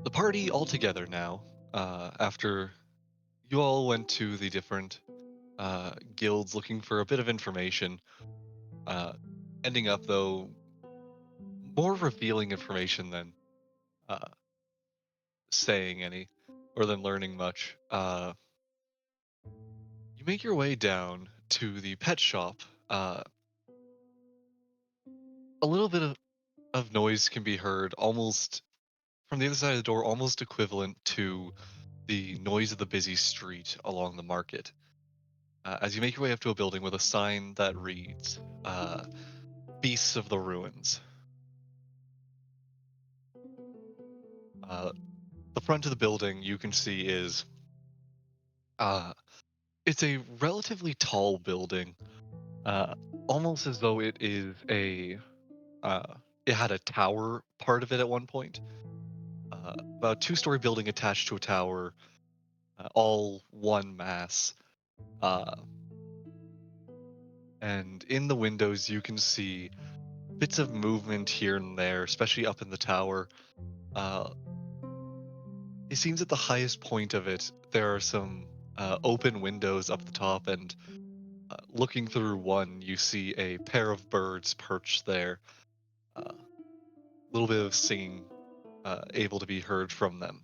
The party all together now, after you all went to the different guilds looking for a bit of information, uh, ending up, though, more revealing information than uh, saying any or than learning much. You make your way down to the pet shop. Uh, a little bit of noise can be heard almost from the other side of the door, almost equivalent to the noise of the busy street along the market. As you make your way up to a building with a sign that reads, Beasts of the Ruins. Uh, the front of the building you can see is, uh, it's a relatively tall building, uh, almost as though it had a tower part of it at one point. About a two-story building attached to a tower, all one mass. Uh, and in the windows you can see bits of movement here and there, especially up in the tower. Uh, it seems at the highest point of it, there are some open windows up the top, and looking through one, you see a pair of birds perched there. A little bit of singing able to be heard from them.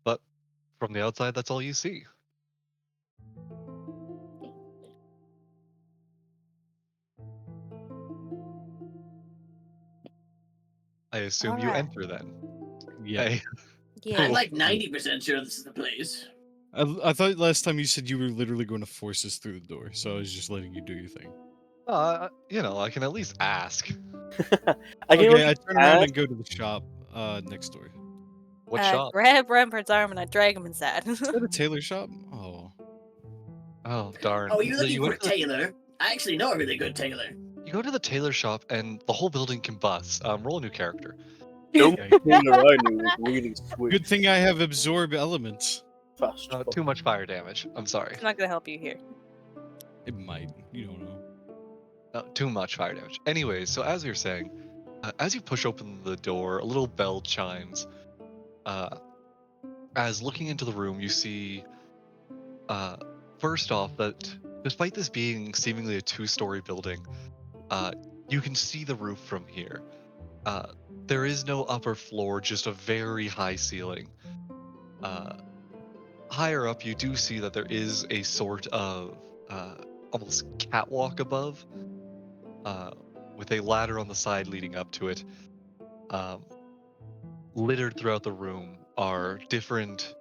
But from the outside, that's all you see. I All assume you right. enter then. Yeah. Hey, I'm Yeah. like 90% sure this is the place. I thought last time you said you were literally going to force us through the door, so I was just letting you do your thing. I can at least ask. I can Okay, only I turn around ask. and go to the shop next door. What shop? Grab Rembrandt's arm and I drag him inside. Is that a tailor shop? Oh. Oh, darn. Oh, you're So looking for a tailor? I actually know a really good tailor. you go to the tailor shop, and the whole building combusts. Roll a new character. The Yeah. tailor I knew was really sweet. Good thing I have absorb elements. Fast. Too much fire damage. I'm sorry. It's not gonna help you here. It might. You don't know. Too much fire damage. Anyways, so as you're saying, as you push open the door, a little bell chimes. Uh, as looking into the room, you see, uh, first off, that despite this being seemingly a two-story building, uh, you can see the roof from here. Uh, there is no upper floor, just a very high ceiling. Uh, higher up, you do see that there is a sort of uh, almost catwalk above, uh, with a ladder on the side leading up to it. Um, littered throughout the room are different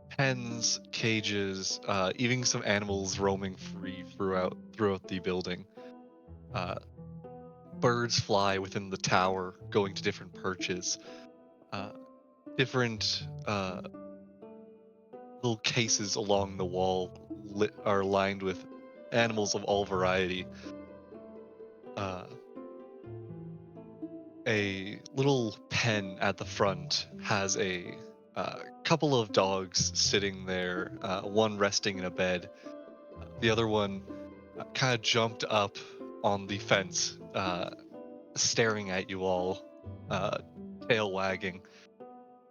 pens, cages, even some animals roaming free throughout the building. Uh, birds fly within the tower, going to different perches. Uh, different little cases along the wall are lined with animals of all variety. Uh, a little pen at the front has a couple of dogs sitting there, one resting in a bed, the other one kind of jumped up on the fence, staring at you all, uh, tail wagging.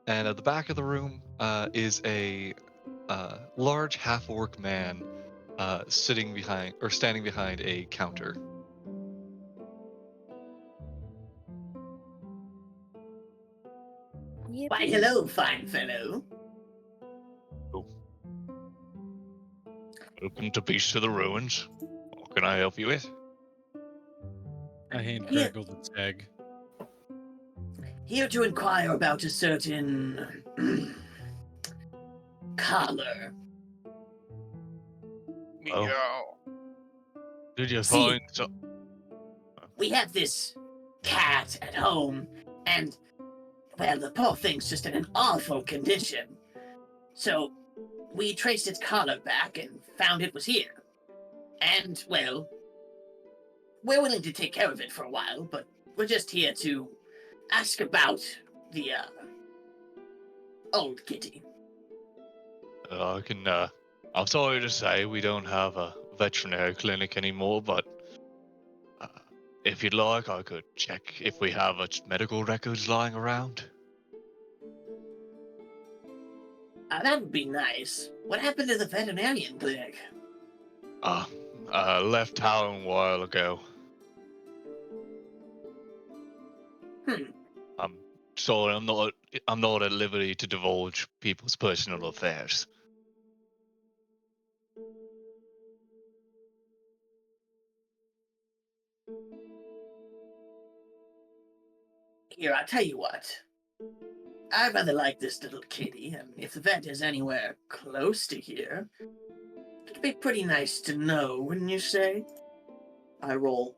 And at the back of the room is a large half-orc man standing behind a counter. Why, hello, fine fellow. Welcome to Beast of the Ruins. What can I help you with? I hand Yeah. Craggle the tag. Here to inquire about a certain collar. Oh. Did you See- find some? We have this cat at home, and, well, the poor thing's just in an awful condition. So, we traced its collar back and found it was here. And, well, we're willing to take care of it for a while, but we're just here to ask about the, old kitty. I'm sorry to say we don't have a veterinary clinic anymore, but uh, if you'd like, I could check if we have its medical records lying around. That would be nice. What happened to the veterinarian clinic? Left town a while ago. Hmm. I'm sorry, I'm not at liberty to divulge people's personal affairs. Here, I'll tell you what. I rather like this little kitty, and if the vet is anywhere close to here, it'd be pretty nice to know, wouldn't you say? I roll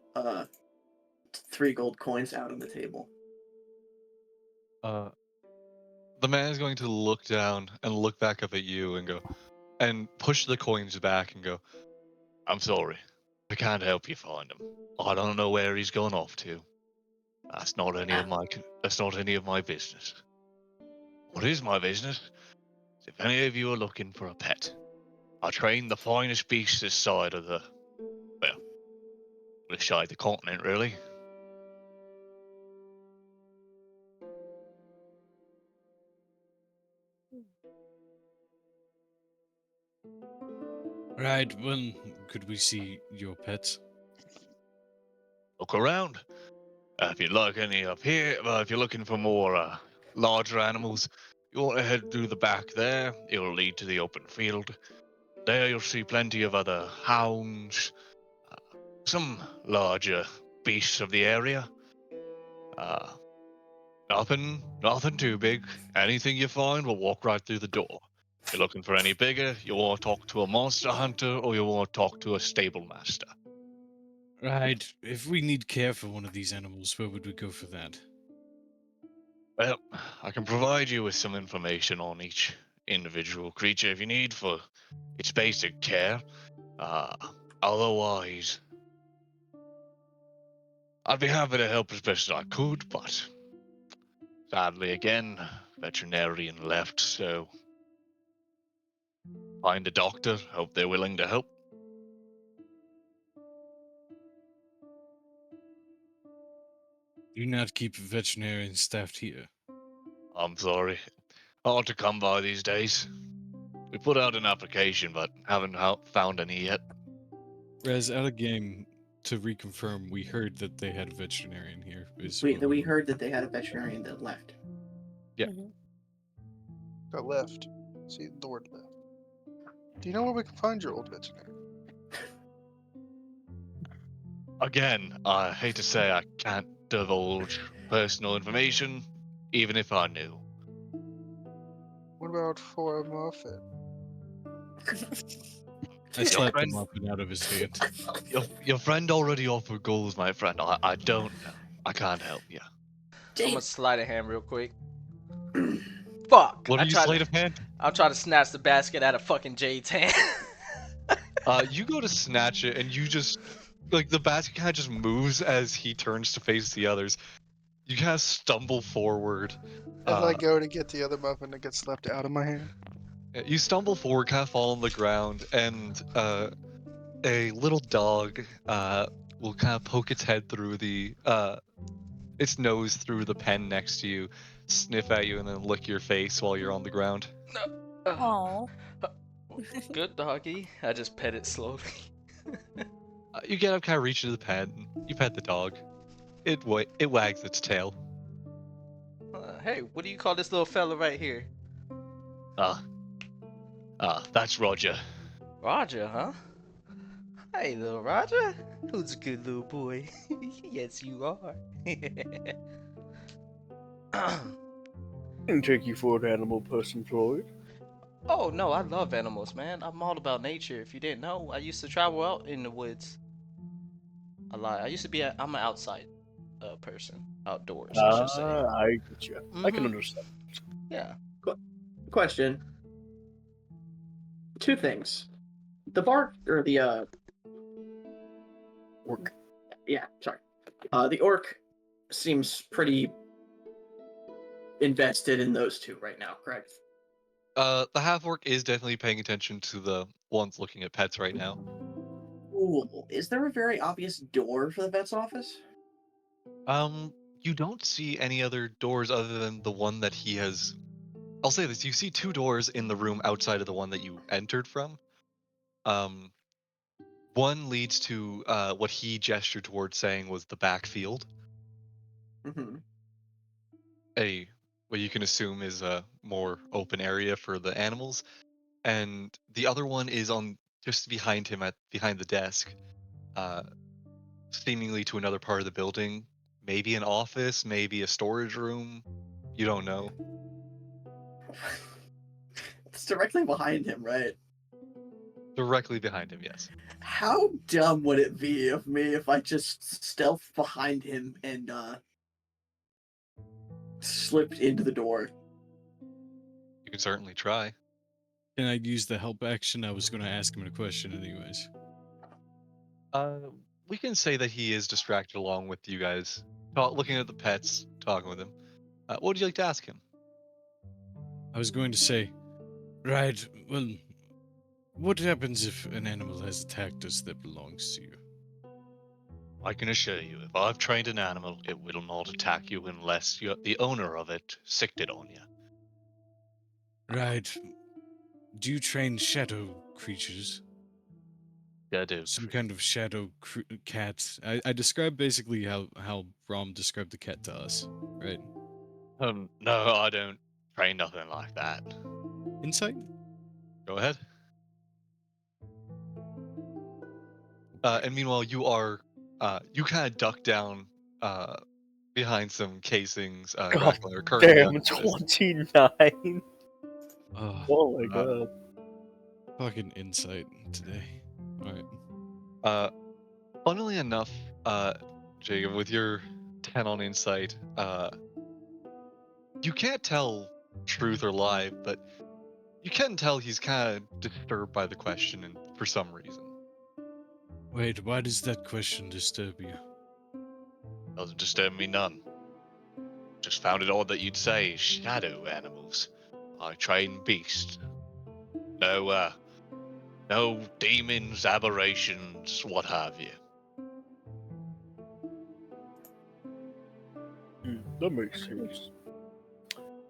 3 gold coins out on the table. The man is going to look down and look back up at you and go, and push the coins back and go, I'm sorry. I can't help you find him. I don't know where he's gone off to. That's not any of my business. What is my business? Is if any of you are looking for a pet, I train the finest beasts this side of this side of the continent, really. Right, when could we see your pets? Look around. If you'd like any up here, if you're looking for more larger animals, you want to head through the back there. It'll lead to the open field. There you'll see plenty of other hounds, some larger beasts of the area. Uh, nothing too big. Anything you find will walk right through the door. If you're looking for any bigger, you want to talk to a monster hunter or you want to talk to a stable master. Right, if we need care for one of these animals, where would we go for that? Well, I can provide you with some information on each individual creature if you need for its basic care. Uh, Otherwise, I'd be happy to help as best as I could, but sadly, again, veterinarian left, so find a doctor, hope they're willing to help. Do you not keep veterinarians staffed here? I'm sorry. Hard to come by these days. We put out an application, but haven't found any yet. Raz, out of game, to reconfirm, we heard that they had a veterinarian here. We heard that they had a veterinarian that left. Yeah. Mhm. Got left. See the word left. Do you know where we can find your old veterinarian? Again, I hate to say I can't divulge personal information, even if I knew. What about for a muffin? I slapped friend- him up and out of his hand. Your friend already offered goals, my friend. I don't know. I can't help you. I'm gonna James, sleight of hand real quick. Fuck! What I are you, tried sleight to, of hand? I'm trying to snatch the basket out of fucking Jade's hand. You go to snatch it, and you just like the basket kind of just moves as he turns to face the others. You kind of stumble forward. As I go to get the other muffin that gets left out of my hand. You stumble forward, kind of fall on the ground, and a little dog will kind of poke its head through its nose through the pen next to you, sniff at you, and then lick your face while you're on the ground. Aw. Good doggy. I just pet it slowly. You get up, kind of reach into the pen. You pet the dog. It wags its tail. Hey, what do you call this little fella right here? That's Roger. Roger, huh? Hey, little Roger. Who's a good little boy? Yes, you are. Didn't take you for an animal person, Floyd. Oh no, I love animals, man. I'm all about nature. If you didn't know, I used to travel out in the woods. I lie. I used to be. I'm an outside person, outdoors, I should say. I get you. I can Mhm. understand. Yeah. Question. 2 things. The bar or the Orc. yeah, sorry. The orc seems pretty invested in those 2 right now, correct? The half orc is definitely paying attention to the ones looking at pets right now. Cool. Is there a very obvious door for the vet's office? You don't see any other doors other than the one that he has I'll say this: you see two doors in the room outside of the one that you entered from. Um, one leads to what he gestured towards, saying was the backfield, Hmm. a what you can assume is a more open area for the animals, and the other one is on just behind him at behind the desk, uh, seemingly to another part of the building, maybe an office, maybe a storage room. You don't know. It's directly behind him, right? Directly behind him, yes. How dumb would it be of me if I just stealthed behind him and slipped into the door? You can certainly try. Can I use the help action? I was going to ask him a question anyways. Uh, we can say that he is distracted along with you guys, looking at the pets, talking with him. What would you like to ask him? I was going to say, right, well, what happens if an animal has attacked us that belongs to you? I can assure you, if I've trained an animal, it will not attack you unless the owner of it sicked it on you. Right. Do you train shadow creatures? Yeah, I do. Some kind of shadow cat? I described basically how Rom described the cat to us, right? No, I don't train nothing like that. Insight? Go ahead. And meanwhile, you kind of duck down behind some casings, God Grackler, currently damn, unconscious. 29. Oh, Oh my Uh, god. fucking insight today. Alright. Funnily enough, Jacob, with your 10 on insight, you can't tell truth or lie, but you can tell he's kind of disturbed by the question, and for some reason. Wait, why does that question disturb you? Doesn't disturb me none. Just found it odd that you'd say shadow animals. I train beasts. No demons, aberrations, what have you. That makes sense.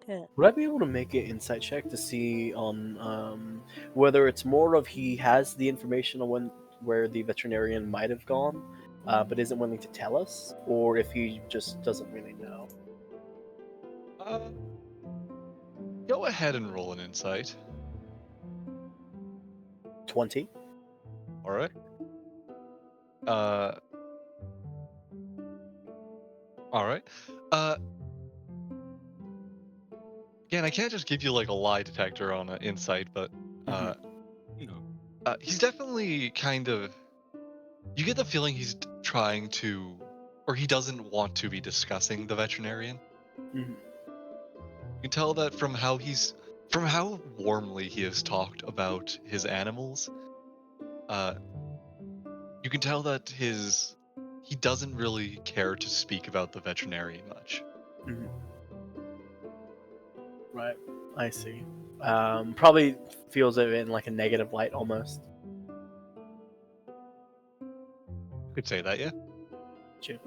Yeah. Would I be able to make an insight check to see on whether it's more of he has the information on where the veterinarian might have gone, but isn't willing to tell us, or if he just doesn't really know? Uh, Go ahead and roll an insight. 20. All right. Uh, all right. Uh, Again, I can't just give you like a lie detector on an insight, but You know. he's definitely kind of. You get the feeling he's trying to, or he doesn't want to be discussing the veterinarian. Mhm. You can tell that from how warmly he has talked about his animals. Uh, you can tell that he doesn't really care to speak about the veterinarian much. Mhm. Right, I see. Probably feels it in like a negative light almost. You could say that, yeah. Chip.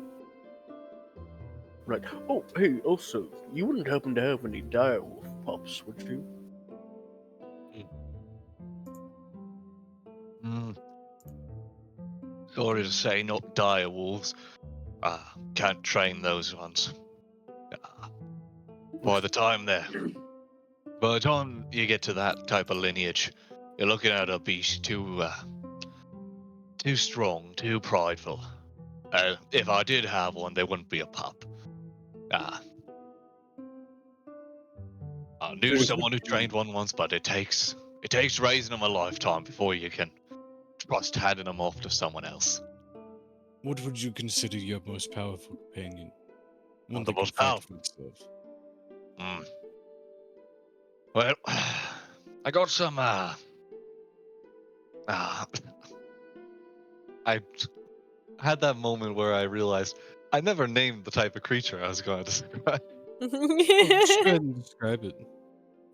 Right. Oh, hey, also, you wouldn't happen to have any direwolf pups, would you? Mm. Sorry to say, not dire wolves. Can't train those ones. Uh, by the time you get to that type of lineage, you're looking at a beast too strong, too prideful. If I did have one, they wouldn't be a pup. Uh, I knew So someone who trained one once, but it takes raising them a lifetime before you can trust handing them off to someone else. What would you consider your most powerful companion? One The that can most fight powerful. for itself. Mm. Well, I got some. I had that moment where I realized I never named the type of creature I was going to describe. Oh, just go ahead and describe it. You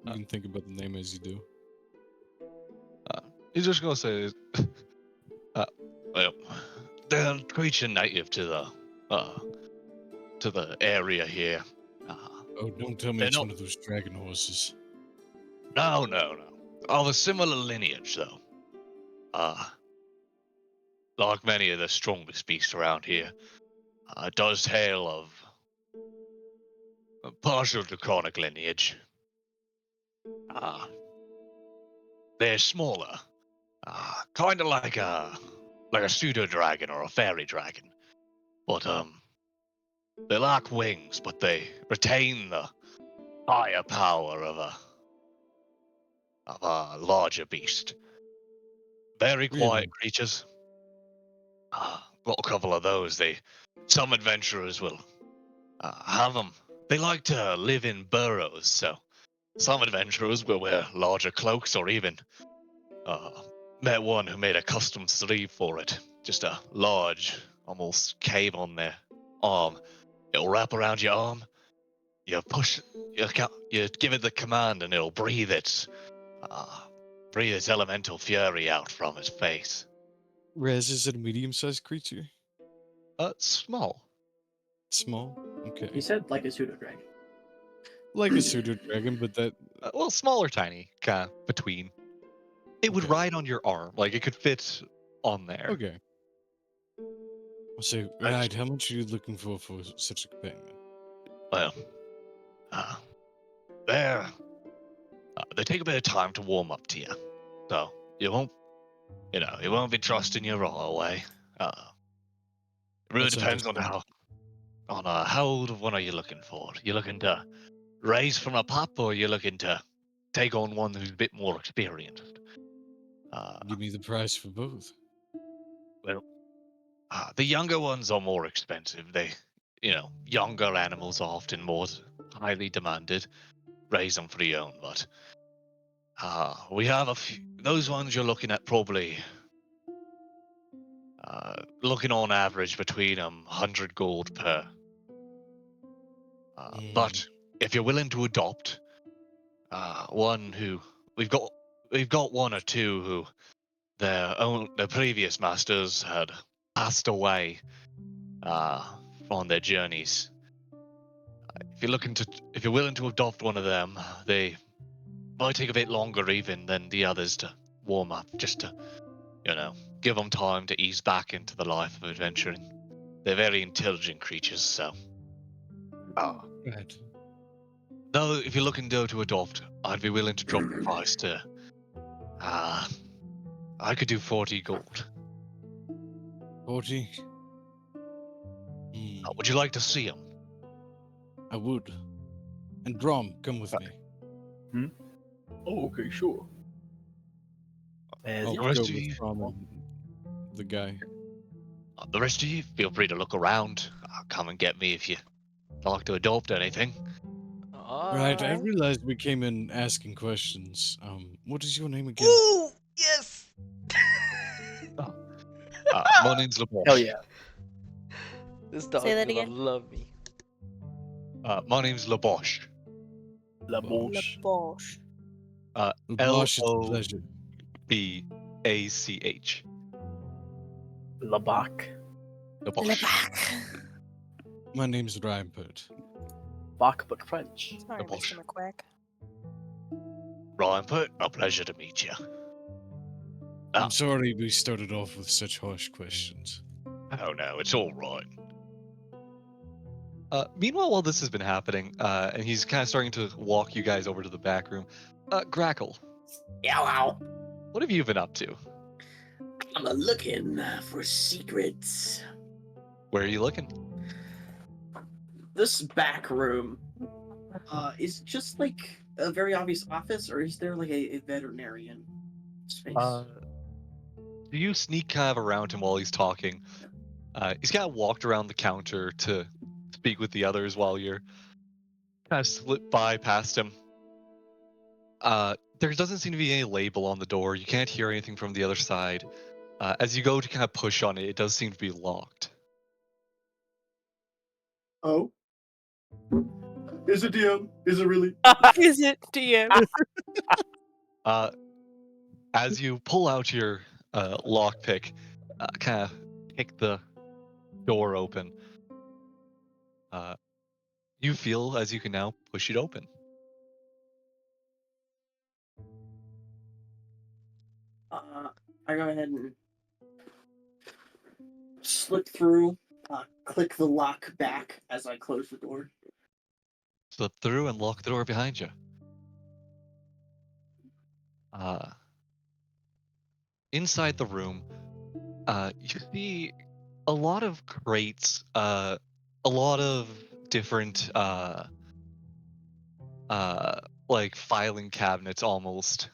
Uh, can think about the name as you do. He's just going to say, well, they're a creature native to the area here. Oh, don't tell me They're it's not. one of those dragon horses. No, no, no. Of a similar lineage, though. Like many of the strongest beasts around here, does hail of a partial draconic lineage. Uh, they're smaller, kind of like a pseudo dragon or a fairy dragon, but they lack wings, but they retain the higher power of a larger beast. Very quiet Really? creatures. Got a couple of those. Some adventurers will have them. They like to live in burrows, so some adventurers will wear larger cloaks or even uh, met one who made a custom sleeve for it. Just a large, almost cave on their arm. It'll wrap around your arm. You push, you give it the command, and it'll uh, breathe its elemental fury out from its face. Raz, is it a medium-sized creature? Small. Small? He Okay. said like a pseudo dragon. Like a pseudo dragon, but that. Well, small or tiny, kind of between. It would Okay. ride on your arm, like it could fit on there. Okay. So, I right, how much are you looking for such a companion? Well, uh, they're they take a bit of time to warm up to you, so you won't be trusting you right away. It really That's depends on understandable. how old of one are you looking for? You looking to raise from a pup, or you looking to take on one who's a bit more experienced? Uh, Give me the price for both. well, the younger ones are more expensive. Younger animals are often more highly demanded. Raise them for your own, but we have a few. Those ones you're looking at probably looking on average between 100 gold per. Mm. But if you're willing to adopt one who we've got, we've got one or two who their previous masters had passed away on their journeys. If you're willing to adopt one of them, they might take a bit longer even than the others to warm up, just to give them time to ease back into the life of adventuring. They're very intelligent creatures, so. Right. Though, if you're looking to adopt, I'd be willing to drop the price to. I could do 40 gold. 40? Hmm. Would you like to see them? I would. And Brom, come with me. Oh, okay, sure. As I'll you the rest go of with you- Brom and the guy. The rest of you, feel free to look around. Come and get me if you like to adopt anything. Right, I Alright. realized we came in asking questions. What is your name again? Ooh, yes. My name's LeBosh. Hell yeah. This dog Say that gonna again? love me. My name's LeBosh. La Bosh. Boche. Bosh. Bosh, it's a L-O- pleasure. BACH. La Bac. LeBosh. My name's Reinpert. Bac, but French. Sorry, Bosh. Mr. McQuack. Ryan Pert, a pleasure to meet you. I'm sorry we started off with such harsh questions. Oh no, it's all right. Meanwhile, while this has been happening, and he's kind of starting to walk you guys over to the back room, Grackle, Hello. what have you been up to? I'm looking for secrets. Where are you looking? This back room is just like a very obvious office, or is there like a veterinarian space? Do you sneak kind of around him while he's talking? He's kind of walked around the counter to speak with the others while you're kind of slip by past him. There doesn't seem to be any label on the door. You can't hear anything from the other side. As you go to kind of push on it, it does seem to be locked. Oh. Is it DM? Is it really? Is it DM? As you pull out your lockpick, kind of kick the door open, you feel as you can now push it open. I go ahead and slip through, click the lock back as I close the door. Slip through and lock the door behind you. Inside the room, you see a lot of crates, a lot of different, like filing cabinets almost,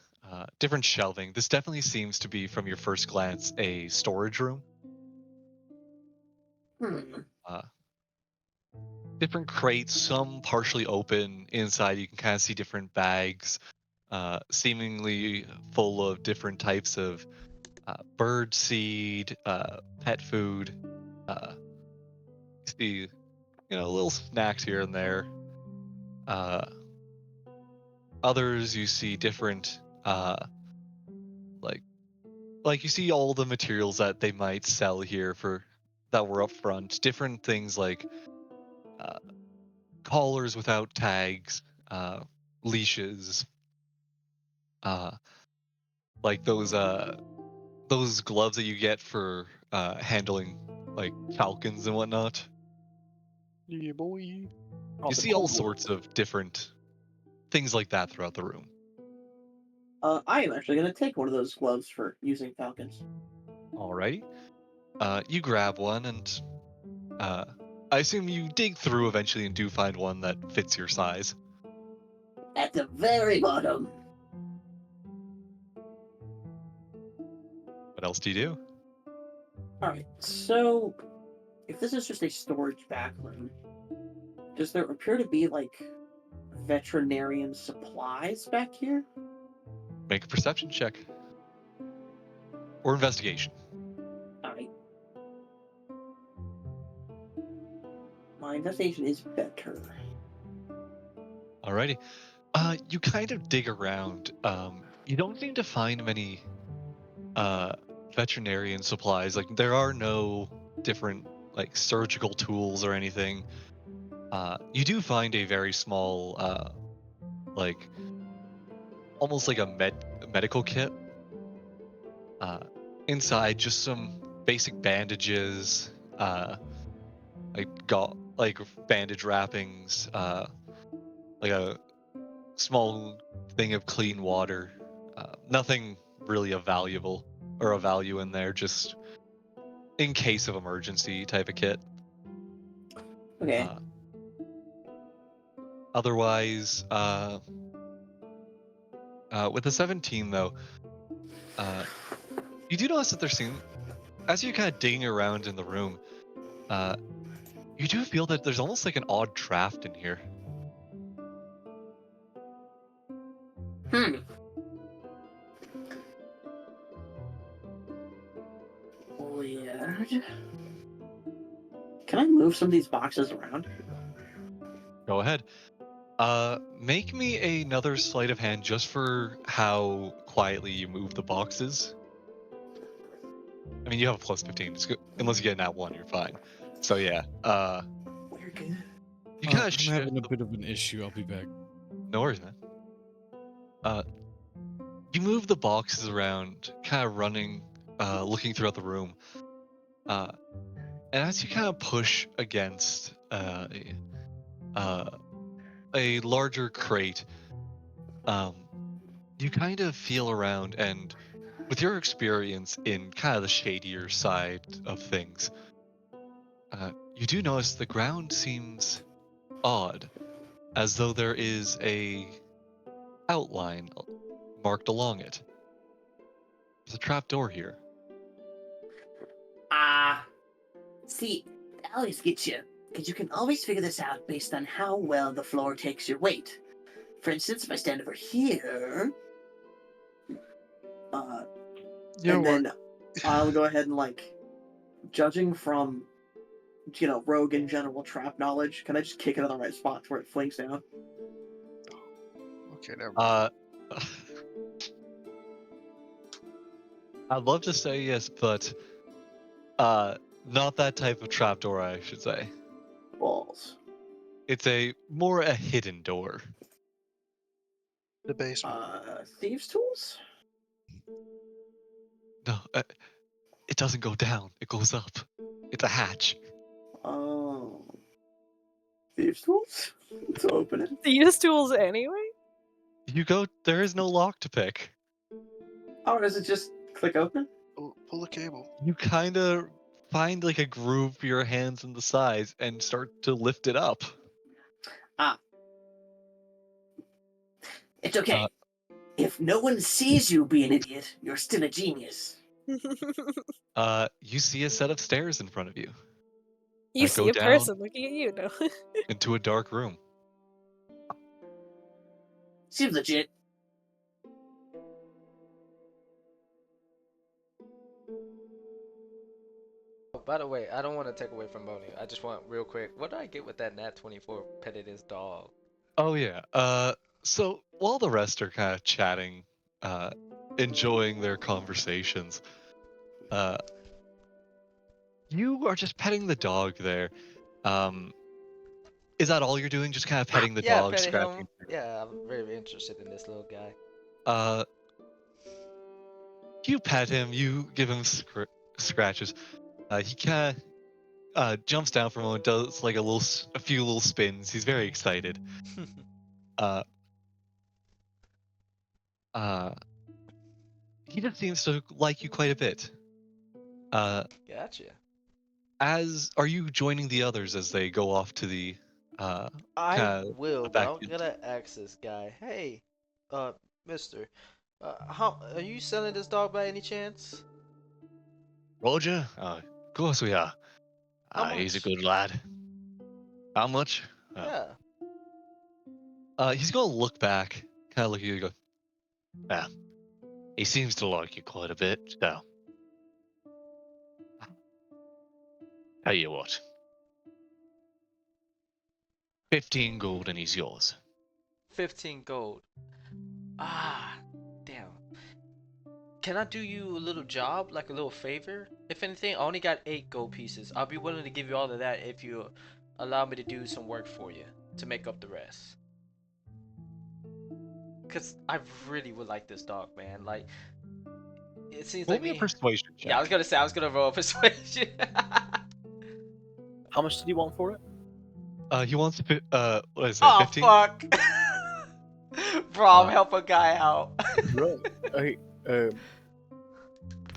different shelving. This definitely seems to be, from your first glance, a storage room. Hmm. Uh, Different crates, some partially open. Inside, you can kind of see different bags, seemingly full of different types of bird seed, pet food. You see, little snacks here and there. Uh, Others, you see different, like you see all the materials that they might sell here for that were up front. Different things like uh, collars without tags, uh, leashes, uh, like those gloves that you get for handling like falcons and whatnot. Yeah, boy. Oh, You the see all cool sorts ones. of different things like that throughout the room. I am actually gonna take one of those gloves for using falcons. Alrighty. You grab one and uh, I assume you dig through eventually and do find one that fits your size. At the very bottom. What else do you do? Alright, so if this is just a storage back room, does there appear to be like veterinarian supplies back here? Make a perception check or investigation. Alright. My investigation is better. Alrighty. You kind of dig around. You don't seem to find many uh veterinarian supplies. Like there are no different like surgical tools or anything. You do find a very small like almost like a medical kit. Uh, Inside just some basic bandages, like bandage wrappings, like a small thing of clean water. Nothing really of valuable or of value in there, just in case of emergency type of kit. Okay. Uh, Otherwise, with the 17 though, uh, you do notice that as you're kind of digging around in the room, uh, you do feel that there's almost like an odd draft in here. Hmm. Weird. Can I move some of these boxes around? Go ahead. Make me another sleight of hand just for how quietly you move the boxes. I mean, you have a plus 15. Unless you get an at one, you're fine. So yeah, We're good. you kind of I'm shift. having a bit of an issue. I'll be back. No worries, man. Uh, you move the boxes around, kind of running, looking throughout the room. Uh, and as you kind of push against uh, a larger crate, um, you kind of feel around, and with your experience in kind of the shadier side of things, you do notice the ground seems odd, as though there is a outline marked along it. There's a trap door here. See, that always gets you, because you can always figure this out based on how well the floor takes your weight. For instance, if I stand over here, You know And what? then I'll go ahead and judging from rogue and general trap knowledge, can I just kick it in the right spot where it flings down? Okay, never mind. Uh, I'd love to say yes, but not that type of trapdoor, I should say. Balls. It's more a hidden door. The basement. Thieves' tools? No, it doesn't go down. It goes up. It's a hatch. Oh. Thieves' tools? To open it. These tools anyway? You go. There is no lock to pick. Oh, does it just click open? Pull the cable. You kind of find like a groove for your hands in the sides and start to lift it up. It's okay. Uh, If no one sees you be an idiot, you're still a genius. You see a set of stairs in front of you You go see a down. person looking at you, no? into a dark room. Seems legit. Oh, by the way, I don't want to take away from Moni. I just want real quick. What did I get with that Nat 24 petted his dog? Oh yeah. So while the rest are kind of chatting, enjoying their conversations, you are just petting the dog there. Is that all you're doing? Just kind of petting the Yeah, dog, petted scratching? him. Yeah, I'm very interested in this little guy. You pet him. You give him scratches. He kind of jumps down for a moment, does like a few little spins. He's very excited. Uh, he just seems to like you quite a bit. Gotcha. Are you joining the others as they go off to the I kinda will, but back I'm gonna ask this guy. Hey, mister, how are you selling this dog by any chance? Roger? Of course we are. How He's a much? good lad. How much? Yeah. He's gonna look back, kind of look at you and go, yeah, he seems to like you quite a bit, so. Tell you what. 15 gold and he's yours. 15 gold. Ah, damn. Can I do you a little job, like a little favor? If anything, I only got 8 gold pieces. I'll be willing to give you all of that if you allow me to do some work for you to make up the rest. Cause I really would like this dog, man. Like, it seems Roll like me a me. persuasion check. Yeah, I was gonna say I was gonna roll a persuasion. How much did you want for it? He wants to what is it, Oh 15? fuck! Bro, I'm Uh, help a guy out. Right.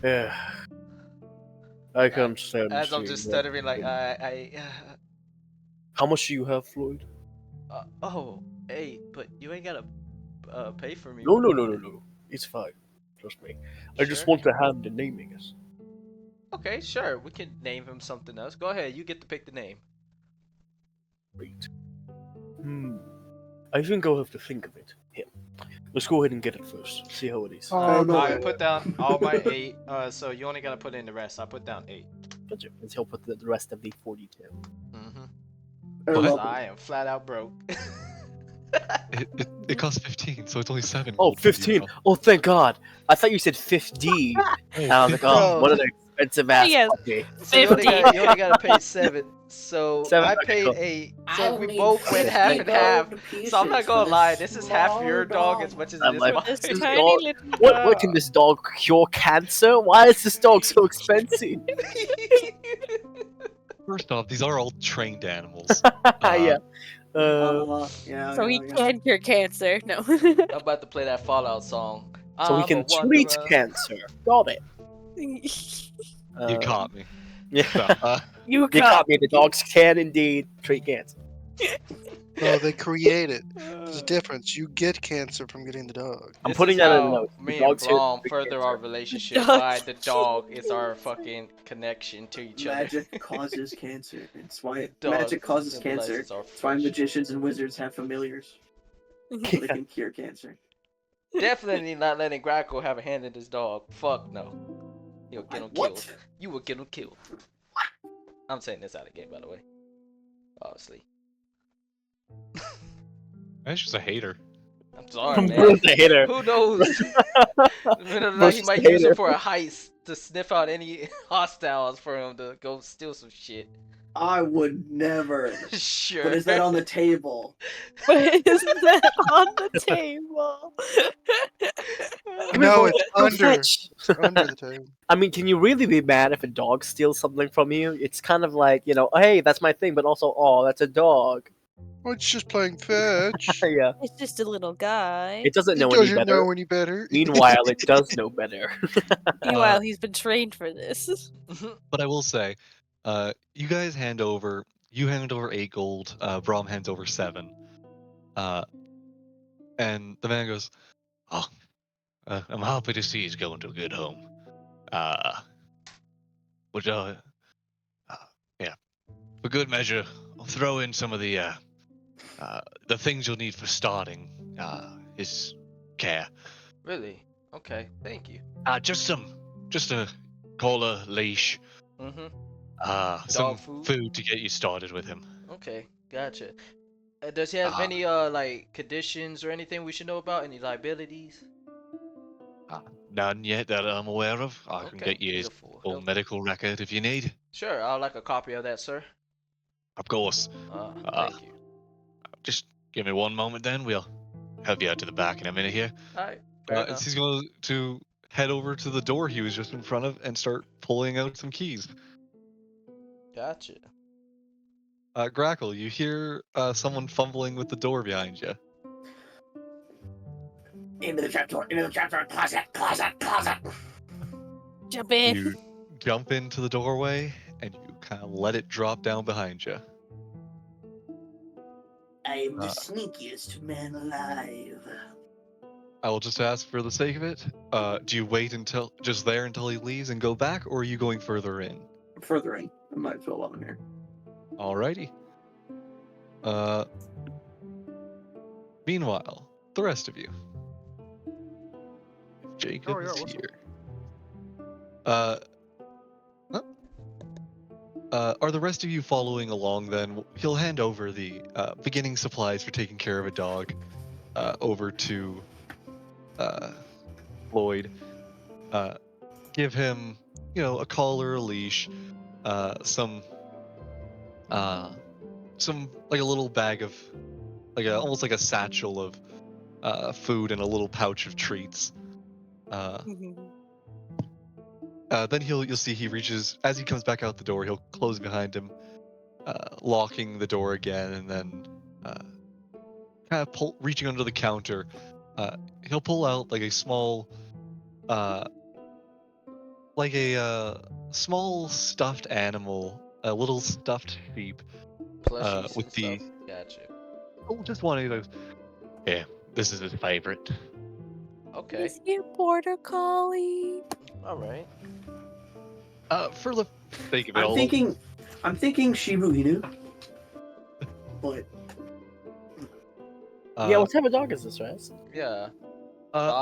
Yeah. I can understand. As I'm seeing just that. stuttering, like How much do you have, Floyd? oh, hey, but you ain't gotta pay for me. No. It's fine. Trust me. I just Sure? want to have the naming us. Okay, sure. We can name him something else. Go ahead. You get to pick the name. Great. I think I'll have to think of it. Here. Let's go ahead and get it first. See how it is. Oh, no. I put down all my 8. So you only gotta put in the rest. I put down 8. Gotcha. Let's help with the rest of the 42. Mm-hmm. Oh, What? I am flat out broke. It costs 15, so it's only 7 Oh, gold for you, 15. bro. Oh, thank God. I thought you said 50. And I was like, oh, No. what an expensive ass Yes. puppy. So you only gotta pay 7. So 7, I okay, paid cool. 8. I So will we need both went half 50 and half. gold So I'm not pieces gonna for lie, this is half smaller your dog as dog. much as I'm it is like, mine. This This tiny dog- little What can this dog cure cancer? Why is this dog so expensive? First off, these are all trained animals. Yeah. Yeah. So he yeah. can cure cancer. No. I'm about to play that Fallout song. So we I'm can a treat wanderer. cancer. Got it. You caught me. Yeah. So, You You caught me. The dogs can indeed treat cancer. No, they create it. There's a difference. You get cancer from getting the dog. I'm This putting is that in the how notes. The me and dogs here Brom treat further cancer. our relationship dog by the dog is our cancer. fucking connection to each other. Magic causes cancer. It's why Dog magic causes cancer. symbolizes our It's why friendship. magicians and wizards have familiars. So they can cure cancer. Definitely not letting Graco have a hand in this dog. Fuck no. You'll get him What? killed. You will get him killed. I'm saying this out of game, by the way. Obviously. That's just a hater. I'm sorry, man. Bruce the hitter. Who knows? He Versus might the use it hater. for a heist to sniff out any hostiles for him to go steal some shit. I would never. Sure. But is that on the table? But isn't that on the table? Come here, No, boy, it's go under. fetch. Under the table. I mean, can you really be mad if a dog steals something from you? It's kind of like, oh, hey, that's my thing, but also, oh, that's a dog. Well, it's just playing fetch. Yeah. It's just a little guy. It doesn't It know any doesn't better. know any better. Meanwhile, it does know better. Meanwhile, he's been trained for this. But I will say, you guys hand over. You hand over 8 gold. Brom hands over 7. And the man goes, "Oh, I'm happy to see he's going to a good home. Would yeah, for good measure, I'll throw in some of the things you'll need for starting his care. Really? Okay, thank you. Just a collar, leash, Mm-hmm. some Dog food? food to get you started with him. Okay, gotcha. Does he have any like conditions or anything we should know about? Any liabilities? None yet that I'm aware of. I can Okay, get you his beautiful. full Healthy. medical record if you need. Sure, I'd like a copy of that, sir. Of course. Thank you. Just give me one moment, then we'll have you out to the back in a minute here. Alright, fair enough. He's going to head over to the door he was just in front of and start pulling out some keys. Gotcha. Grackle, you hear someone fumbling with the door behind you. Into the trapdoor, closet. Jump in. You jump into the doorway and you kind of let it drop down behind you. I am the sneakiest man alive. I will just ask for the sake of it. Do you wait until he leaves and go back, or are you going further in? Further in. I might as well let him here. Alrighty. Meanwhile, the rest of you. Jacob is what's here. Are the rest of you following along then? He'll hand over the beginning supplies for taking care of a dog over to Lloyd. Give him, a collar, a leash, some like a little bag of, almost like a satchel of food and a little pouch of treats. Then you'll see he reaches, as he comes back out the door, he'll close behind him, locking the door again, and then kind of reaching under the counter. He'll pull out like a small, small stuffed animal, a little stuffed sheep, Plushies with and the stuff. Gotcha. just one of those. Yeah, this is his favorite. Okay. Is he a border collie? Alright. For the sake of it, I'm thinking Shibu Inu. But Yeah, what type of dog is this, right? Yeah.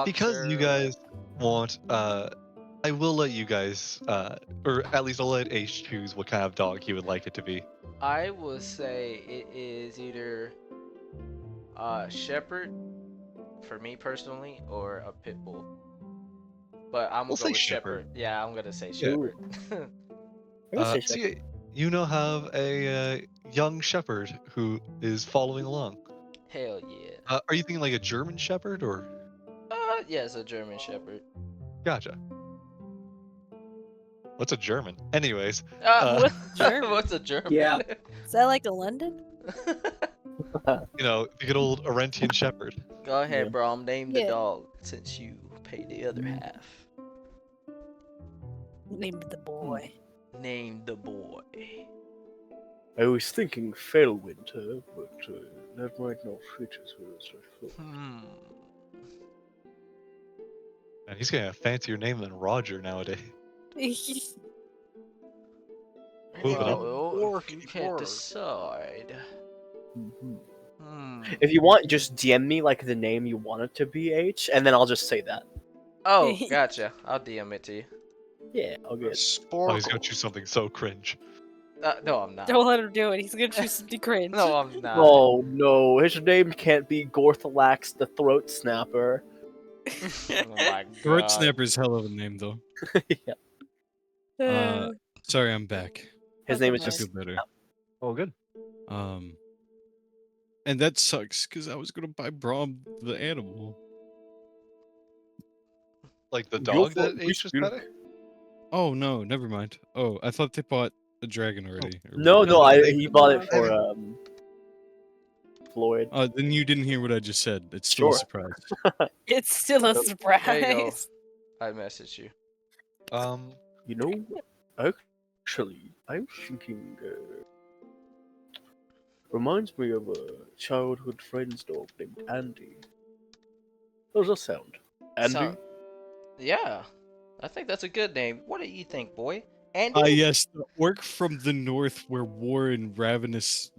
because you Boxer. guys want, I will let you guys, or at least I'll let Ace choose what kind of dog he would like it to be. I would say it is either shepherd for me personally or a pit bull. But I'm We'll gonna go say with shepherd. shepherd. Yeah, I'm gonna say Yeah. shepherd. I'm gonna say shepherd. See, you now have a young shepherd who is following along. Hell yeah. Are you thinking like a German shepherd or? Yeah, it's a German shepherd. Gotcha. What's a German? Anyways, What's German? What's a German? Yeah. Is that like a London? the good old Arentian shepherd. Go ahead, Yeah. bro. Name the Yeah. dog since you paid the other half. Named the boy. Name the boy. I was thinking Felwinter, but that might not fit as well as I thought. And he's getting a fancier name than Roger nowadays. Moving on. Well, if you Forky can't word. decide. Mhm. Hmm. If you want, just DM me like the name you want it to be, H, and then I'll just say that. Oh, gotcha. I'll DM it to you. Yeah, I'll A get. Oh, he's gonna sporkle. choose something so cringe. No, I'm not. Don't let him do it. He's gonna choose something cringe. No, I'm not. Oh no, his name can't be Gorthalax the Throat Snapper. Oh my Throat god. Snapper's hell of a name, though. Yeah. Sorry, I'm back. His That's name is I okay. just feel better. Oh, good. And that sucks because I was gonna buy Brom the animal. Like the Go dog for that it, H was Mr. petting? Oh no, never mind. Oh, I thought they bought the dragon already. or No, whatever. no, they- he bought it No, for they- Floyd. Then you didn't hear what I just said. It's still a Sure. surprise. It's still a There surprise. There you go. I messaged you. You know, actually, I'm thinking. Reminds me of a childhood friend's dog named Andy. How does that sound? Andy? So, yeah, I think that's a good name. What do you think, boy? Andy? Yes, the orc from the north where Warren Ravenous,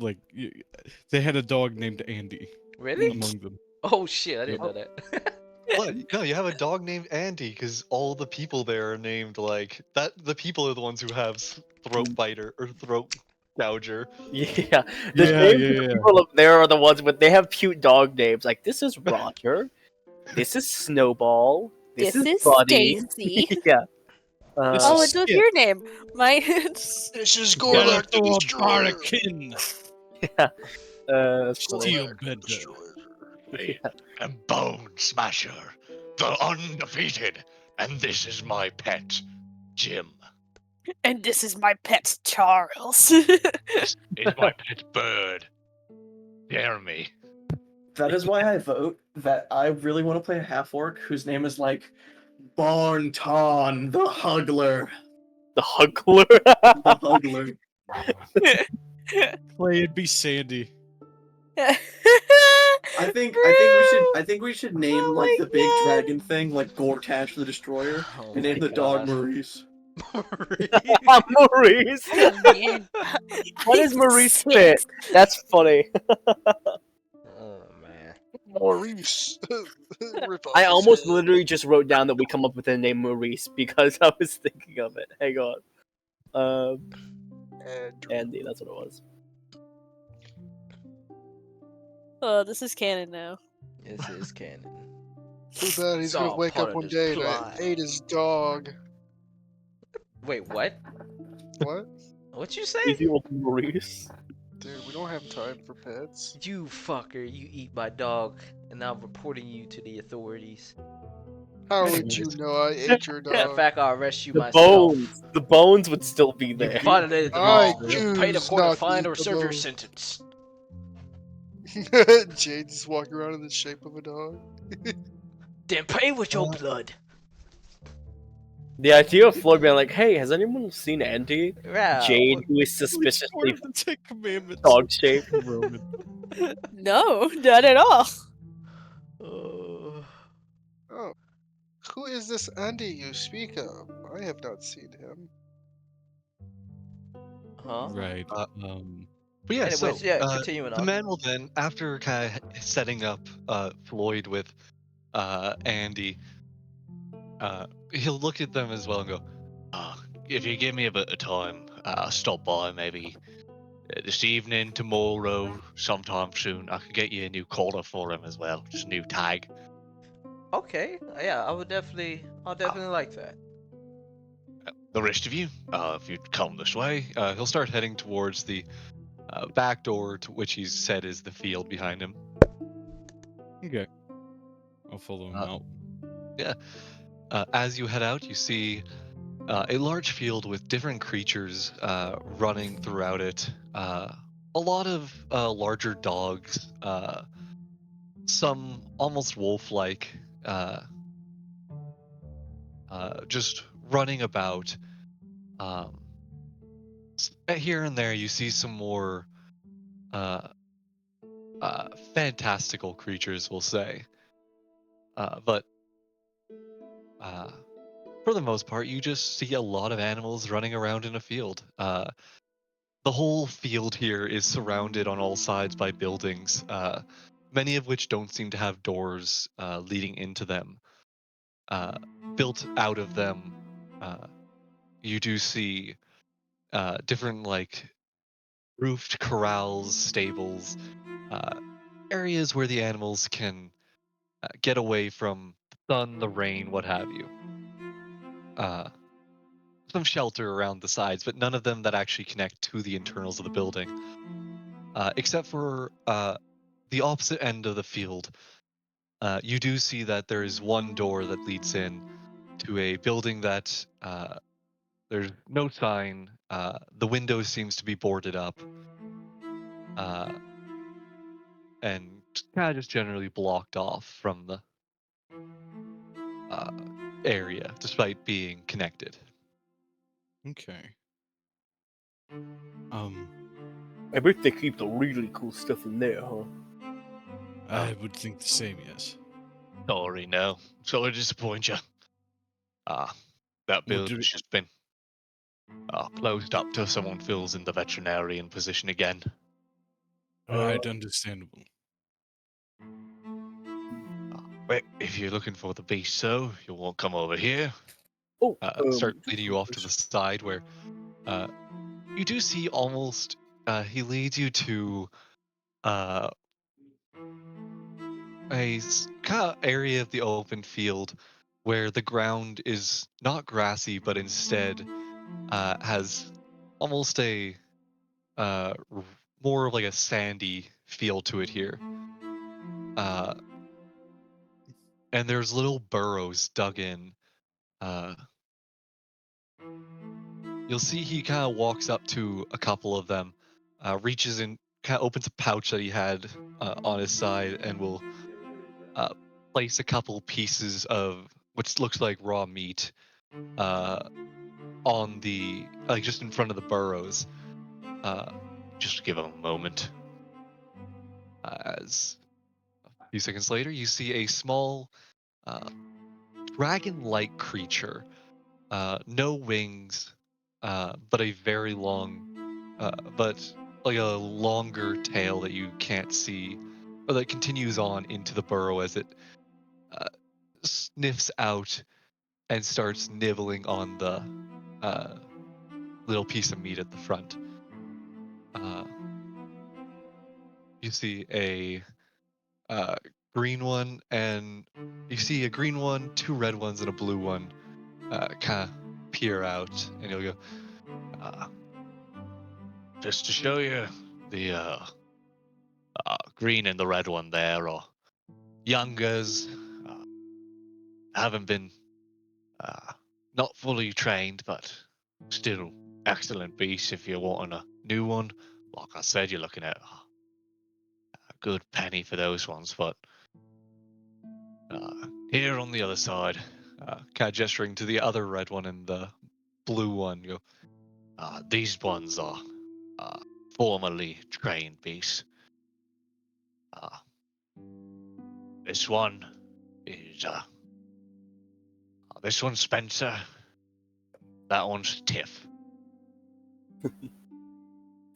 they had a dog named Andy Really? among them. Oh shit, I didn't Yep. know that. What? No, you have a dog named Andy because all the people there are named like that. The people are the ones who have throat biter or throat gouger. Yeah, the Yeah, names yeah, of the yeah. people up there are the ones with they have cute dog names. Like this is Roger, this is Snowball, This is is Buddy. Stacy. Yeah. This Oh, is and what's Skip. your name? My This is Gotta Gorlak the throw a Destroyer. barrakin. That's funny. Steel Gorlak the bender. Destroyer. Yeah. And Bone Smasher, the undefeated, and this is my pet, Jim. and this is my pet Charles. This is my pet bird, Jeremy. That is why I vote that I really want to play a half orc whose name is like Barnton the Hugler. The Huckler. The Hugler. Play it be Sandy. I think we should name Oh like my the big God. dragon thing like Gortash the Destroyer Oh and name my the dog God. Maurice. Maurice. What is Maurice fit? That's funny. Oh man. Maurice. Rip off I his almost head. literally just wrote down that we come up with the name Maurice because I was thinking of it. Hang on. Andrew. Andy, that's what it was. Oh, this is canon now. This is canon. Too bad he's It's gonna all wake part up of one this day and I plot. ate his dog. Wait, what? What? What you Is say? he with Maurice? Dude, we don't have time for pets. You fucker, you eat my dog, and now I'm reporting you to the authorities. How would you know I ate your Matter of dog? fact, I'll arrest you The myself. bones would still be You there. violated the I law. You'll pay the choose court a not to fine eat or the serve your bone. sentence. Jade just walking around in the shape of a dog. Then pay with your blood. The idea of Floyd being like, "Hey, has anyone seen Andy?" Yeah. Jade, who is Which part suspiciously of the Ten Commandments? dog shaped. Roman. No, not at all. Uh, Oh, who is this Andy you speak of? I have not seen him. huh? Right. Uh, But yeah, Anyways, so yeah, continuing the on. man will then, after kind of setting up Floyd with Andy, he'll look at them as well and go, "If you give me a bit of time, I'll stop by maybe this evening, tomorrow, sometime soon. I could get you a new collar for him as well, just a new tag." Okay, yeah, I'll definitely like that. The rest of you, if you'd come this way, he'll start heading towards the back door, to which he's said is the field behind him. Okay. I'll follow him out. As you head out, you see a large field with different creatures running throughout it. A lot of larger dogs, some almost wolf-like, just running about. Here and there, you see some more uh, fantastical creatures, we'll say. But for the most part, you just see a lot of animals running around in a field. The whole field here is surrounded on all sides by buildings, many of which don't seem to have doors leading into them. Built out of them, you do see different, like, roofed corrals, stables, areas where the animals can get away from the sun, the rain, what have you. some shelter around the sides, but none of them that actually connect to the internals of the building, except for the opposite end of the field. You do see that there is one door that leads in to a building that there's no sign. The window seems to be boarded up, uh, and kind of just generally blocked off from the uh, area, despite being connected. Okay. Um, I bet they keep the really cool stuff in there, huh? I would think the same, yes. Sorry, no. Sorry to disappoint you. That What do building's just been closed up till someone fills in the veterinarian position again. Right, understandable. Wait, if you're looking for the beast, so you won't come over here. Oh, Start just leading a you off to the question. side where you do see almost. He leads you to uh, a kind of area of the open field where the ground is not grassy, but instead has almost a r- more of like a sandy feel to it here. Uh, and there's little burrows dug in. Uh, you'll see he kind of walks up to a couple of them, reaches in, kind of opens a pouch that he had on his side, and will uh, place a couple pieces of what looks like raw meat uh, on the like just in front of the burrows. Uh, just give him a moment. As a few seconds later, you see a small uh, dragon-like creature, no wings, but a very long, but like a longer tail that you can't see, or that continues on into the burrow as it uh, sniffs out and starts nibbling on the uh, little piece of meat at the front. Uh, you see a uh, green one, and you see a green one, two red ones, and a blue one kind of peer out, and you'll go, uh, just to show you, the green and the red one there are youngers, uh, haven't been not fully trained, but still excellent beasts if you're wanting a new one. Like I said, you're looking at a good penny for those ones, but here on the other side, kind of gesturing to the other red one and the blue one, you go, these ones are uh, formerly trained beasts. Uh, this one is this one's Spencer. That one's Tiff.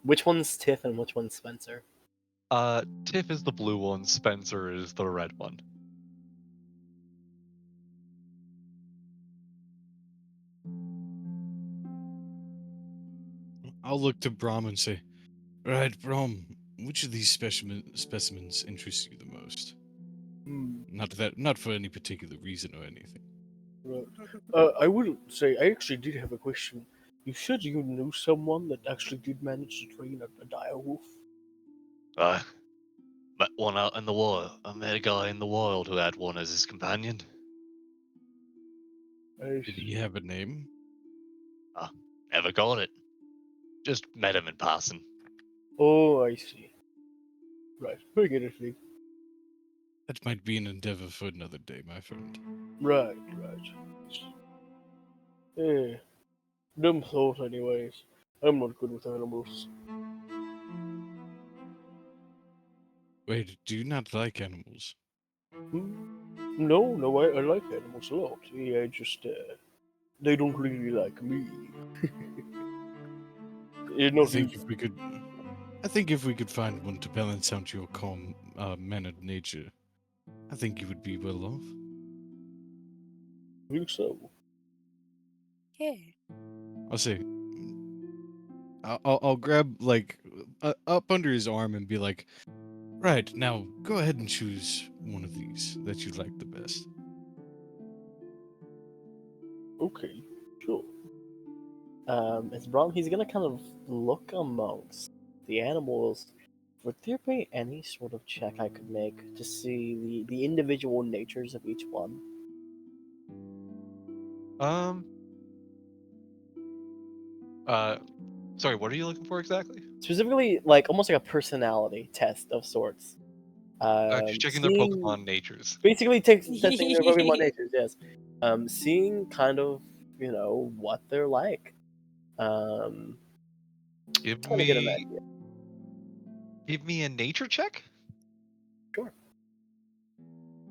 Which one's Tiff and which one's Spencer? Tiff is the blue one. Spencer is the red one. I'll look to Brahm and say, right, Brahm, which of these specimens interest you the most? Hmm, Not for any particular reason or anything. right. I wouldn't say. I actually did have a question. You said you knew someone that actually did manage to train a dire wolf. Uh, Met one out in the wild. I met a guy in the wild who had one as his companion. I Did he see. have a name? Never got it. Just met him in passing. Oh, I see. Right. I get it, Lee. That might be an endeavor for another day, my friend. Right, right. Eh, dumb thought, anyways. I'm not good with animals. Wait, do you not like animals? No, no, I like animals a lot. Yeah, I just, they don't really like me. It's I not think even. if we could find one to balance out your calm, mannered nature, I think you would be well off. I think so. Yeah. I'll say, I'll grab like up under his arm and be like, right now, go ahead and choose one of these that you like the best. Okay, sure. As Braun, he's gonna kind of look amongst the animals. Would there be any sort of check I could make to see the individual natures of each one? Um. Uh. Sorry. What are you looking for exactly? Specifically, like almost like a personality test of sorts. Just checking their Seeing Pokemon natures. basically testing their Pokemon natures. Yes. Seeing kind of what they're like. Um, Give trying to get an me. idea. Give me a nature check. Sure.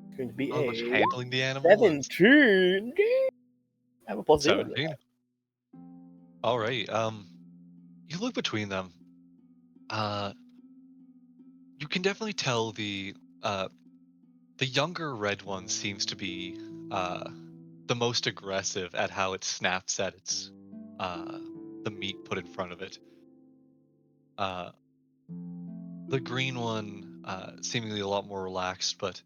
It's going to be How much a handling the animal? 17. I have a plus 0. 17. All right. You look between them. You can definitely tell the younger red one seems to be the most aggressive at how it snaps at its the meat put in front of it. Uh, the green one seemingly a lot more relaxed, but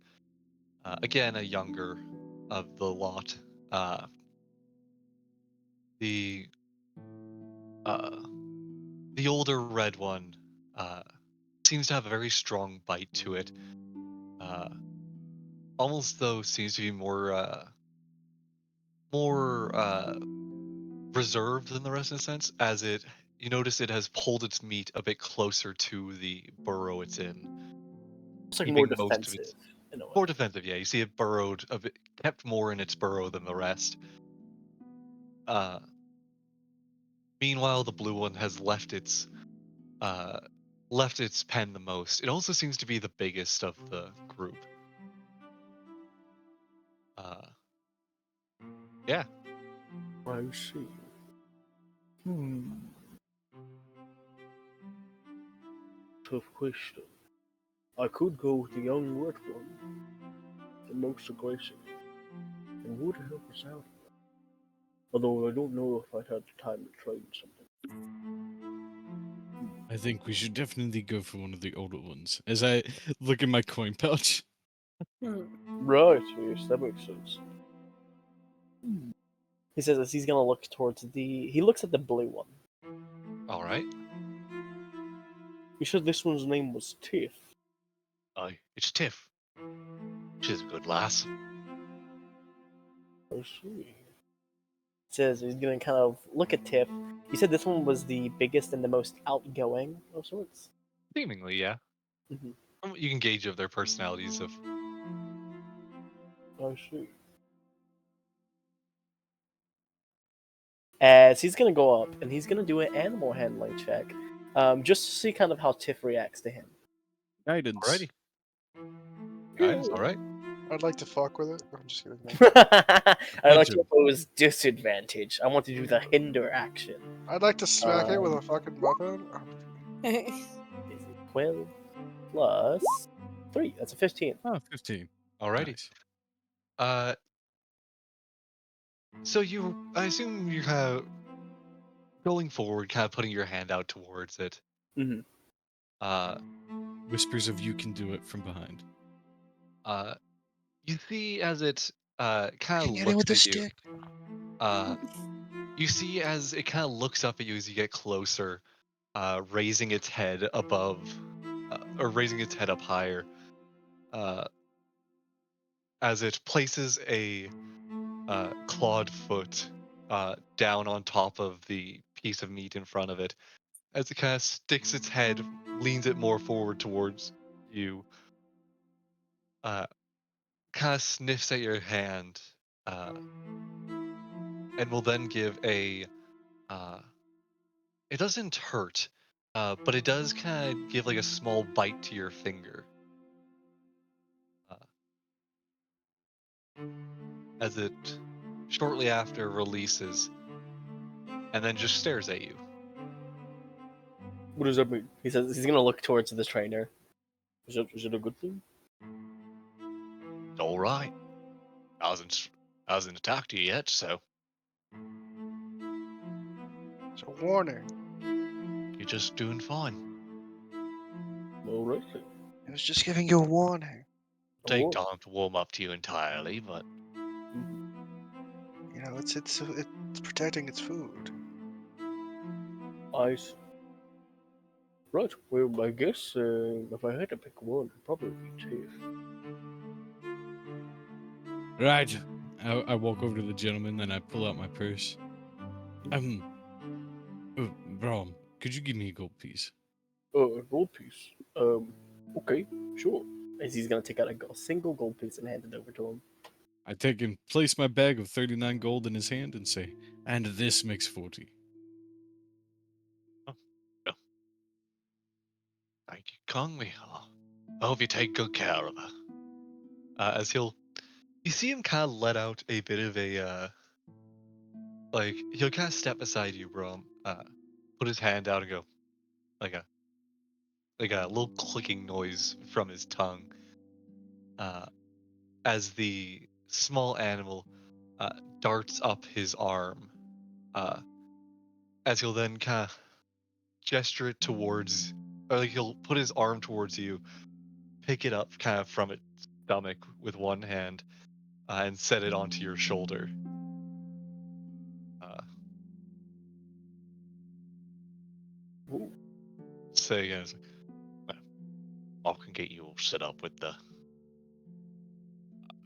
again a younger of the lot. Uh, the uh, the older red one seems to have a very strong bite to it. Uh, Almost though seems to be more reserved than the rest in a sense, as it you notice it has pulled its meat a bit closer to the burrow it's in, It's like more keeping most of defensive its in a way. more defensive. Yeah, you see it burrowed a bit, kept more in its burrow than the rest. Uh, Meanwhile, the blue one has uh, left its pen the most. It also seems to be the biggest of the group. Uh, yeah, I see. Hmm. Tough question. I could go with the young red one, the most aggressive, and would help us out. Although I don't know if I'd have the time to train something. I think we should definitely go for one of the older ones. As I look in my coin pouch. Right, yes, that makes sense. He says as he's gonna look towards the. He looks at the blue one. all right. He said this one's name was Tiff. Aye, it's Tiff. She's a good lass. I see. Says he's gonna kind of look at Tiff. He said this one was the biggest and the most outgoing of sorts. Seemingly, yeah. Mm-hmm. From what you can gauge of their personalities of I see. As he's gonna go up and he's gonna do an animal handling check, just to see kind of how Tiff reacts to him. Guidance. alrighty. Guys, all right. I'd like to fuck with it. I'm just kidding. No. I like to Imagine. oppose disadvantage. I want to do the hinder action. I'd like to smack it with a fucking weapon. 12 plus 3. That's a 15. Oh, 15. Alrighty. Nice. So I assume you're kind of going forward, kind of putting your hand out towards it. Mm-hmm. Uh, Whispers of you can do it from behind. you see as it kind Can of you hit it with looks the at you. stick? You see as it kind of looks up at you as you get closer, raising its head above, or raising its head up higher, as it places a clawed foot down on top of the piece of meat in front of it. As it kind of sticks its head, leans it more forward towards you, kind of sniffs at your hand, and will then give a. It doesn't hurt, but it does kind of give like a small bite to your finger. As it shortly after releases, and then just stares at you. What does that mean? He says he's gonna look towards the trainer. Is it a good thing? It's all right. Hasn't attacked you yet, so It's a warning. you're just doing fine. Alright. It was just giving you a warning. Take Oh. time to warm up to you entirely, but You know, it's protecting its food. I see. Right. Well, I guess if I had to pick one, it'd probably be Tiff. Right. I walk over to the gentleman and I pull out my purse. Brom, could you give me a gold piece? A gold piece. Okay, sure. As he's gonna take out a single gold piece and hand it over to him. I take and place my bag of 39 gold in his hand and say, and this makes 40. Oh, yeah. Thank you kindly. I hope you take good care of her. As you see him kind of let out a bit of a, like, he'll kind of step beside you, bro. Put his hand out and go, like a, like a little clicking noise from his tongue. As the small animal darts up his arm, uh, as he'll then kind of gesture it towards, or like he'll put his arm towards you, pick it up kind of from its stomach with one hand, and set it onto your shoulder. Uh, Ooh. say again, I can get you all set up with the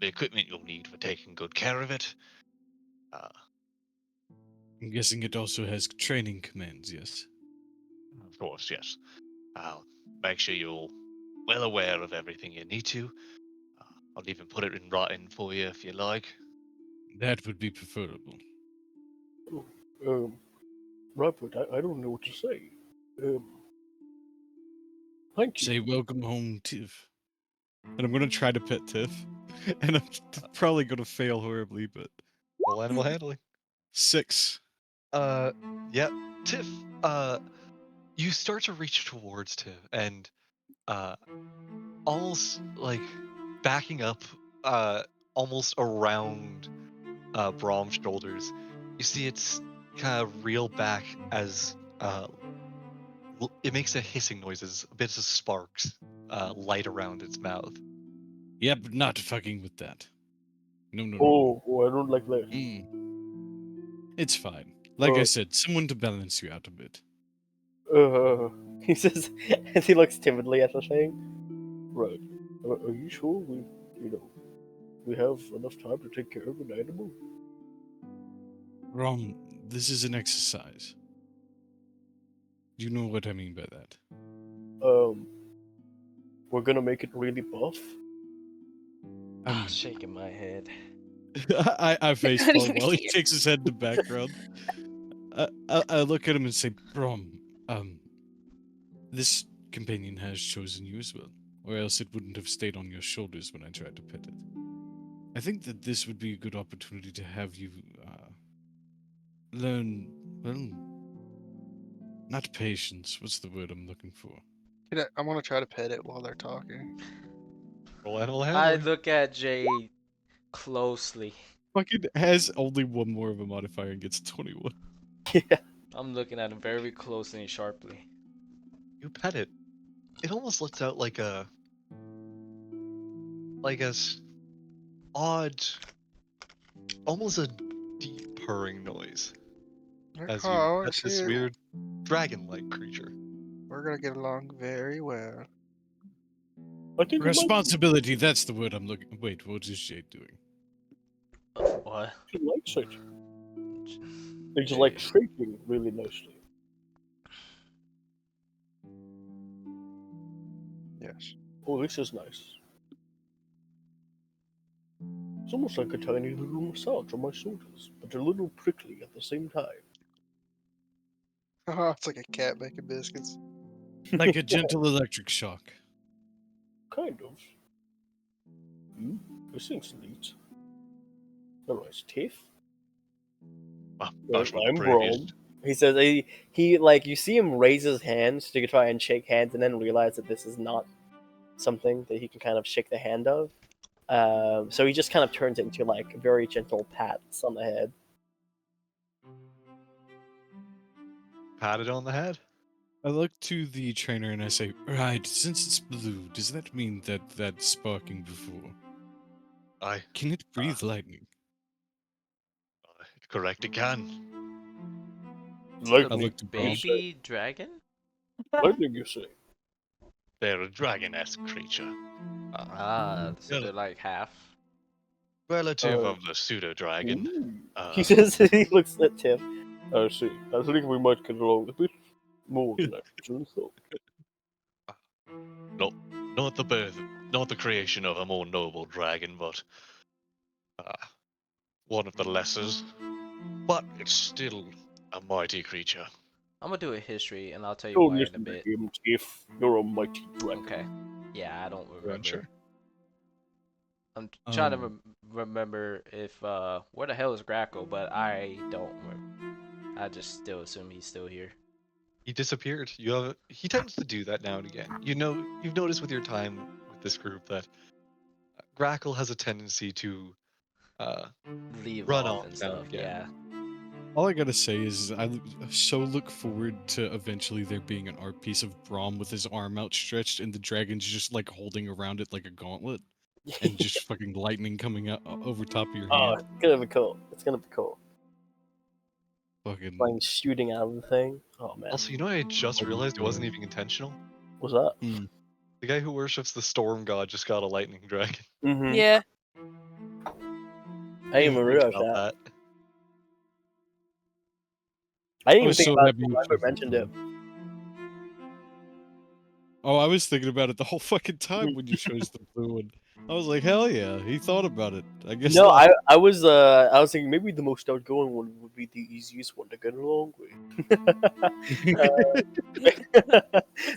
equipment you'll need for taking good care of it. I'm guessing it also has training commands, yes? Of course, yes. I'll make sure you're well aware of everything you need to. I'll even put it in writing for you if you like. That would be preferable. Um, right, but I don't know what to say. Um, thank you. Say welcome home, Tiff. And I'm gonna try to pet Tiff. And I'm probably gonna fail horribly, but Roll animal handling. 6. Yeah, Tiff. You start to reach towards Tiff, and almost like backing up, almost around Brahm's shoulders. You see it's kind of reel back as it makes a hissing noises, bits of sparks light around its mouth. Yep, not fucking with that. No, no, no. Oh, I don't like that. It's fine. Like I Uh, said, someone to balance you out a bit. he says as he looks timidly at the thing. Right. Are you sure we have enough time to take care of an animal? Rom, this is an exercise. Do you know what I mean by that? We're gonna make it really buff. Shaking my head. I face palm even while he here. takes his head to background. I look at him and say, Brom, this companion has chosen you as well, or else it wouldn't have stayed on your shoulders when I tried to pet it. I think that this would be a good opportunity to have you learn, well, not patience. What's the word I'm looking for? I want to try to pet it while they're talking. Roll animal I handling. look at Jay closely. Fucking has only one more of a modifier and gets 21. Yeah. I'm looking at him very closely and sharply. You pet it. It almost lets out like a odd, almost a deep purring noise as you Oh, I pet this see. weird dragon-like creature. We're gonna get along very well. I think it might Responsibility, that's the word I'm looking. Wait, what is Jade doing? What? be likes it. It's like shaking really nicely. Yes. Oh, this is nice. It's almost like a tiny little massage on my shoulders, but a little prickly at the same time. Oh, it's like a cat making biscuits. Like a gentle electric shock. Kind of. This thing's neat. Alright, Tiff. Much I'm appreciated. Brom. He says he like you see him raise his hands to try and shake hands, and then realize that this is not something that he can kind of shake the hand of. So he just kind of turns it into like very gentle pats on the head. Pat it on the head. I look to the trainer and I say, right, since it's blue, does that mean that that's sparking before? Aye, Can it breathe lightning? correct it can. The I looked at Brom. baby dragon? Lightning, you say? They're a dragon-esque creature. So they're like half. Relative of the pseudo-dragon. He says he looks at Tim. I see. I think we might get along a bit more than I originally thought. Not the birth, not the creation of a more noble dragon, but one of the lessers. But it's still a mighty creature. I'm gonna do a history and I'll tell you Don't why in a listen to bit. him, Tiff. You're a mighty dragon. Okay. Yeah, I don't remember. Sure. I'm trying to remember if where the hell is Grackle, but I don't remember. I just still assume he's still here. He disappeared. He tends to do that now and again. You've noticed with your time with this group that Grackle has a tendency to Leave run off off and now stuff. and again. Yeah. All I gotta say is I so look forward to eventually there being an art piece of Braum with his arm outstretched and the dragon's just like holding around it like a gauntlet and just fucking lightning coming out over top of your Oh, hand. it's gonna be cool. It's gonna be cool. Fucking Like shooting out of the thing. Oh man. Also, I just realized it wasn't even intentional. What's that? The guy who worships the storm god just got a lightning dragon. Mm-hmm. Yeah. I didn't even realize About that. I didn't I even was think so about it happy until it Robert mentioned it. Oh, I was thinking about it the whole fucking time when you chose the blue one. I was like, hell yeah, he thought about it. I guess No, not. I was thinking maybe the most outgoing one would be the easiest one to get along with.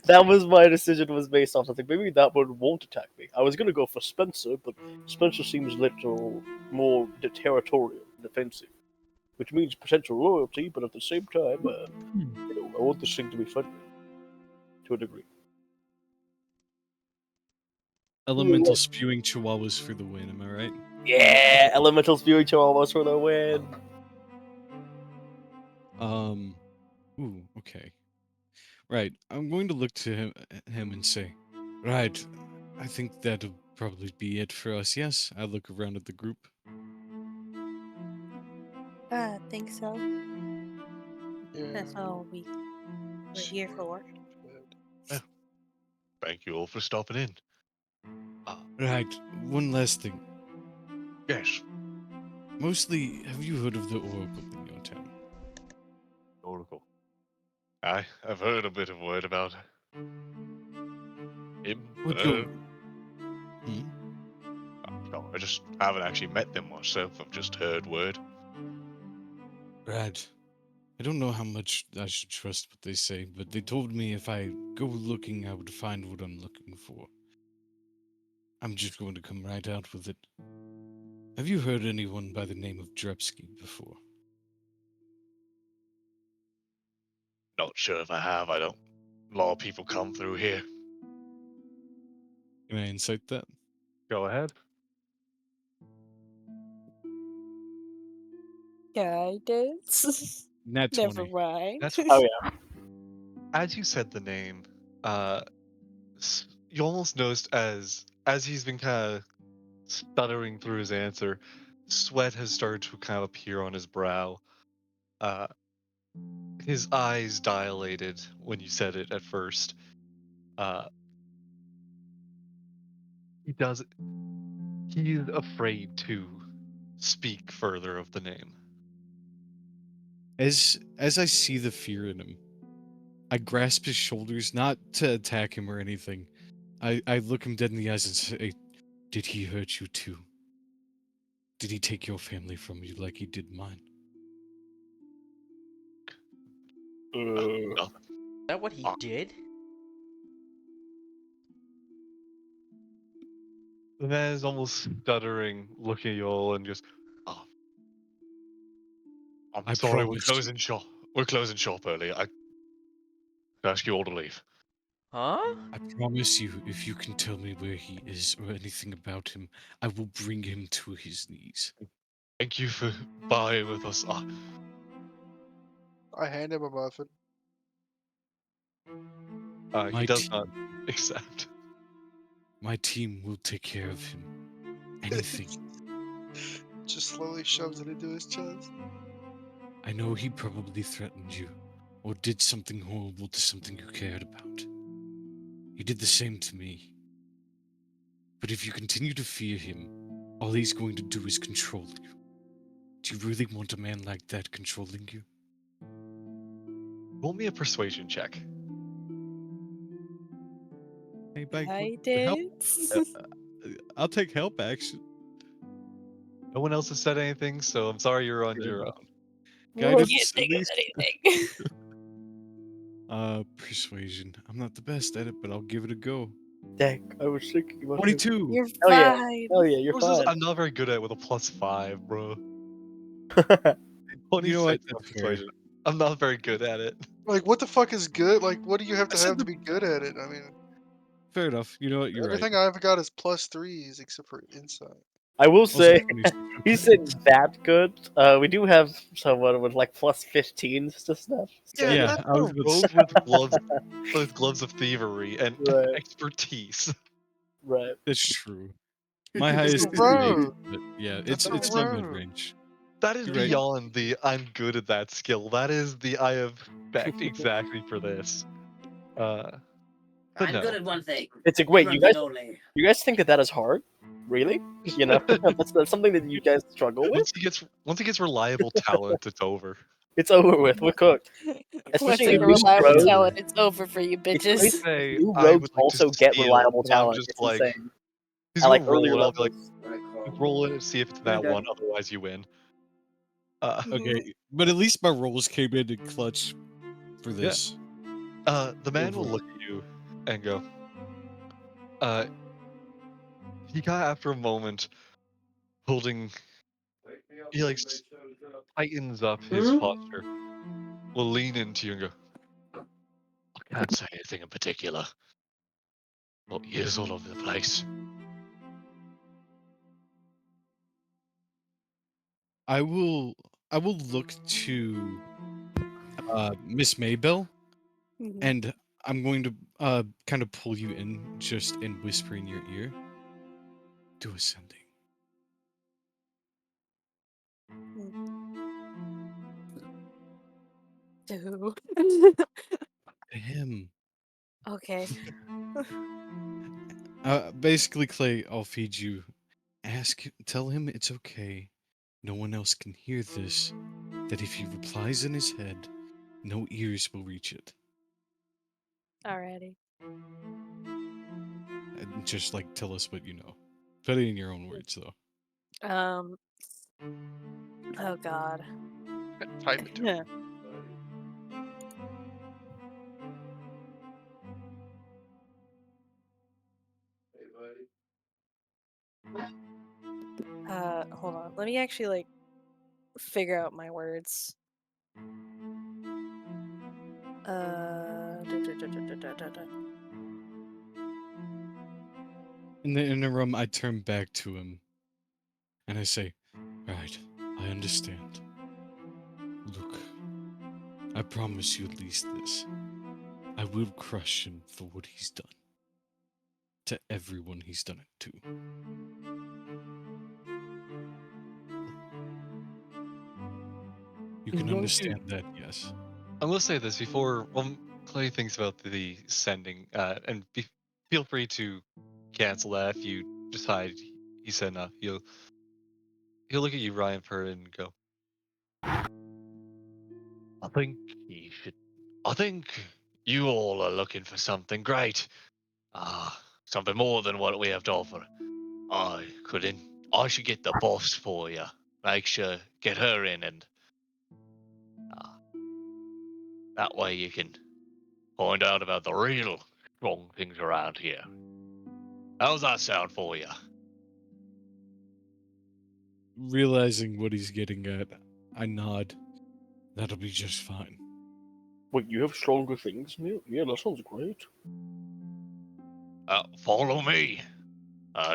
That was my decision was based on something. Maybe that one won't attack me. I was gonna go for Spencer, but Spencer seems a little more territorial, defensive, which means potential loyalty. But at the same time, I want this thing to be friendly to a degree. Elemental spewing chihuahuas for the win, am I right? Yeah, elemental spewing chihuahuas for the win. Ooh, okay. Right, I'm going to look to him and say, right, I think that'll probably be it for us. Yes, I look around at the group. I think so. Yeah. That's all we're here for. Thank you all for stopping in. Right, one last thing. Yes, Mostly, have you heard of the Oracle in your town? Oracle. I've heard a bit of word about him. What go? No, I just haven't actually met them myself. I've just heard word. Right. I don't know how much I should trust what they say, but they told me if I go looking, I would find what I'm looking for. I'm just going to come right out with it. Have you heard anyone by the name of Drepsky before? Not sure if I have. I don't. A lot of people come through here. Can I insight that? Go ahead. Guidance. Nat 20. Never mind. That's Oh yeah. As you said the name, you almost noticed as he's been kind of stuttering through his answer, sweat has started to kind of appear on his brow. His eyes dilated when you said it at first. He does. He's afraid to speak further of the name. As I see the fear in him, I grasp his shoulders, not to attack him or anything. I look him dead in the eyes and say, did he hurt you too? Did he take your family from you like he did mine? Nothing. Is that what he did? The man is almost stuttering, looking at you all, and just, oh, I'm I sorry, we're promised. closing shop. We're closing shop early. I ask you all to leave. Huh? I promise you, if you can tell me where he is or anything about him, I will bring him to his knees. Thank you for buying with us. I hand him a muffin. He does not accept. My team will take care of him. Anything. Just slowly shoves it into his chest. I know he probably threatened you, or did something horrible to something you cared about. He did the same to me. But if you continue to fear him, all he's going to do is control you. Do you really want a man like that controlling you? Roll me a persuasion check. I did. I'll take help action. No one else has said anything, so I'm sorry you're on Fair your enough. own. Guidance, Can't at think of least. anything. Persuasion. I'm not the best at it, but I'll give it a go. Dang, I was thinking about 22! You're Hell yeah. fine. Hell yeah, you're This is- fine. I'm not very good at it with a +5, bro. You know what? 26 on That's fair. persuasion. I'm not very good at it. Like, what the fuck is good? Like, what do you have I to said have to the- be good at it? I mean, Fair enough. You know what? You're everything right. I've got is +3s except for insight. I will Also, say, 22. he said that good. We do have someone with like +15s to stuff. So Yeah, Yeah, that's I was a about to rogue say- with gloves of thievery and Right. expertise. right. That's true. My It's highest a is an 8, rogue. but yeah, That's it's a not rogue. mid-range. That is You're right. beyond the I'm good at that skill. That is the I have backed exactly for this. But I'm no. good at one thing. It's like, wait, one you thing guys, only. you guys think that is hard? Really? You know, that's something that you guys struggle with. Once he gets reliable talent, it's over. It's over with. We're cooked. Once Especially you in get new reliable rogues. talent, it's over for you It's crazy. bitches. Say New I rogues would like also to get steal, reliable and I'm talent. just It's like, insane. he's At gonna like roll earlier it. I'll be like, levels. roll it and see if it's that one. Otherwise, you win. Okay, but at least my rolls came in clutch for this. The man will look at you and go. He got after a moment, holding. He like tightens up his posture. Will lean into you and go. I can't say anything in particular. But he is all over the place. I will look to Miss Maybell, Mhm. and I'm going to kind of pull you in just and whisper in your ear. Do ascending. Do. To him. Okay. Basically, Clay, I'll feed you. Tell him it's okay. No one else can hear this. That if he replies in his head, no ears will reach it. Alrighty. And just like tell us what you know. Put it in your own words, though. Oh God. Type it to him. Hold on. Let me actually like figure out my words. In the interim, I turn back to him and I say, right, I understand. Look, I promise you at least this. I will crush him for what he's done. To everyone he's done it to. You can going to- understand that, yes. I'm gonna say this before Clay thinks about the sending, and feel free to cancel that if you decide he said enough. He'll look at you, Ryan, for it and go. I think he should. I think you all are looking for something great. Something more than what we have to offer. I should get the boss for you. Make sure get her in, and that way you can find out about the real strong things around here. How's that sound for you? Realizing what he's getting at, I nod. That'll be just fine. Wait, you have stronger things? Yeah, that sounds great. Follow me.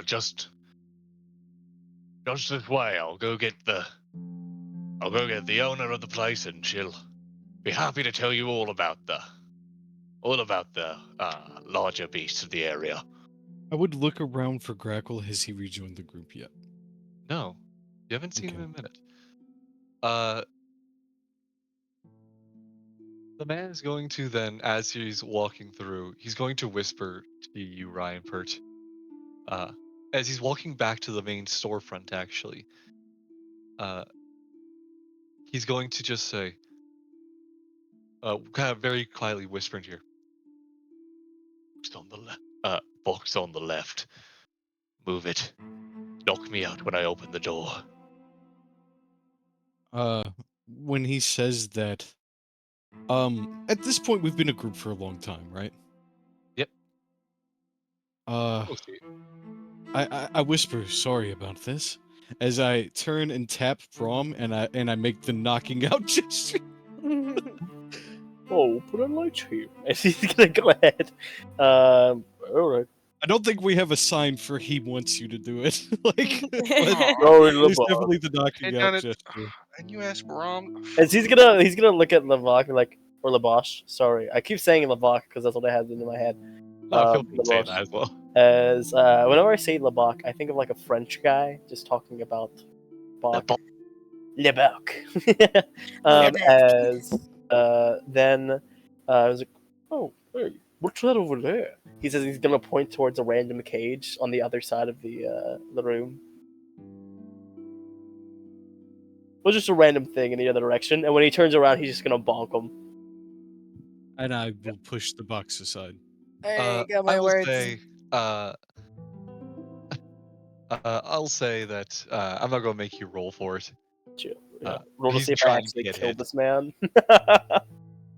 Just this way. I'll go get the owner of the place, and she'll be happy to tell you all about the larger beasts of the area. I would look around for Grackle. Has he rejoined the group yet? No, you haven't seen him Okay. in a minute. The man is going to then, as he's walking through, he's going to whisper to you, Ryan Pert. As he's walking back to the main storefront, actually, he's going to just say, kind of very quietly whispering to you, box on the left. Move it. Knock me out when I open the door. When he says that, at this point we've been a group for a long time, right? Yep. Uh, We'll see. I whisper sorry about this as I turn and tap Prom and I make the knocking out gesture. Oh, put a light here. And he's gonna go ahead. Alright. I don't think we have a sign for he wants you to do it. like, but Sorry, there's LeBlanc. definitely the Hey, knocking done out it. gesture. And you asked Rom. As he's gonna look at LeBlanc and like, or LeBosh. Sorry, I keep saying LeBlanc because that's what I have in my head. No, feel free to say LeBosh. that as well. As whenever I say LeBlanc, I think of like a French guy just talking about Bach. LeBlanc. As then I was like, oh, hey, what's that over there? He says he's gonna point towards a random cage on the other side of the room. Well, just a random thing in the other direction, and when he turns around, he's just gonna bonk him. And I will push the box aside. I got my I will words. say, I'll say that I'm not gonna make you roll for it. Chill. Yeah. Roll to He's see if I trying to actually get killed hit. this man.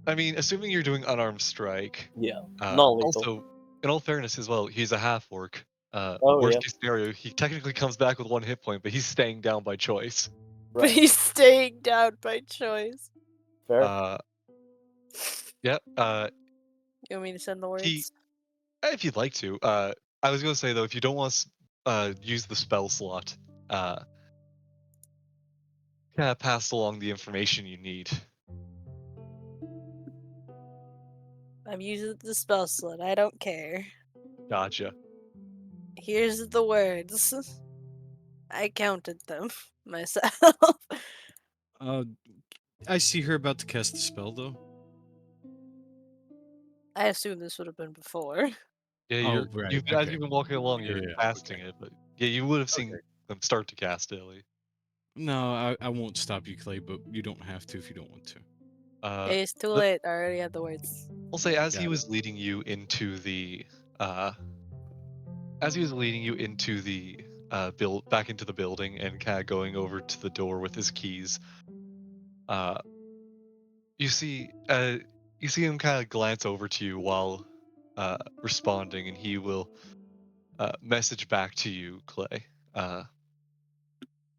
I mean, assuming you're doing unarmed strike. Yeah, non-lethal. Also, in all fairness as well, he's a half orc. Oh, Worst yeah. case scenario, he technically comes back with 1 hit point, but he's staying down by choice. But Right. he's staying down by choice. Fair. Yeah. You want me to send the He, words? if you'd like to. I was gonna say though, if you don't want to use the spell slot, kind of pass along the information you need. I'm using the spell slot. I don't care. Gotcha. Here's the words. I counted them myself. I see her about to cast the spell though. I assume this would have been before. Yeah, Oh, right, as okay. you've been walking along, Yeah, you're yeah, casting it, but yeah, you would have seen Okay. them start to cast it. At least. No, I won't stop you, Clay, but you don't have to if you don't want to. It's too the- late. I already had the words. I'll say as Got he it. was leading you into the build back into the building and kind of going over to the door with his keys, you see him kind of glance over to you while responding, and he will message back to you, Clay.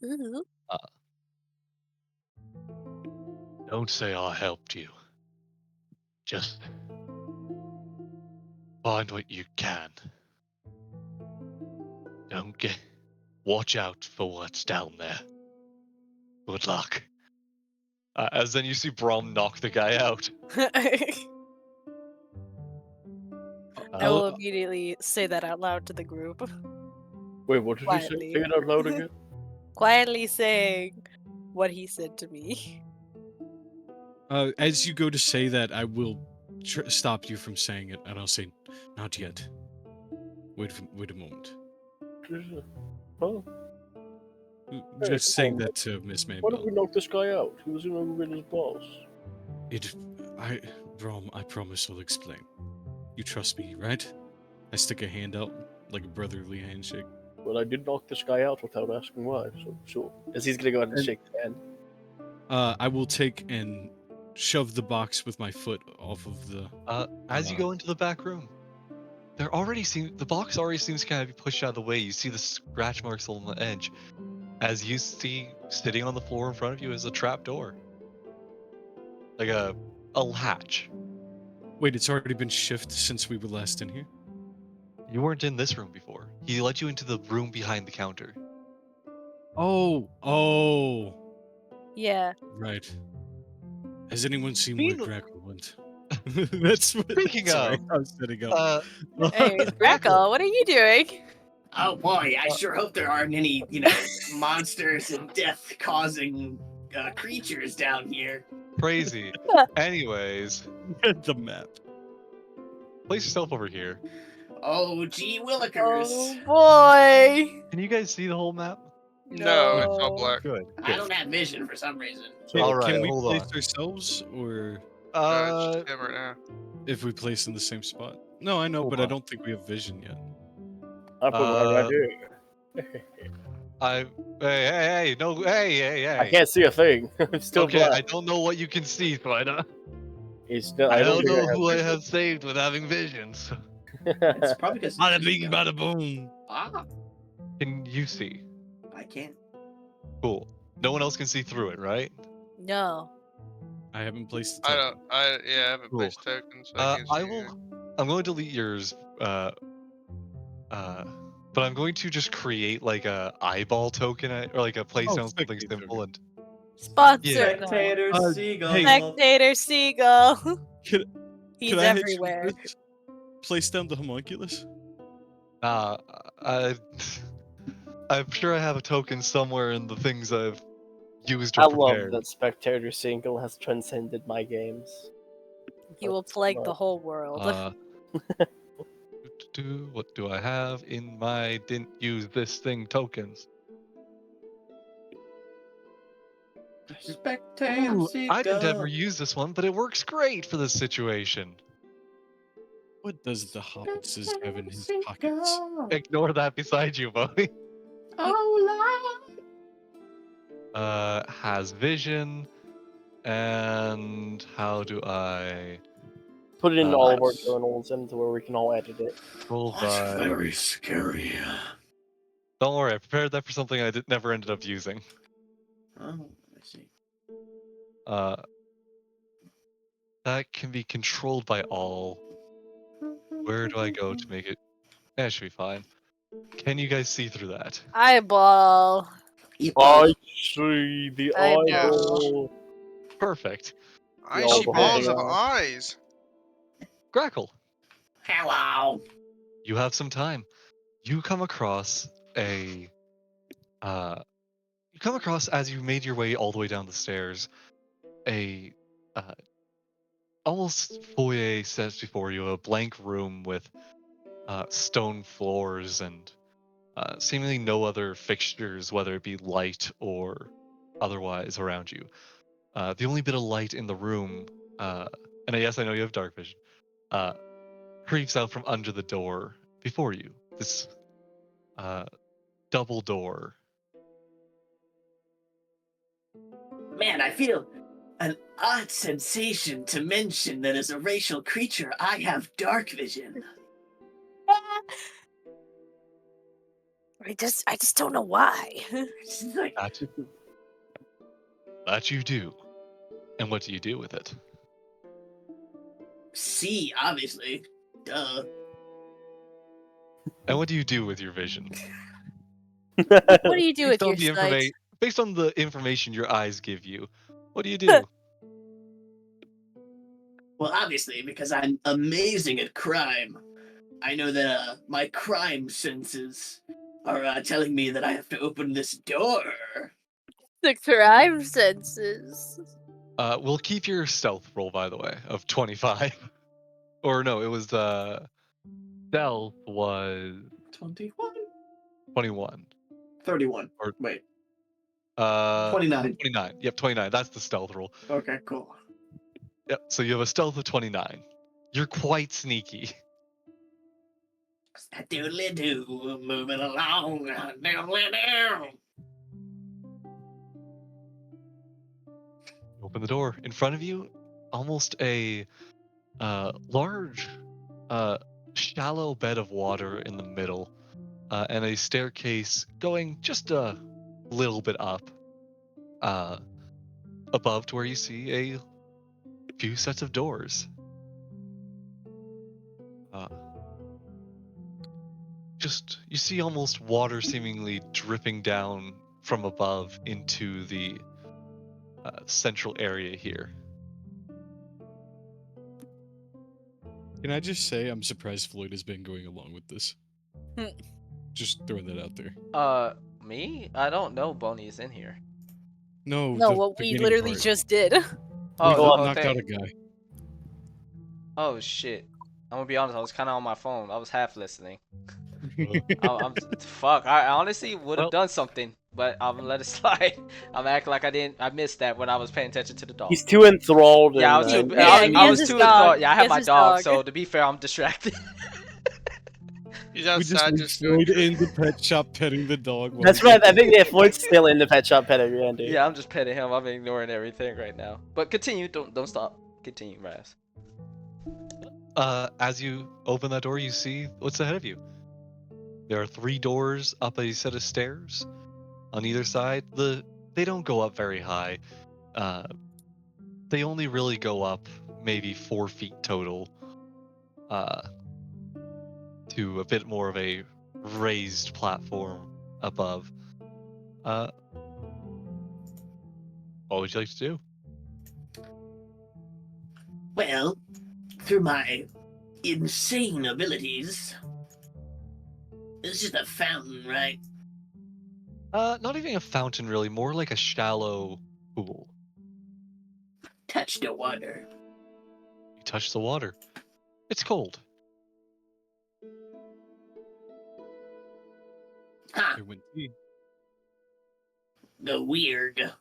Ooh. Don't say I helped you. Just find what you can. Don't get. Watch out for what's down there. Good luck. As then you see Brom knock the guy out. I will immediately say that out loud to the group. Wait, what did you say? Quietly. Say it out loud again. Quietly saying what he said to me. As you go to say that, I will stop you from saying it, and I'll say, "Not yet. Wait a moment." Oh, Just saying that to Miss why don't Maybell. we knock this guy out? He was gonna win his boss. Brom, I promise I'll explain. You trust me, right? I stick a hand out like a brotherly handshake. Well, I did knock this guy out without asking why, so sure. As he's gonna go ahead and shake his hand. I will take and shove the box with my foot off of the. As you go into the back room, the box already seems to kind of be pushed out of the way. You see the scratch marks on the edge. As you see, sitting on the floor in front of you is a trap door, like a hatch. Wait, it's already been shifted since we were last in here. You weren't in this room before. He led you into the room behind the counter. Oh, Yeah. right. Has anyone seen Mean- where Grackle went? That's what. Speaking sorry, of, I was setting up. Anyways, Grackle, what are you doing? Oh boy, I sure hope there aren't any, monsters and death-causing creatures down here. Crazy. Anyways, the map. place yourself over here. Oh, gee willikers. Oh boy. Can you guys see the whole map? No, it's all No. black. Good. I don't have vision for some reason. All right, Can we hold place on. ourselves, or It's just him right now. if we place in the same spot? No, I know, Hold but I on. don't think we have vision yet. I put what I Uh, do. Hey, no, hey. I can't see a thing. It's still Okay, I black. don't know what you can see, so I don't. It's still. I I don't don't know think who I vision. have saved with having visions. It's probably because Bada bing, bada boom. Ah, Can you see? I can't. Cool. No one else can see through it, right? No. I haven't placed the I token. haven't Cool. placed tokens. So I can't see I anything. will. I'm going to delete yours. But I'm going to just create like a eyeball token or like a place Oh, down something spectator simple token. Sponsor. Yeah. No. Spectator Uh, seagull. hey. Spectator Seagull. Can, He's can I hit you everywhere. with this? Place down the homunculus. I, I'm sure I have a token somewhere in the things I've used or I love prepared. that Spectator Single has transcended my games. He will plague the whole world. What do I have in my didn't use this thing tokens? Spectator Ooh, I didn't ever seagull. use this one, but it works great for this situation. What does the hobbitses have in his pockets? Ignore that beside you, Bodhi. Oh, Has vision, and how do I Put it in all of our Nice. journals and to where we can all edit it. roll by? scary. Don't worry, I prepared that for something I never ended up using. Oh, I see. That can be controlled by all. Where do I go to make it? That should be fine. Can you guys see through that? Eyeball. I see the Eyeball. eyeball. Perfect. I all see the balls holding of on. eyes. Grackle, Hello. you have some time. You come across a you come across as you made your way all the way down the stairs, a almost foyer sets before you, a blank room with stone floors and seemingly no other fixtures, whether it be light or otherwise around you. The only bit of light in the room, and yes, I know you have dark vision, creeps out from under the door before you. This double door. Man, I feel an odd sensation to mention that as a racial creature, I have dark vision. I just don't know why. It's like, That you do. And what do you do with it? see, obviously. Duh. And what do you do with your vision? What do you do with Based on your the sight? based on the information your eyes give you, what do you do? Well, obviously, because I'm amazing at crime. I know that my crime senses are telling me that I have to open this door. The crime senses. We'll keep your stealth roll, by the way, of 25. Or no, it was stealth was 21? 21. 31. Or- Wait. 29. 29. Yep, 29. That's the stealth roll. Okay, cool. Yep. So you have a stealth of 29. You're quite sneaky. Doodly doo, moving along. Doodly doo. Open the door. In front of you, almost a large, shallow bed of water in the middle, and a staircase going just a little bit up, above to where you see a few sets of doors. Just you see almost water seemingly dripping down from above into the central area here. Can I just say I'm surprised Floyd has been going along with this? Just throwing that out there. Me? I don't know Bonnie's in here. No, No, the what we beginning literally part. just did. Oh, Go the on. whole knocked out a thing. guy. Oh shit. I'm gonna be honest. I was kind of on my phone. I was half listening. Fuck. I honestly would have Well- done something, but I'm gonna let it slide. I'm acting like I missed that when I was paying attention to the dog. He's too enthralled. Yeah, I in, was too. Yeah, I, he I has was his too. dog. Yeah, I He had has my his dog. dog. So to be fair, I'm distracted. He's We just outside leave just doing Floyd in the tripping. pet shop petting the dog. while That's he's right. I looking think at yeah, Floyd's still in the pet shop petting Andy. Yeah, I'm just petting him. I'm ignoring everything right now. But continue. Don't stop. Continue, Raz. As you open that door, you see what's ahead of you. There are 3 doors up a set of stairs on either side. They don't go up very high. They only really go up maybe 4 feet total. To a bit more of a raised platform above. What would you like to do? Well, through my insane abilities, it's just a fountain, right? Not even a fountain, really. More like a shallow pool. Touch the water. You touch the water. It's cold. Huh, They went tea. the weird.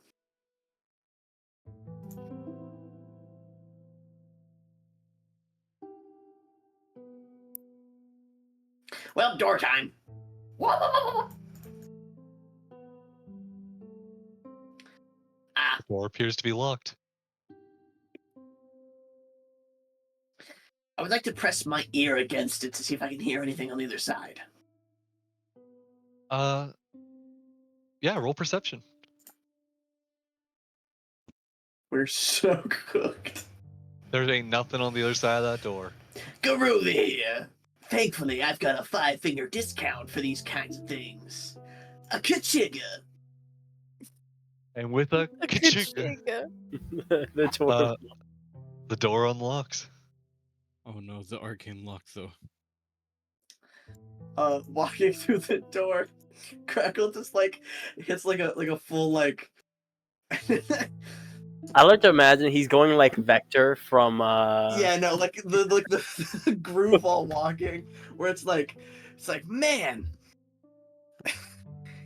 Well, door time. Ah, The door appears to be locked. I would like to press my ear against it to see if I can hear anything on the other side. Yeah, roll perception. We're so cooked. There ain't nothing on the other side of that door. Groovy! Thankfully, I've got a 5-finger discount for these kinds of things. A kachiga! And with a ka-ching, The door. the door unlocks. Oh no, the arcane lock though. Walking through the door, Crackle just like hits like a full like. I like to imagine he's going like Vector from. Yeah, no, like the groove while walking, where it's like, man,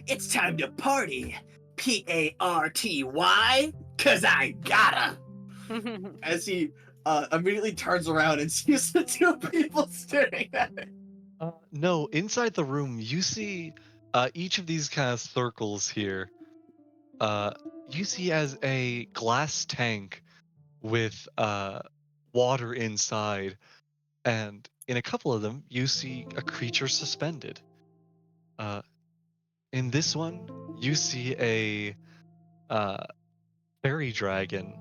It's time to party! P-A-R-T-Y? 'Cause I gotta! as he immediately turns around and sees the two people staring at him. No, inside the room, you see each of these kind of circles here. You see as a glass tank with water inside, and in a couple of them, you see a creature suspended. In this one, you see a fairy dragon,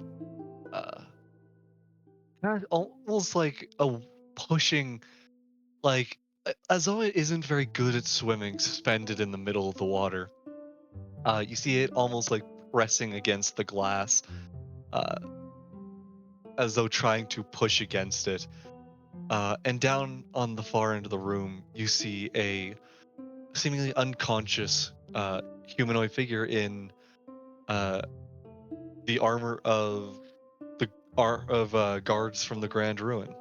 kind of almost like a pushing, like as though it isn't very good at swimming, suspended in the middle of the water. You see it almost like pressing against the glass, as though trying to push against it. And down on the far end of the room, you see a seemingly unconscious humanoid figure in the armor of guards from the Grand Ruin.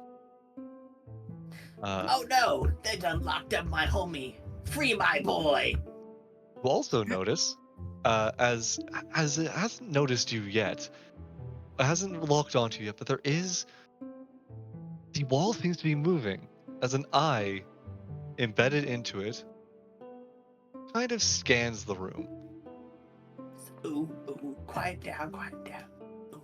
Oh no! They done locked up my homie! Free my boy! You also notice, as it hasn't noticed you yet, it hasn't locked onto you yet, but the wall seems to be moving as an eye embedded into it kind of scans the room. Ooh, quiet down, quiet down. Ooh.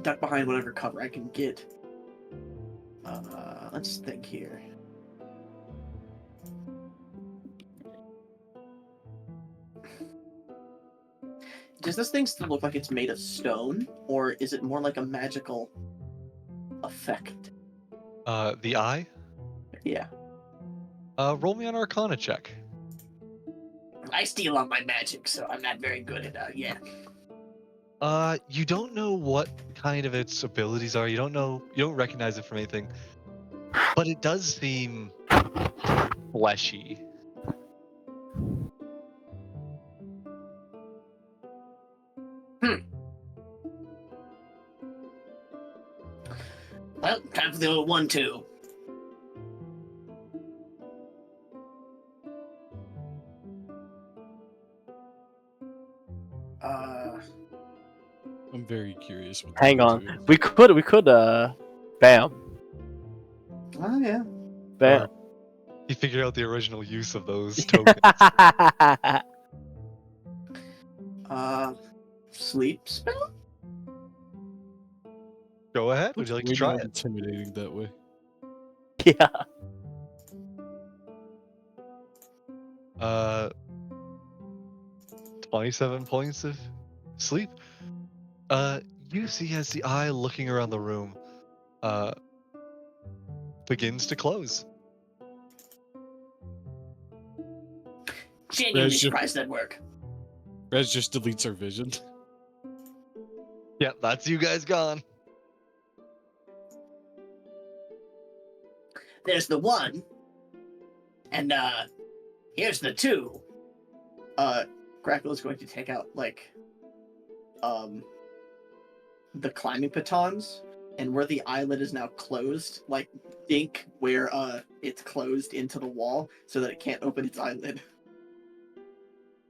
Duck behind whatever cover I can get. Let's think here. Does this thing still look like it's made of stone, or is it more like a magical effect? The eye? Yeah. Roll me an Arcana check. I steal all my magic, so I'm not very good at yeah. You don't know what kind of its abilities are. You don't recognize it from anything. But it does seem fleshy. with the old 1-2. I'm very curious. What Hang they're on. doing. We could, bam. Oh yeah. Bam. He figured out the original use of those tokens. Sleep spell? Go ahead. Would Looks you like to way try more it? intimidating that way. Yeah. 27 points of sleep. You see as the eye looking around the room begins to close. Genuinely just- surprised that work. Rez just deletes our vision. Yeah, that's you guys gone. There's the 1, and here's the 2. Crackle is going to take out the climbing batons, and where the eyelid is now closed, dink where it's closed into the wall so that it can't open its eyelid.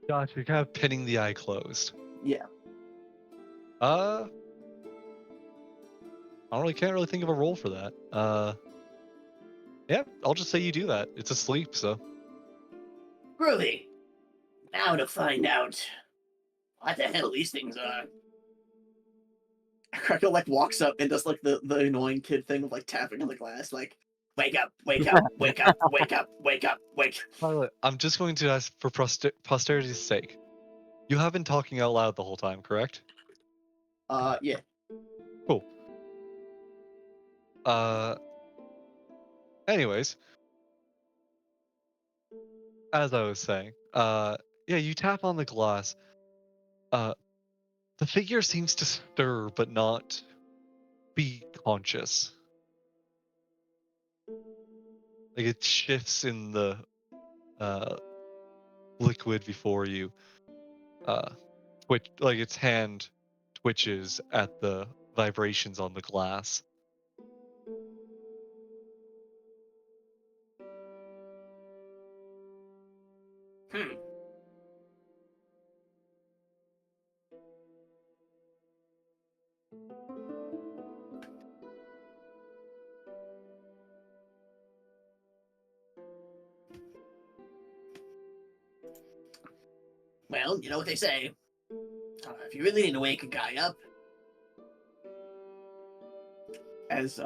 Gotcha. You're kind of pinning the eye closed. Yeah. I can't really think of a role for that. Yeah, I'll just say you do that. It's asleep, so. Groovy. Now to find out what the hell these things are. Crackle walks up and does the annoying kid thing of tapping on the glass, Wake up, wake up, wake up, wake up, wake up, wake. By the way, I'm just going to ask for posterity's sake. You have been talking out loud the whole time, correct? yeah. Cool. Anyways, as I was saying, yeah, you tap on the glass. The figure seems to stir but not be conscious. Like it shifts in the liquid before you. Like its hand twitches at the vibrations on the glass. Hmm. Well, you know what they say. If you really need to wake a guy up, As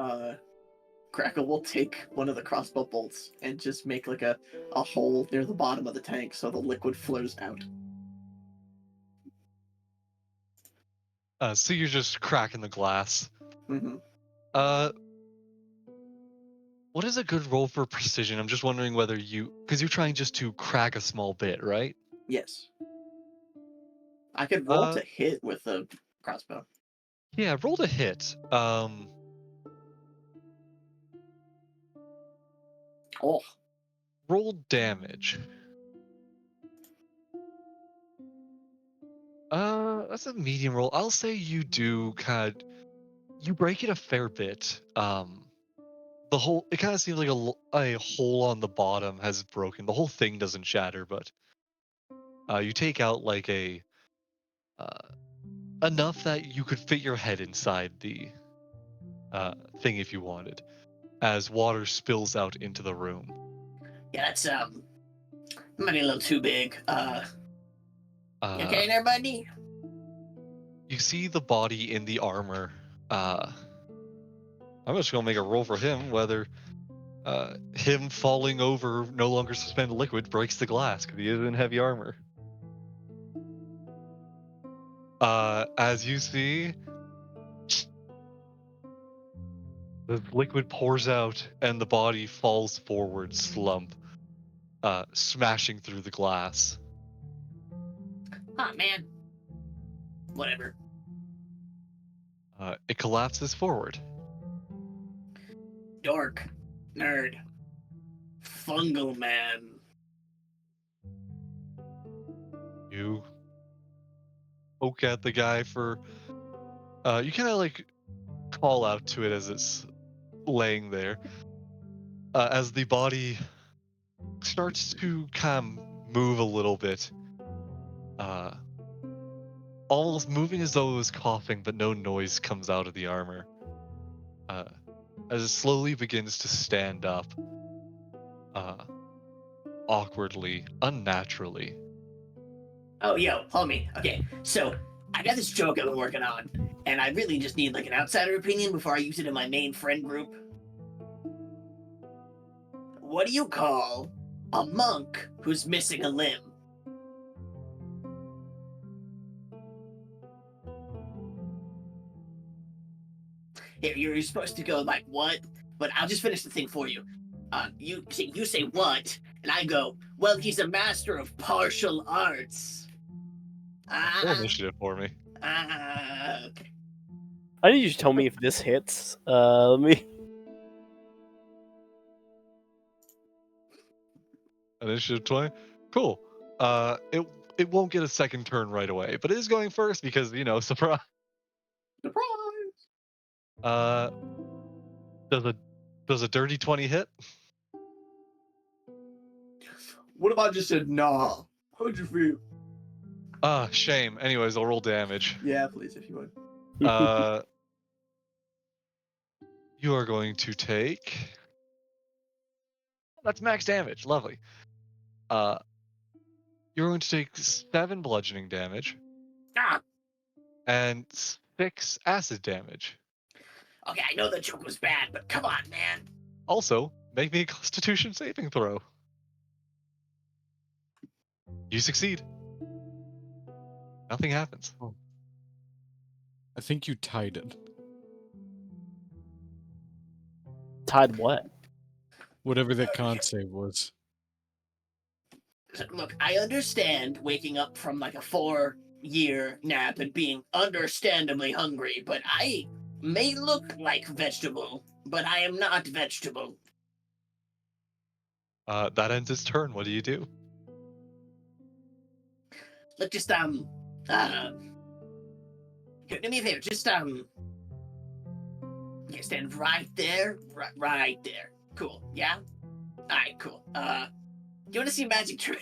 Crackle will take one of the crossbow bolts and just make a hole near the bottom of the tank so the liquid flows out. So you're just cracking the glass. Mm-hmm. What is a good roll for precision? I'm just wondering whether because you're trying just to crack a small bit, right? Yes. I could roll to hit with a crossbow. Yeah, roll to hit. Oh. Roll damage. That's a medium roll. I'll say you do you break it a fair bit. It kind of seems like a hole on the bottom has broken. The whole thing doesn't shatter, but you take out enough that you could fit your head inside the thing if you wanted, as water spills out into the room. yeah, that's might be a little too big. You okay there, buddy? You see the body in the armor. I'm just gonna make a roll for him, whether him falling over no longer suspended liquid breaks the glass because he is in heavy armor. As you see, the liquid pours out and the body falls forward, slump, smashing through the glass. Ah, man. Whatever. It collapses forward. Dork. Nerd. Fungal man. You poke at the guy for. You kind of call out to it as it's laying there. As the body starts to kind of move a little bit, uh, almost moving as though it was coughing, but no noise comes out of the armor. Uh, as it slowly begins to stand up, uh, awkwardly, unnaturally. Oh, yo, homie. Okay, so I got this joke I've been working on, and I really just need like an outsider opinion before I use it in my main friend group. What do you call a monk who's missing a limb? Here, you're supposed to go like what? But I'll just finish the thing for you. You say what, and I go, well, he's a master of martial arts. Roll initiative for me. Okay. I need you to tell me if this hits. Let me. Initiative 20. Cool. It won't get a second turn right away, but it is going first because surprise. Surprise! Uh, does a dirty 20 hit? What if I just said nah? How'd you feel? Shame. Anyways, I'll roll damage. Yeah, please, if you would. You are going to take. That's max damage. Lovely. You're going to take 7 bludgeoning damage Ah, and 6 acid damage. okay, I know the joke was bad, but come on, man. Also, make me a Constitution saving throw. You succeed. Nothing happens. I think you tied it. Tied what? Whatever that con save was. Look, I understand waking up from like a 4-year nap and being understandably hungry, but I may look like vegetable, but I am not vegetable. That ends its turn. What do you do? Look, just here, do me a favor, just yeah, stand right there, right there. Cool, yeah? Alright, cool. You wanna see a magic trick?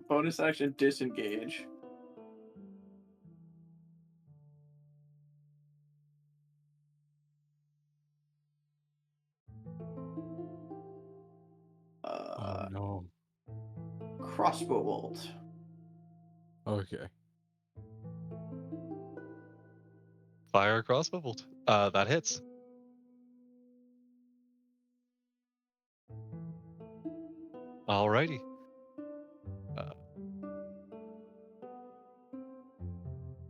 Bonus action disengage. Oh no. Crossbow bolt. Okay. Fire a crossbow bolt. That hits. Alrighty.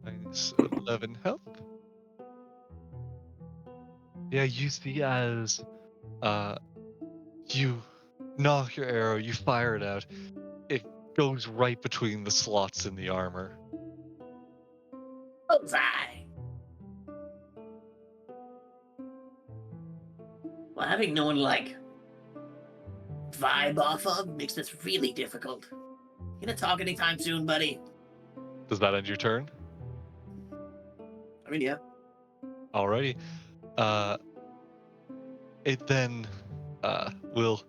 Minus 11 health. Yeah, you see as you knock your arrow, you fire it out. It goes right between the slots in the armor. Bullseye! Well, having no one like vibe off of makes this really difficult. You gonna talk anytime soon, buddy? Does that end your turn? I mean, yeah. Alrighty. It then will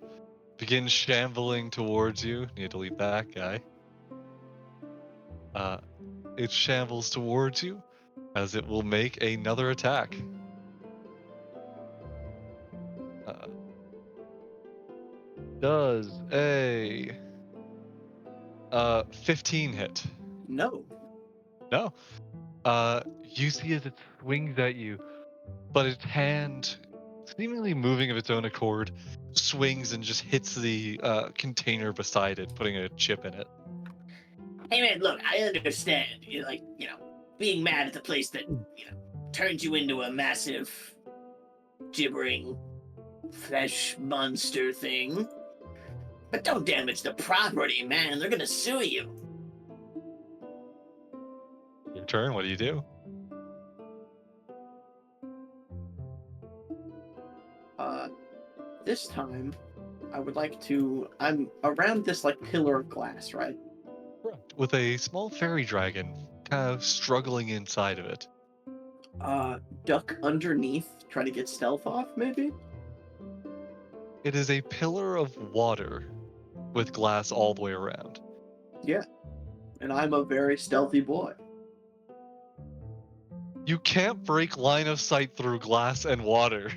begin shambling towards you. Need to leave that guy. It shambles towards you as it will make another attack. Does a 15 hit? No. No. You see as it swings at you, but its hand, seemingly moving of its own accord, swings and just hits the container beside it, putting a chip in it. Hey man, look, I understand. You're like, being mad at the place that, turned you into a massive, gibbering, flesh monster thing. But don't damage the property, man. They're gonna sue you. Your turn. What do you do? This time, I would like to. I'm around this like pillar of glass, right? With a small fairy dragon kind of struggling inside of it. Duck underneath, try to get stealth off, maybe? It is a pillar of water with glass all the way around. Yeah. And I'm a very stealthy boy. You can't break line of sight through glass and water.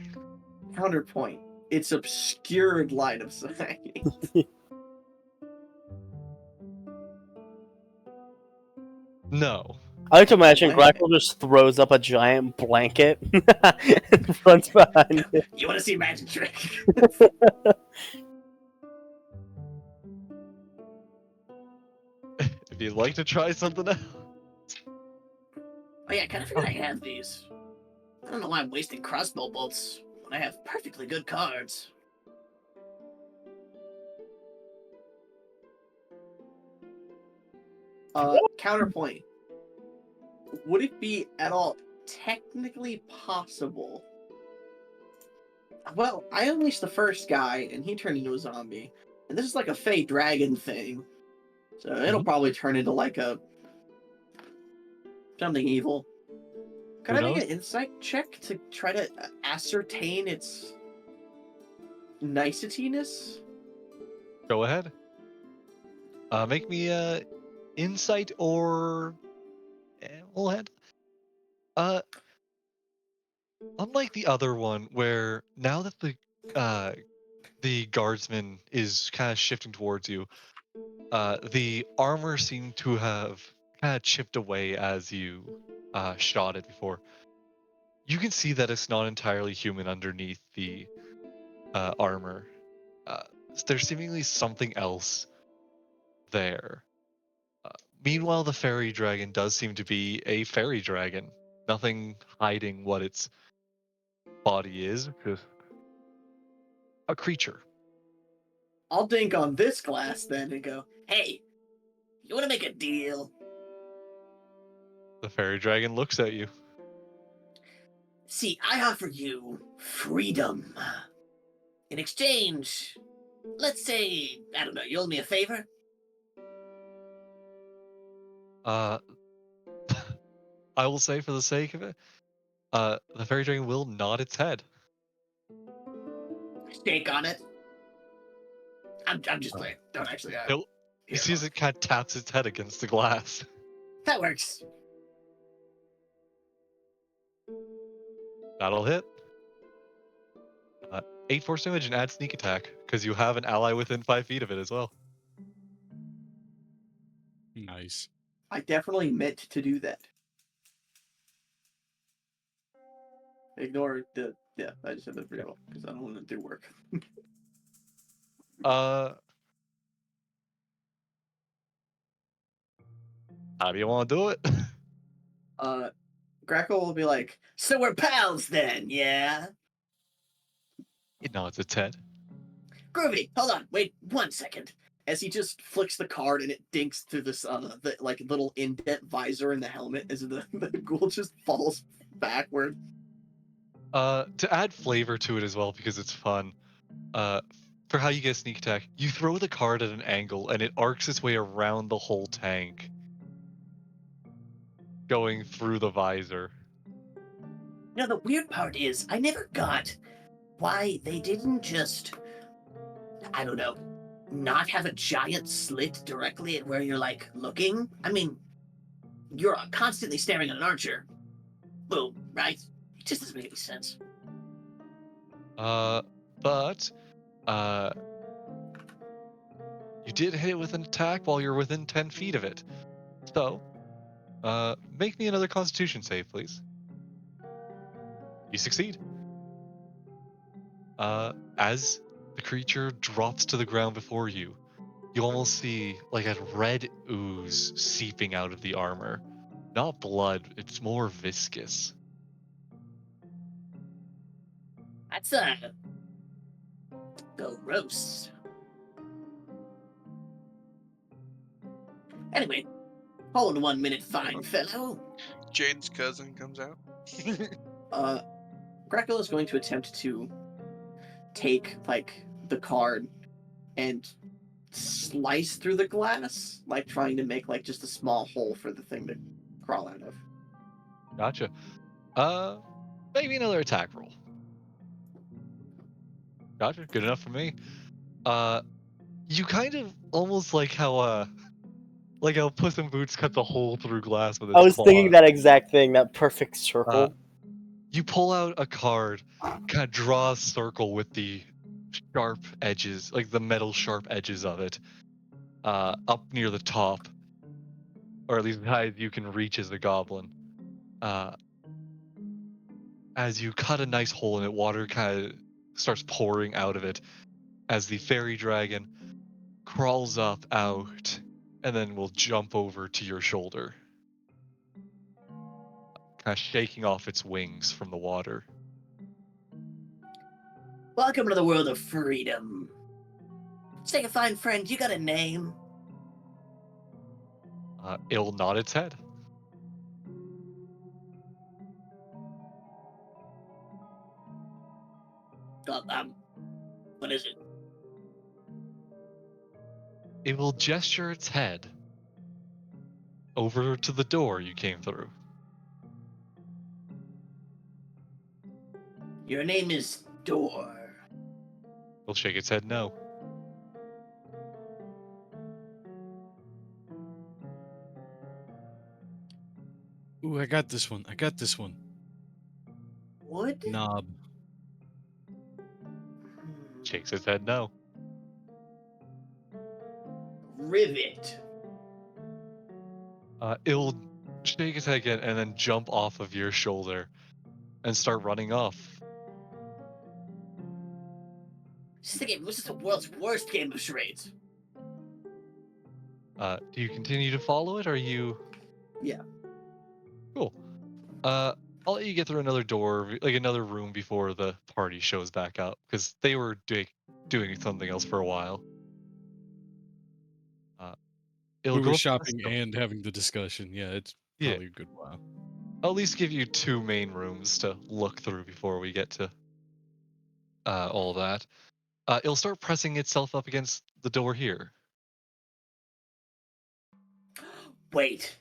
Counterpoint. It's obscured line of sight. No. I like to imagine Wait. Grackle just throws up a giant blanket and runs behind it. You want to see a magic trick? If you'd like to try something else. Oh yeah, I kind of figured I have these. I don't know why I'm wasting crossbow bolts when I have perfectly good cards. Counterpoint. Would it be at all technically possible? Well, I unleashed the first guy, and he turned into a zombie. And this is like a fey dragon thing. So it'll probably turn into like a... something evil. Could I Who make knows? an insight check to try to ascertain its nicetiness? Go ahead. Make me a insight or we'll head. Unlike the other one, where now that the guardsman is kind of shifting towards you, the armor seemed to have kind of chipped away as you shot it before. You can see that it's not entirely human underneath the armor. There's seemingly something else there. Meanwhile, the fairy dragon does seem to be a fairy dragon. Nothing hiding what its body is, just a creature. I'll dink on this glass then and go, Hey, you want to make a deal? The fairy dragon looks at you. See, I offer you freedom. In exchange, let's say, I don't know, you owe me a favor? I will say for the sake of it, the fairy dragon will nod its head. Shake on it. I'm just playing. Don't actually. You see as it kind of taps its head against the glass. That works. That'll hit. 8 force damage and add sneak attack, because you have an ally within 5 feet of it as well. Nice. I definitely meant to do that. Ignore the... Yeah, I just said that for you because I don't want to do work. How do you want to do it? Grackle will be like, So we're pals then, yeah? It nods its head. Groovy. Hold on. Wait 1 second. as he just flicks the card and it dinks through this the like little indent visor in the helmet as the ghoul just falls backward. To add flavor to it as well, because it's fun, for how you get sneak attack, you throw the card at an angle and it arcs its way around the whole tank, going through the visor. You know, the weird part is, I never got why they didn't just, I don't know, not have a giant slit directly at where you're, like, looking. I mean, you're constantly staring at an archer. Boom, right? It just doesn't make any sense. But you did hit it with an attack while you're within 10 feet of it. So, make me another Constitution save, please. You succeed. As the creature drops to the ground before you, you almost see like a red ooze seeping out of the armor. Not blood, it's more viscous. That's, gross. Anyway, hold 1 minute, fine fellow. Jade's cousin comes out. Grackle is going to attempt to take like the card and slice through the glass, like trying to make like just a small hole for the thing to crawl out of. Gotcha. Maybe another attack roll. Gotcha. Good enough for me. You kind of almost like how Puss in Boots cuts a hole through glass with I its was thinking claws. that exact thing, that perfect circle. You pull out a card, kind of draw a circle with the sharp edges, like the metal sharp edges of it, up near the top, or at least as high as you can reach as a goblin. Uh, as you cut a nice hole in it, water kind of starts pouring out of it as the fairy dragon crawls up out and then will jump over to your shoulder, kind of shaking off its wings from the water. Welcome to the world of freedom. Say a fine friend, you got a name? It'll nod its head. What is it? It will gesture its head over to the door you came through. Your name is Door. It'll shake its head no. Ooh, I got this one. I got this one. Wood? Knob. Shakes its head no. Rivet. It'll shake its head again and then jump off of your shoulder and start running off. This is the world's worst game of charades. Do you continue to follow it, or are you? Yeah. Cool. I'll let you get through another door, like another room, before the party shows back up, because they were doing something else for a while. It'll We go were up to shopping this door. and having the discussion. Yeah, it's Yeah. probably a good while. I'll at least give you 2 main rooms to look through before we get to all that. It'll start pressing itself up against the door here. Wait.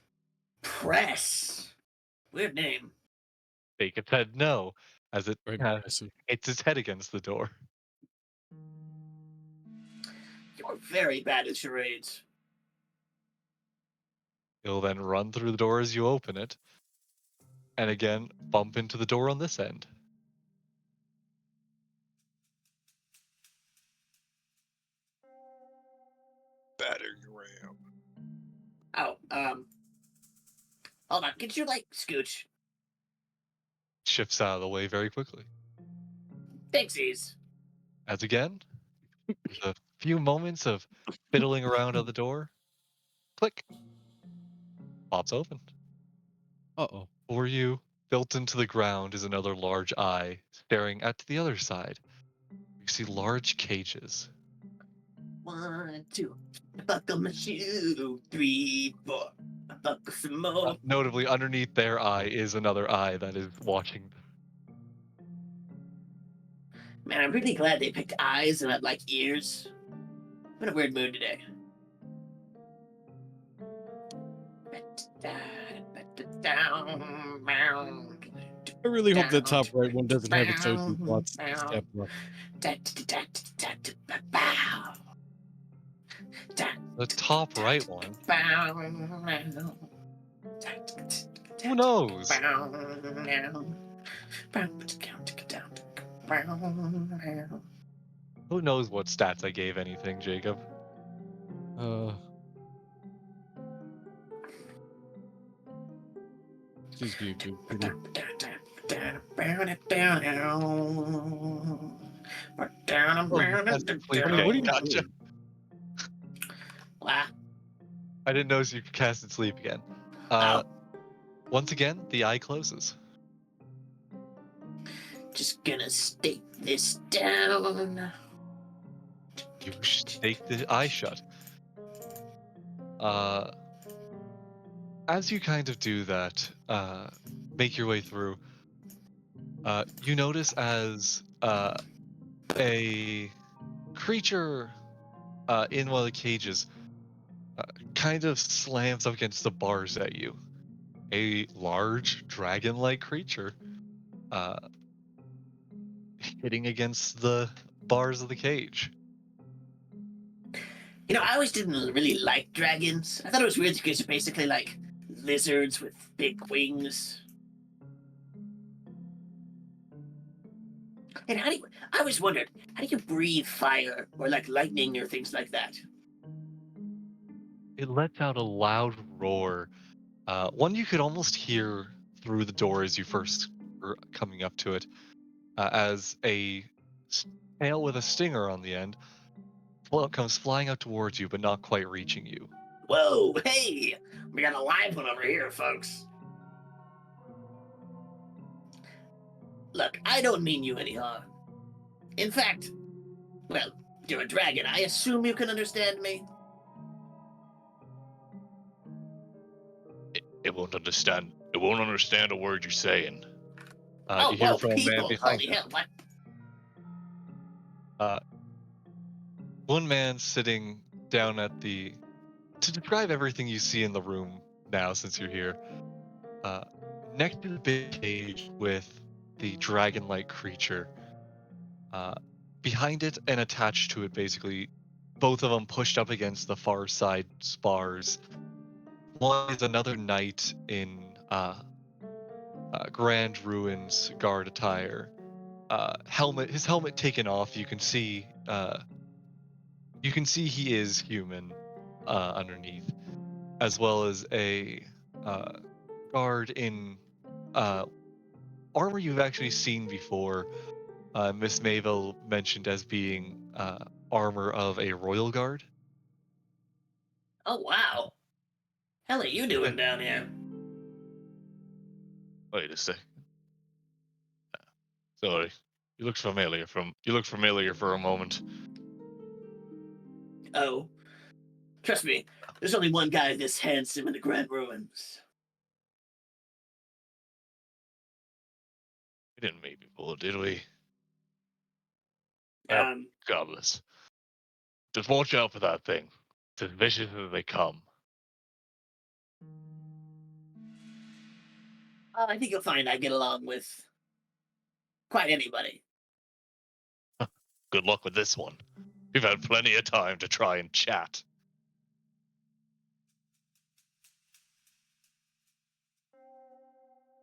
Press. Weird name. Shake its head no, as it Very kind of impressive. hits its head against the door. You're very bad at charades. It'll then run through the door as you open it, and again bump into the door on this end. Battering ram. Oh, hold on. Could you, scooch? Shifts out of the way very quickly. Thanksies. As again, with a few moments of fiddling around at the door, click, pops open. Uh-oh. For you, built into the ground, is another large eye staring at the other side. You see large cages. 1, 2. Buckle my shoe. 3, 4. Buckle some more. Notably, underneath their eye is another eye that is watching. Man, I'm really glad they picked eyes and not ears. I'm in a weird mood today. I really hope that top right one doesn't have its own plots step up. The top right one. Who knows? Who knows what stats I gave anything, Jacob? Please be a good kitty. Okay, What are you gotcha. doing? Wow. I didn't notice you could cast it sleep again. Once again, the eye closes. Just gonna stake this down. You stake the eye shut. As you kind of do that, make your way through, you notice as a creature in one of the cages kind of slams up against the bars at you. a large dragon-like creature uh, hitting against the bars of the cage. You know, I always didn't really like dragons. I thought it was weird because they're basically like lizards with big wings. And how do you, I always wondered, how do you breathe fire or like lightning or things like that? It lets out a loud roar, one you could almost hear through the door as you first were coming up to it, as a tail with a stinger on the end comes flying out towards you, but not quite reaching you. Whoa, hey, we got a live one over here, folks. Look, I don't mean you any harm. In fact, well, you're a dragon. I assume you can understand me. It won't understand. It won't understand a word you're saying. Oh, You hear whoa, from a man people! behind Holy you. hell! What? One man sitting down at the. To describe everything you see in the room now, since you're here, uh, next to the big cage with the dragon-like creature, uh, behind it and attached to it, basically, both of them pushed up against the far side spars. One is another knight in Grand Ruins guard attire. His helmet taken off. You can see he is human underneath, as well as a guard in uh, armor you've actually seen before. Miss Mayville mentioned as being armor of a royal guard. Oh wow! Hell are you doing down here? Wait a sec. Sorry, you looked familiar. You looked familiar for a moment. Oh, trust me, there's only one guy this handsome in the Grand Ruins. We didn't meet before, did we? Regardless, just watch out for that thing. It's as vicious as they come. I think you'll find I get along with quite anybody. Good luck with this one. We've had plenty of time to try and chat.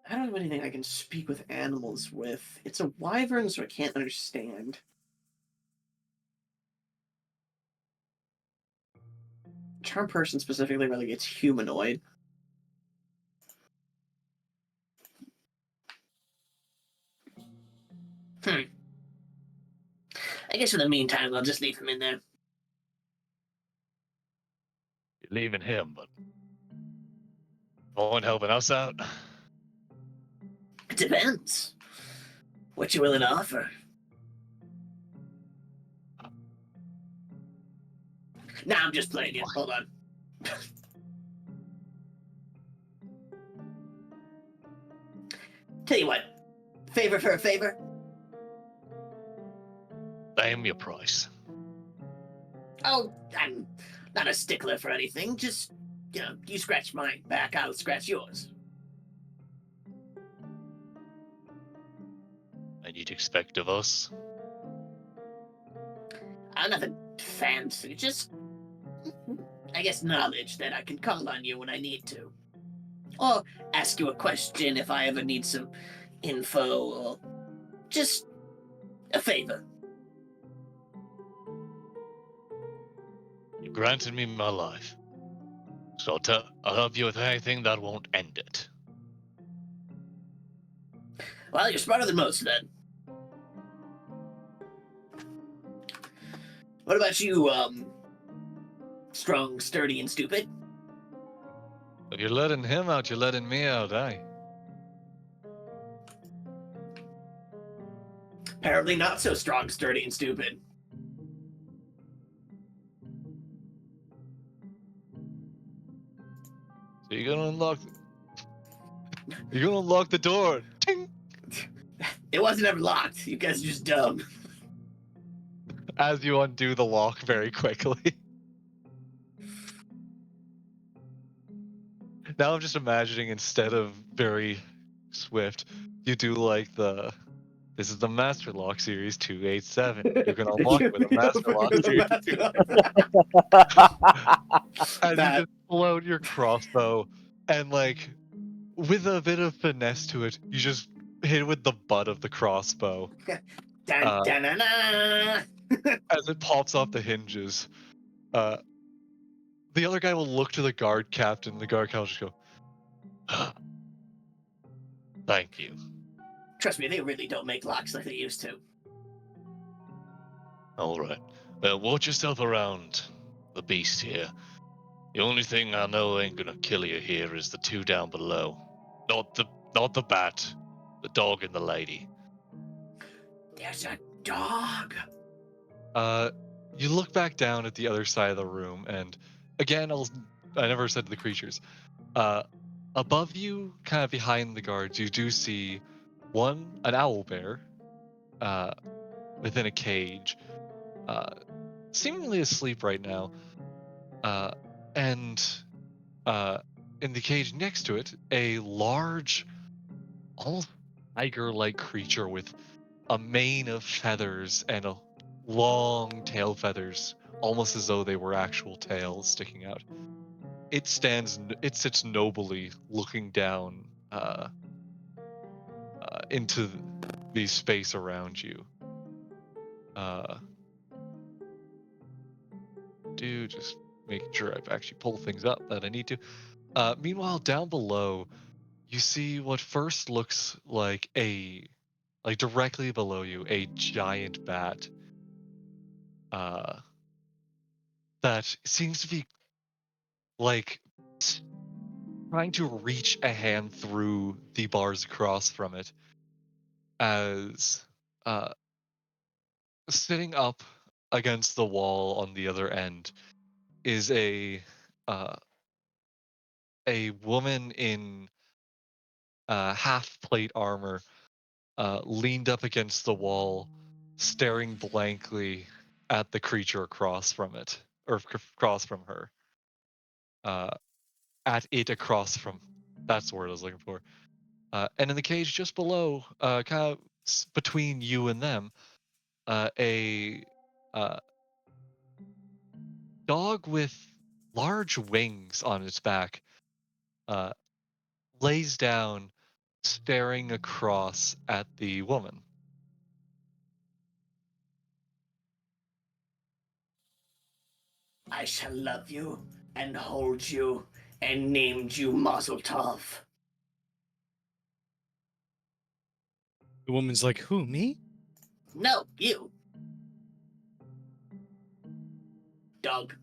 I don't have anything I can speak with animals with. It's a wyvern, so I can't understand. Charm person specifically relegates humanoid. I guess in the meantime, I'll just leave him in there. You're leaving him, but no one helping us out. It depends. What you willing to offer? Nah, I'm just playing you. Hold on. Tell you what, favor for a favor? Name your price. Oh, I'm not a stickler for anything. Just, you scratch my back, I'll scratch yours. And you'd expect of us? Nothing fancy, just, I guess, knowledge that I can call on you when I need to. Or ask you a question if I ever need some info, or just a favor. You granted me my life. So I'll help you with anything that won't end it. Well, you're smarter than most, then. What about you, strong, sturdy, and stupid? If you're letting him out, you're letting me out, eh? Apparently not so strong, sturdy, and stupid. So you're gonna unlock the door. Ting! It wasn't ever locked. You guys are just dumb. As you undo the lock very quickly. Now I'm just imagining instead of very swift, you do like this is the Master Lock Series 287. You can unlock with a Master Lock Series. And you That just pull out your crossbow and like with a bit of finesse to it, you just hit it with the butt of the crossbow Dun, uh, dun, dun, dun. as it pops off the hinges. Uh, the other guy will look to the guard captain. The guard captain will just go, "Thank you." Trust me, they really don't make locks like they used to. All right. Well, watch yourself around the beast here. The only thing I know ain't gonna kill you here is the two down below. Not the bat, the dog and the lady. There's a dog. Uh, you look back down at the other side of the room, and again, I never said to the creatures. Above you, kind of behind the guards, you do see an owl bear, within a cage, uh, seemingly asleep right now, uh, and in the cage next to it, a large, almost tiger-like creature with a mane of feathers and a long tail feathers, almost as though they were actual tails sticking out. It sits nobly, looking down into the space around you. Just making sure I've actually pulled things up that I need to. Meanwhile, down below, you see what first looks like directly below you, a giant bat that seems to be like trying to reach a hand through the bars across from it, as uh, sitting up against the wall on the other end is uh, a woman in half plate armor, leaned up against the wall, staring blankly at the creature across from it, or across from her. Uh, at it across from. That's the word I was looking for. And in the cage just below, kind of between you and them, a uh, dog with large wings on its back uh, lays down, staring across at the woman. I shall love you and hold you and named you Mazel Tov. The woman's like, "Who, me?" No, you. Dog.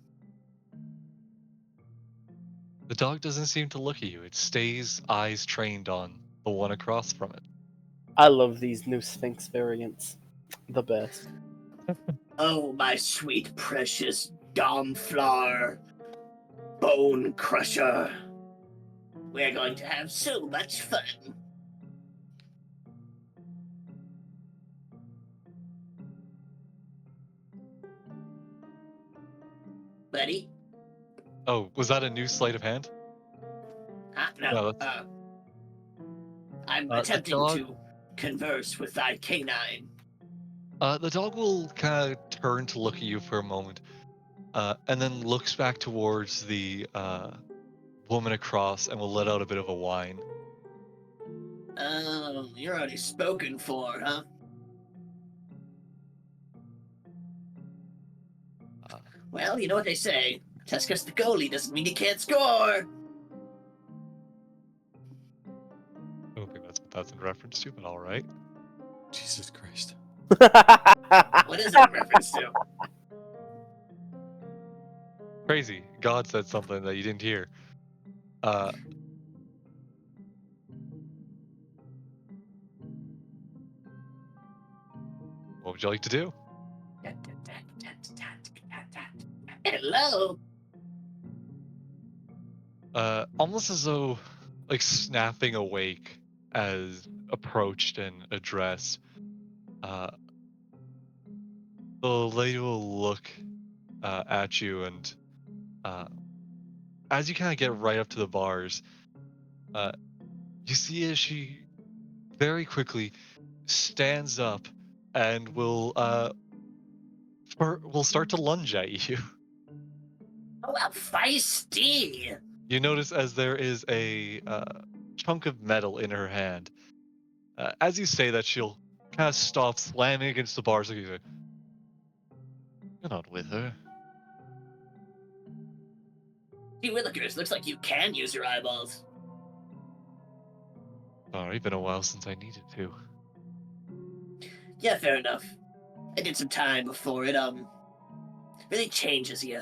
The dog doesn't seem to look at you. It stays eyes trained on the one across from it. I love these new Sphinx variants. The best. Oh, my sweet, precious Domflar, Bone Crusher. We're going to have so much fun. Buddy? Oh, was that a new sleight of hand? No, No, that's I'm the attempting dog. to converse with thy canine. The dog will kind of turn to look at you for a moment, and then looks back towards the woman across and will let out a bit of a whine. Oh, you're already spoken for, huh? Uh, Well, you know what they say. Just because the goalie doesn't mean he can't score. I don't think that's what that's in reference to, but all right. Jesus Christ. What is it in reference to? Crazy. God said something that you didn't hear. Uh, what would you like to do? Hello. Almost as though, like, snapping awake as approached and addressed, uh, the lady will look at you, and as you kind of get right up to the bars, Uh, you see as she very quickly stands up and will start to lunge at you. Oh, how feisty! You notice as there is a chunk of metal in her hand. As you say that, she'll kind of stop slamming against the bars. Like you say, "You're not with her." Gee willikers, looks like you can use your eyeballs. Sorry, been a while since I needed to. Yeah, fair enough. I did some time before it, really changes you.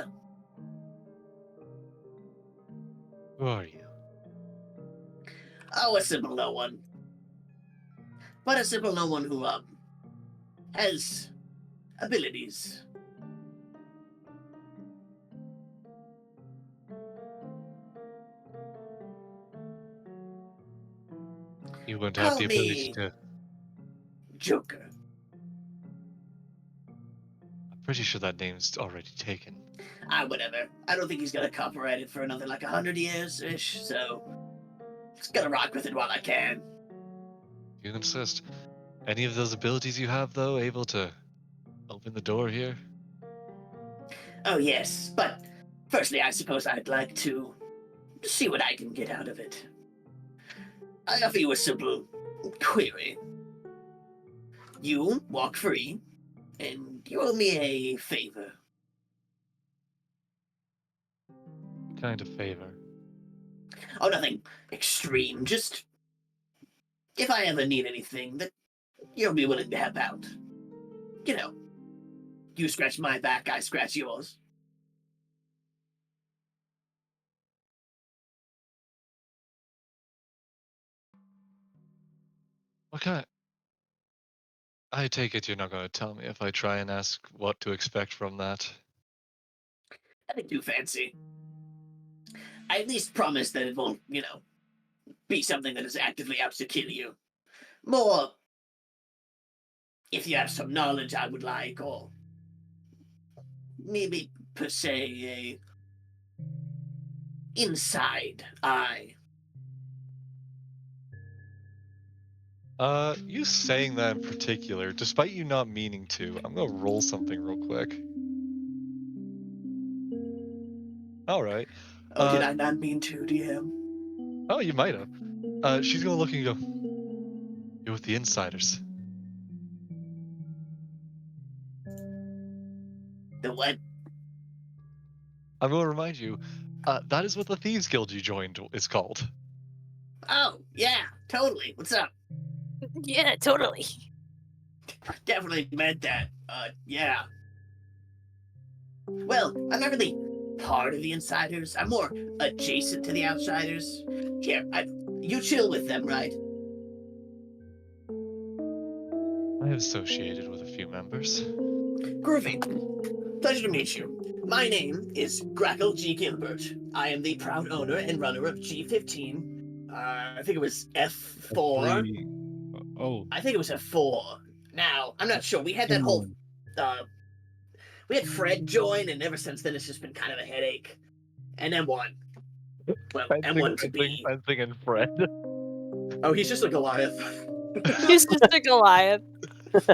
Who are you? Oh, a simple no one. But a simple no one who, has abilities. You won't have Call the ability me to. Joker. I'm pretty sure that name's already taken. Whatever. I don't think he's gonna copyright it for another, 100 years-ish, so... Just gonna rock with it while I can. You insist. Any of those abilities you have, though, able to open the door here? Oh, yes, but... Firstly, I suppose I'd like to... see what I can get out of it. I offer you a simple query. You walk free, and you owe me a favor. What kind of favor? Oh, nothing extreme, just if I ever need anything that you'll be willing to help out. You know, you scratch my back, I scratch yours. What kind? I take it you're not going to tell me if I try and ask what to expect from that. Nothing too fancy. I at least promise that it won't, be something that is actively out to kill you. More, if you have some knowledge I would like, or maybe per se a inside eye. You saying that in particular, despite you not meaning to, I'm gonna roll something real quick. All right. Oh, did Uh, I not mean to, DM? oh, you might have. She's gonna look and go, "You're with the insiders." The what? I'm gonna remind you, that is what the Thieves Guild you joined is called. Oh, yeah, totally. What's up? Yeah, totally. Definitely meant that. Yeah. Well, I'm not really part of the insiders. I'm more adjacent to the outsiders. Here, you chill with them, right? I have associated with a few members. Groovy. Pleasure to meet you. My name is Grackle G. Gilbert. I am the proud owner and runner of G15. I think it was F4. Oh, I think it was F4. Now, I'm not sure. We had that whole we had Fred join, and ever since then it's just been kind of a headache. And M1. Well, M1 to be. Fencing and Fred. Oh, he's just a Goliath. He's just a Goliath.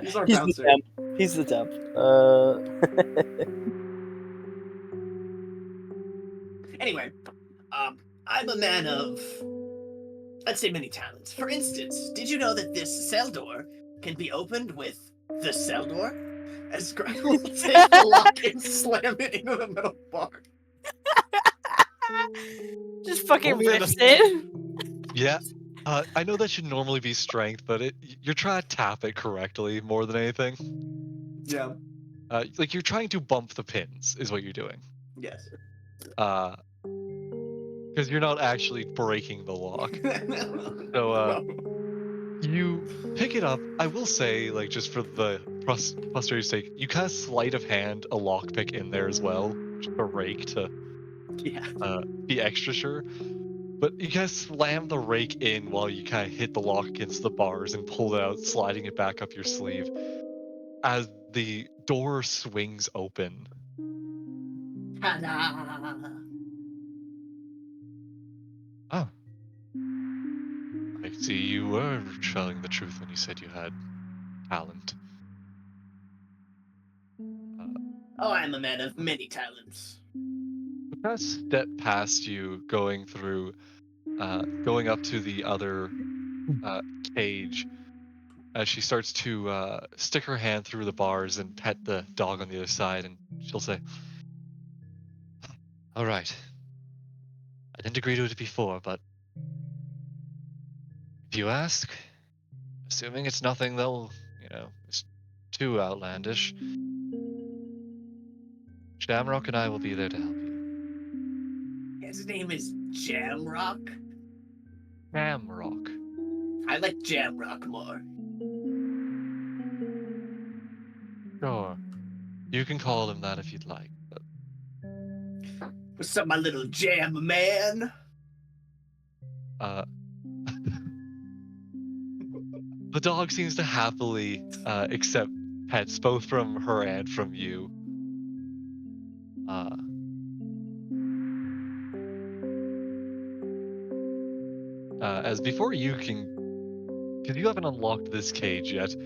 He's our He's the bouncer. temp. He's the temp. Anyway, I'm a man of, let's say, many talents. For instance, did you know that this cell door can be opened with the cell door? As Grackle takes the lock and slam it into the metal bar. Just fucking Only rips enough- it. Yeah. I know that should normally be strength, but you're trying to tap it correctly more than anything. Yeah. Like you're trying to bump the pins is what you're doing. Yes. Because you're not actually breaking the lock. So you pick it up. I will say, like, just for the posterity's sake, you kind of sleight of hand a lockpick in there as well, just a rake to Yeah. be extra sure. But you kind of slam the rake in while you kind of hit the lock against the bars and pull it out, sliding it back up your sleeve. As the door swings open, Ta-da! oh, see, you were telling the truth when you said you had talent. Oh, I'm a man of many talents. The past step past you, going through, going up to the other uh, cage, as she starts to stick her hand through the bars and pet the dog on the other side, and she'll say, "All right, I didn't agree to it before, but if you ask, assuming it's nothing they'll, it's too outlandish, Shamrock and I will be there to help you." His name is Jamrock. Shamrock. I like Jamrock more. Sure. You can call him that if you'd like. But, What's up, my little jam man? uh, the dog seems to happily accept pets, both from her and from you. As before you can, because you haven't unlocked this cage yet, she's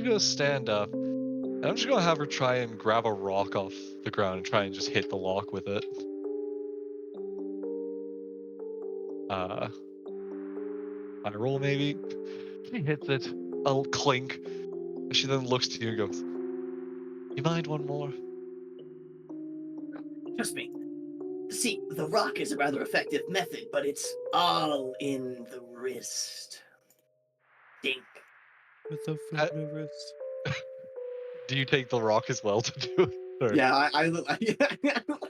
gonna stand up, and I'm just gonna have her try and grab a rock off the ground and try and just hit the lock with it. I roll maybe. She hits it. A clink. She then looks to you and goes, "You mind one more?" Trust me. See, the rock is a rather effective method, but it's all in the wrist. Dink. With a Uh, firm wrist. Do you take the rock as well to do it? Or- Yeah, I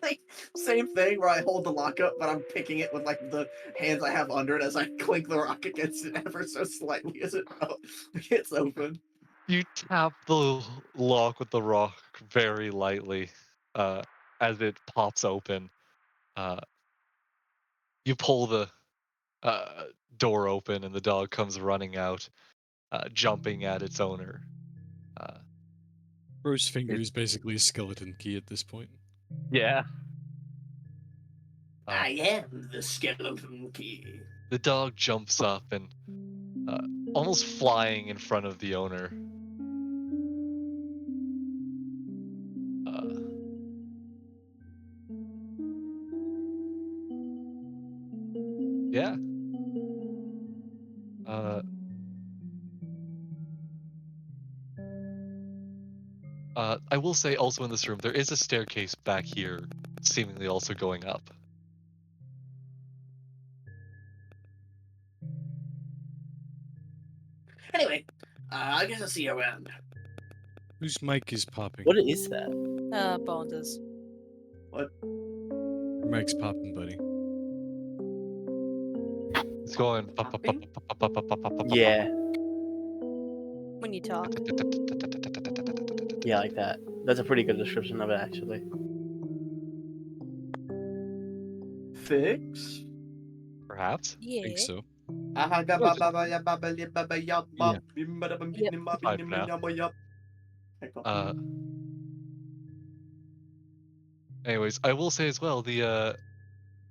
like same thing where I hold the lock up, but I'm picking it with like the hands I have under it as I clink the rock against it ever so slightly as it gets open. You tap the lock with the rock very lightly as it pops open. Uh, you pull the uh, door open, and the dog comes running out, jumping at its owner. Bro's finger is basically a skeleton key at this point. Yeah. I am the skeleton key. The dog jumps up and almost flying in front of the owner. Yeah. I will say also in this room, there is a staircase back here, seemingly also going up. Anyway, I guess I'll see you around. Whose mic is popping? What is that? Bones. Your mic's popping, buddy. It's going. Yeah, When you talk. yeah, like that. That's a pretty good description of it, actually. Fix. Perhaps. I Yeah. think so. Bye for now. Anyways, I will say as well, the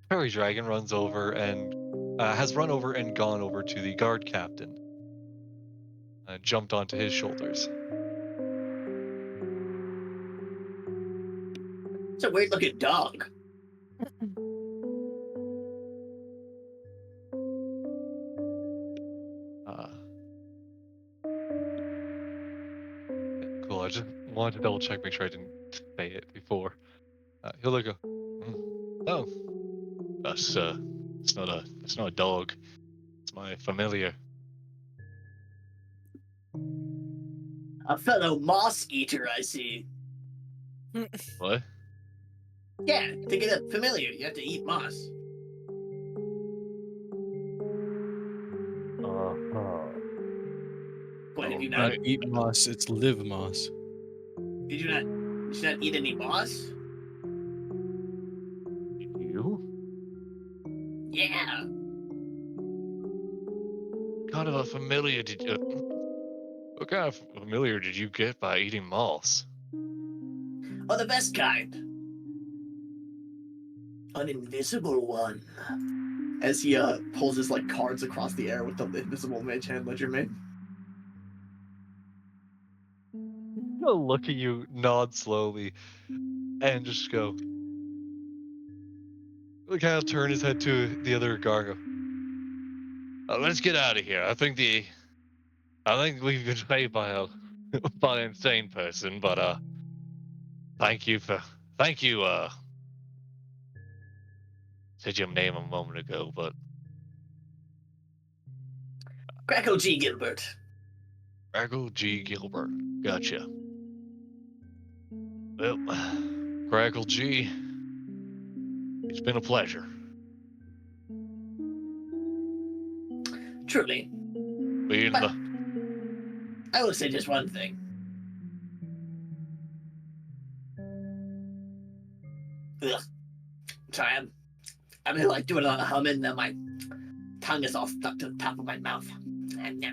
fairy dragon runs over and has run over and gone over to the guard captain. Jumped onto his shoulders. It's a weird looking dog. Cool. I just wanted to double check, make sure I didn't say it before. He'll look. Oh, that's that's not a dog. It's my familiar. A fellow moss eater, I see. What? Yeah, to get a familiar, you have to eat moss. What, have you Not not, eat moss, it's live moss. did you not eat any moss? You? Yeah. What kind of a familiar did you? What kind of familiar did you get by eating moss? Oh, the best kind. An invisible one. as he pulls his like cards across the air with the invisible mage hand ledger mate. He'll look at you, nod slowly, and just go. Kind of turn his head to the other guard. Let's get out of here. I think we've been played by a by an insane person, but thank you. Said your name a moment ago, but Crackle G. Gilbert. Crackle G. Gilbert. Gotcha. Well, Crackle G. It's been a pleasure. Truly. Being But the I will say just one thing. Ugh. Sorry, I'm like doing a lot of humming, and my tongue is all stuck to the top of my mouth. And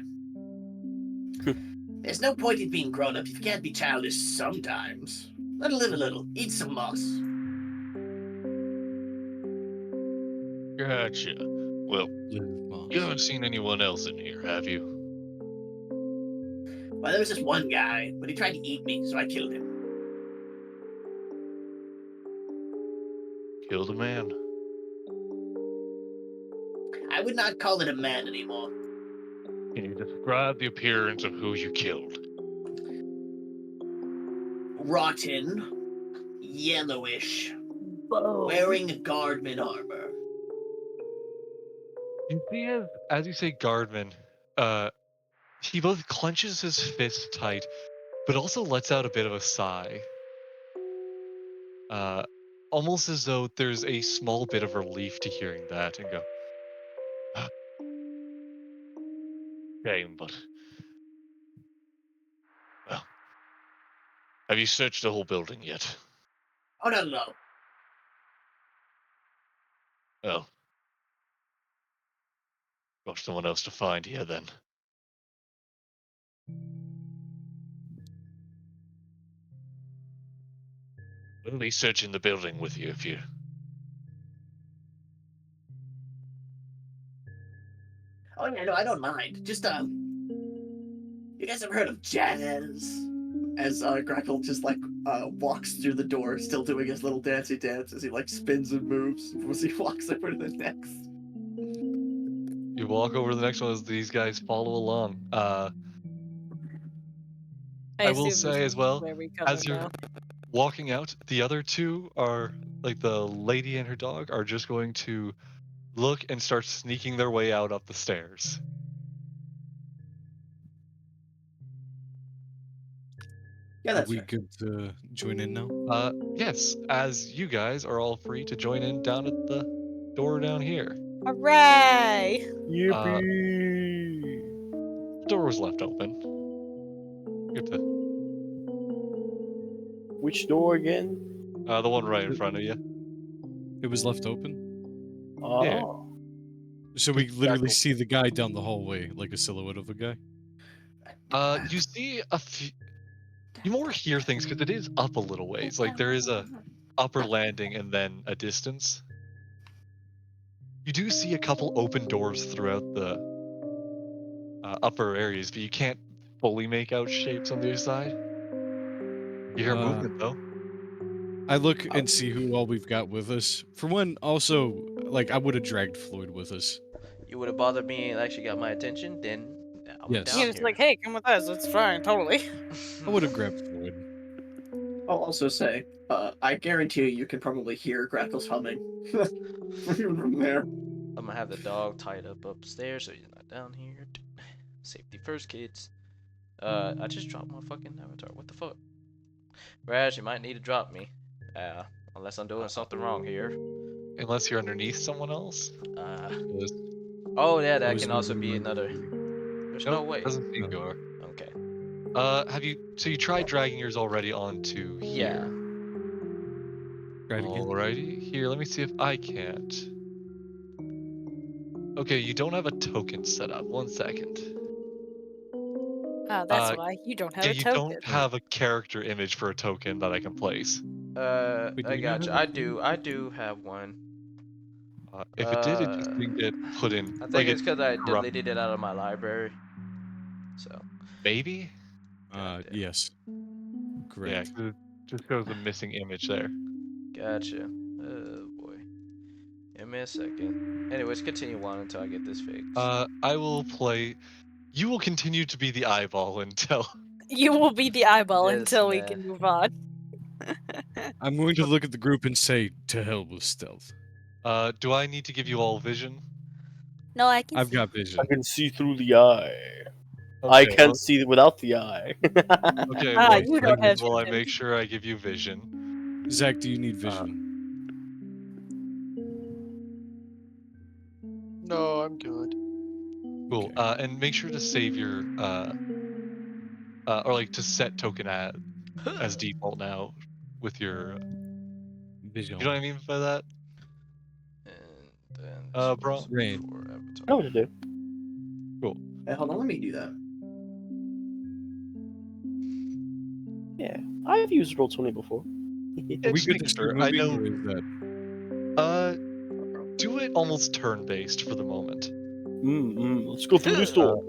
there's no point in being grown up if you can't be childish sometimes. Let her live a little. Eat some moss. Gotcha. Well, Live Moss. you haven't seen anyone else in here, have you? Well, there was this one guy, but he tried to eat me, so I killed him. Killed a man. I would not call it a man anymore. Can you describe the appearance of who you killed? Rotten, yellowish, wearing guardman armor. You see, as you say, Guardman, he both clenches his fist tight, but also lets out a bit of a sigh. Almost as though there's a small bit of relief to hearing that, and go, shame, but well, have you searched the whole building yet? Oh, no. Oh, got someone else to find here then. We'll be searching the building with you if you. Oh, yeah, no, I don't mind. Just, you guys ever heard of jazz? As Grackle just like walks through the door, still doing his little dancey dance as he like spins and moves as he walks over to the next. You walk over to the next one as these guys follow along. I will assume this say is as well, where we come as in you're now. walking out, the other two are like the lady and her dog are just going to look and start sneaking their way out up the stairs. Yeah, Are that's we fair. good to join in now? Yes, as you guys are all free to join in down at the door down here. Hooray! Yippee! The door was left open. Good to, Which door again? the one right in front of you. It was left open. Yeah. Oh. So we literally Crackle. see the guy down the hallway, like a silhouette of a guy. You see a few. You more hear things because it is up a little ways. Like there is a upper landing and then a distance. You do see a couple open doors throughout the upper areas, but you can't fully make out shapes on the other side. You hear movement though. I look and see who all we've got with us. For one, also, like I would have dragged Floyd with us. You would have bothered me and actually got my attention, then I'm Yes. down He was here. like, hey, come with us. It's fine, totally. I would have grabbed Floyd. I'll also say, I guarantee you can probably hear Grackle's humming from there. I'm gonna have the dog tied up upstairs so he's not down here. Safety first, kids. I just dropped my fucking avatar. What the fuck? Rash, you might need to drop me. Unless I'm doing something wrong here. Unless you're underneath someone else. Yes. Oh yeah, I that was can also moving be around another. here. There's Nope, no way. doesn't seem No. you are. Okay. Have you? So you tried dragging yours already onto Yeah. here. Try it again. Alrighty. Here, let me see if I can't. Okay, you don't have a token set up. 1 second. Ah, that's why you don't have Yeah, a you token. don't have a character image for a token that I can place. Wait, do I we not got you. have a I do have one. If it did, it just didn't get put in. I think Like it's it because I corrupt. deleted it out of my library. So, Maybe. goddamn. Yes. Yeah, Correct. 'cause it just shows a missing image there. Gotcha. Oh boy. Give me a second. Anyways, continue on until I get this fixed. I will play. You will continue to be the eyeball until. You will be the eyeball This until we man. can move on. I'm going to look at the group and say, to hell with stealth. Do I need to give you all vision? No, I can I've see. got I vision. can see through the eye. I Okay, can't see without the eye. Okay, Ah, one you don't second have while I vision. make sure I give you vision. Zach, do you need vision? No, I'm good. Cool. Okay. And make sure to save your or like to set token as default now with your. Vision. You know what I mean by that? And then this Bro. was Rain. for I know Avatar. what to do. Cool. Hey, hold on, let me do that. Yeah, I've used Roll20 before. Are we Just good making to start sure. I moving, know. or is that... Do it almost turn-based for the moment. Let's go through this door.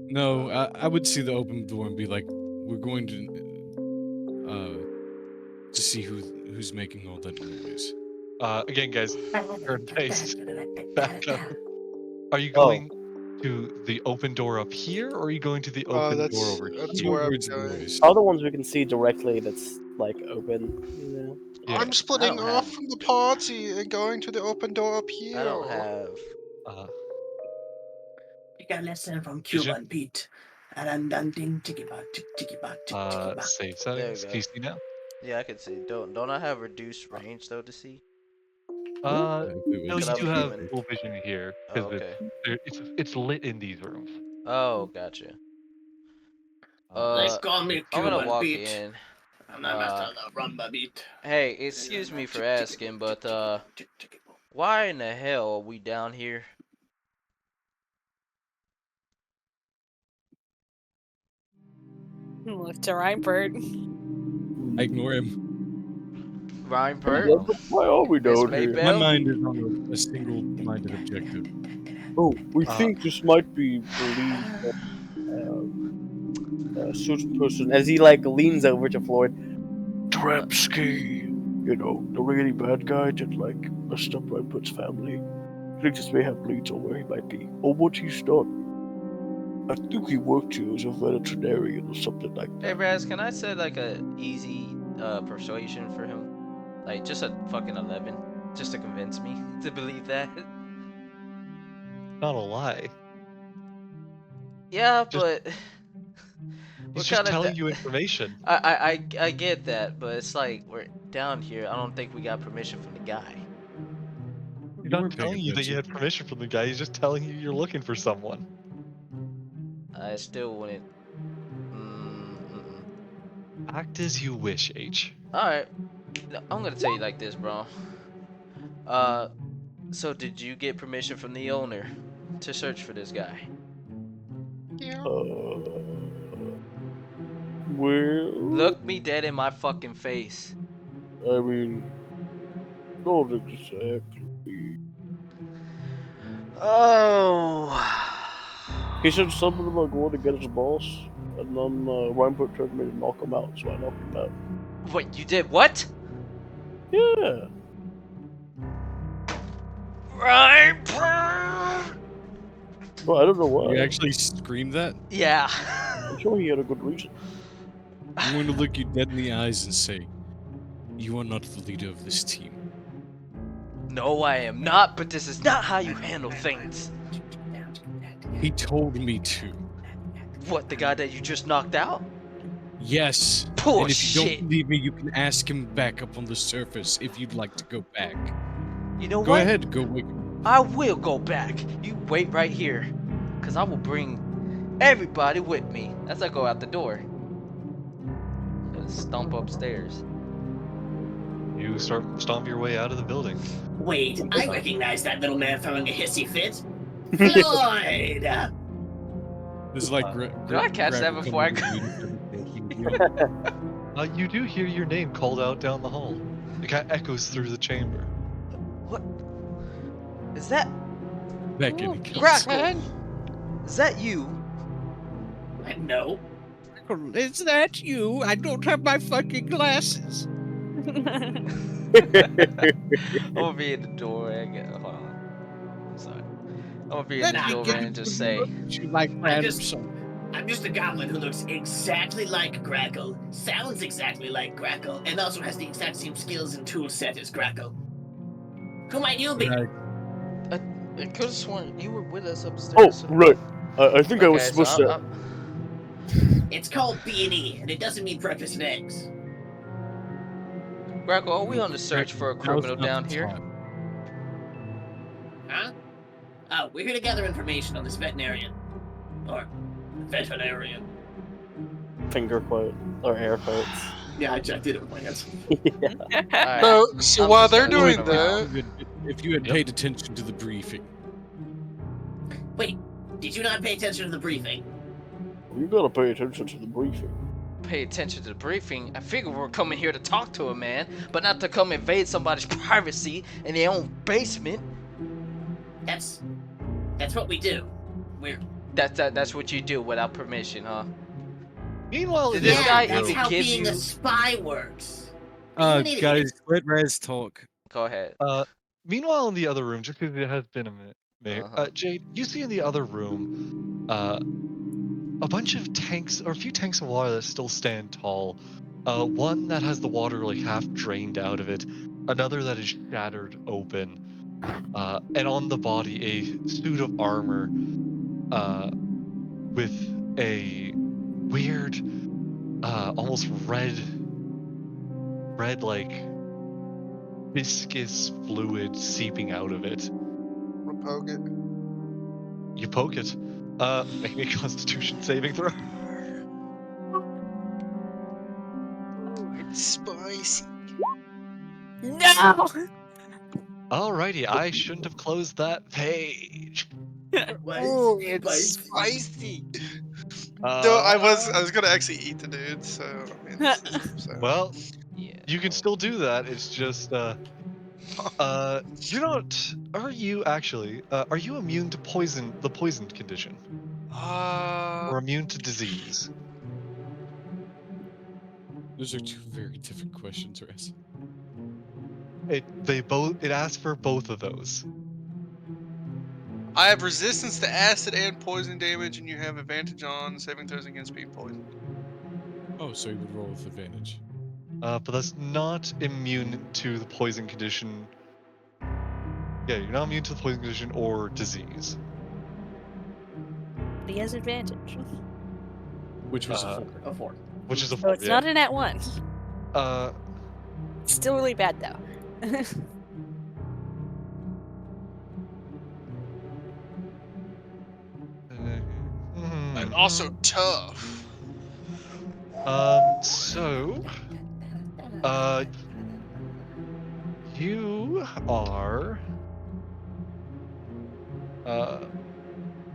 No, I would see the open door and be like, we're going to see who's making all that noise. Again, guys, turn-based. Back up. Are you Oh. going to the open door up here, or are you going to the open door over That's here? where I'm Towards the going. noise. Other ones we can see directly that's like open. You know? Yeah. I'm splitting don't off have- from the party and going to the open door up here. I don't have. Take a lesson from Vision? Cuban Pete. Ding tiki ba tiki ba tiki ba. Save There settings. you Can go. you see now? Yeah, I can see. Don't I have reduced range though to see? No, If it you was Because I'm do have human. full vision here Oh, because okay. it's lit in these rooms. Oh, gotcha. They call me I'm gonna Cuban walk Pete. in. I'm a master of the rumba beat. Hey, excuse me for asking, but why in the hell are we down here? Look to Reinbert. I ignore him. Ryan Yeah, Pert? but why are we Miss down here? My Maybell? mind is on a single-minded objective. Oh, we Uh, think this might be believed a certain person. As he like leans over to Floyd. Drepsky, you know, the really bad guy that like messed up Reinbert's family. I think this may have leads on where he might be, or what he's done. I think he worked here as a veterinarian or something like Hey, that. Raz, can I set like a easy persuasion for him? Like just a fucking 11, just to convince me to believe that. Not a lie. Yeah, Just- but we're He's just kind telling of. you information. I get that, but it's like we're down here. I don't think we got permission from the guy. He's You not weren't paying telling you that you attention. had permission from the guy. He's just telling you you're looking for someone. I still wouldn't. Act as you wish, H. All right, I'm gonna tell you like this, bro. So did you get permission from the owner to search for this guy? Yeah. Well, Look me dead in my fucking face. I mean, not exactly. Oh. He said something about going to get his boss, and then Reinbert told me to knock him out, so I knocked him out. Wait, you did what? Yeah. Right. Well, I don't know why. You actually screamed that? Yeah. I'm sure he had a good reason. I'm going to look you dead in the eyes and say, you are not the leader of this team. No, I am not, but this is not how you handle things. He told me to. What, the guy that you just knocked out? Yes. Poor And if you shit. don't believe me, you can ask him back up on the surface if you'd like to go back. You know Go what? ahead, go wake I will go back. You wait right here. Cause I will bring everybody with me as I go out the door. I'm gonna stomp upstairs. You stomp your way out of the building. Wait, I recognize that little man throwing a hissy fit. Floyd! This is like Did I catch that before I go? You do hear your name called out down the hall. It kind of echoes through the chamber. Is that Back in the Grackle? Is that you? No. Is that you? I don't have my fucking glasses. I'm gonna be in the doorway again. Hold on. I'm sorry. I'm gonna be in the me doorway and just say, you like random just- I'm just a goblin who looks exactly like Grackle, sounds exactly like Grackle, and also has the exact same skills and tool set as Grackle. Who might you be? I could have sworn you were with us Oh, upstairs. right. I think I was Okay, so supposed to. It's called B&E, and it doesn't mean breakfast and eggs. Grackle, are we on the search for a criminal down here? Huh? Oh, we're here to gather information on this veterinarian. Or veterinarian. Finger quote or air quotes. Yeah, I did it with my hands. Alright, No, so I'm while just they're gonna doing turn around. that, If you had paid attention to the briefing. Wait, did you not pay attention to the briefing? You gotta pay attention to the briefing. Pay attention to the briefing. I figure we're coming here to talk to a man, but not to come invade somebody's privacy in their own basement. That's what we do. We're That's what you do without permission, huh? Meanwhile, Did in the this other guy that's room- even how give being you- a spy works. An idiot. Guys, let Rez talk. Go ahead. Meanwhile, in the other room, just because it has been a minute, Uh-huh. Jade, you see in the other room, a bunch of tanks, or a few tanks of water that still stand tall. One that has the water like half drained out of it, another that is shattered open, and on the body a suit of armor, with a weird, almost red like viscous fluid seeping out of it. we'll poke it. You poke it. Make me a Constitution saving throw. Oh, it's spicy. No. Alrighty, I shouldn't have closed that page. Oh, it's spicy. No, I was gonna actually eat the dude, so I mean, so. Well, Yeah. you can still do that. It's just you're not. Are you actually? Are you immune to the poisoned condition, or immune to disease? Those are two very different questions, Rez. It asks for both of those. I have resistance to acid and poison damage, and you have advantage on saving throws against being poisoned. Oh, so you would roll with advantage. But that's not immune to the poison condition. Yeah, you're not immune to the poison condition or disease. He has advantage. Which was Uh, a 4. A 4. Which is a So 4. it's Yeah. not an at one. It's Still really bad though. And also tough. So, you are.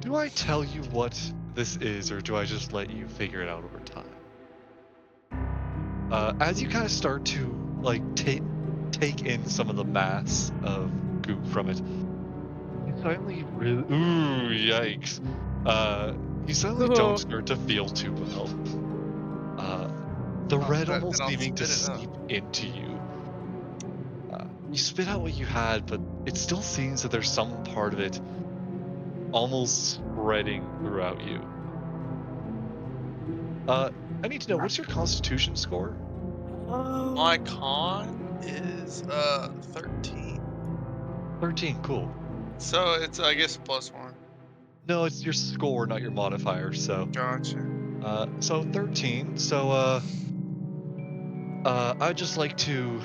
Do I tell you what this is, or do I just let you figure it out over time? As you kind of start to like take in some of the mass of goop from it, you suddenly really yikes! You suddenly don't start to feel too well. The red then almost I'll seeming to spit it out. seep into you. You spit out what you had, but it still seems that there's some part of it almost spreading throughout you. I need to know, what's your Constitution score? My con is 13. 13, cool. So it's I guess +1. No, it's your score, not your modifier. So, Gotcha. so 13. So, I'd just like to,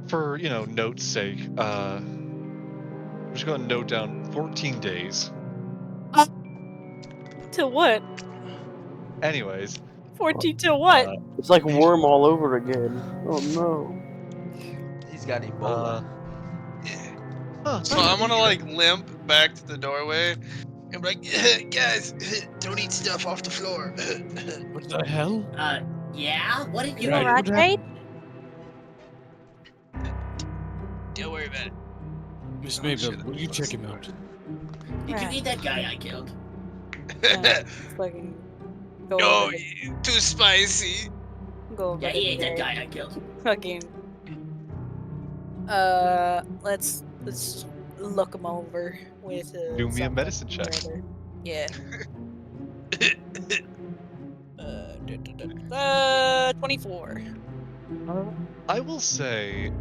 for note's sake, I'm just going to note down 14 days. To what? Anyways, 14 to what? It's like worm all over again. Oh no. He's got Ebola. So I'm gonna like limp back to the doorway and be like, guys, don't eat stuff off the floor. What the hell? Yeah? What did you Right. do? Alright, Jade? Don't worry about it. Miss Oh, Maybell, shit, will you that's check him smart. out? Did you Right. eat that guy I killed? Fucking go No, over to too spicy. Yeah, to he ate that Jay. guy I killed. Fucking let's look him over with Do me a something medicine or check. other. Yeah. 24. I will say,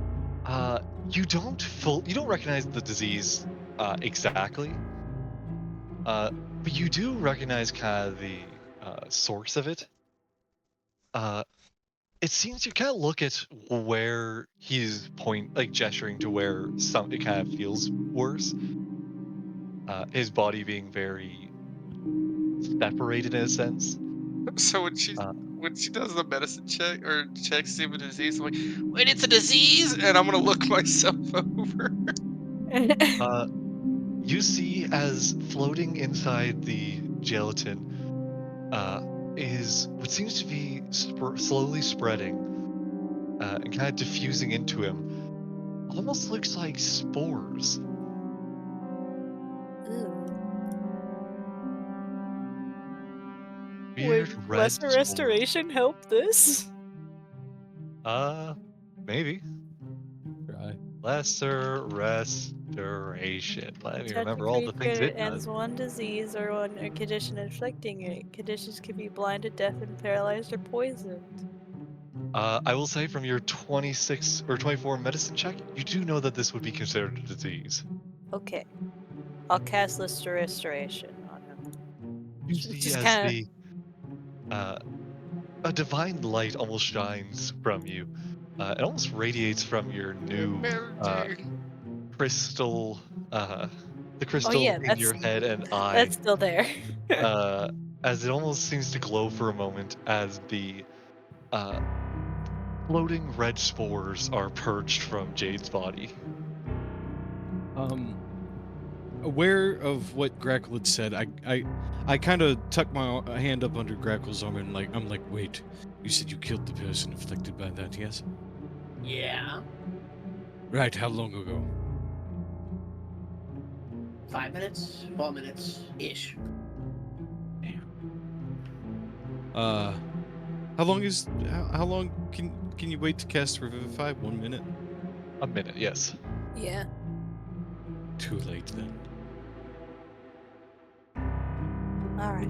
you don't recognize the disease exactly, but you do recognize kind of the source of it. It seems you kind of look at where he's gesturing to where it kind of feels worse. His body being very separated in a sense. So when she does the medicine check or checks to see if it's a disease, I'm like, wait, it's a disease, and I'm gonna look myself over. Uh, you see as floating inside the gelatin is what seems to be slowly spreading and kind of diffusing into him. Almost looks like spores. Ooh. Weird Would red lesser spores. restoration help this? Maybe. Right. Lesser restoration. Let me Attack a remember all the things creature it ends does. one disease or one condition inflicting it. Conditions can be blinded, deafened, paralyzed, or poisoned. I will say from your 26 or 24 medicine check, you do know that this would be considered a disease. Okay. I'll cast lesser restoration on him. You see Just as kind of. the a divine light almost shines from you. It almost radiates from your new Melting. crystal, the Oh crystal yeah, in your head and eye, that's still there. uh, as it almost seems to glow for a moment as the uh, floating red spores are purged from Jade's body. Aware of what Grackle had said, I kind of tuck my hand up under Grackle's arm and I'm like, wait, you said you killed the person afflicted by that, yes? Yeah. Right. How long ago? 5 minutes, 4 minutes ish. How long is how long can you wait to cast Revivify? 1 minute? A minute, yes. Yeah. Too late then. Alright.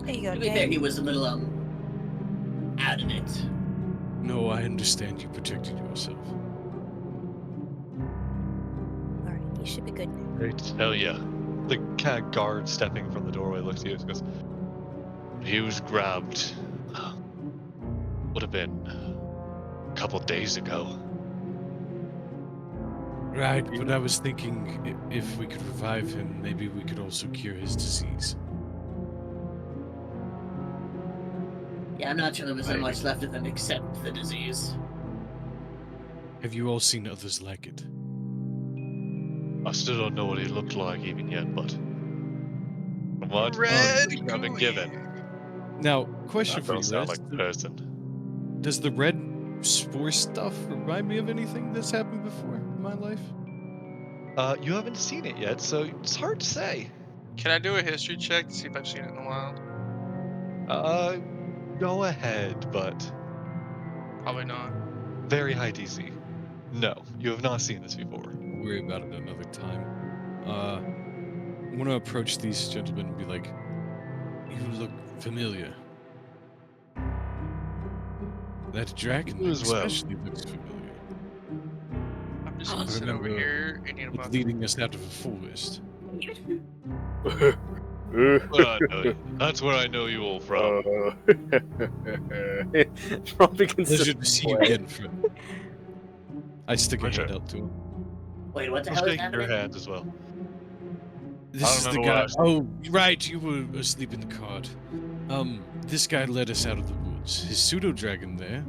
There you go, To be fair, Jay. he was a little out of it. No, I understand you protected yourself. Alright, you should be good now. Great. Hell yeah. The kind of guard stepping from the doorway looks at you and goes, he was grabbed. Would have been a couple days ago. Right, but I was thinking if we could revive him, maybe we could also cure his disease. Yeah, I'm not sure there was that much left of him except the disease. Have you all seen others like it? I still don't know what he looked like even yet, but from what Red description I've been given, Now, question that for don't you, sound Rez. like a person. Does the red spore stuff remind me of anything that's happened before in my life? You haven't seen it yet, so it's hard to say. Can I do a history check to see if I've seen it in a while? Go ahead, but Probably not. very high DC. No, you have not seen this before. We'll worry about it another time. I'm gonna approach these gentlemen and be like, you look familiar. That dragon You as well. especially looks familiar. I'm just I gonna sit over remember here and eat a It's bucket. leading us out of a forest. Well, I know you. That's where I know you all from. Probably Pleasure consistent to see you way. again, friend. I stick a Pleasure. hand out to him. Wait, what the I'll hell is shake your happening? hand as well. This is the remember guy. what Oh, right, you were asleep in the cart. This guy led us out of the woods. His pseudo dragon there.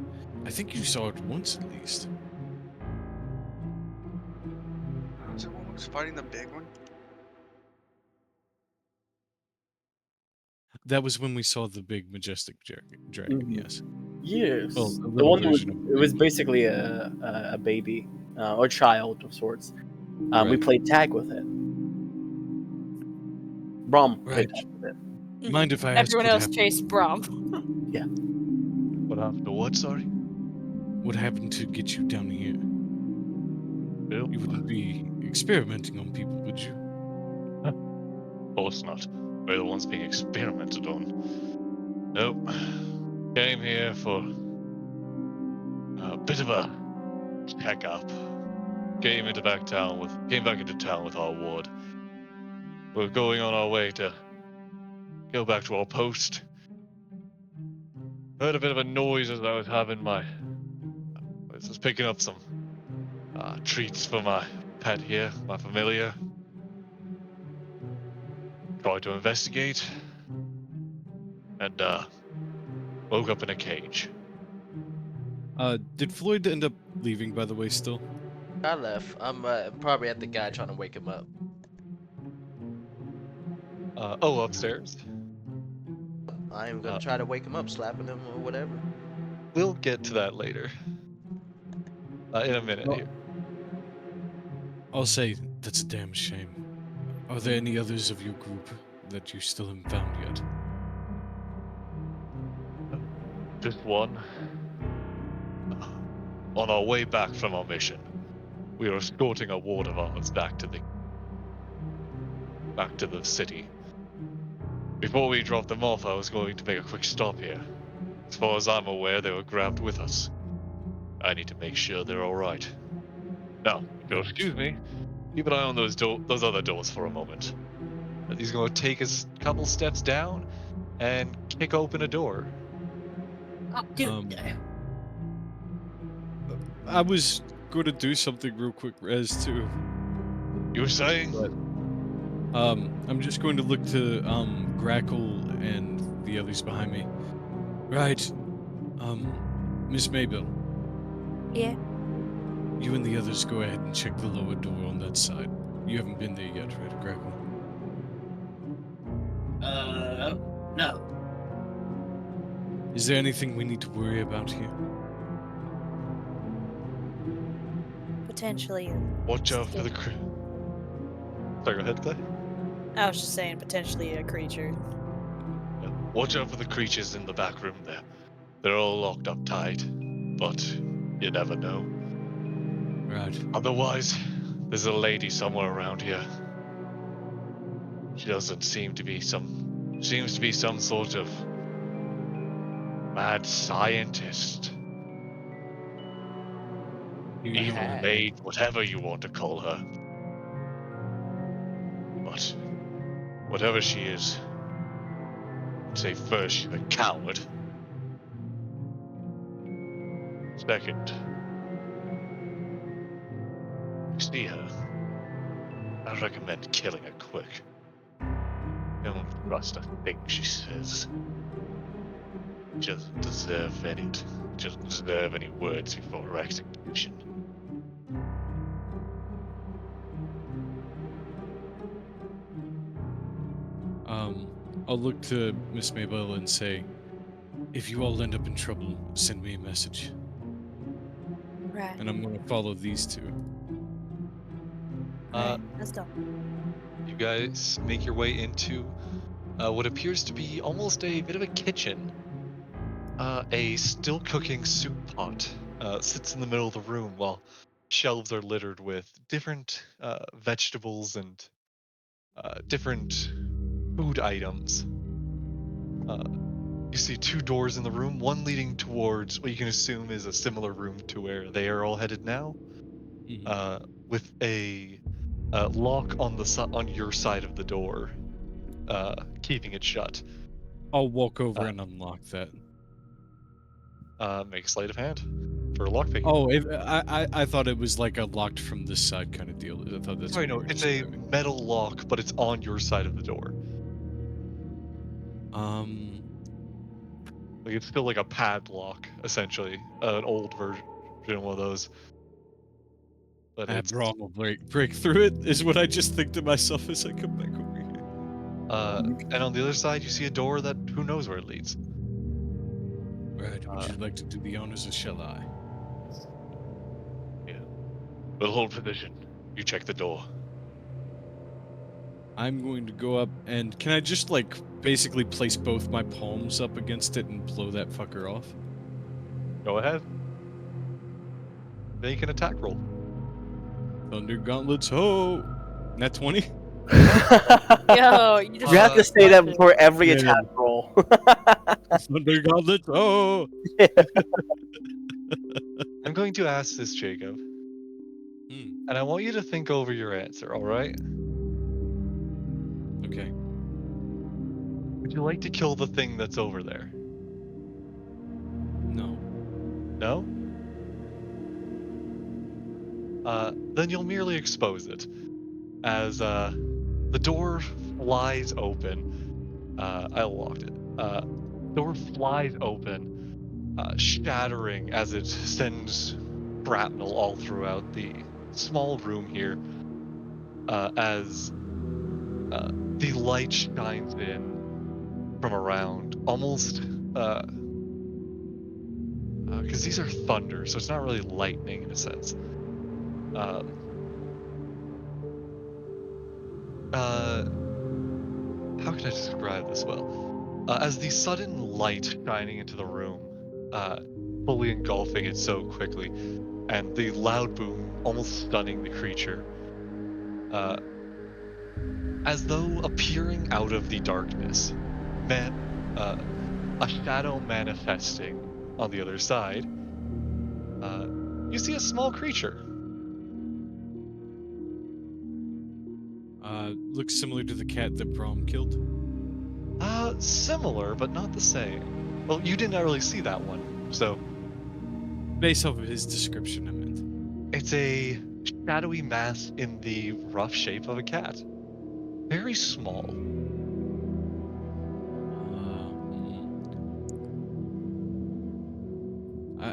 I think you saw it once at least. Was there one who's fighting the big one? That was when we saw the big majestic dragon. Mhm. Yes. Yes. Well, a The little one that was, version of it was it. basically a baby or child of sorts. We Right. played tag with it. Brom Right. played tag with it. Mind if I ask Everyone what else happened? chased Brom. What happened to what, sorry? What happened to get you down here? Bill? You wouldn't be experimenting on people, would you? Of course not. We're the ones being experimented on. Nope. Came here for a bit of a checkup. Came back into town with our ward. We're going on our way to go back to our post. Heard a bit of a noise as I was I was picking up some treats for my pet here, my familiar. Tried to investigate, and woke up in a cage. Did Floyd end up leaving, by the way, still? I left. I'm probably at the guy trying to wake him up. Upstairs. I am gonna try to wake him up, slapping him or whatever. We'll get to that later. In a minute Well- here. I'll say that's a damn shame. Are there any others of your group that you still haven't found yet? Just one. On our way back from our mission, we were escorting a ward of ours back to the city. Before we dropped them off, I was going to make a quick stop here. As far as I'm aware, they were grabbed with us. I need to make sure they're all right. Now, if you'll excuse me, keep an eye on those other doors for a moment. He's going to take a couple steps down and kick open a door. Oh, dude. I was going to do something real quick, Rez, too. You were saying? But, I'm just going to look to Grackle and the others behind me. Right. Miss Maybell, Yeah. you and the others go ahead and check the lower door on that side. You haven't been there yet, right, Grackle? No. Is there anything we need to worry about here? Potentially. Watch out for the Sorry, go ahead, Clay. I was just saying, potentially a creature. Yeah. Watch out for the creatures in the back room there. They're all locked up tight, but you never know. Right. Otherwise, there's a lady somewhere around here. She doesn't seems to be some sort of mad scientist. Evil Hag. maid, whatever you want to call her. But whatever she is, I'd say first she's a coward. Second, you see her, I recommend killing her quick. Don't trust a thing she says. She doesn't deserve any words before her execution. I'll look to Miss Maybell and say, if you all end up in trouble, send me a message. Right. And I'm gonna follow these two. Right. Let's go. You guys make your way into what appears to be almost a bit of a kitchen. A still cooking soup pot sits in the middle of the room while shelves are littered with different vegetables and different food items. You see two doors in the room, one leading towards what you can assume is a similar room to where they are all headed now, with a lock on on your side of the door, keeping it shut. I'll walk over and unlock that. Make a sleight of hand for lockpicking. Oh, I thought it was like a locked from this side kind of deal. I thought that's Sorry, what you no, were it's a describing. metal lock, but it's on your side of the door. Like it's still like a padlock, essentially, an old version of one of those. But it's Brom will break through it, is what I just think to myself as I come back over here. and on the other side, you see a door that who knows where it leads. Right, would you like to do the honors or shall I? Yeah. We'll hold position. You check the door. I'm going to go up and can I just like basically place both my palms up against it and blow that fucker off? Go ahead. Make an attack roll. Thunder gauntlets, ho! Nat 20? Yo, you just You have to Uh, say that crushed it. before every Yeah. attack roll. Thunder gauntlets, oh! I'm going to ask this, Jacob, Hmm. and I want you to think over your answer, alright? Okay. Would you like to kill the thing that's over there? No. No? Then you'll merely expose it. As the door flies open. I locked it. Door flies open, shattering as it sends shrapnel all throughout the small room here. As the light shines in from around, almost because these are thunder, so it's not really lightning in a sense. How can I describe this well? As the sudden light shining into the room, fully engulfing it so quickly, and the loud boom almost stunning the creature, uh, as though appearing out of the darkness, a shadow manifesting on the other side, you see a small creature. Looks similar to the cat that Brom killed. Similar, but not the same. Well, you didn't really see that one, so Based off of his description, I meant. it's a shadowy mass in the rough shape of a cat. Very small.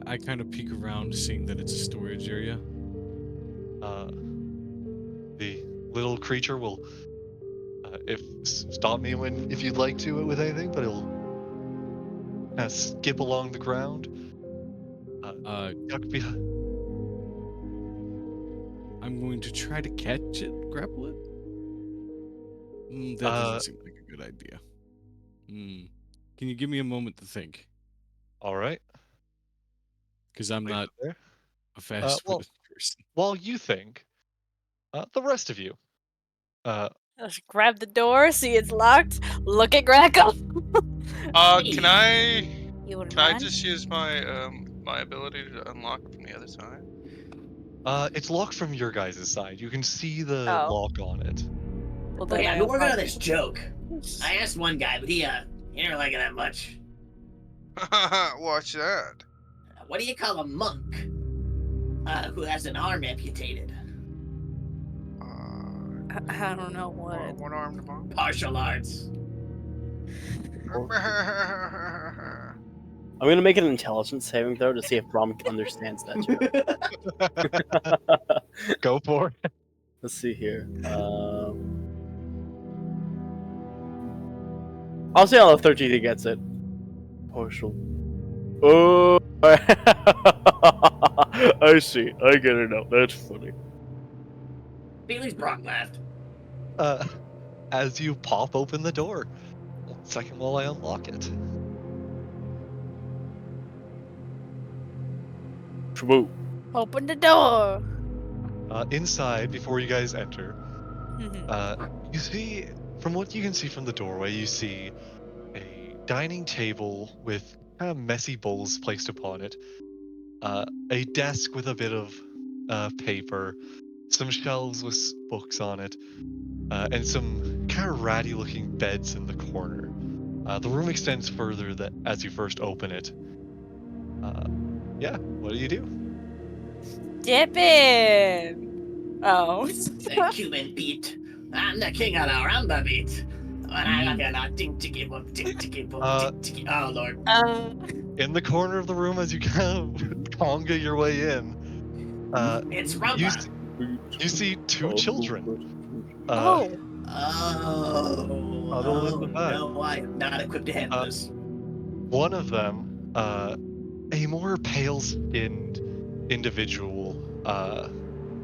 I kind of peek around, seeing that it's a storage area. The little creature will, stop me if you'd like to with anything, but it'll kind of skip along the ground. Duck behind. I'm going to try to catch it, grapple it. That doesn't seem like a good idea. Can you give me a moment to think? All right. Because I'm Wait not there. a fast-footed person. While you think, the rest of you, Just grab the door, see it's locked. Look at Greco. Can I You wouldn't can I mind? just use my my ability to unlock it from the other side? it's locked from your guys' side. You can see the Oh. lock on it. Well, Okay, then I've been working on find this joke. I asked one guy, but he didn't like it that much. Watch that. What do you call a monk who has an arm amputated? I don't know what. One armed monk. Martial arts. I'm gonna make an intelligence saving throw to see if Brom understands that joke. Go for it. Let's see here. I'll say on the 13 he gets it. Partial. Oh, I see. I get it now. That's funny. At least Brock laughed. As you pop open the door. 1 second while I unlock it. Shmoo. Open the door. Inside, before you guys enter, you see, from what you can see from the doorway, you see a dining table with kind of messy bowls placed upon it, a desk with a bit of paper, some shelves with books on it, and some kind of ratty-looking beds in the corner. The room extends further as you first open it. Yeah, what do you do? Dip in. Oh. The Cuban beat. I'm the king of the rumba beat. When I look at that ding ticky boom, ding ticky boom, ding ticky. Oh lord. In the corner of the room, as you kind of conga your way in, It's rumba. you see two children. Huddled in the back. No, I am not equipped to handle this. One of them, a more pale-skinned individual,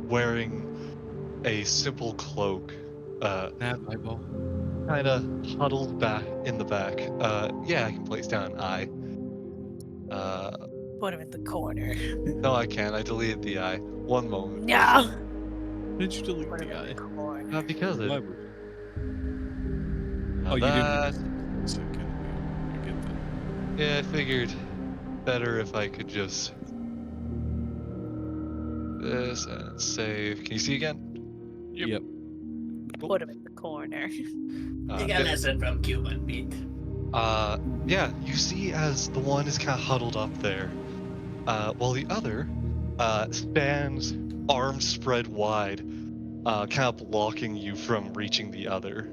wearing a simple cloak, Nab eyeball. kind of huddled back in the back. Yeah, I can place down an eye. Put him in the corner. No, I can't. I deleted the eye. One moment. No. Did you delete Put him the in eye? the corner. Because Why it. would? Now Oh, you that, didn't. It's okay. I get that. yeah, I figured better if I could just this and save. Can you see again? Yep. Put him in the corner. You got a Yeah. lesson from Cuban, Pete. Yeah, you see as the one is kind of huddled up there, while the other stands arms spread wide, kind of blocking you from reaching the other.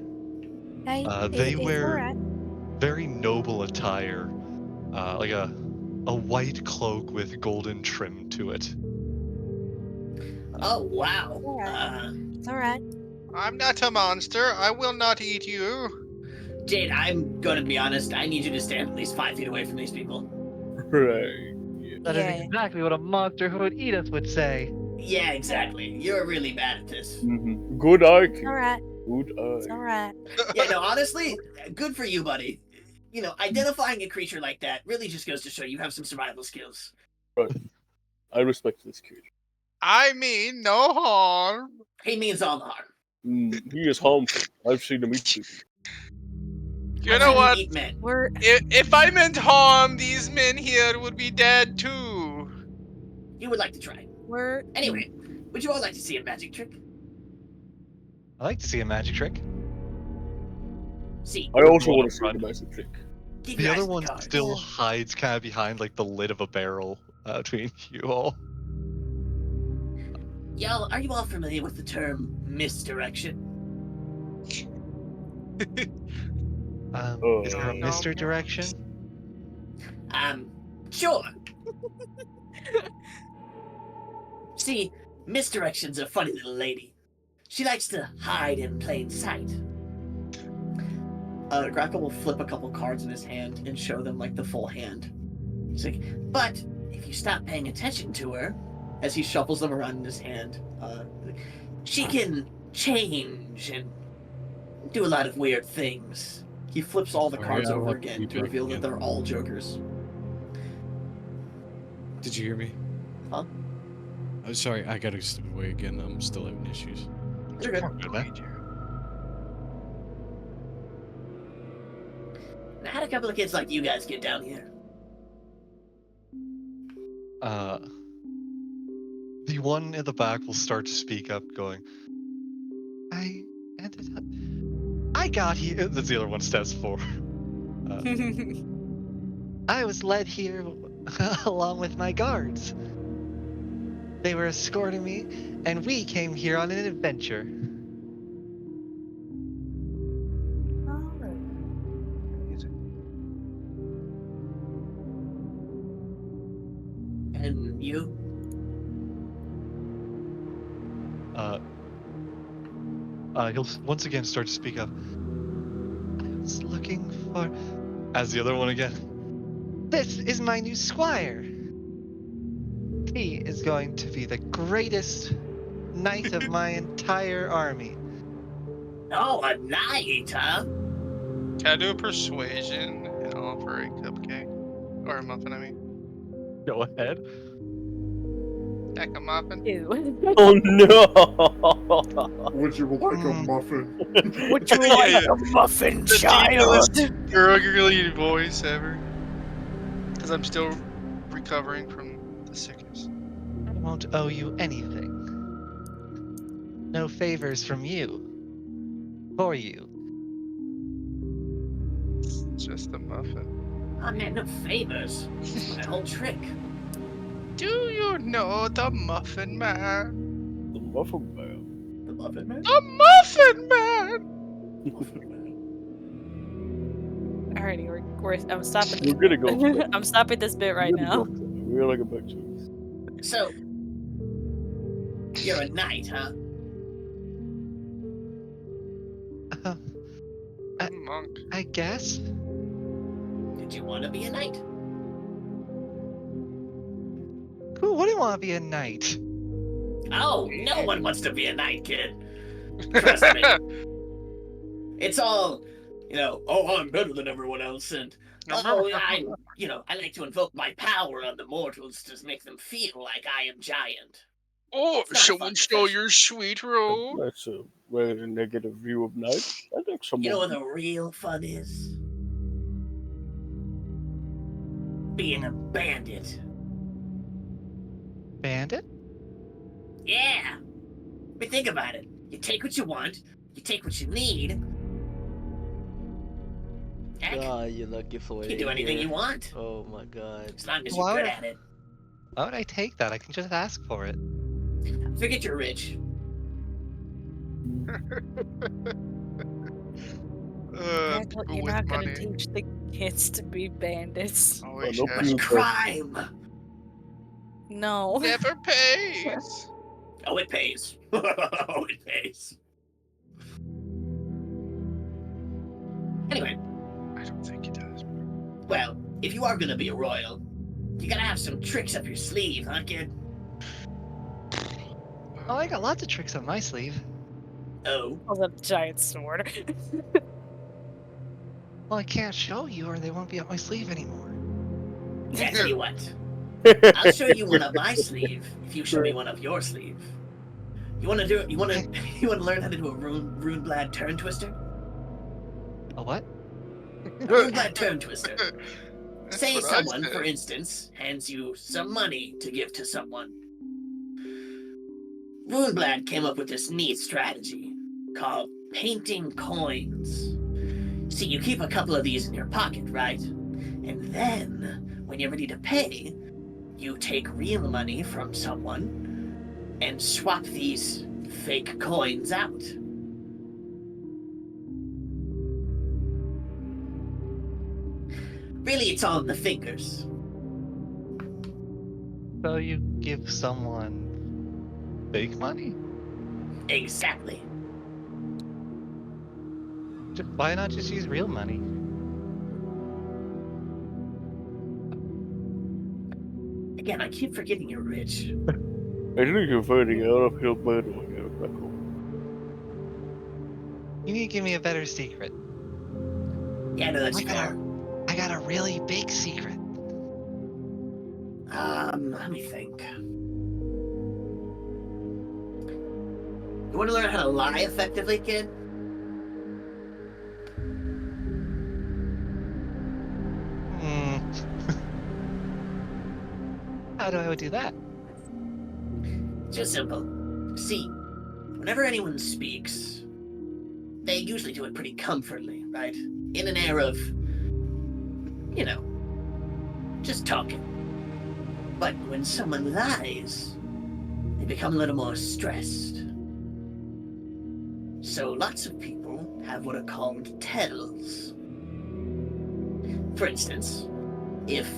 Hey, They it's wear alright. very noble attire, like a white cloak with golden trim to it. Oh, wow. Alright. It's alright. I'm not a monster. I will not eat you. Jade, I'm gonna be honest. I need you to stand at least 5 feet away from these people. Right. That is exactly what a monster who would eat us would say. Yeah, exactly. You're really bad at this. Mm-hmm. Good eye, King. Alright. Good It's eye. alright. Yeah, no, honestly, good for you, buddy. You know, identifying a creature like that really just goes to show you have some survival skills. Right. I respect this creature. I mean no harm. He means all the harm. He is harmful. I've seen him eat people. You I've know seen him what? eat men. We're If I meant harm, these men here would be dead too. You would like to try. we're Anyway, would you all like to see a magic trick? I like to see a magic trick. See, I also One want up to see front. the magic trick. keep The your other eyes on one the cards. still hides kind of behind like the lid of a barrel between you all. Y'all, are you all familiar with the term misdirection? Is there a No. Mr. Direction? Sure. See, misdirection's a funny little lady. She likes to hide in plain sight. Grackle will flip a couple cards in his hand and show them like the full hand. He's like, but if you stop paying attention to her, as he shuffles them around in his hand, she can change and do a lot of weird things. He flips all the Sorry, cards I'll over have to again be to back reveal that again. they're all jokers. Did you hear me? Huh? I'm sorry, I gotta step away again. I'm still having issues. You're good. Good, man. Now, how'd a couple of kids like you guys get down here? The one in the back will start to speak up, going, I got here. That's the other one steps forward. I was led here along with my guards. They were escorting me, and we came here on an adventure. And you? He'll once again start to speak up. I was looking for... As the other one again. This is my new squire. He is going to be the greatest knight of my entire army. Oh, a knight, huh? Can I do a persuasion and offer a cupcake? Or a muffin, I mean. Go ahead. Heck, a muffin? Ew. Oh no! Would you like a muffin? Would you like a muffin, The child? deepest gurgly voice ever. Because I'm still recovering from the sickness. I won't owe you anything. No favors from you. For you. Just a muffin. Oh man, no favors. It's my whole trick. Do you know the Muffin Man? The muffin man. The Muffin Man? The Muffin Man! Alrighty, I'm stopping. We're gonna go. quick. I'm stopping this bit right We're gonna now. go quick. We're like a back to So, you're a knight, huh? Monk. I guess. Did you want to be a knight? Who wouldn't want to be a knight? Oh, no one wants to be a knight, kid. Trust me. It's all, oh, I'm better than everyone else, and I like to invoke my power on the mortals to make them feel like I am giant. Oh, It's not a someone fun stole profession. your sweet robe. That's a rather negative view of knights. I think You know what someone. the real fun is? Being a bandit. Bandit? Yeah. But think about it. You take what you want, you take what you need. Heck, God, you're lucky for you it. can do anything you here. want, Oh my god. as long as Why you're would good I- at it. Why would I take that? I can just ask for it. Forget you're rich. People You're with not gonna money. teach the kids to be bandits. Always no has But Blue crime! No. never pays. Oh, it pays. Oh, it pays. Anyway, I don't think he does. well, if you are gonna be a royal, you gotta have some tricks up your sleeve, huh, kid? Oh, I got lots of tricks up my sleeve. Oh, Oh, the giant sword. Well, I can't show you, or they won't be up my sleeve anymore. I tell you what. I'll show you one up my sleeve if you show me one up your sleeve. You wanna do it? You wanna learn how to do a Runeblad turn twister? A what? A Runeblad turn twister. That's Say what I someone, said. for instance, hands you some money to give to someone. Runeblad came up with this neat strategy called painting coins. See, you keep a couple of these in your pocket, right? And then, when you're ready to pay, you take real money from someone and swap these fake coins out. Really, it's all in the fingers. So you give someone fake money? Exactly. Why not just use real money? Again, I keep forgetting you're rich. I think you're finding out I feel bad when you're back home. You need to give me a better secret. Yeah, no, that's I got fair. I got a really big secret. Let me think. You want to learn how to lie effectively, kid? Hmm. How do I do that? Just simple. See, whenever anyone speaks, they usually do it pretty comfortably, right? In an air of, just talking. But when someone lies, they become a little more stressed. So lots of people have what are called tells. For instance, if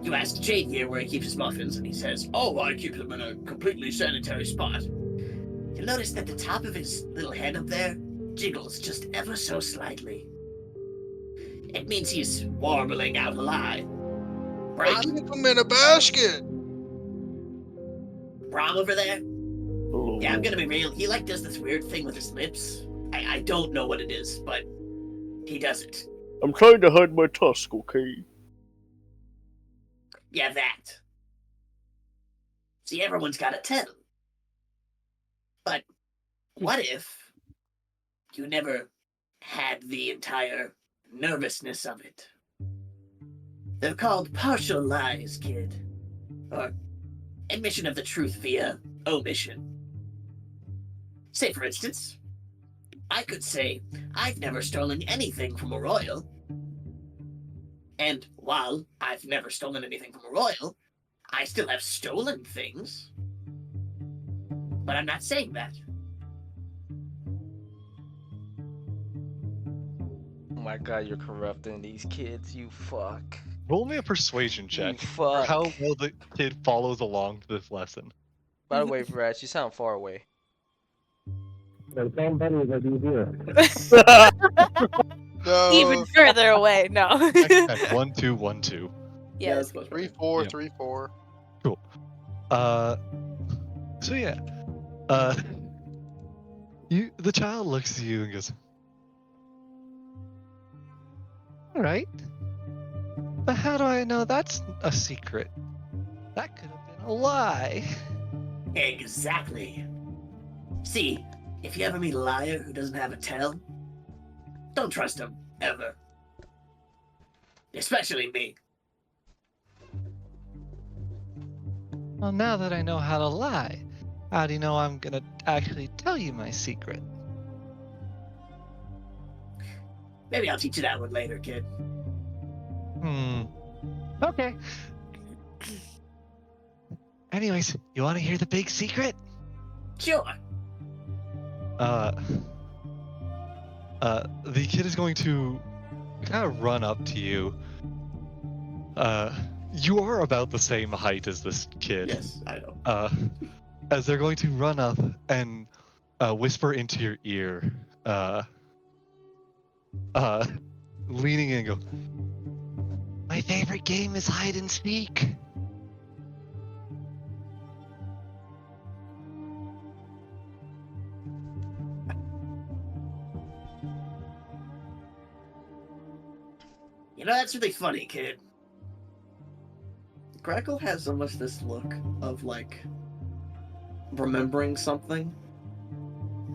you ask Jade here where he keeps his muffins and he says, "Oh, I keep them in a completely sanitary spot," you'll notice that the top of his little head up there jiggles just ever so slightly. It means he's warbling out a lie. I Right? keep them in a basket. Brom over there? Hello. Yeah, I'm gonna be real. He does this weird thing with his lips. I don't know what it is, but he does it. I'm trying to hide my tusk, okay? Yeah, that. See, everyone's got a tell. But what if you never had the entire nervousness of it? They're called partial lies, kid. Or admission of the truth via omission. Say, for instance, I could say I've never stolen anything from a royal. And while I've never stolen anything from a royal, I still have stolen things. But I'm not saying that. Oh my god, you're corrupting these kids, you fuck. Roll me a persuasion You check for fuck. how well the kid follows along to this lesson. By the way, Brad, you sound far away. The same buddy that you hear. No. Even further away. No. Check 1 2 1 2. Yeah, Yes. that's much 3 better. 4 Yep. 3 4. So yeah, Uh, the child looks at you and goes, "All right, but how do I know that's a secret? That could have been a lie." Exactly. See, if you ever meet a liar who doesn't have a tell, don't trust him, ever. Especially me. Well, now that I know how to lie, how do you know I'm gonna actually tell you my secret? Maybe I'll teach you that one later, kid. Okay. Anyways, you want to hear the big secret? Sure. The kid is going to kind of run up to you. You are about the same height as this kid. Yes, I know. As they're going to run up and whisper into your ear, leaning in and go, "My favorite game is hide and seek." You know, that's really funny, kid. Gretel has almost this look of, like, remembering something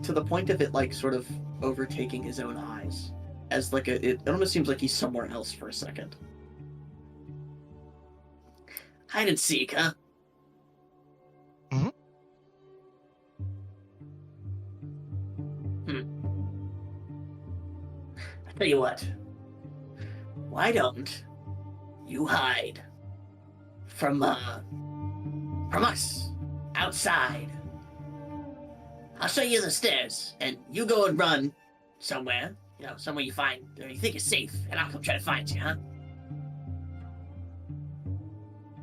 to the point of it, like, sort of overtaking his own eyes. As, like, it almost seems like he's somewhere else for a second. Hide and seek, huh? I tell you what. Why don't you hide from us outside? I'll show you the stairs, and you go and run somewhere, somewhere you find or you think is safe, and I'll come try to find you, huh?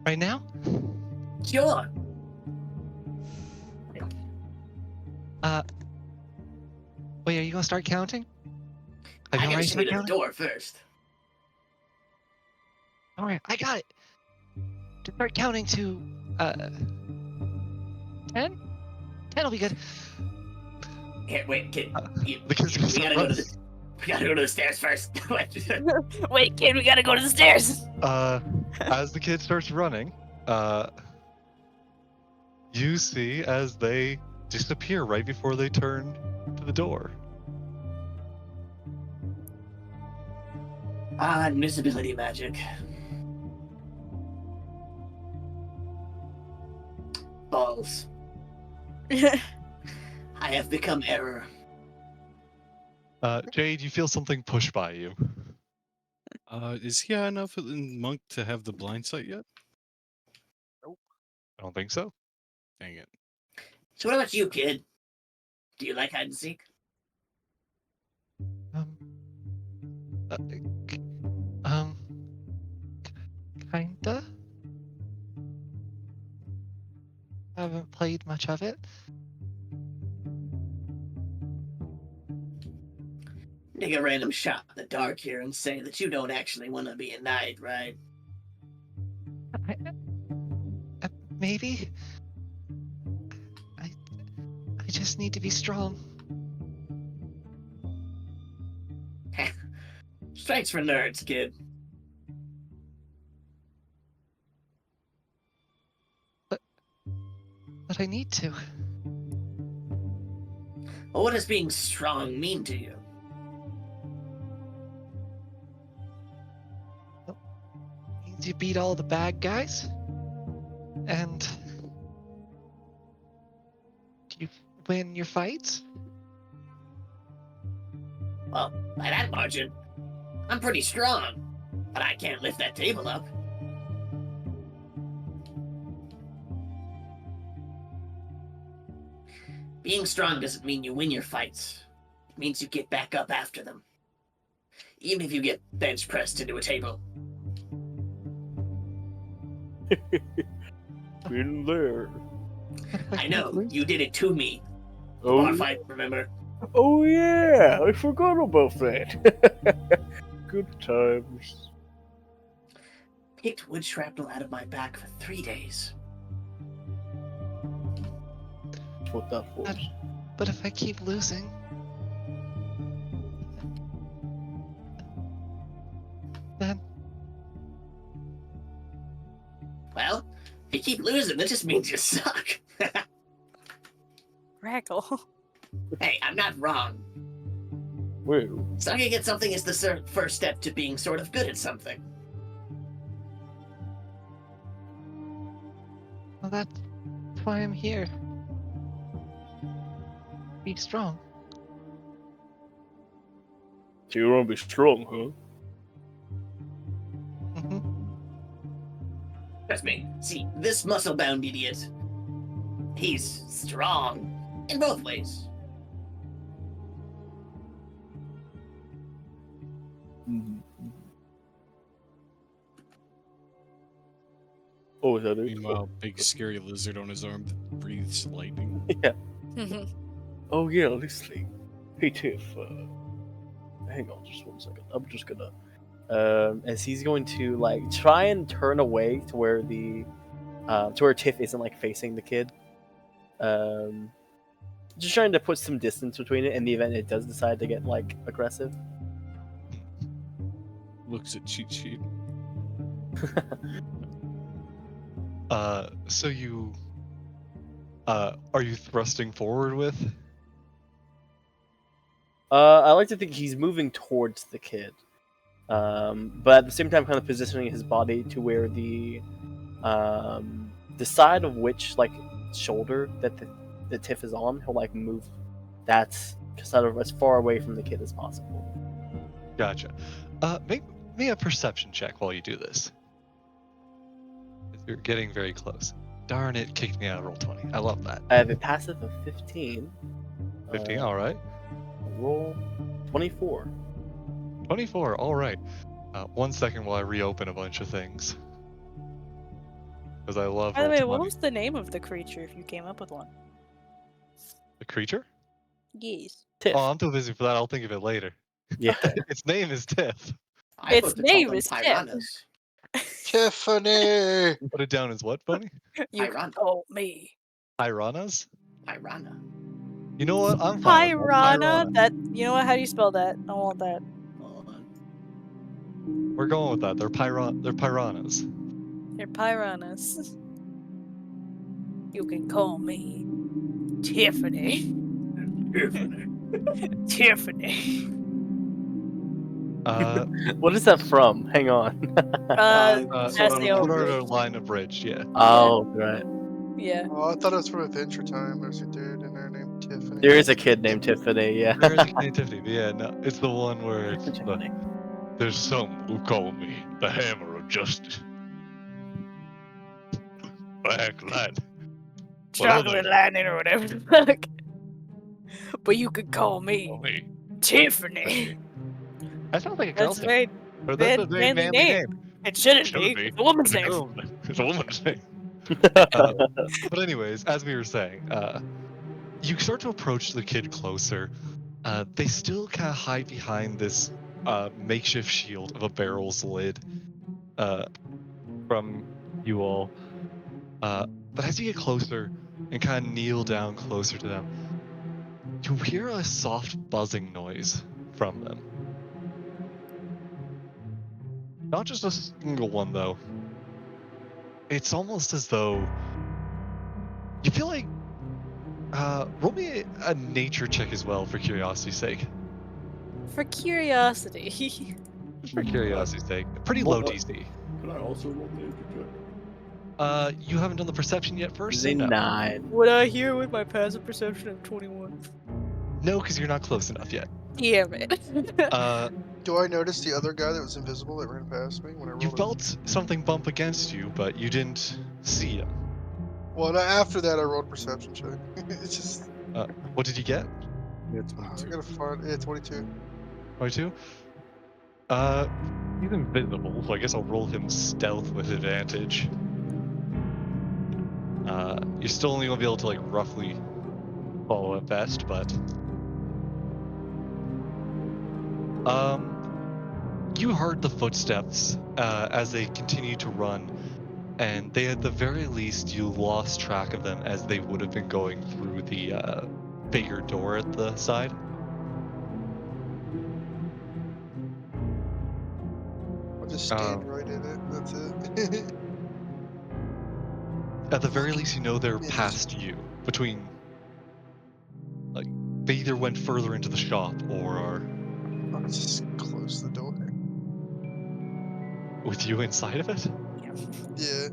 Right now? Sure. Wait, are you gonna start counting? Have I you gotta already show you started to the counting? door first. All right, I got it. To start counting to 10? 10 will be good. Here, wait, kid. The kid's gonna We start gotta go to running. we gotta go to the stairs first. Wait, kid, we gotta go to the stairs. As the kid starts running, you see as they disappear right before they turn to the door. Invisibility magic. Balls. I have become error. Jade, you feel something push by you. Is he high enough in Monk to have the blind sight yet? I don't think so. Dang it. So what about you, kid? Do you like hide and seek? Kinda. Haven't played much of it. Take a random shot in the dark here and say that you don't actually want to be a knight, right? Maybe. I just need to be strong. Strength's for nerds, kid. But I need to. Well, what does being strong mean to you? Means you beat all the bad guys. And you win your fights. Well, by that margin, I'm pretty strong, but I can't lift that table up. Being strong doesn't mean you win your fights. It means you get back up after them. Even if you get bench pressed into a table. Been there. I know, you did it to me. Oh, Bar fight, remember? oh yeah, I forgot about that. Good times. Picked wood shrapnel out of my back for 3 days. with that force. But if I keep losing, then Well, if you keep losing, that just means you suck. Rackle. Hey, I'm not wrong. Woo. Sucking at something is the first step to being sort of good at something. well, that's why I'm here. Be strong. So you want to be strong, huh? Mm-hmm. Trust me. See, this muscle-bound idiot, he's strong in both ways. Oh, is that it? Meanwhile, big scary lizard on his arm that breathes lightning. Yeah. Oh yeah, honestly. Hey Tiff, hang on just 1 second. I'm just gonna as he's going to like try and turn away to where the to where Tiff isn't like facing the kid. Just trying to put some distance between it in the event it does decide to get like aggressive. Looks at cheat sheet. So you are you thrusting forward with? I like to think he's moving towards the kid. But at the same time kind of positioning his body to where the side of which like shoulder that the Tiff is on, he'll like move that's sort of as far away from the kid as possible. Gotcha. Make me a perception check while you do this. You're getting very close. Darn it, kicked me out of roll 20. I love that. I have a passive of 15. 15, all right. Roll 24. 24, all right. 1 second while I reopen a bunch of things. Because I love By the roll way, 20. what was the name of the creature if you came up with one? The creature? Yes. Tiff. Oh, I'm too busy for that. I'll think of it later. Yeah. Its name is Tiff. I Its vote to call name them is Tiff. piranhas. Tiffany. Put it down as what, Bunny? You Piranha. call me Piranhas? Piranha. You know what? I'm fine with that. Piranha. That you know what? How do you spell that? I want that. Hold on. We're going with that. They're piranhas. They're piranhas. You can call me Tiffany. Tiffany. What is that from? Hang on. That's the Put over. her line abridged, yeah. Oh, right. Yeah. Oh, I thought it was from Adventure Time. There's a dude in there named Tiffany. There is a kid named Tiffany, yeah. There is a Canadian Tiffany, but yeah, no, it's the one where it's Tiffany. there's some who call me the Hammer of Justice. Black light. Chocolate lightning or whatever the fuck. But you could call me Call me. Tiffany. That sounds like a girl's That's name. very Or that's a very manly manly name. It shouldn't be. be. It's a woman's It's a name. girl's name. It's a woman's name. But anyways, as we were saying, you start to approach the kid closer. They still kind of hide behind this makeshift shield of a barrel's lid from you all. But as you get closer and kind of kneel down closer to them, you hear a soft buzzing noise from them. Not just a single one, though. It's almost as though you feel like roll me a nature check as well for curiosity's sake. For curiosity. For curiosity's sake. Pretty low DC. Can I also roll nature check? You haven't done the perception yet first? It's a So no. 9. Would I hear with my passive perception of 21? No, because you're not close enough yet. Yeah, man. Do I notice the other guy that was invisible that ran past me when I rolled You it? felt something bump against you, but you didn't see him. Well, after that, I rolled perception check. It's just What did you get? Yeah, I 22. gotta find. Yeah, 22. 22? He's invisible, so I guess I'll roll him stealth with advantage. You're still only gonna be able to like roughly follow at best, but you heard the footsteps as they continue to run, and they, at the very least, you lost track of them as they would have been going through the bigger door at the side. I'll just stand right in it. That's it. At the very least, you know they're Minutes. past you. Between, like, they either went further into the shop or are I'll just close the door. with you inside of it. Yeah.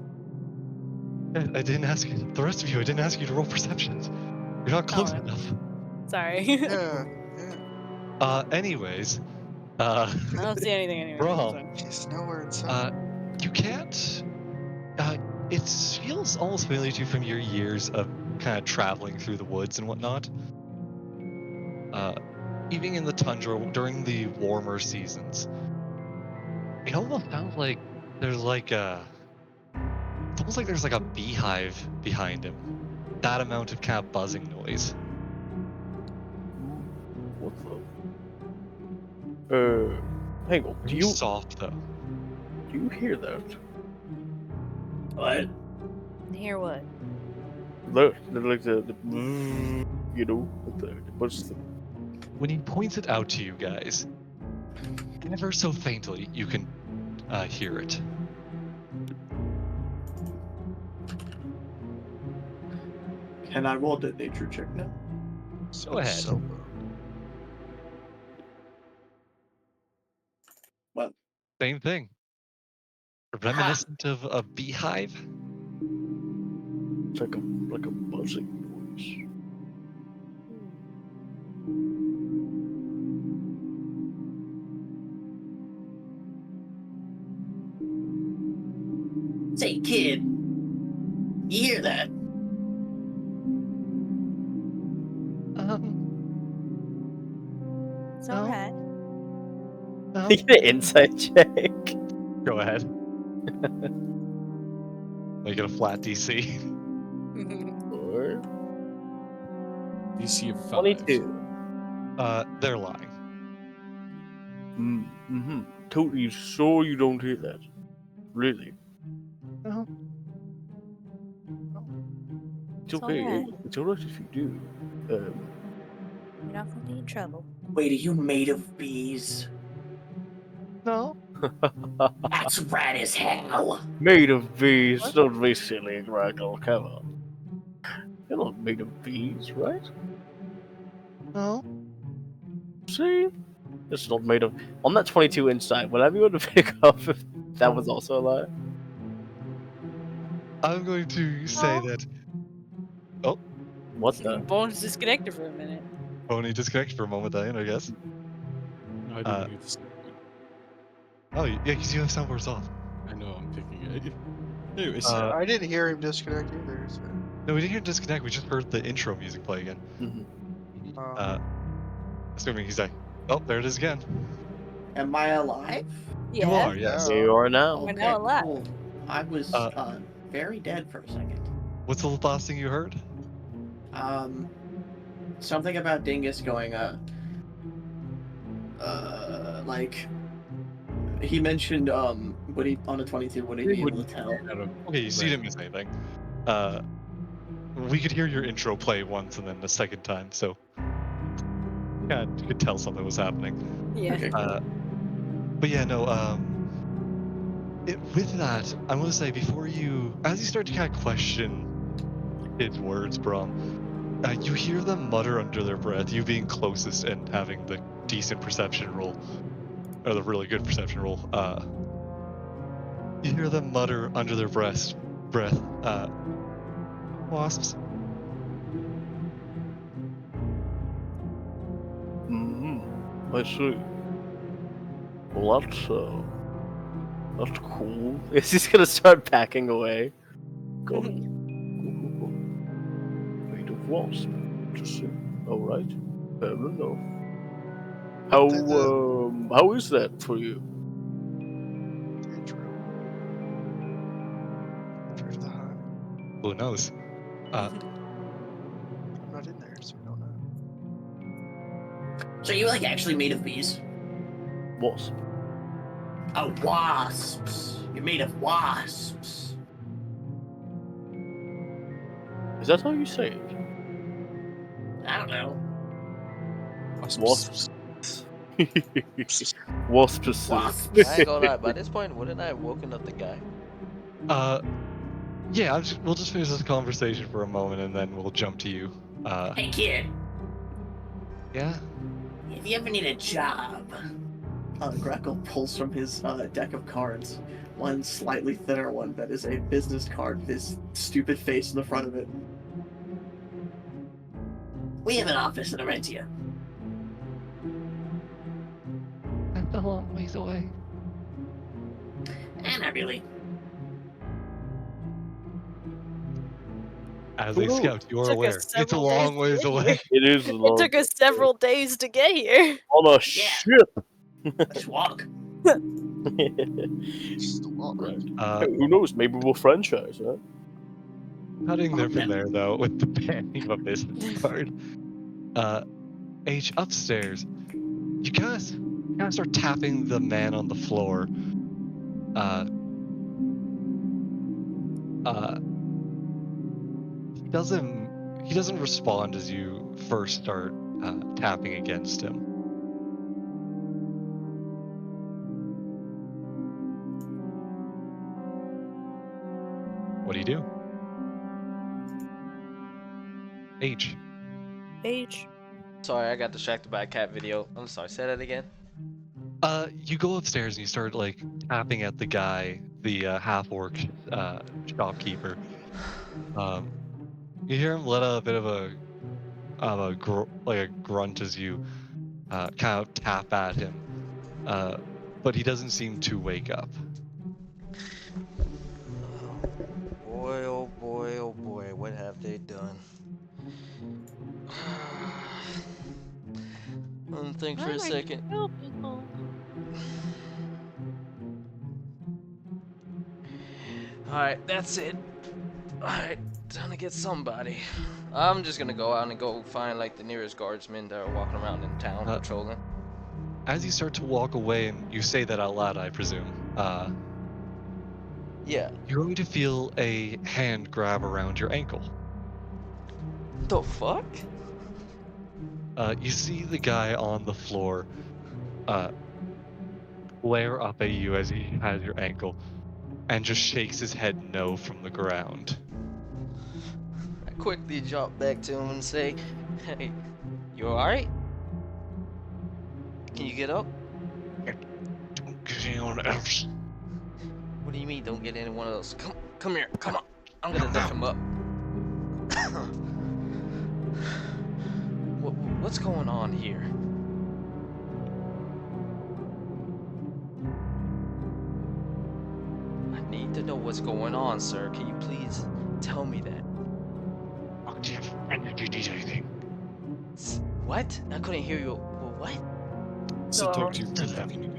I didn't ask you. The rest of you, I didn't ask you to roll perceptions. You're not close Oh, enough. Sorry. Yeah. Yeah. Anyways, I don't see anything anyway. Brom, so- She's nowhere in sight. you can't. It feels almost familiar to you from your years of kind of traveling through the woods and whatnot. Even in the tundra during the warmer seasons, it almost sounds like there's like a. It's almost like there's like a beehive behind him. That amount of kind of buzzing noise. What the? Hang on. Very soft though. Do you hear that? What? Hear what? Look, like the you know, the what's the When he points it out to you guys, ever so faintly, you can hear it. Can I roll the nature check now? Go ahead. So, Well, Same thing. Reminiscent of a beehive. it's like a buzzing noise. Say, kid, you hear that? It's No. alright. No. Get an insight check. Go ahead. Make it a flat DC. Or DC of 5. 22. They're lying. Mm-hmm. Totally sure you don't hear that. Really? No. It's It's okay. alright. It's alright if you do. You're not gonna be in trouble. Wait, are you made of bees? No. That's rad as hell. Made of bees. Don't be silly, Gregor. Come on. You're not made of bees, right? No. See? It's not made of. On that 22 insight, will everyone pick up if that was also a lie? I'm going to say Oh. that What the? Bones disconnected for a minute. Pony disconnected for a moment, Diane, I guess. No, I didn't hear the second one. Oh, yeah, because you have soundboards off. I know, I'm picking it. Anyways, I didn't hear him disconnect either. So. No, we didn't hear disconnect. We just heard the intro music play again. Assuming he's like, oh, there it is again. am I alive? Yeah. You are, yes. You are now. We're now alive. Cool. I was very dead for a second. What's the last thing you heard? Something about Dingus going, like, he mentioned, would he, on a 22, would he be able to tell? Okay, so you didn't miss anything. We could hear your intro play once and then the second time, so yeah, you could tell something was happening. Yeah. Okay, cool. But yeah, no, with that, I'm gonna say before you, as you start to kind of question his words, Brom, you hear them mutter under their breath, you being closest and having the decent perception roll, or the really good perception roll, you hear them mutter under their breath, wasps. I see. Well, that's cool. Is he gonna start packing away? Go. Made of wasp. Interesting. All right. Fair enough. How is that for you? Who knows? I'm not in there, so I don't know. So you like actually made of bees? Wasp. Oh, wasps. You're made of wasps. Is that how you say it? I don't know. Wasps. Wasps. Wasps. I ain't gonna lie. By this point, wouldn't I have woken up the guy? Yeah, we'll just finish this conversation for a moment and then we'll jump to you. Hey kid, Yeah. if you ever need a job, Greco pulls from his deck of cards one slightly thinner one that is a business card with his stupid face in the front of it. we have an office in Orentia. That's a long ways away. And not really. As a scout, you are Took aware. us It's a several long days ways to get away. here. It is It long. took us several days to get here. On a Yeah. ship. Let's walk. Just walk. Who knows? Maybe we'll franchise, huh? Cutting there from there, though, with the banning of a business card. H, upstairs. You guys start tapping the man on the floor. He doesn't respond as you first start tapping against him. What do you do? H. H. Sorry, I got distracted by a cat video. I'm sorry. Say that again. You go upstairs and you start like tapping at the guy, the half-orc shopkeeper. You hear him let out a bit of a grunt as you kind of tap at him, but he doesn't seem to wake up. Boy, oh boy, oh boy, what have they done? Let me think for a second. Alright, that's it. Alright, time to get somebody. I'm just gonna go out and go find like the nearest guardsmen that are walking around in town patrolling. As you start to walk away, and you say that out loud, I presume. Yeah. You're going to feel a hand grab around your ankle. The fuck? You see the guy on the floor glare up at you as he has your ankle and just shakes his head no from the ground. I quickly drop back to him and say, hey, you alright? Can you get up? Don't get anyone else. What do you mean don't get anyone else? Come here, come on. I'm gonna lift him up. What's going on here? I need to know what's going on, sir. Can you please tell me that? Did you need anything? What? I couldn't hear you. What? So talk to your team.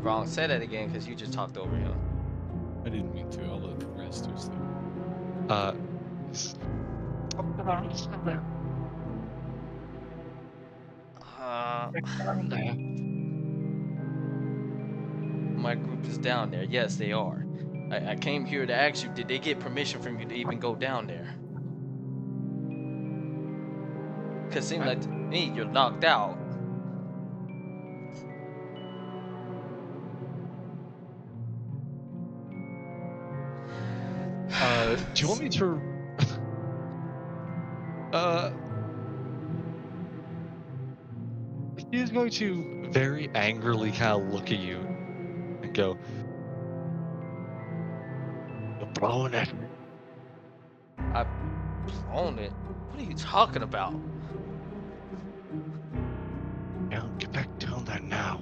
Wrong. Say that again, because you just talked over him. I didn't mean to. I'll let the rest do stuff. My group is down there. Yes, they are. I came here to ask you, did they get permission from you to even go down there? Because it seems like to me you're knocked out. Do you want me to... He's going to very angrily kind of look at you and go, "You're blowing it." I blown it? What are you talking about? Now, get back down there now.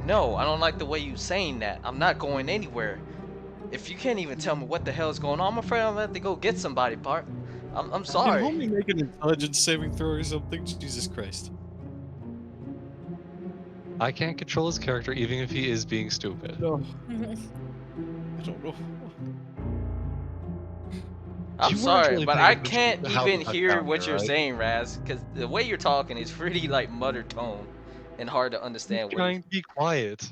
No, I don't like the way you saying that. I'm not going anywhere. If you can't even tell me what the hell is going on, I'm afraid I'm gonna have to go get somebody, Bart. I'm sorry. Can homie make an intelligence saving throw or something? Jesus Christ. I can't control his character even if he is being stupid. No. I don't know. I'm You weren't sorry, really but paying I attention can't to how even the cut hear down what there, you're right? saying, Raz, because the way you're talking is pretty like mutter tone and hard to understand what Trying to be quiet.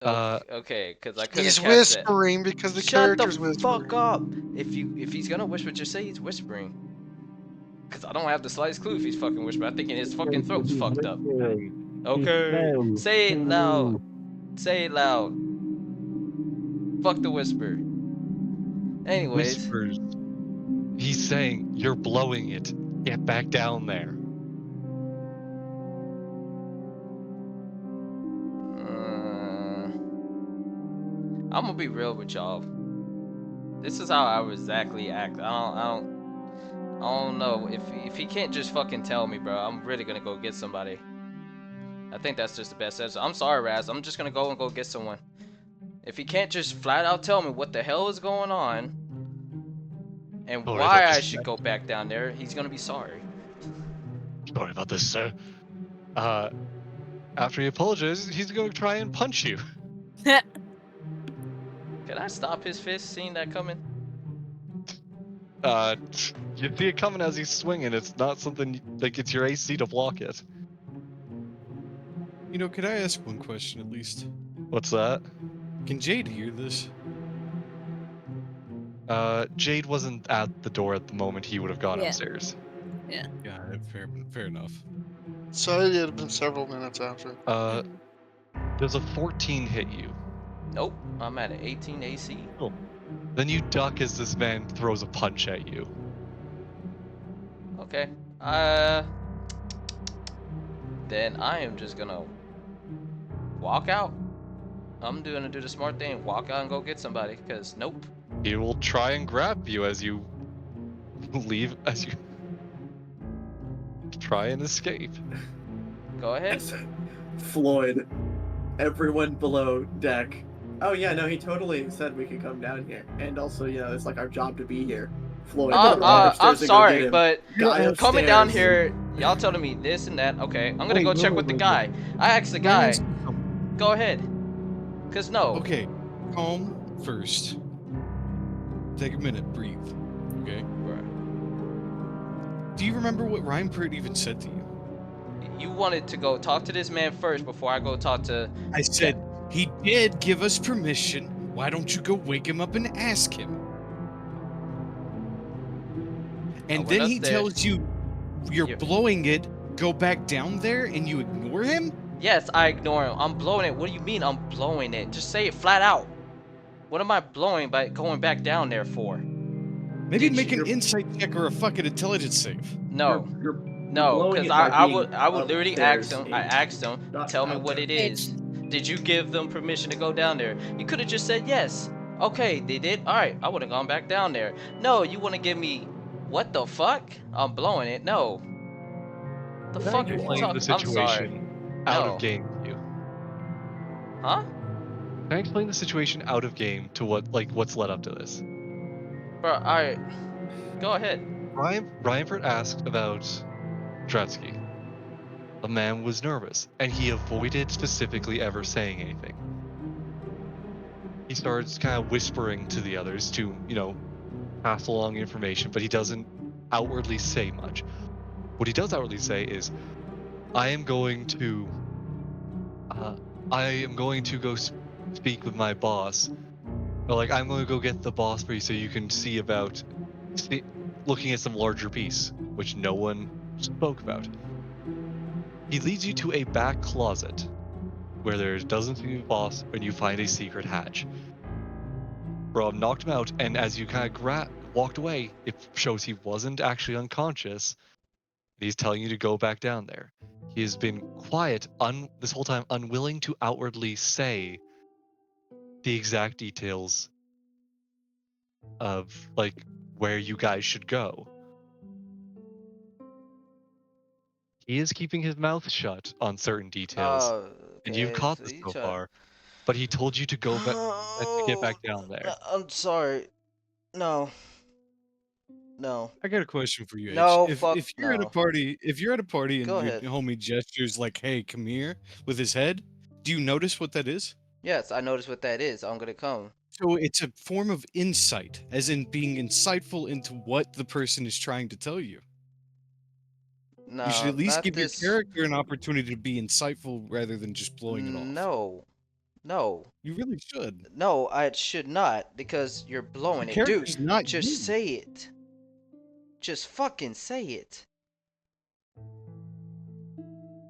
Okay, because I couldn't He's catch that. whispering because the Shut the character's whispering. fuck up! If he's gonna whisper, just say he's whispering. Cause I don't have the slightest clue if he's fucking whispering. I'm thinking his fucking throat's fucked up. Okay, say it loud. Say it loud. Fuck the whisper. Anyways, Whispers. He's saying, you're blowing it. Get back down there. I'm gonna be real with y'all. This is how I would exactly act. I don't know. If he can't just fucking tell me, bro, I'm really gonna go get somebody. I think that's just the best answer. I'm sorry, Raz. I'm just gonna go and go get someone. If he can't just flat out tell me what the hell is going on and Sorry why about I this, should go back down there, he's gonna be sorry. Sorry about this, sir. After he apologizes, he's going to try and punch you. Can I stop his fist seeing that coming? You see it coming as he's swinging. It's not something like it's your AC to block it. You know, could I ask one question at least? What's that? Can Jade hear this? Jade wasn't at the door at the moment he would have gone Yeah. upstairs. Yeah. Yeah, fair enough. So it had been several minutes after. Does a 14 hit you? Nope. I'm at an 18 AC. Oh. Then you duck as this man throws a punch at you. Okay. Then I am just gonna walk out. I'm gonna do the smart thing. Walk out and go get somebody. Cause nope. He will try and grab you as you leave, as you try and escape. Go ahead. Floyd, everyone below deck. Oh yeah, no, he totally said we could come down here, and also, you know, it's like our job to be here. Floyd, run upstairs I'm and go sorry, get him. but Guy coming down upstairs. here, y'all telling me this and that. Okay, I'm gonna Wait, go wait, check wait, with the wait, guy. I asked the Can I guy. ask you something? Go ahead. Cause no. Okay, calm first. Take a minute, breathe. Okay. Bruh. Do you remember what Reinpert even said to you? You wanted to go talk to this man first before I go talk to. I said he did give us permission. Why don't you go wake him up and ask him? And went then he upstairs. tells you you're Yeah. blowing it. Go back down there and you ignore him? Yes, I ignore him. I'm blowing it. What do you mean I'm blowing it? Just say it flat out. What am I blowing by going back down there for? Maybe Did make you- an insight check or a fucking intelligence save. No. You're No, blowing because it by I being would literally ask upstairs, him. I H. asked him, Not tell me out what there. it is. Did you give them permission to go down there? You could have just said yes. Okay, they did. All right, I would have gone back down there. No, you want to give me what the fuck? I'm blowing it. No. The Can I fuck are you explain the talking? I'm sorry. situation out No. of game to you? Huh? Can I explain the situation out of game to what's led up to this? Bro, all right. Go ahead. Reinford asked about Dretsky. The man was nervous, and he avoided specifically ever saying anything. He starts kind of whispering to the others to, pass along information, but he doesn't outwardly say much. What he does outwardly say is, I am going to go speak with my boss. Or I'm going to go get the boss for you so you can see about looking at some larger piece, which no one spoke about. He leads you to a back closet where there doesn't seem to be a boss, and you find a secret hatch. Rob knocked him out, and as you kind of walked away, it shows he wasn't actually unconscious. He's telling you to go back down there. He has been quiet this whole time, unwilling to outwardly say the exact details of where you guys should go. He is keeping his mouth shut on certain details, and you've caught this so far. But he told you to go back to get back down there. I'm sorry. No. I got a question for you, H. No, if you're at a no. party, and Go your ahead. homie gestures like, "Hey, come here," with his head, do you notice what that is? Yes, I noticed what that is. I'm gonna come. So it's a form of insight, as in being insightful into what the person is trying to tell you. No, You should at least not give this. your character an opportunity to be insightful rather than just blowing it off. No. No. You really should. No, I should not, because you're blowing The it. Dude, character's not just you. say it. Just fucking say it.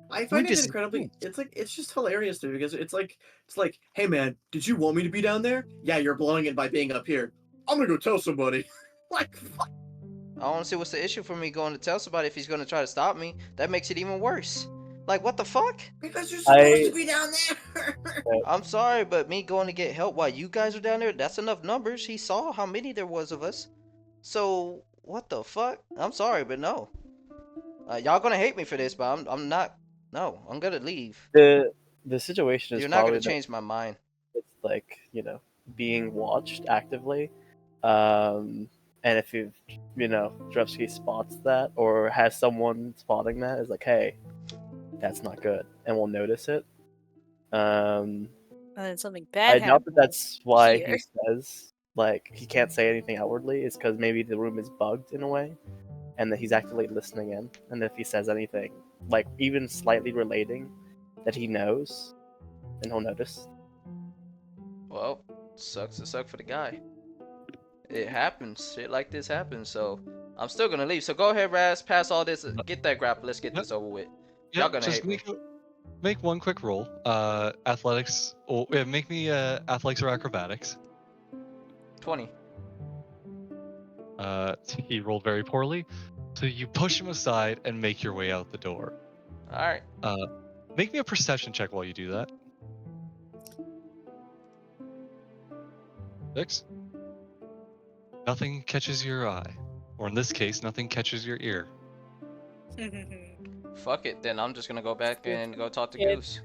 I find Wait, it incredibly. It's just hilarious to me because it's like, hey man, did you want me to be down there? Yeah, you're blowing it by being up here. I'm gonna go tell somebody. Like, fuck. I don't see what's the issue for me going to tell somebody if he's going to try to stop me. That makes it even worse. Like, what the fuck? Because you're supposed to I be down there. I'm sorry, but me going to get help while you guys are down there, that's enough numbers. He saw how many there was of us. So, what the fuck? I'm sorry, but no. Y'all gonna hate me for this, but I'm not. No, I'm gonna leave. the situation is You're not probably gonna that change my mind. it's like, being watched actively. And if Drevsky spots that or has someone spotting that, is like, hey, that's not good, and will notice it. And then something bad I doubt that happens. that's why here. he says like he can't say anything outwardly. Is because maybe the room is bugged in a way, and that he's actively listening in. And if he says anything, like even slightly relating, that he knows, then he'll notice. Well, sucks to suck for the guy. It happens. Shit like this happens. So I'm still gonna leave. So go ahead, Raz. Pass all this. Get that grapple. Let's get this over with. Y'all gonna just hate me. make one quick roll. Athletics. Or make me athletics or acrobatics. 20. He rolled very poorly, so you push him aside and make your way out the door. All right. Make me a perception check while you do that. 6. Nothing catches your eye, or in this case, nothing catches your ear. Fuck it. Then I'm just gonna go back and go talk to Yeah. Goose.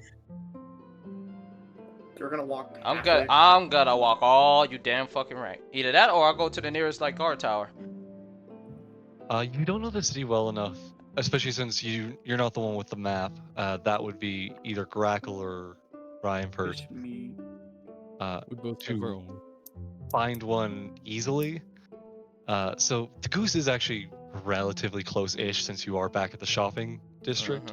You're gonna walk. I'm halfway. gonna walk all you damn fucking right. Either that or I'll go to the nearest like guard tower. You don't know the city well enough, especially since you're not the one with the map. That would be either Grackle or Ryan Pert. Push me. We both have our own. Find one easily. So the Goose is actually relatively close-ish since you are back at the shopping district.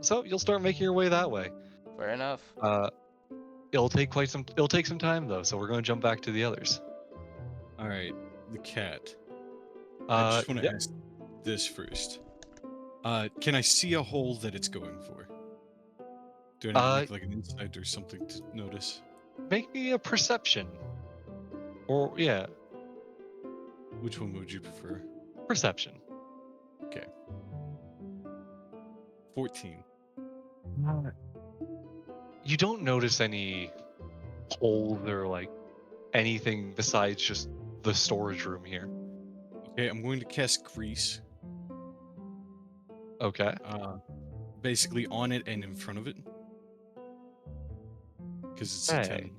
So you'll start making your way that way. Fair enough. It'll take some time though, so we're going to jump back to the others. All right, the cat. I just want to Yep. ask this first. Can I see a hole that it's going for? Do I need to make like an insight or something to notice? Make me a perception. Or yeah, Which one would you prefer? perception. Okay. 14. You don't notice any holes or like anything besides just the storage room here. Okay, I'm going to cast Grease. Okay. Basically on it and in front of it. Because it's a Hey. 10.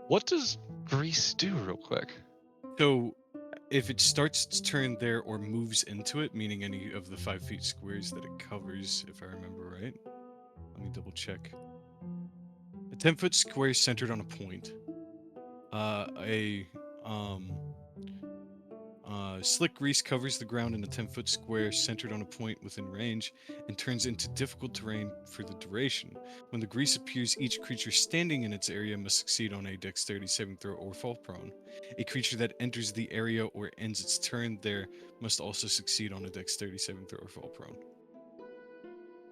What does grease do, real quick? So, if it starts its turn there or moves into it, meaning any of the 5 feet squares that it covers, if I remember right. Let me double check. A 10-foot square centered on a point. Slick grease covers the ground in a 10-foot square centered on a point within range and turns into difficult terrain for the duration. When the grease appears, each creature standing in its area must succeed on a dexterity saving throw or fall prone. A creature that enters the area or ends its turn there must also succeed on a dexterity saving throw or fall prone.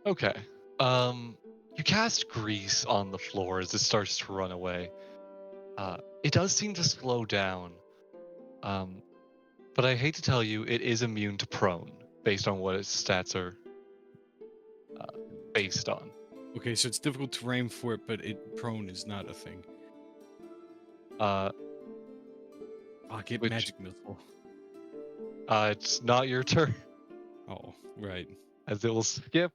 Okay. You cast grease on the floor as it starts to run away. It does seem to slow down. But I hate to tell you, it is immune to prone based on what its stats are based on. Okay, so it's difficult terrain for it, but prone is not a thing. Get magic missile. It's not your turn. Oh, right. As it will skip,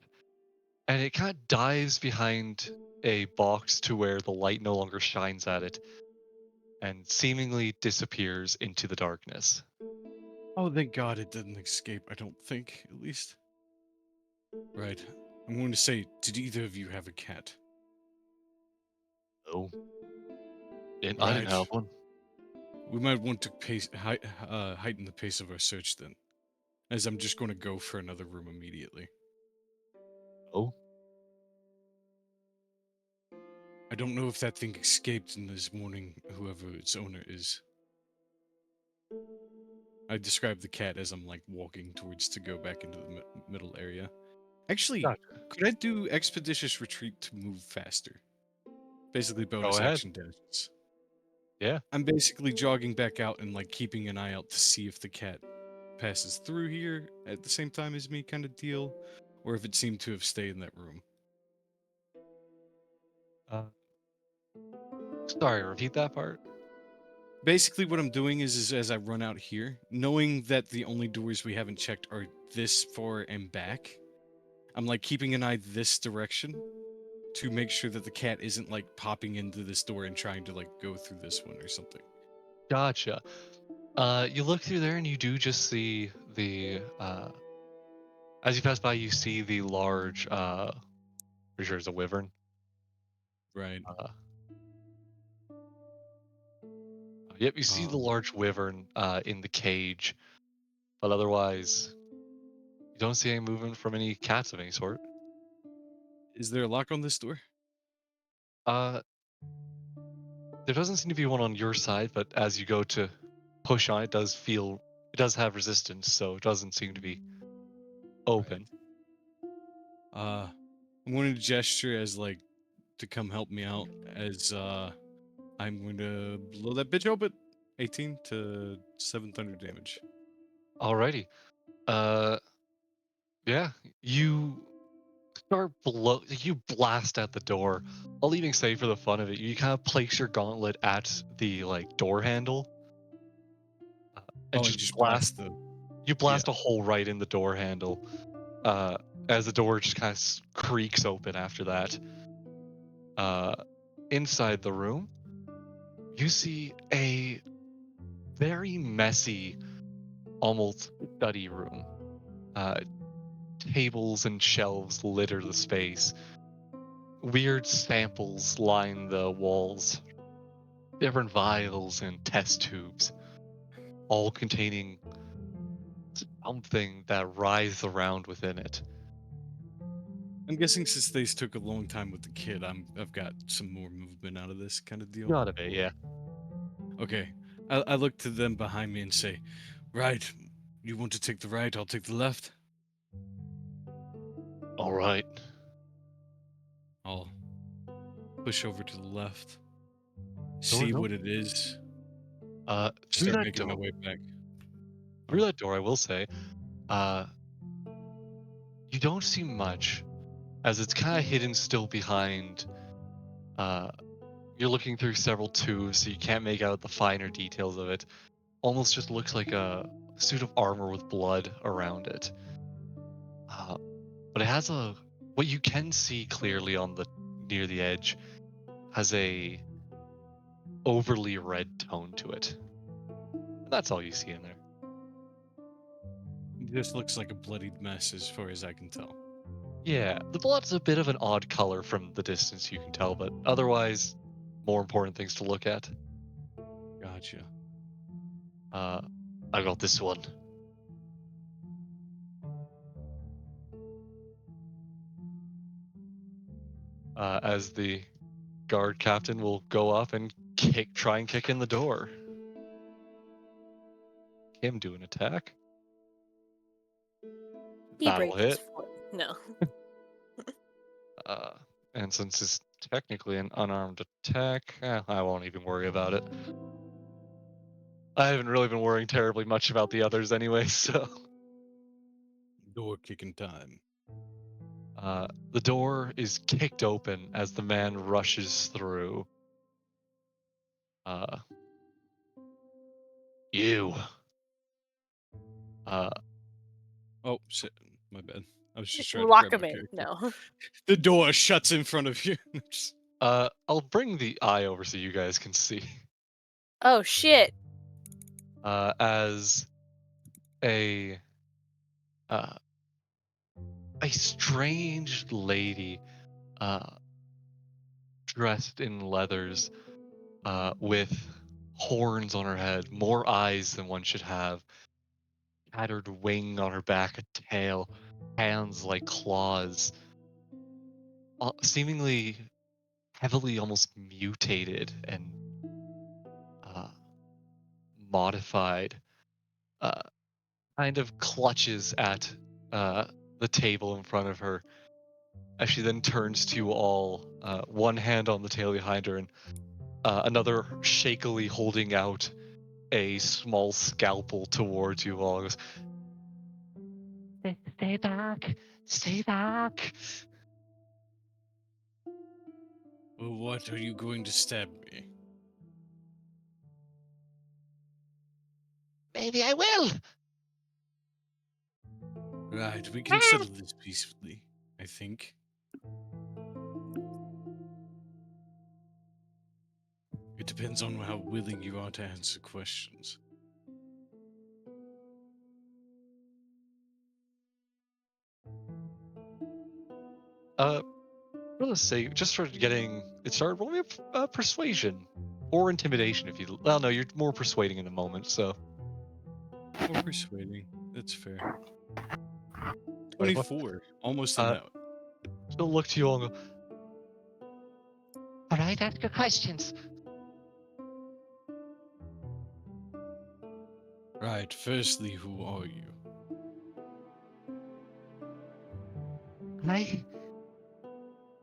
and it kind of dives behind a box to where the light no longer shines at it, and seemingly disappears into the darkness. Oh, thank God it didn't escape, I don't think, at least. Right. I'm going to say, did either of you have a cat? No. I didn't have one. We might want to heighten the pace of our search then, as I'm just going to go for another room immediately. Oh. I don't know if that thing escaped in this morning, whoever its owner is. I describe the cat as I'm like walking towards to go back into the middle area. Actually, Gotcha. could I do expeditious retreat to move faster? Basically, bonus ahead. action dashes. Yeah. I'm basically jogging back out and like keeping an eye out to see if the cat passes through here at the same time as me, kind of deal, or if it seemed to have stayed in that room. Uh, sorry, repeat that part. Basically, what I'm doing is as I run out here, knowing that the only doors we haven't checked are this far and back, I'm like keeping an eye this direction to make sure that the cat isn't like popping into this door and trying to like go through this one or something. Gotcha. You look through there and you do just see the as you pass by, you see the large pretty sure it's a wyvern. Right. Yep, you see the large wyvern in the cage, but otherwise you don't see any movement from any cats of any sort. Is there a lock on this door? Uh there doesn't seem to be one on your side, but as you go to push on it, it does have resistance, so it doesn't seem to be open. I'm going to gesture as like to come help me out as I'm going to blow that bitch open. 18 to 7 thunder damage. Alrighty. Yeah, you you blast at the door. I'll even say for the fun of it, you kind of place your gauntlet at the like door handle, and Oh, and just just blast. blast the. You blast a hole right in the door handle, as the door just kind of creaks open after that. Uh, inside the room, you see a very messy, almost study room. Uh, Tables and shelves litter the space. Weird samples line the walls. Different vials and test tubes, all containing something that writhes around within it. I'm guessing since they took a long time with the kid, I've got some more movement out of this kind of deal. Not a bit, yeah. Okay, I look to them behind me and say, "Right, you want to take the right? I'll take the left." All right. I'll push over to the left, Door's see what open. it is, Through start that making my door. way back. Through that door, I will say, uh, you don't see much, as it's kind of hidden still behind. Uh, you're looking through several tubes, so you can't make out the finer details of it. Almost just looks like a suit of armor with blood around it. Uh, but it has what you can see clearly on the near the edge has a overly red tone to it. And that's all you see in there. It just looks like a bloodied mess as far as I can tell. Yeah, the blood's a bit of an odd color from the distance you can tell, but otherwise, more important things to look at. Gotcha. I got this one. As the guard captain will go up and try and kick in the door. Him do an attack. He That'll breaks his hit. foot. No. And since it's technically an unarmed attack, I won't even worry about it. I haven't really been worrying terribly much about the others anyway, so. Door kicking time. The door is kicked open as the man rushes through. You. Oh shit, my bad. I was just trying to Lock grab him my in. character. No. The door shuts in front of you. I'll bring the eye over so you guys can see. Oh shit. As a uh, a strange lady, dressed in leathers, with horns on her head, more eyes than one should have, tattered wing on her back, a tail, hands like claws, seemingly heavily almost mutated and uh, modified, uh, kind of clutches at uh, the table in front of her as she then turns to you all, one hand on the table behind her and another shakily holding out a small scalpel towards you all. Goes, stay back, stay back. Well, what are you going to stab me? Maybe I will. Right, we can settle this peacefully, I think. It depends on how willing you are to answer questions. For the sake, just for getting it started, roll me a persuasion or intimidation if you. Well, no, you're more persuading in a moment. So Or persuading. That's fair. 24. 24. Almost an out. She'll look to you all and go, all right, ask your questions. Right, firstly, who are you?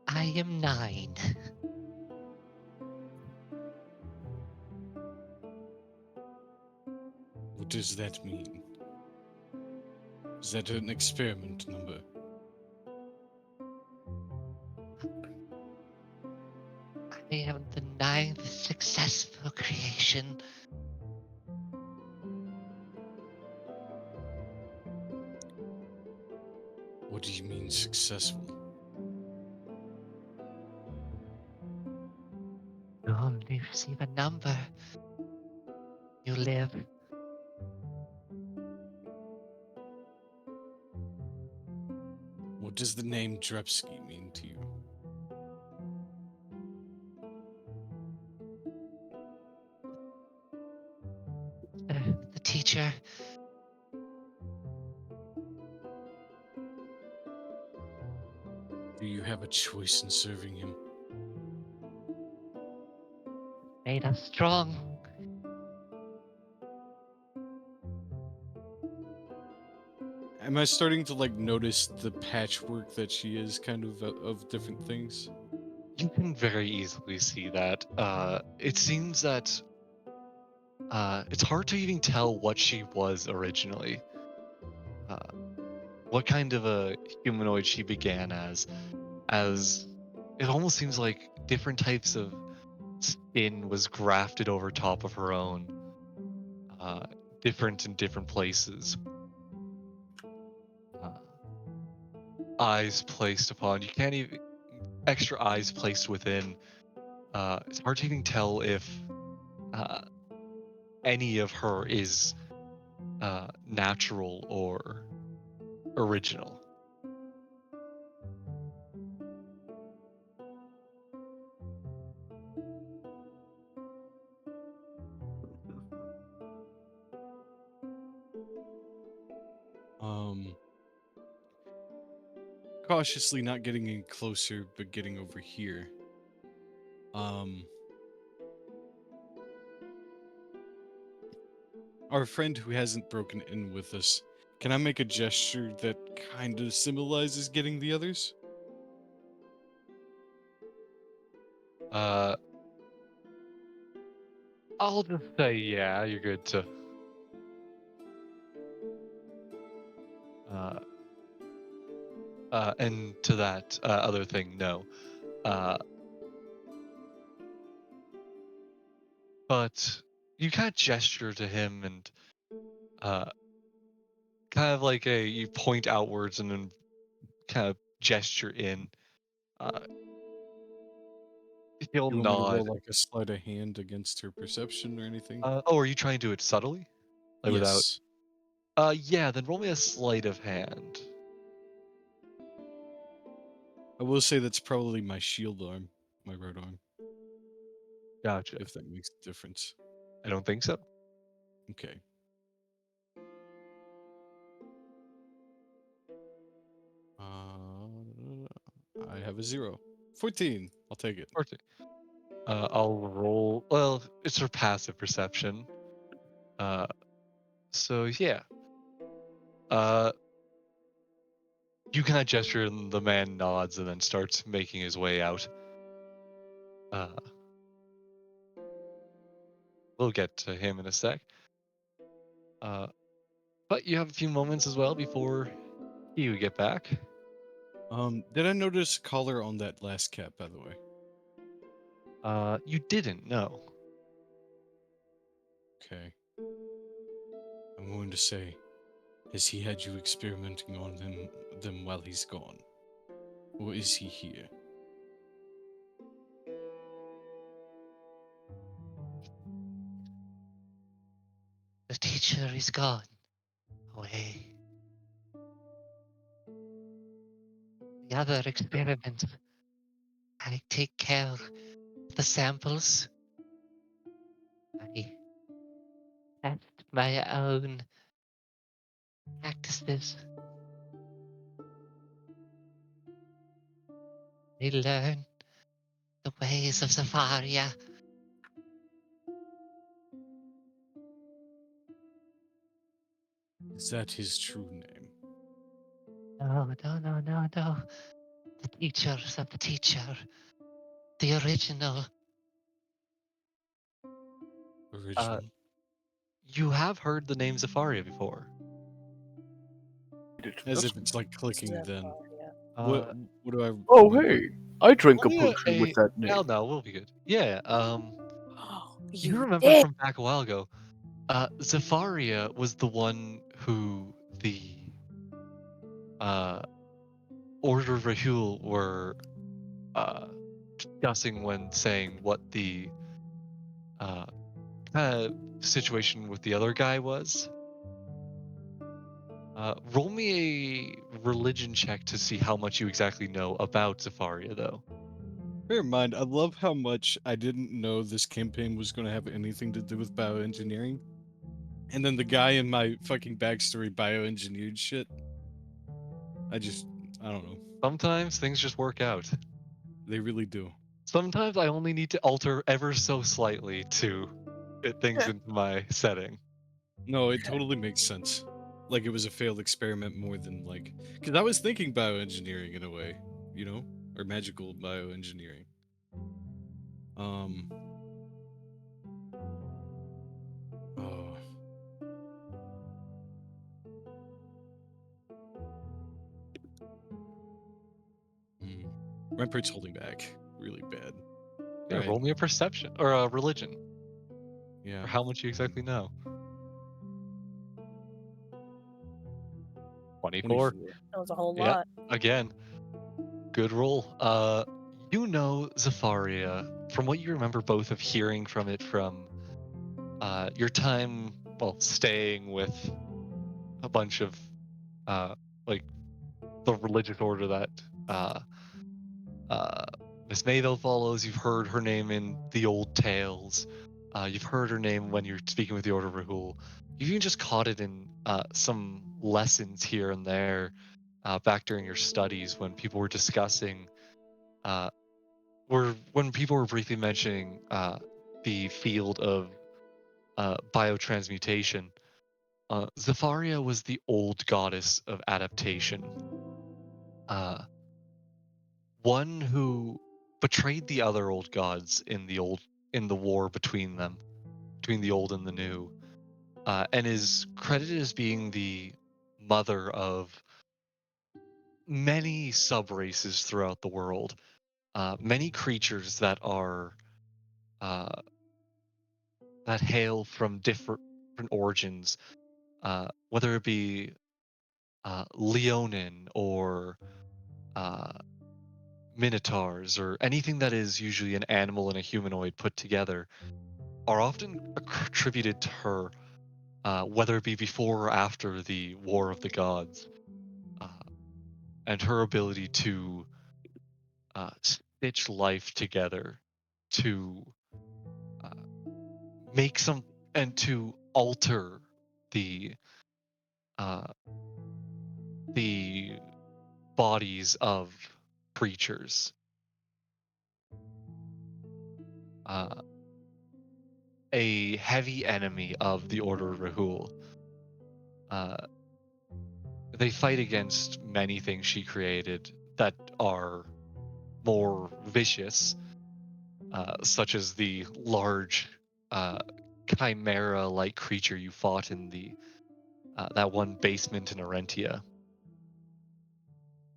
I am 9. What does that mean? Is that an experiment number? I am the 9th successful creation. What do you mean successful? You only receive a number. You live. What does the name Drepsky mean to you? The teacher. Do you have a choice in serving him? Made us strong. Am I starting to like notice the patchwork that she is kind of different things? You can very easily see that. It seems that it's hard to even tell what she was originally. Uh, what kind of a humanoid she began as it almost seems like different types of skin was grafted over top of her own, uh, different in different places. Uh, eyes placed upon. You can't even extra eyes placed within. It's hard to even tell if uh, any of her is natural or original. Um, Cautiously not getting any closer, but getting over here. Our friend who hasn't broken in with us, can I make a gesture that kind of symbolizes getting the others? Uh, I'll just say, yeah, you're good to. Uh, and to that other thing, no. But you kind of gesture to him and uh, kind of like you point outwards and then kind of gesture in. Uh, he'll You want me to roll nod. like a sleight of hand against her perception or anything? Oh, are you trying to do it subtly, like without? Yes. Yeah. Then roll me a sleight of hand. I will say that's probably my shield arm, my right arm, Gotcha. if that makes a difference. I don't think so. Okay. I have a 0. 14. I'll take it. 14. I'll roll. Well, it's her passive perception. So yeah. You kind of gesture, and the man nods, and then starts making his way out. We'll get to him in a sec. But you have a few moments as well before you get back. Did I notice collar on that last cap, by the way? You didn't, no. Okay. I'm going to say, has he had you experimenting on them while he's gone? Or is he here? The teacher is gone away. The other experiments, I take care of the samples. I test my own practices. I learn the ways of Zafaria. Is that his true name? No. The teachers of the teacher. The original. Original? You have heard the name Zafaria before. As if it's like clicking then. Uh, What do I... Oh, mean, hey, I drink a roll me potion with that name. no, we'll be good. Yeah, you You remember did. from back a while ago, Zafaria was the one who the Order of Rahul were discussing when saying what the situation with the other guy was. Roll me a religion check to see how much you exactly know about Zafaria, though. Bear in mind, I love how much I didn't know this campaign was going to have anything to do with bioengineering. And then the guy in my fucking backstory bioengineered shit. I don't know. Sometimes things just work out. They really do. Sometimes I only need to alter ever so slightly to fit things into my setting. No, it totally makes sense. Like it was a failed experiment more than like... Because I was thinking bioengineering in a way, you know? Or magical bioengineering. Oh. Rempert's holding back really bad. Yeah, Right. roll me a perception or a religion. Yeah. For how much you exactly know. 24. That was a whole Yeah, lot. again, good roll. You know Zafaria from what you remember both of hearing from it from your time, well, staying with a bunch of like the religious order that Miss Mayville follows. You've heard her name in the old tales. You've heard her name when you're speaking with the Order of Rahul. You've even just caught it in some lessons here and there back during your studies when people were discussing, when people were briefly mentioning the field of biotransmutation. Zafaria was the old goddess of adaptation. One who betrayed the other old gods in the war between them, between the old and the new, and is credited as being the mother of many sub races throughout the world, many creatures that are that hail from different origins, whether it be Leonin or uh, minotaurs or anything that is usually an animal and a humanoid put together, are often attributed to her, whether it be before or after the War of the Gods, uh, and her ability to stitch life together, to uh, make some, and to alter the uh, the bodies of creatures. uh, a heavy enemy of the Order of Rahul. Uh, they fight against many things she created that are more vicious, such as the large chimera-like creature you fought in the that one basement in Arentia.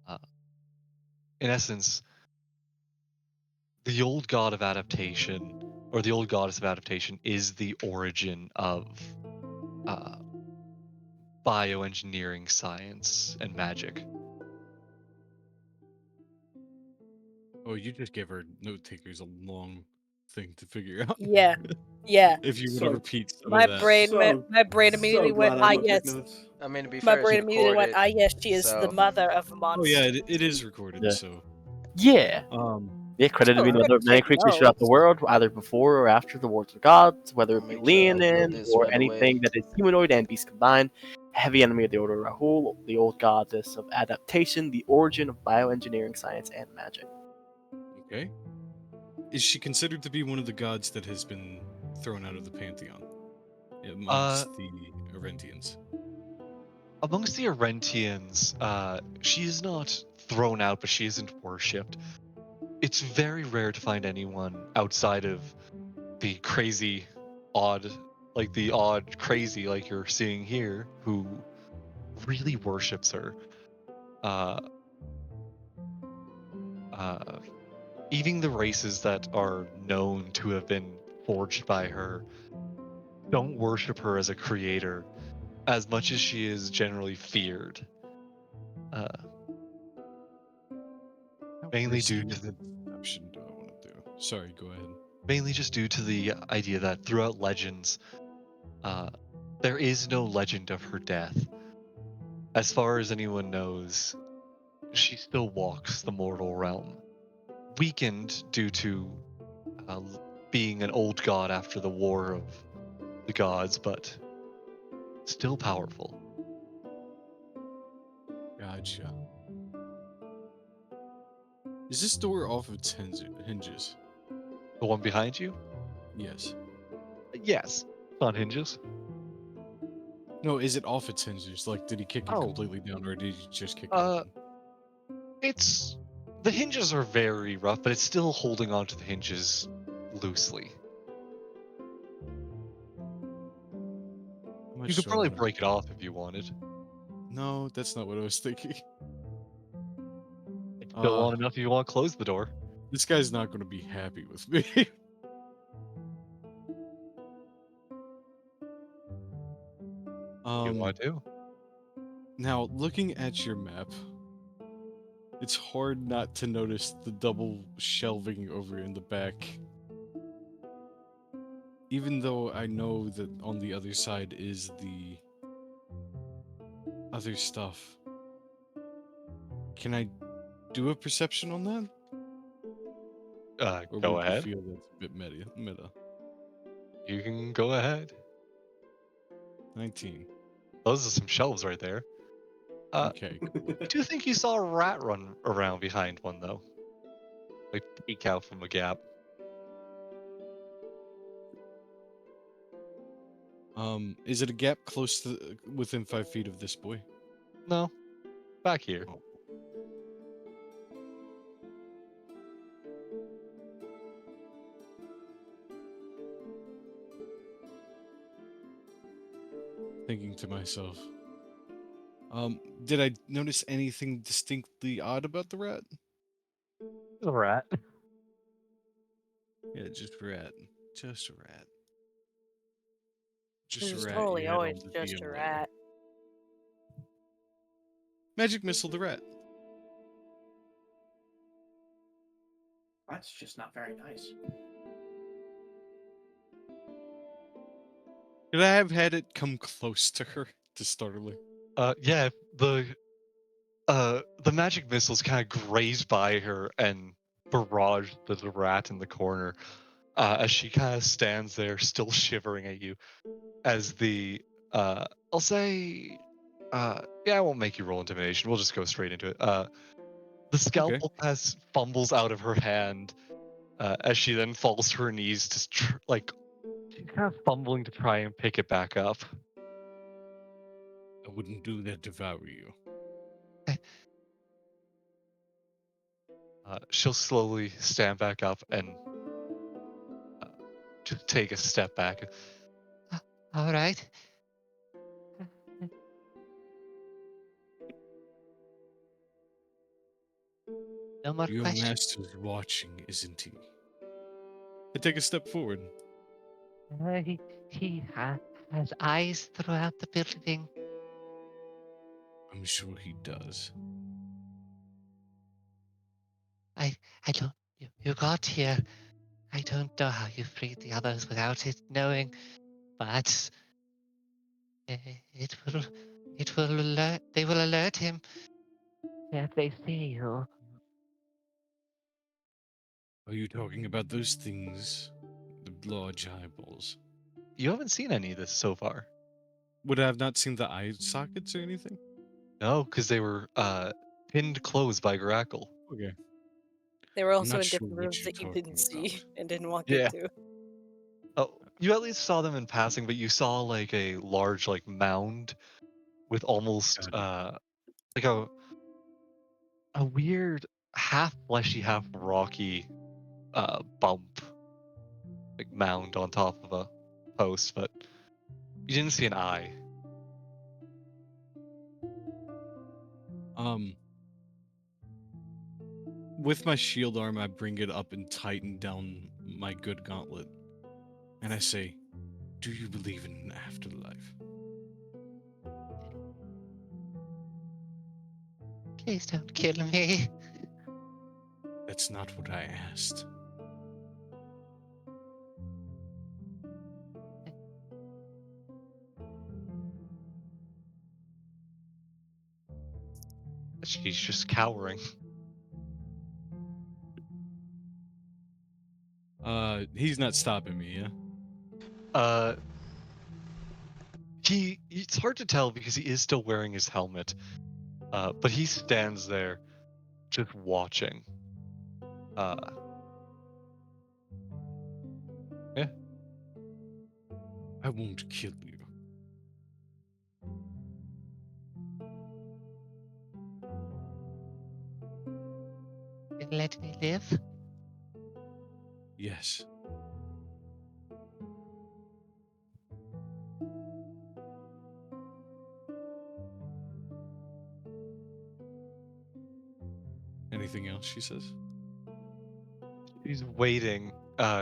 Uh, in essence, the old god of adaptation, or the old goddess of adaptation, is the origin of uh, bioengineering science and magic. Oh, you just gave our note takers a long thing to figure out. Yeah. Yeah. If you would So- repeat some My of that. brain my brain immediately so went, glad I ah don't take yes. notes. I mean, to be My fair, it's brain immediately went, recorded. ah yes, she is the so- mother of Oh monsters. yeah, it is recorded. Yeah. So Yeah. Yeah, credited Still being good another to many take creatures throughout the notes. world, either before or after the Wars of Gods, whether it be Make sure I upload Leonin this, or by the anything way. that is humanoid and beast combined. Heavy enemy of the Order of Rahul, the old goddess of adaptation, the origin of bioengineering science and magic. okay, is she considered to be one of the gods that has been thrown out of the pantheon amongst the Arentians? Amongst the Arentians, she is not thrown out, but she isn't worshipped. It's very rare to find anyone outside of the crazy, odd, crazy, like you're seeing here, who really worships her. Uh, uh, Even the races that are known to have been forged by her don't worship her as a creator as much as she is generally feared. Uh, mainly due to the Perception do I want to do? Sorry, go ahead. mainly just due to the idea that throughout legends, uh, there is no legend of her death. As far as anyone knows, she still walks the mortal realm, weakened due to uh, being an old god after the war of the gods, but still powerful. Gotcha. Is this door off its hinges? The one behind you? Yes. Yes, it's on hinges. No, is it off its hinges? Like, did he kick it Oh. completely down, or did he just kick it Uh, open? It's the hinges are very rough, but it's still holding onto the hinges loosely. How much You could do I probably wanna- break it off if you wanted. No, that's not what I was thinking. It's still long enough if you want to close the door. This guy's not going to be happy with me. You want to? Now, looking at your map, it's hard not to notice the double shelving over in the back. Even though I know that on the other side is the other stuff. Can I do a perception on that? Or Go would you ahead. feel that's a bit meta? You can go ahead. 19. Those are some shelves right there. Okay. I do think you saw a rat run around behind one though. Like peek out from a gap. Is it a gap close to within 5 feet of this boy? No, back here. Oh. Thinking to myself, did I notice anything distinctly odd about the rat? The rat. Yeah, just rat. Just a rat. Just It's a rat. totally you had on always the just DM a layer. rat. Magic missile the rat. That's just not very nice. Could I have had it come close to her to startle her? Yeah, the magic missiles kind of grazed by her and barraged the rat in the corner. As she kind of stands there, still shivering at you, as I'll say, yeah, I won't make you roll intimidation. We'll just go straight into it. The scalpel pass fumbles out of her hand, as she then falls to her knees, just like she's kind of fumbling to try and pick it back up. I wouldn't do that if I were you. She'll slowly stand back up and just take a step back. All right. No more Your questions. master's watching, isn't he? I take a step forward. He has eyes throughout the building. I'm sure he does. I don't. You got here. I don't know how you freed the others without it knowing, but it will alert. They will alert him if they see you. Are you talking about those things? The large eyeballs. You haven't seen any of this so far. Would I have not seen the eye sockets or anything? No, because they were pinned closed by Grackle. Okay. They were I'm also not in sure different what rooms you're that you didn't talking see about. and didn't walk Yeah. into. Oh, you at least saw them in passing, but you saw like a large like mound with almost like a weird half fleshy, half rocky bump like mound on top of a post, but you didn't see an eye. With my shield arm, I bring it up and tighten down my good gauntlet. And I say, do you believe in an afterlife? Please don't kill me. That's not what I asked. She's just cowering. He's not stopping me, yeah? It's hard to tell because he is still wearing his helmet. But he stands there just watching. Yeah. I won't kill you. Let me live. Yes. Anything else, she says? She's waiting.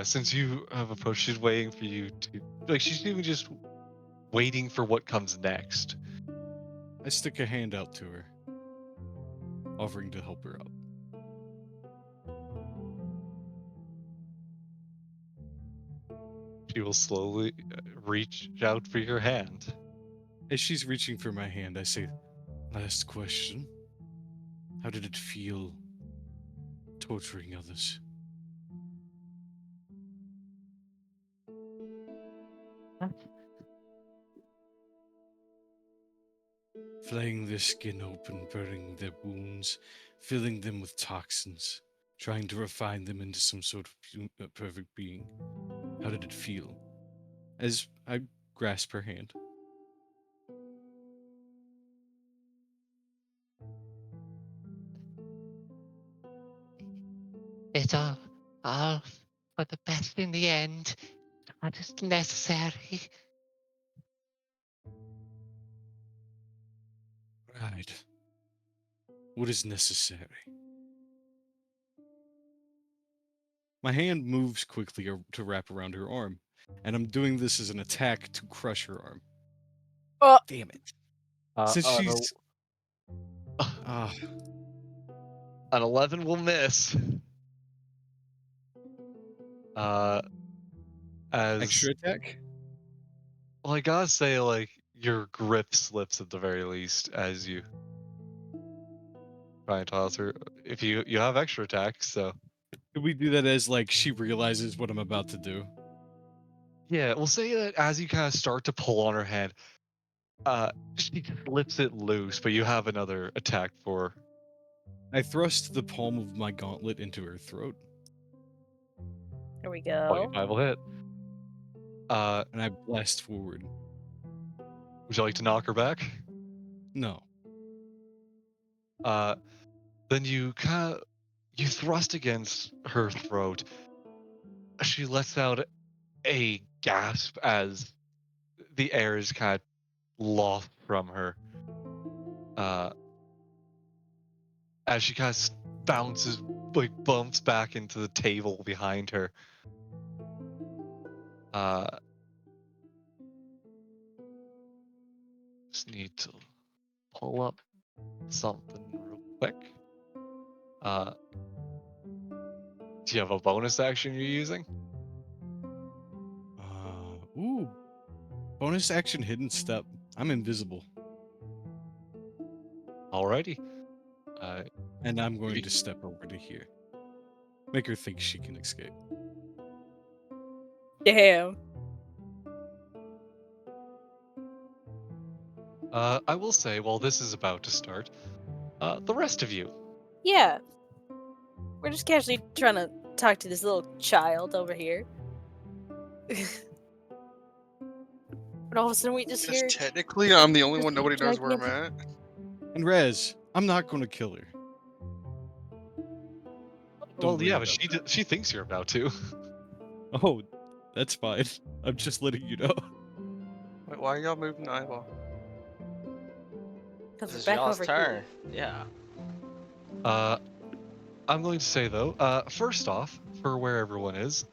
Since you have approached, she's waiting for you to like. She's even just waiting for what comes next. I stick a hand out to her, offering to help her up. She will slowly reach out for your hand. As she's reaching for my hand, I say, last question. How did it feel torturing others? What? Flaying their skin open, burning their wounds, filling them with toxins, trying to refine them into some sort of perfect being. How did it feel? As I grasp her hand. It's all for the best in the end. What is necessary? Right. What is necessary? My hand moves quickly to wrap around her arm, and I'm doing this as an attack to crush her arm. Damn it. Since she's... An 11 will miss. As extra attack? well, I gotta say, like your grip slips at the very least as you try and toss her. If you have extra attack, so Could we do that as like she realizes what I'm about to do? yeah, we'll say that as you kind of start to pull on her hand, she just slips it loose, but you have another attack for. I thrust the palm of my gauntlet into her throat. There we go. 25 will hit. And I blast forward. Would you like to knock her back? No. Then you thrust against her throat. She lets out a gasp as the air is kind of lost from her. As she kind of bounces, like bumps back into the table behind her. Just need to pull up something real quick. Do you have a bonus action you're using? Ooh. Bonus action hidden step. I'm invisible. Alrighty. And I'm going to step over to here. Make her think she can escape. Damn. I will say, while this is about to start, the rest of you. Yeah. We're just casually trying to talk to this little child over here. But all of a sudden we just hear. Technically, I'm the only just one. Nobody knows dragging where I'm into- at. And Rez, I'm not going to kill her. Don't Well, yeah, worry but about she thinks you're about to. Oh, that's fine. I'm just letting you know. Wait, why are y'all moving the eyeball? Because This we're is back y'all's over turn. here. Yeah. I'm going to say though, first off, for where everyone is,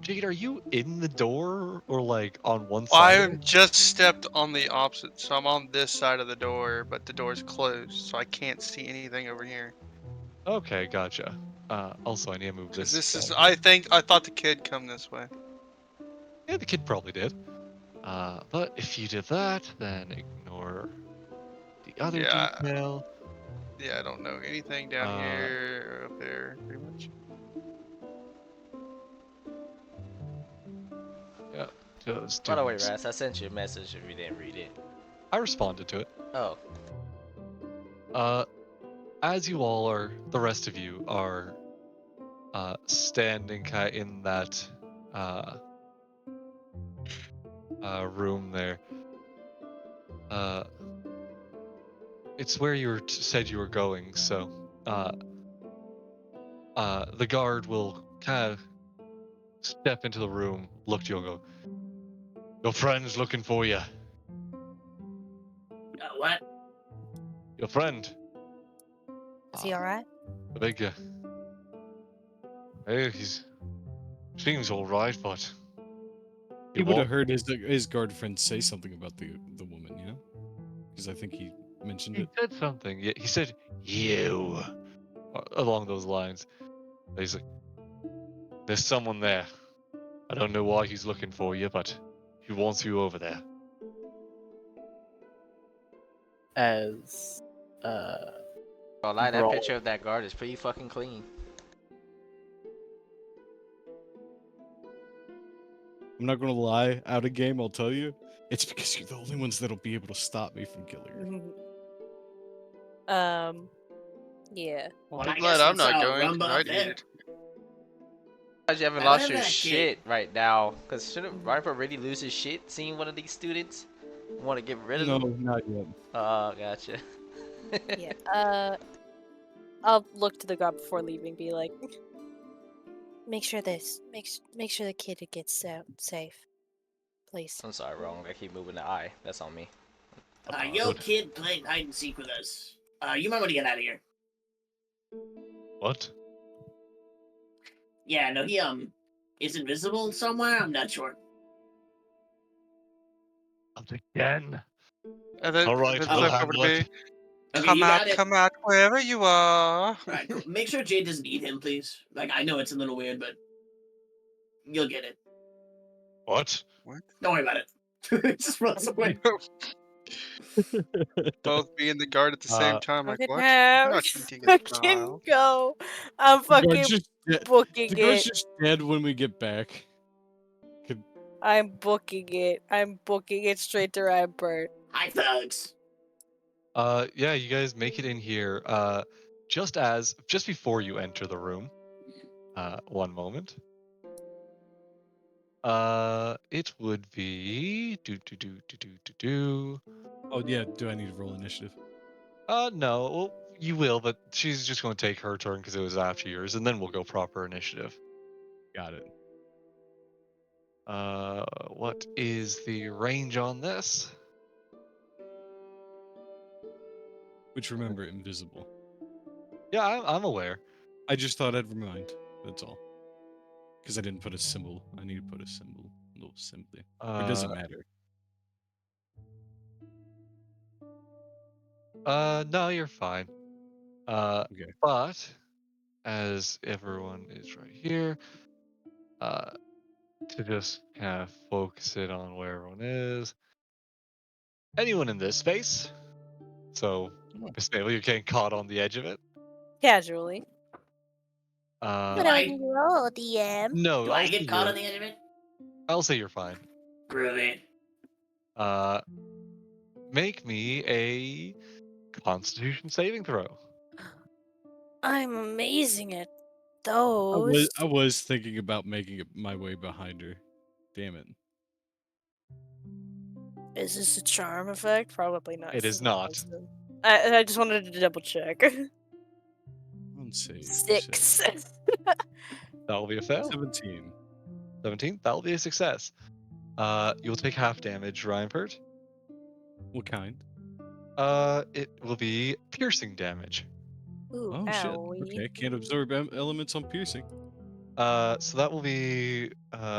Jade, are you in the door or like on one I side of am it? just stepped on the opposite, so I'm on this side of the door, but the door's closed, so I can't see anything over here. Okay, gotcha. Also, I need to move Because this. this is, down. I thought the kid come this way. Yeah, the kid probably did. But if you did that, then ignore the other Yeah, detail. yeah, I don't know anything down here or up there, pretty much. Yeah, just By the way, doing. Raz, I sent you a message if you didn't read it. I responded to it. Oh. As you all are, the rest of you are standing kind of in that room there. It's where you said you were going, so the guard will kind of step into the room, look at you, and go, "Your friend's looking for you. What? Your friend, Is he alright? the big guy. Hey, he's seems all right, but He would have heard his guard friend say something about the woman, yeah? Because I think he mentioned He it. said something. Yeah, he said you along those lines. He's like, "There's someone there. I don't know why he's looking for you, but he wants you over there." As Bro, that Brawl. picture of that guard is pretty fucking clean. I'm not gonna lie, out of game, I'll tell you, it's because you're the only ones that'll be able to stop me from killing her. Yeah. Well, I'm I glad guess I'm let's not going, rumba because I up there. needed. Glad you haven't I lost love your that kid. shit right now. Because shouldn't Riper really lose his shit seeing one of these students? Want to get rid of No, them? not yet. Oh, gotcha. Yeah. I'll look to the guard before leaving, be like, make sure the kid gets out safe, please. I'm sorry, wrong. I keep moving the eye. That's on me. Yo, kid playing hide and seek with us. You might want to get out of here. What? Yeah, no, he is invisible somewhere. I'm not sure. Again. And then, All right, then we'll flip over handle to it. me. Okay, you got it. Come out, wherever you are. Alright, cool. Make sure Jade doesn't eat him, please. Like, I know it's a little weird, but you'll get it. What? Don't worry about it. Just runs away. Both being the guard at the same time, like, Fucking what? have I'm not eating a fucking child. go. I'm The fucking guard's just dead. booking The guard's it. just dead when we get back. I'm booking it. I'm booking it straight to Rampart. Hi, thugs. Yeah, you guys make it in here. Just before you enter the room. One moment. It would be do. Oh yeah, do I need to roll initiative? No, well, you will, but she's just going to take her turn because it was after yours, and then we'll go proper initiative. Got it. What is the range on this? Which remember, invisible. Yeah, I'm aware. I just thought I'd remind. That's all. Because I didn't put a symbol. I need to put a symbol. A little simply. It doesn't matter. No, you're fine. Okay. But as everyone is right here, to just kind of focus it on where everyone is. Anyone in this space? So, Miss Mabel, you're getting caught on the edge of it. Casually. Do But I I, can roll, DM. No, do I get caught on the edge of it? I'll say you're fine. Groovy. Make me a Constitution saving throw. I'm amazing at I those. was thinking about making it my way behind her. Damn it. Is this a charm effect? Probably not. It This is a not. constant. I just wanted to double check. Let's see. 6. That'll be a fail. 17. 17. That'll be a success. You'll take half damage, Ryanpert. What kind? It will be piercing damage. Ooh, Oh shit. owie. Okay, can't absorb elements on piercing. So that will be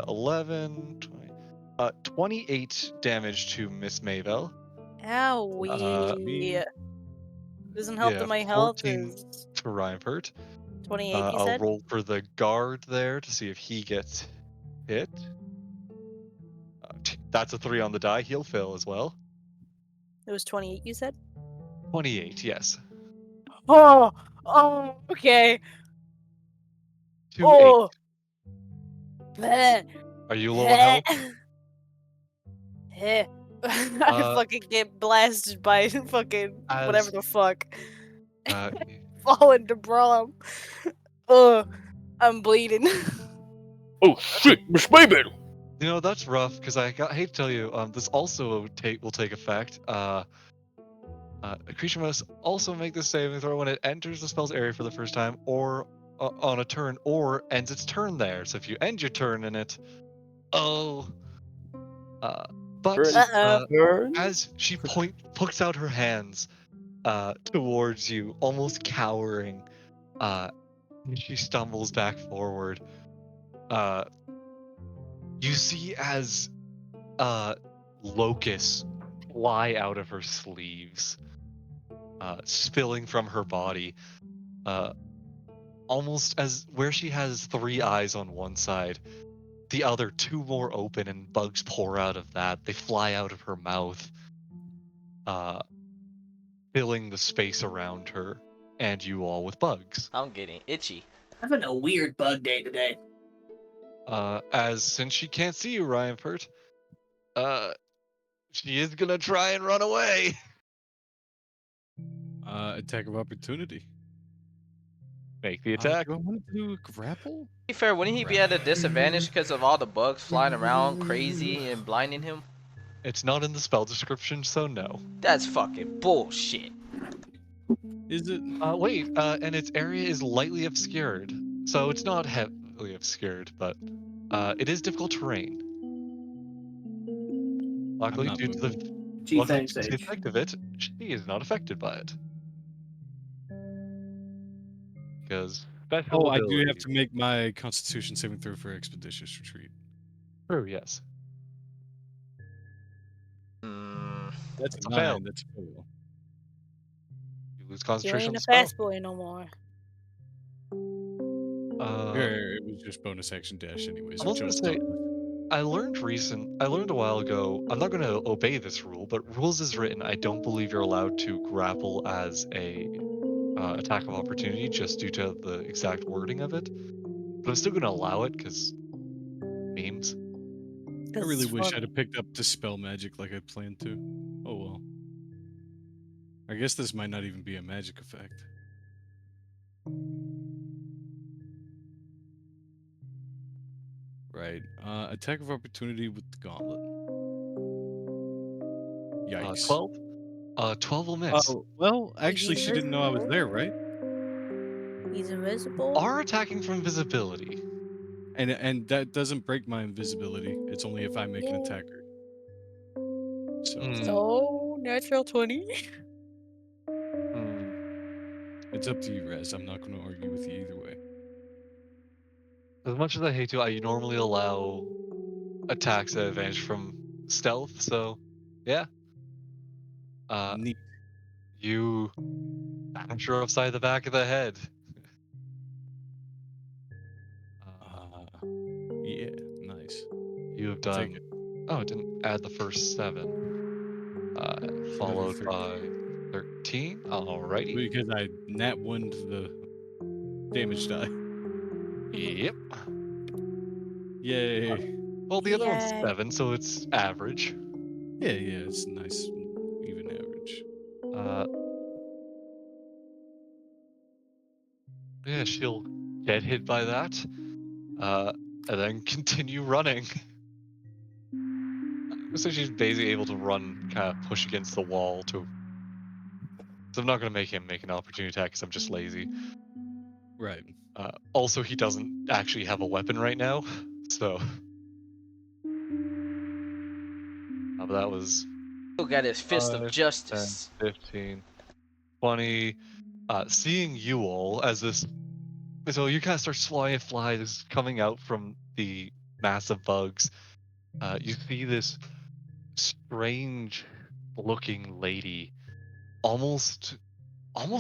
11, 20, 28 damage to Miss Mayville. Owie. Doesn't help Yeah, that my health 14 is to Ryanpert. 28, you I'll said? roll for the guard there to see if he gets hit. That's a 3 on the die. He'll fail as well. It was 28, you said? 28, yes. Oh, okay. 2, 8. Oh. Bleh. Are you low on health? I fucking get blasted by fucking whatever the fuck. Fall into brawl. I'm bleeding. Oh shit, Miss Baby! You know, that's rough because I hate to tell you, this also will take effect. A creature must also make this saving throw when it enters the spell's area for the first time, or on a turn, or ends its turn there. So if you end your turn in it, but as she puts out her hands towards you, almost cowering, she stumbles back forward. You see as locusts fly out of her sleeves, spilling from her body, almost as where she has 3 eyes on one side, the other 2 more open, and bugs pour out of that. They fly out of her mouth, filling the space around her and you all with bugs. I'm getting itchy. Having a weird bug day today. As since she can't see you, Ryanpert, she is gonna try and run away. Attack of opportunity. Make the attack. Do I want to do a grapple? To be fair, wouldn't he be at a disadvantage because of all the bugs flying around crazy and blinding him? It's not in the spell description, so no. That's fucking bullshit. Is it? Wait, and its area is lightly obscured. So it's not heavily obscured, but it is difficult terrain. Luckily, due to the effect of it, she is not affected by it. Because special I do have abilities. to make my Constitution saving throw for expeditious retreat. True, yes. That's It's a a fail. 9. That's a fail. You lose You concentration on ain't the a spell. fast boy no more. It was just bonus action dash anyways. I'm also gonna say, I learned a while ago, I'm not going to obey this rule, but rules as written, I don't believe you're allowed to grapple as a attack of opportunity just due to the exact wording of it. But I'm still going to allow it because memes. I really wish I'd have picked up Dispel Magic like I planned to. Oh well. I guess this might not even be a magic effect. right. Attack of opportunity with the gauntlet. Yikes. 12? 12 will miss. Oh, well, actually, she didn't know I was there, right? He's invisible. Are attacking from invisibility. And that doesn't break my invisibility. It's only if I make an Yeah. attacker. So So natural 20. it's up to you, Rez. I'm not going to argue with you either way. As much as I hate to, I normally allow attacks at advantage from stealth, so yeah. Neat. You bash her upside the back of the head. Yeah, nice. You have I'll take done. it. Oh, it didn't add the first 7. Should have a Followed 13. by 13. Alrighty. Because I nat 1 to the damage die. Yep. Yay. Well, the other one's Yay. 7, so it's average. Yeah, it's nice, even average. Yeah, she'll get hit by that, and then continue running. So she's basically able to run, kind of push against the wall to. So I'm not going to make him make an opportunity attack because I'm just lazy. Right. Also, he doesn't actually have a weapon right now, so. But that was Still got his fist of 5, 10, justice. 15, 20. Seeing you all as this. So you kind of start flying flies coming out from the massive bugs. You see this strange looking lady almost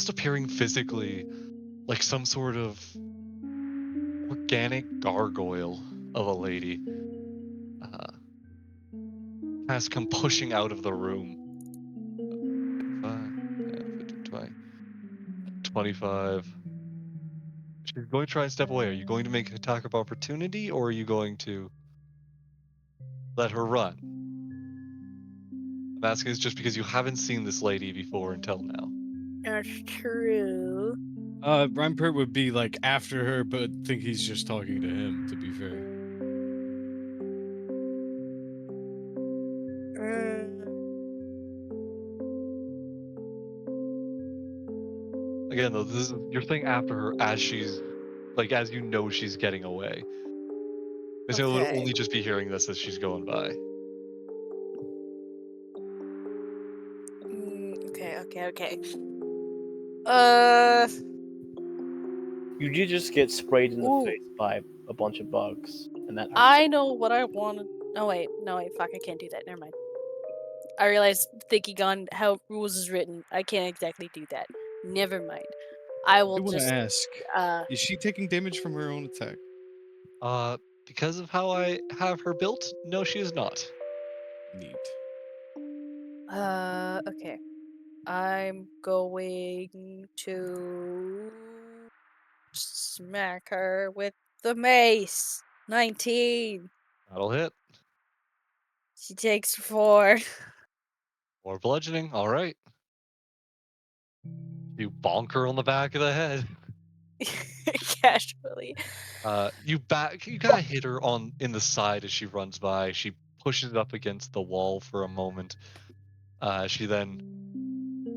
appearing physically like some sort of organic gargoyle of a lady has come pushing out of the room. 5, 10, 15, 20, 25. She's going to try and step away. Are you going to make an attack of opportunity, or are you going to let her run? I'm asking this just because you haven't seen this lady before until now. That's true. Reinpert would be like after her, but think he's just talking to him, to be fair. Again, though, you're saying after her as she's as you know she's getting away. Miss would Okay. only just be hearing this as she's going by. Okay. You did just get sprayed in the Ooh. face by a bunch of bugs, and that hurts. I know what I want to. No wait, fuck! I can't do that. Never mind. I realized thinking on how rules is written, I can't exactly do that. Never mind. I will I want to just. ask, is she taking damage from her own attack? Because of how I have her built, no, she is not. Neat. Okay. I'm going to smack her with the mace. 19. That'll hit. She takes 4. More bludgeoning. All right. You bonk her on the back of the head. Casually. You kind of hit her in the side as she runs by. She pushes up against the wall for a moment. She then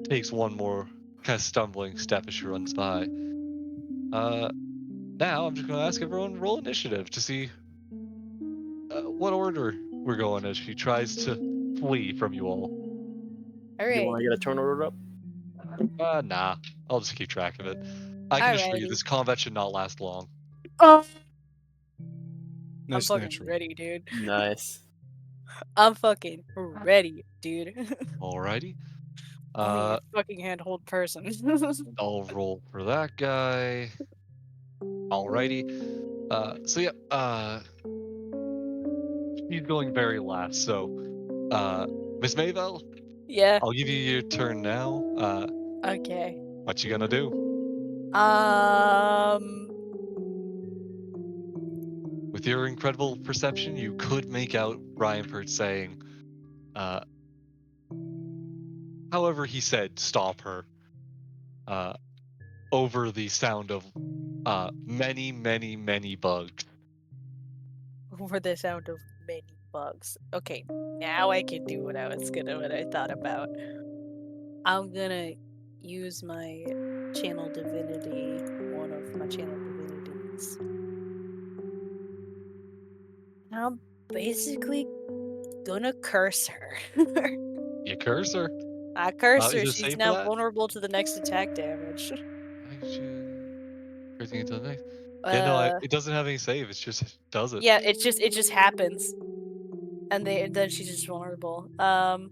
takes one more kind of stumbling step as she runs by. Now I'm just going to ask everyone roll initiative to see what order we're going as she tries to flee from you all. You want to get a turn order up? Nah. I'll just keep track of it. I can assure you Alrighty. this combat should not last long. I'm Nice fucking natural. ready, dude. Nice. I'm fucking ready, dude. Alrighty. Only a fucking handhold person. I'll roll for that guy. Alrighty. So yeah, she's going very last. So, Miss Mayville, Yeah. I'll give you your turn now. Okay. What you gonna do? With your incredible perception, you could make out Brian Pert saying, however he said, stop her, over the sound of many, many, many bugs. over the sound of many bugs. Okay, now I can do what I thought about. I'm gonna use my channel divinity, one of my channel divinities. I'm basically gonna curse her. You curse her. I curse Is her. it She's safe for now that? vulnerable to the next attack damage. Cursing into the next. Yeah, no, Uh, it doesn't have any save. It's just does it. yeah, it just happens, and then she's just vulnerable. I'm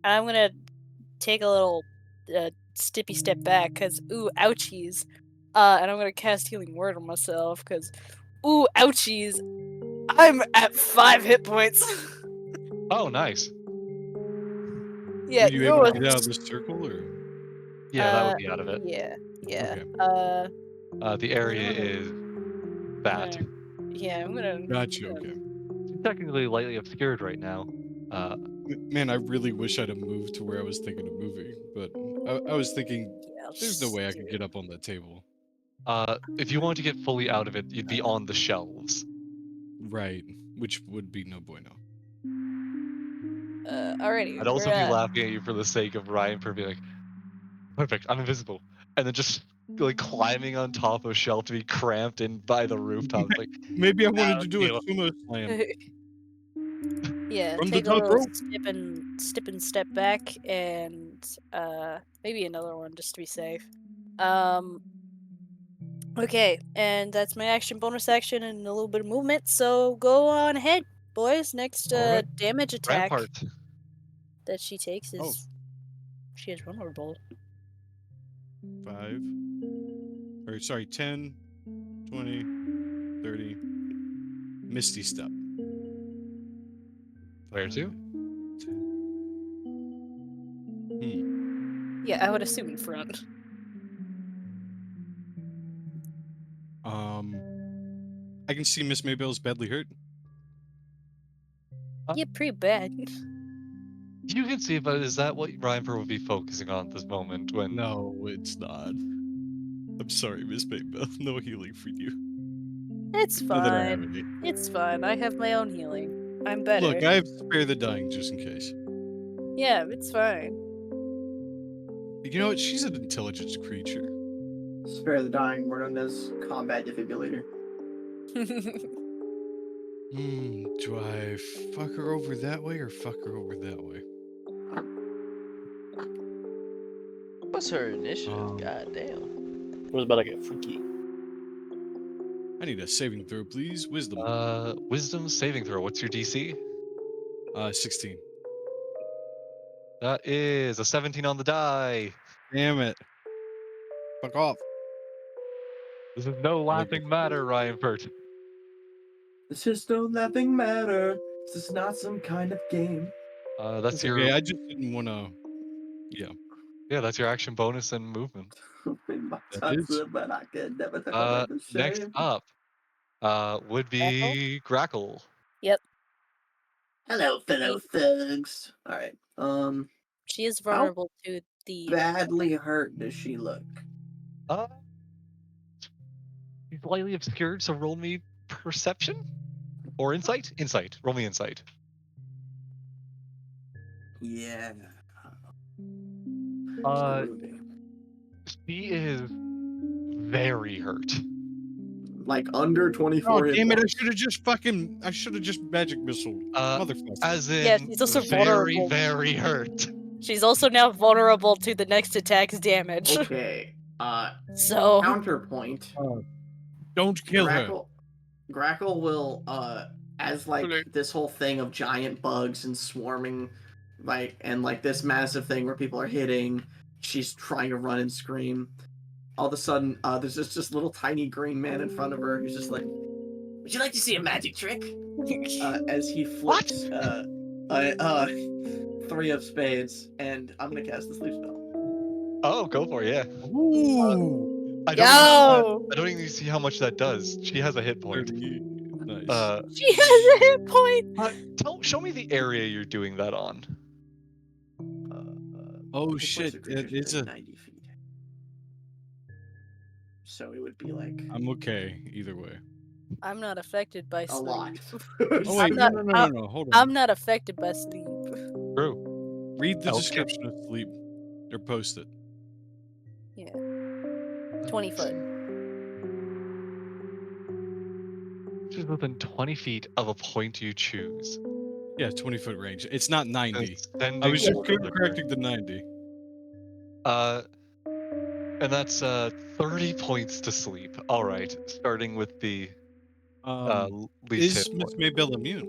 gonna take a little stippy step back, cause ooh, ouchies. And I'm gonna cast Healing Word on myself, cause ooh, ouchies. I'm at 5 hit points. Oh, nice. Yeah, Were you able to get out of this circle, or? Yeah, that would be out of it. yeah, yeah. Okay. The area is that. Yeah, I'm gonna. Gotcha. Okay. She's technically lightly obscured right now. Man, I really wish I'd have moved to where I was thinking of moving, but I was thinking Yeah, there's no way I could get up on that table. If you wanted to get fully out of it, you'd be on the shelves. Right, which would be no bueno. Alrighty, I'd we're also be at. laughing at you for the sake of Ryan for being like, perfect, I'm invisible. And then just like climbing on top of a shelf to be cramped in by the rooftop. Like, Maybe I wanted to do a you know, sumo slam Yeah, from the take a top little rope. step and step back, and maybe another one just to be safe. Um, okay, and that's my action, bonus action, and a little bit of movement. So go on ahead, boys. Next all right. damage attack Rampart. that she takes Oh, is she is vulnerable. 5. Or sorry, 10, 20, 30. Misty Step. Where to? 10. Yeah, I would assume in front. I can see Miss Maybell's badly hurt. Yeah, pretty bad. You can see, but is that what Ryan would be focusing on at this moment when No, it's not. I'm sorry, Miss Maybell. No healing for you. It's Not that I have fine. any. It's fine. I have my own healing. I'm better. Look, I have Spare the Dying just in case. Yeah, it's fine. You know what? She's an intelligent creature. Spare the Dying, we're known as combat defibrillator. Do I fuck her over that way or fuck her over that way? What's her initiative? God damn. It was about to get freaky. I need a saving throw, please. Wisdom. Wisdom saving throw. What's your DC? 16. That is a 17 on the die. Damn it. Fuck off. This is no laughing matter, Ryan Pert. This is no laughing matter. This is not some kind of game. That's It's your okay. I just didn't want to. Yeah. Yeah, that's your action bonus and movement. That is. But I can never talk about the Next same. up would be Grackle. Yep. Hello, fellow thugs. All right. She is How vulnerable to the. badly hurt does she look? She's slightly obscured, so roll me perception or insight. Insight. Roll me insight. Yeah. She is very hurt. Like under 24 Oh, hit damn it. points. I should have just magic missile. Motherfucker. As in, Yeah, she's also very, vulnerable. very hurt. She's also now vulnerable to the next attack's damage. Okay. So counterpoint. Don't kill her. Grackle will as like this whole thing of giant bugs and swarming and this massive thing where people are hitting, she's trying to run and scream. All of a sudden, there's just this little tiny green man in front of her who's just like, "Would you like to see a magic trick?" As he flips 3 of spades, and I'm gonna cast the sleep spell. Oh, go for it, yeah. Ooh. I don't even see how much that does. She has a hit point. 30. Nice. She has a hit point. Show me the area you're doing that on. Oh shit! It's a 90 feet. So it would be like. I'm okay either way. I'm not affected by A sleep. lot. Oh wait, not- no, hold on. I'm not affected by sleep. True. Read the Okay. description of sleep, or post it. Yeah. 20 foot. She's within 20 feet of a point you choose. Yeah, 20-foot range. It's not 90. I Ascending was just order of correcting the occurrence. 90. And that's 30 points to sleep. All right, starting with the least Is hit Miss point. Maybell immune?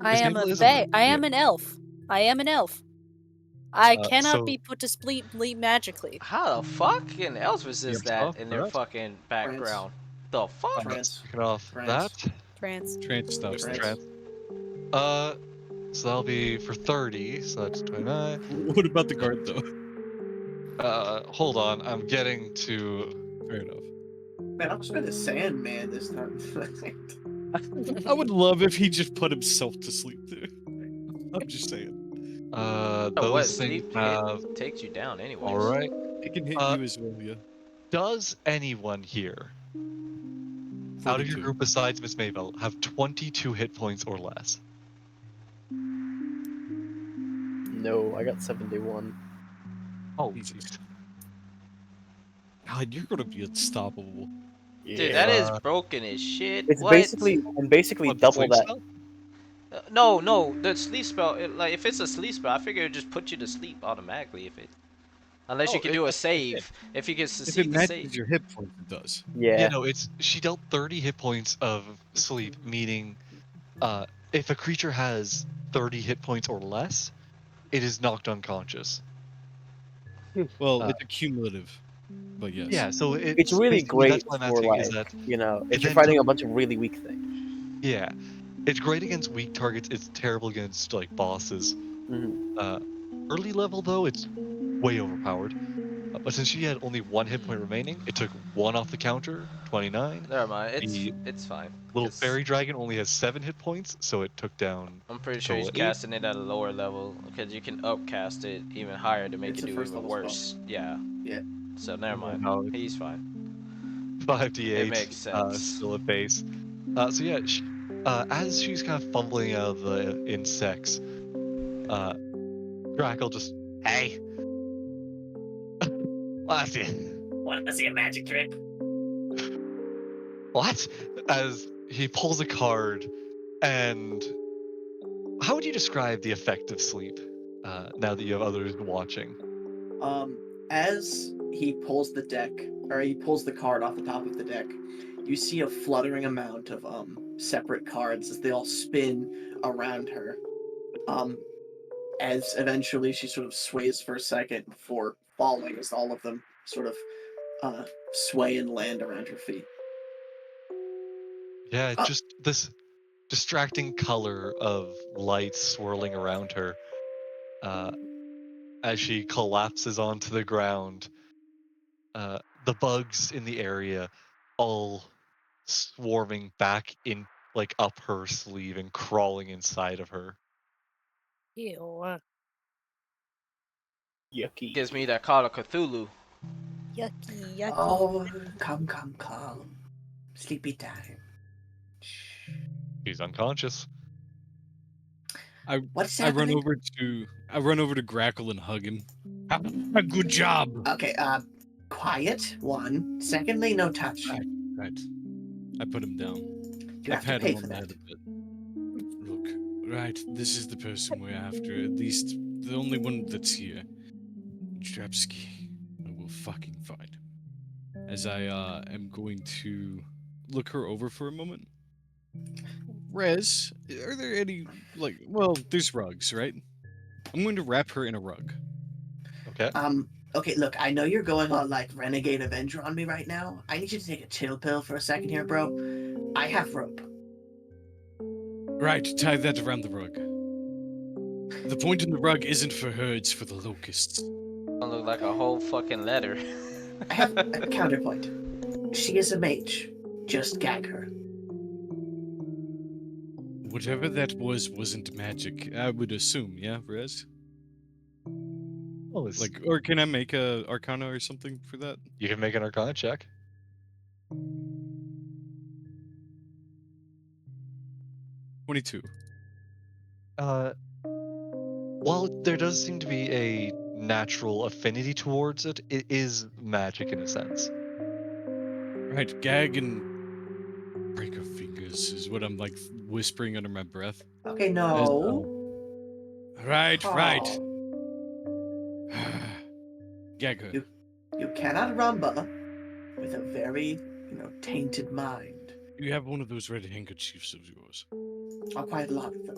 I Miss am Mabel a is immune. I am an elf. I am an elf. I cannot So be put to sleep magically. How the fuck can elves resist First that off, in for their that, fucking background? The fuck? Trance. Kicking off Trance. that. Trance. Trance stuff. There's the Trance. trance. So that'll be for 30. So that's 29. What about the guard though? Hold on. I'm getting to. Fair enough. Man, I'm just gonna Sandman this time. I would love if he just put himself to sleep too. I'm just saying. Oh, Those what? things Sleep have. takes you down anyways. All right. It can hit Uh, you as well, yeah. Does anyone here, out of your 42. group besides Miss Maybell, have 22 hit points or less? No, I got 71. Oh, Jesus. God, you're gonna be unstoppable. Dude, that is Uh, broken as shit. It's What? basically what, the double sleep that. spell? No, the sleep spell. Like, if it's a sleep spell, I figure it just put you to sleep automatically. Unless you Oh, can it- do a it- save. If you can If it succeed the save. matches your hit points, it does. Yeah, Yeah. no, she dealt 30 hit points of sleep, meaning if a creature has 30 hit points or less, it is knocked unconscious. Well, Uh, it's a cumulative, but yes. Yeah, so It's it's really basically that's great what I'm for asking is like, that if it you're then fighting took a bunch of really weak things. yeah, it's great against weak targets. It's terrible against like bosses. Mhm. Early level though, it's way overpowered. But since she had only one hit point remaining, it took one off the counter, 29. Never mind. The It's fine. little 'Cause fairy dragon only has 7 hit points, so it took down I'm pretty a sure he's total of 8. casting it at a lower level because you can upcast it even higher to make It's it a do first even level spell. worse. Yeah. Yeah. So never mind. No, it's He's fine. 5d8, It makes sense. still at base. So yeah, as she's kind of fumbling out of the insects, Drackle just, hey, that's it. Want to see a magic trick? What? As he pulls a card, and how would you describe the effect of sleep? Now that you have others watching. As he pulls the deck, or he pulls the card off the top of the deck, you see a fluttering amount of separate cards as they all spin around her. As eventually she sort of sways for a second before falling, as all of them sort of sway and land around her feet. Yeah, just this distracting color of light swirling around her as she collapses onto the ground. The bugs in the area all swarming back in, like up her sleeve and crawling inside of her. Ew. Yucky. Gives me that Call of Cthulhu. Yucky, yucky. Oh, come. Sleepy time. She's unconscious. What's I run happening? over to Grackle and hug him. A good job. Okay, quiet, one. Secondly, no touch. Right. I put him down. You I have to pat pay him on for the that. head a bit. Look, right, this is the person we're after. At least the only one that's here. Drapsky. I will fucking find him. As I am going to look her over for a moment. Rez, are there any there's rugs, right? I'm going to wrap her in a rug. Okay. Okay, look, I know you're going on like Renegade Avenger on me right now. I need you to take a chill pill for a second here, bro. I have rope. Right, tie that around the rug. The point in the rug isn't for her, it's for the locusts. Don't look like a whole fucking letter. I have a counterpoint. She is a mage. Just gag her. Whatever that wasn't magic, I would assume, yeah, Rez? Well, Or can I make a Arcana or something for that? you can make an Arcana check. 22. While there does seem to be a natural affinity towards it, it is magic in a sense. Right, gag and break her fingers is what I'm like whispering under my breath. Okay, As, no. right. Calm. Gag her. You cannot rumba with a very, tainted mind. You have one of those red handkerchiefs of yours. Quite a lot of them.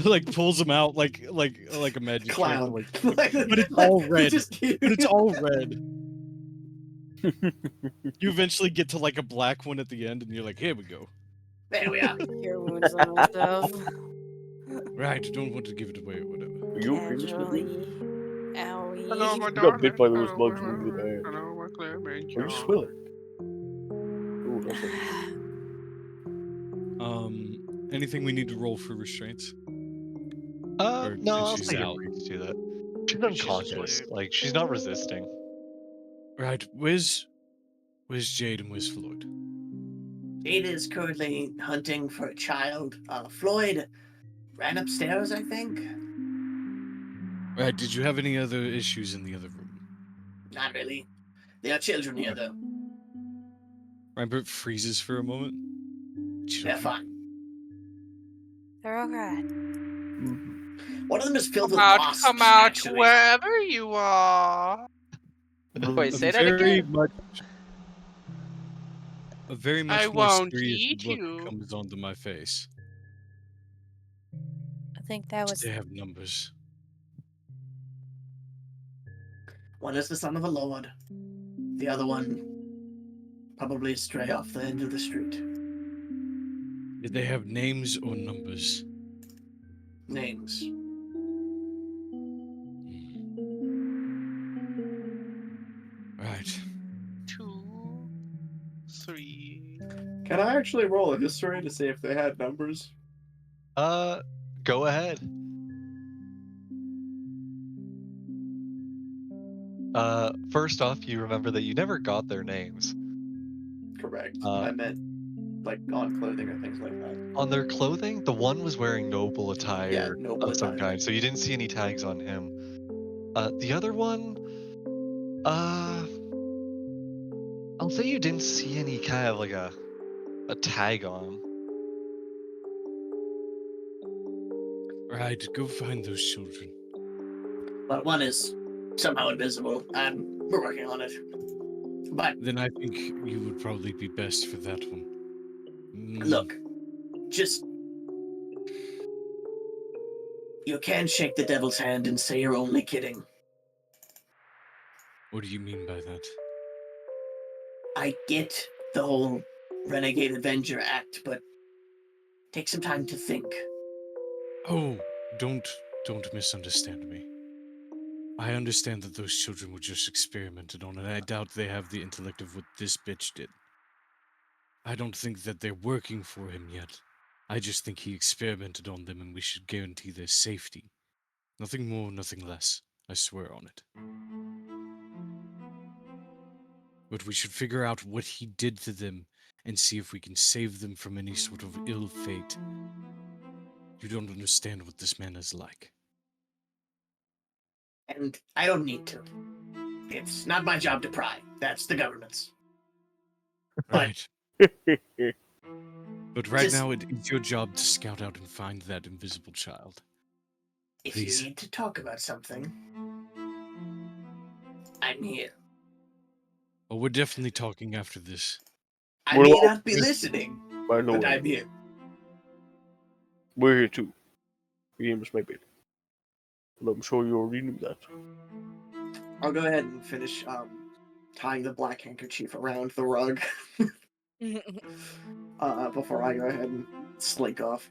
Like pulls them out like a magic trick. Clown. Like, but it's all red. Just But it's all red. You eventually get to like a black one at the end, and you're like, here we go. There we are. Cure wounds on myself. Right, don't want to give it away or whatever. Are you okay, Miss Midley? Owie. Hello, my You got bit by those Hello, bugs my- really bad. Hello, my Clement. Are you swilling? Oh, that's Anything we need to roll for restraints? Or No, I'll she's take out. a breeze to that. She's She's unconscious. asleep. Like, she's not resisting. Right, where's Jade and where's Floyd? Jade is currently hunting for a child. Floyd ran upstairs, I think. Right, did you have any other issues in the other room? Not really. There are children here, though. Reinbert freezes for a moment. They're fine. They're alright. One of them is filled Come with out, wasps, come out, actually. wherever you are. Wait, say that again. A very much I more won't serious eat look you. comes onto my face. I think that was. They have numbers. One is the son of a lord. The other one probably stray off the end of the street. Did they have names or numbers? Names. Right. 2, 3. Can I actually roll a history to see if they had numbers? Go ahead. First off, you remember that you never got their names. Correct. I meant like on clothing or things like that. On their clothing, the one was wearing noble attire Yeah, noble of some attire. kind, so you didn't see any tags on him. The other one, I'll say you didn't see any kind of like a tag on him. Right, go find those children. But one is somehow invisible, and we're working on it. But Then I think you would probably be best for that one. look, just you can't shake the devil's hand and say you're only kidding. What do you mean by that? I get the whole Renegade Avenger act, but take some time to think. Oh, don't misunderstand me. I understand that those children were just experimented on, and I doubt they have the intellect of what this bitch did. I don't think that they're working for him yet. I just think he experimented on them, and we should guarantee their safety. Nothing more, nothing less. I swear on it. But we should figure out what he did to them and see if we can save them from any sort of ill fate. You don't understand what this man is like. And I don't need to. It's not my job to pry. That's the government's. Right. But right Just- now, it is your job to scout out and find that invisible child. If Please. you need to talk about something, I'm here. Oh, we're definitely talking after this. I We're may all not be listening. listening, By the but way, I'm here. we're here too. Me and Miss Maybe. And I'm sure you already knew that. I'll go ahead and finish tying the black handkerchief around the rug before I go ahead and slink off.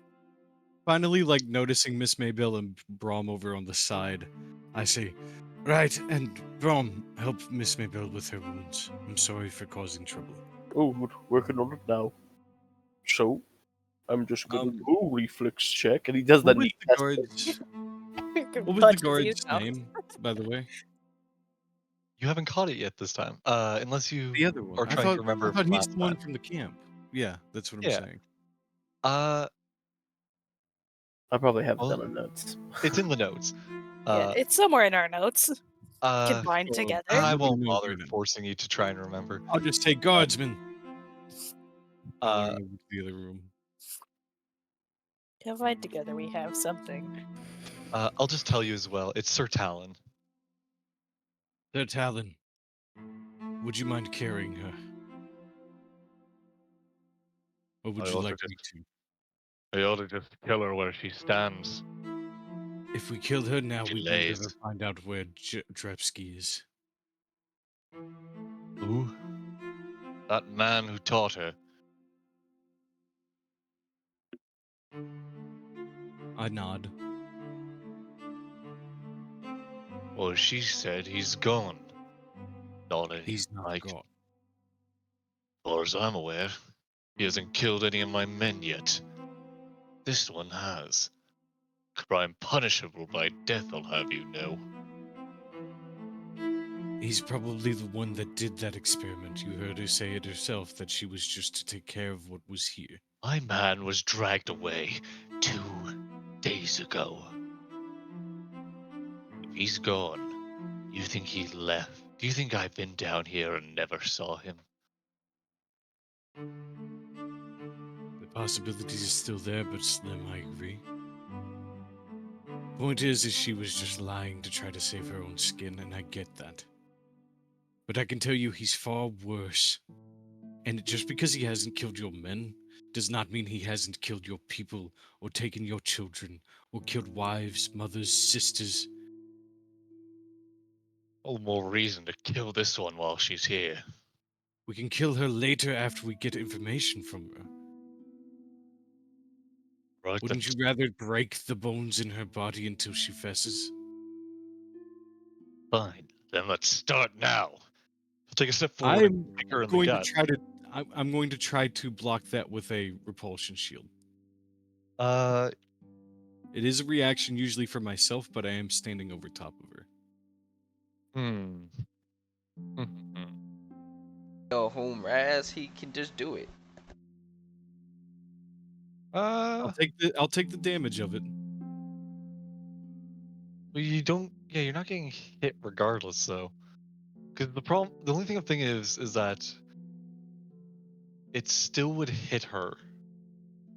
Finally, like noticing Miss Maybell and Brom over on the side, I say, right, and Brom, help Miss Maybell with her wounds. I'm sorry for causing trouble. Oh, good. Working on it now. So, I'm just gonna do a reflex check, and he does that. What was neat the test guard's, what was the Punches guard's you out. name, by the way? You haven't caught it yet this time, unless you The other one. are I trying to thought remember he's last the one time. from the camp. Yeah, that's what I'm Yeah. saying. I probably have Well, that in notes. it's in the notes. Yeah, it's somewhere in our notes. Combined Well, together. I let me won't know bother then. forcing you to try and remember. I'll just say guardsman. I'll Uh, run over to the other room. Combined together, we have something. I'll just tell you as well. It's Sir Talon. Sir Talon, would you mind carrying her? Or would I you ought to like me just- to? I ought to just kill her where she stands. If we kill her now, She we won't lays. ever find out where Drepsky is. Who? That man who taught her. I nod. Well, she said he's gone. Not any, He's not like, gone. as far as I'm aware, he hasn't killed any of my men yet. This one has. Crime punishable by death, I'll have you know. He's probably the one that did that experiment. You heard her say it herself, that she was just to take care of what was here. My man was dragged away 2 days ago. If he's gone, you think he left? Do you think I've been down here and never saw him? The possibility is still there, but slim, I agree. Point is she was just lying to try to save her own skin, and I get that. But I can tell you he's far worse. And just because he hasn't killed your men, does not mean he hasn't killed your people, or taken your children, or killed wives, mothers, sisters. All the more reason to kill this one while she's here. We can kill her later after we get information from her. Right, Wouldn't you rather break the bones in her body until she fesses? Fine. Then let's start now. I'll take a step forward and I'm kick her in the going to gut. try to. I'm going to try to block that with a repulsion shield. It is a reaction usually for myself, but I am standing over top of her. Hmm. Yo, whom Raz, he can just do it. I'll take the damage of it. Well, you don't. Yeah, you're not getting hit regardless, though. Because the only thing I'm thinking is that it still would hit her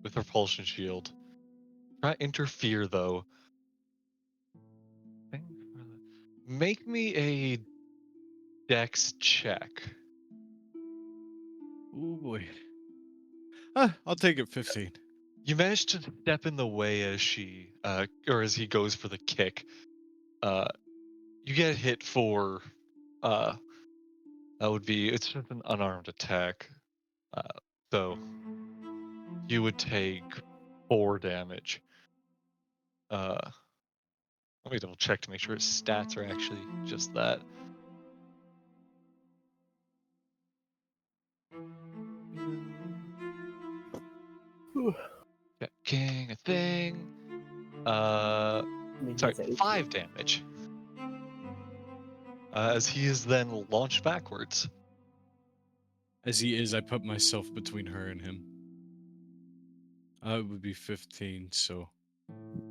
with repulsion shield. Try to interfere though. Make me a dex check. Oh boy. I'll take it 15. You manage to step in the way as she, or as he goes for the kick. You get hit for, that would be, it's just an unarmed attack. So you would take 4 damage. Let me double check to make sure his stats are actually just that. Checking a thing. Sorry, 5 damage. As he is then launched backwards. As he is, I put myself between her and him. It would be 15, so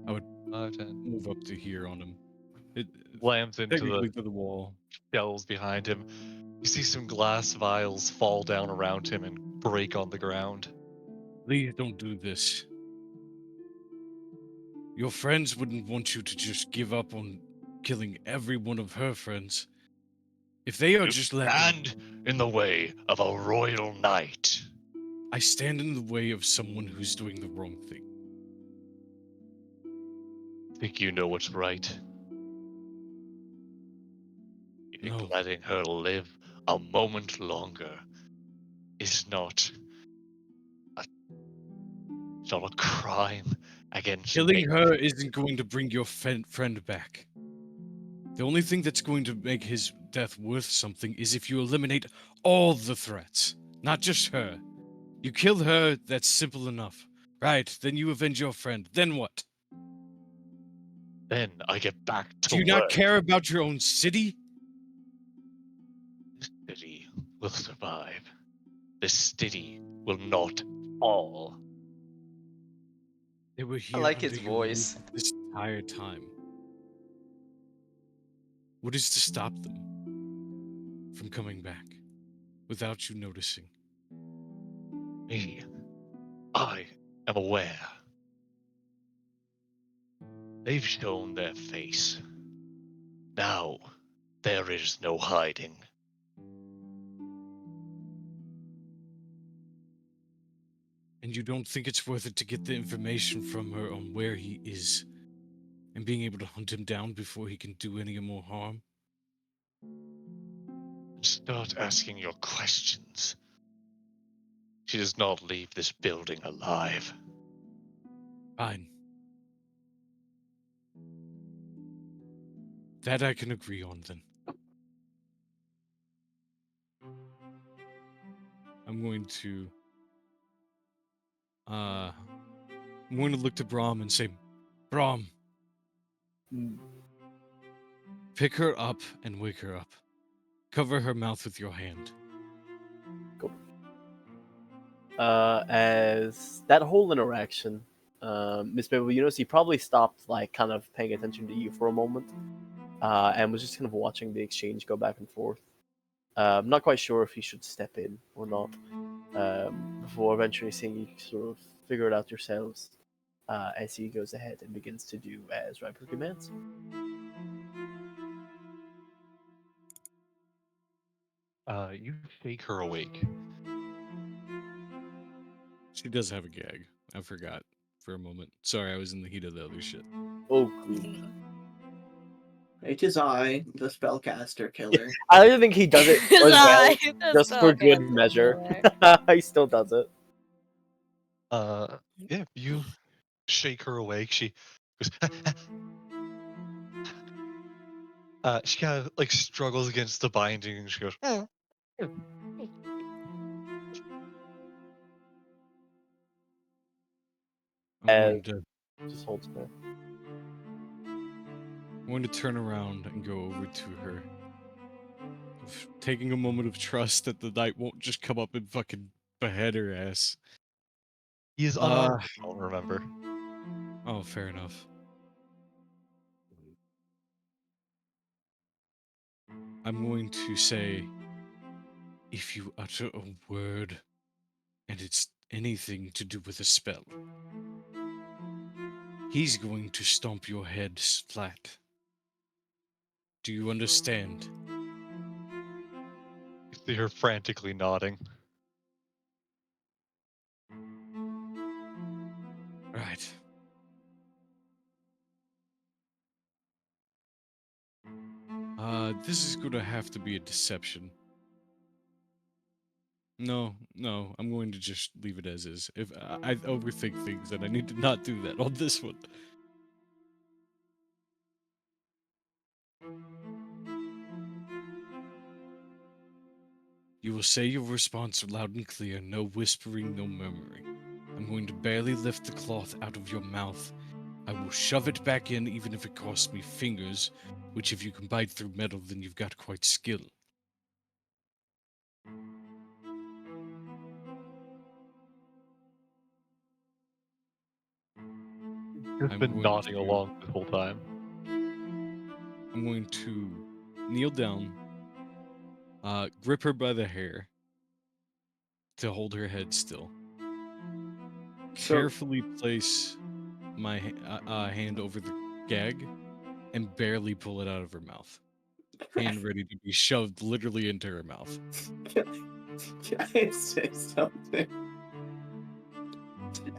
I would 5, 10. move up to here on him. It Slams into technically to the wall. Shells behind him. You see some glass vials fall down around him and break on the ground. Please don't do this. Your friends wouldn't want you to just give up on killing every one of her friends. If they are You just left, stand in the way of a royal knight. I stand in the way of someone who's doing the wrong thing. Think you know what's right? You think No. letting her live a moment longer is not a crime against Killing nature? her isn't going to bring your friend back. The only thing that's going to make his death worth something is if you eliminate all the threats, not just her. You kill her, that's simple enough. Right, then you avenge your friend. Then what? Then I get back to Do you not work. care about your own city? This city will survive. This city will not fall. They were I here like under his your roof voice. this entire time. What is to stop them from coming back without you noticing? Me, I am aware. They've shown their face. Now, there is no hiding. And you don't think it's worth it to get the information from her on where he is and being able to hunt him down before he can do any more harm? Start asking your questions. She does not leave this building alive. Fine. That I can agree on then. I'm going to look to Brahm and say, Brahm, pick her up and wake her up. Cover her mouth with your hand. Cool. As that whole interaction, Miss Mabel, you notice he probably stopped, like, kind of paying attention to you for a moment, and was just kind of watching the exchange go back and forth. I'm not quite sure if he should step in or not, before eventually seeing you sort of figure it out yourselves, as he goes ahead and begins to do as Riper commands. You shake her awake. She does have a gag. I forgot for a moment. Sorry, I was in the heat of the other shit. Oh, It is I, the spellcaster killer. I don't think he does it as well, The just for good spellcaster measure. killer. He still does it. Yeah, you shake her awake. She goes, she kind of like struggles against the binding and she goes, I'm going to just holds there. I'm going to turn around and go over to her. Taking a moment of trust that the knight won't just come up and fucking behead her ass. He is unarmed, don't remember. Oh, fair enough. I'm going to say, if you utter a word, and it's anything to do with a spell, he's going to stomp your head flat. Do you understand? You see her frantically nodding. Right. This is gonna have to be a deception. No, I'm going to just leave it as is. If I overthink things, and I need to not do that on this one. You will say your response loud and clear, no whispering, no murmuring. I'm going to barely lift the cloth out of your mouth. I will shove it back in even if it costs me fingers, which if you can bite through metal, then you've got quite skill. He's been nodding along the whole time. I'm going to kneel down, grip her by the hair to hold her head still. Carefully place my hand over the gag and barely pull it out of her mouth. Hand ready to be shoved literally into her mouth. Can I say something?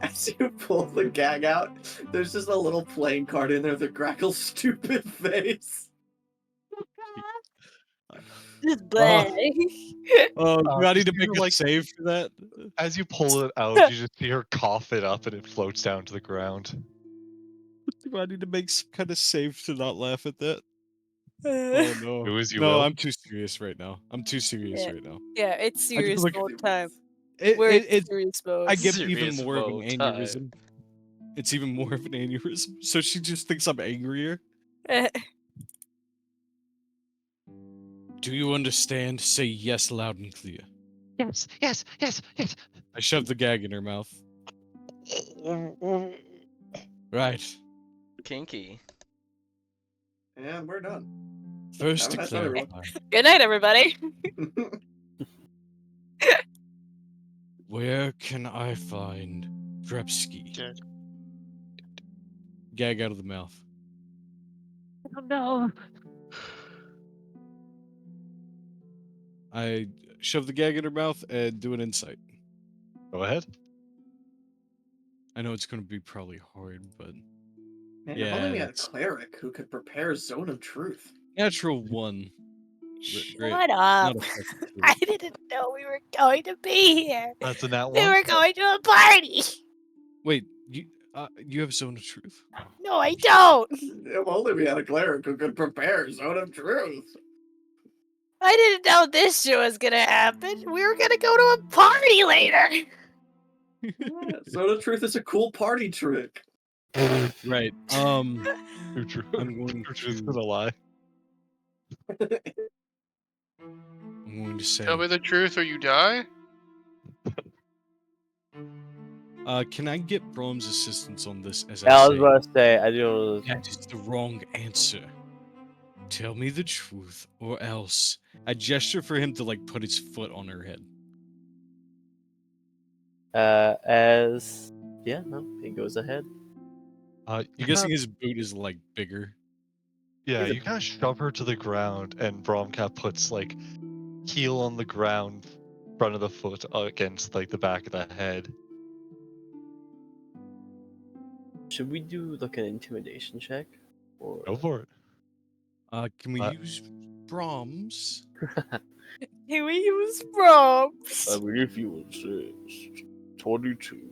As you pull the gag out, there's just a little playing card in there that Grackle's stupid face. Just blah. Do I need to you make a save for that? As you pull it out, you just see her cough it up and it floats down to the ground. Do I need to make some kind of save to not laugh at that? Oh no. Do as you No, will. I'm too serious right now. I'm too serious right now. Yeah, it's I just serious look- mode time. It, We're in it, serious mode. I get Serious even more of an mode time. aneurysm. It's even more of an aneurysm. So she just thinks I'm angrier. Do you understand? Say yes loud and clear. Yes, yes, yes, yes. I shoved the gag in her mouth. Right. Kinky. And we're done. First Have to a nice night, everyone. clarify, Good night, everybody. where can I find Drepsky? Dead. Gag out of the mouth. Oh no. I shove the gag in her mouth and do an insight. Go ahead. I know it's going to be probably hard, but Man, yeah, if only we had a it's cleric who could prepare Zone of Truth. natural 1. Great. Shut up. Not effective. I didn't know we were going to be here. That's a nat We 1. were going to a party. Wait, you have Zone of Truth? No, I don't. If only we had a cleric who could prepare Zone of Truth. I didn't know this shit was gonna happen. We were gonna go to a party later. Yeah, Zone of Truth is a cool party trick. Right. True, true. I'm going True, truth to is a lie. I'm going to say Tell me the truth or you die. can I get Brom's assistance on this as I I was say about to say, I do. that is the wrong answer. Tell me the truth or else. I gesture for him to like put his foot on her head. He goes ahead. You I'm kind guessing of, his boot is like bigger. yeah, he's a- you kind of shove her to the ground, and Bromcat puts like heel on the ground, front of the foot against like the back of the head. Should we do like an intimidation check? Or Go for it. Can we Uh, use Brahms? Here we use props. if you insist. 22.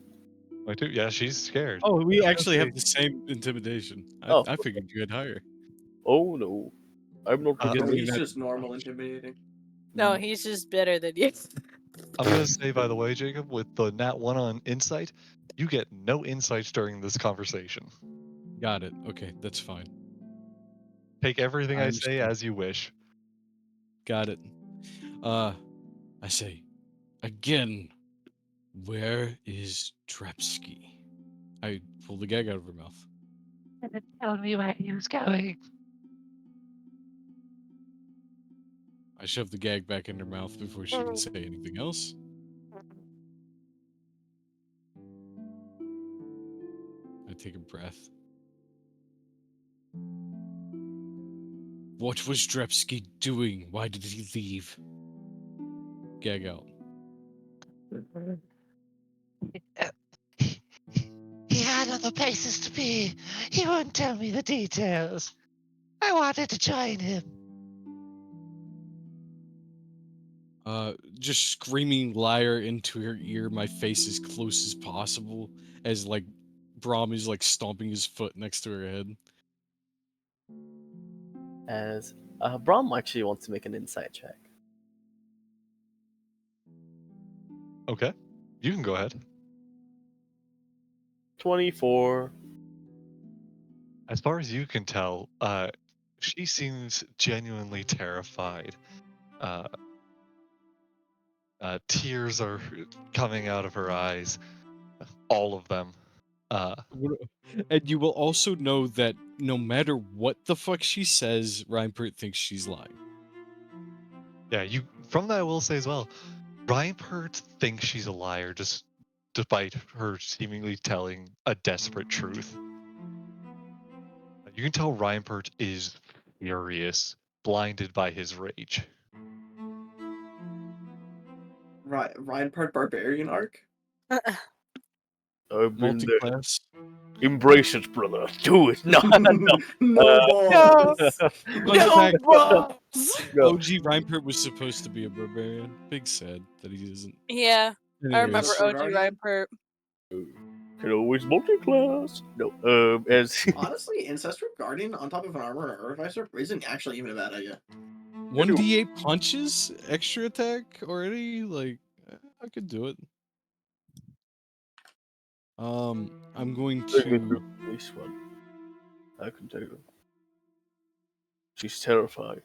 Like, dude, yeah, she's scared. Oh, we I was actually gonna have the same intimidation. Oh. I figured you had higher. Oh no. I'm not Uh, Doesn't No, mean he's that- just normal intimidating. No, he's just better than you. I'm gonna say, by the way, Jacob, with the nat 1 on insight, you get no insights during this conversation. Got it. Okay, that's fine. Take everything I I say understand. as you wish. Got it. I say again, where is Drepsky? I pull the gag out of her mouth. Tell me where he was going. I shove the gag back in her mouth before she can say anything else. I take a breath. What was Drepsky doing? Why did he leave? Gag out. He had other places to be. He wouldn't tell me the details. I wanted to join him. Just screaming liar into her ear, my face as close as possible, as like Brahm is like stomping his foot next to her head. As Brahm actually wants to make an insight check. Okay, you can go ahead. 24. As far as you can tell, she seems genuinely terrified. Tears are coming out of her eyes, all of them. And you will also know that no matter what the fuck she says, Reinpert thinks she's lying. Yeah, you. From that, I will say as well, Reinpert thinks she's a liar, just despite her seemingly telling a desperate truth. You can tell Reinpert is furious, blinded by his rage. Right, Reinpart Barbarian arc? I've been there. Multi-class. Embrace it, brother. Do it. No, no. No balls. Fun fact, balls. No. OG Reinpert was supposed to be a barbarian. Big sad that he isn't. Yeah, I remember Anyways, OG Guardian? Reinpert. Can always multi-class. No, as Honestly, Ancestral Guardian on top of an armor and artificer isn't actually even a bad idea. 1d8 punches, extra attack already. Like, I could do it. I'm going to. this one. I can tell you. She's terrified.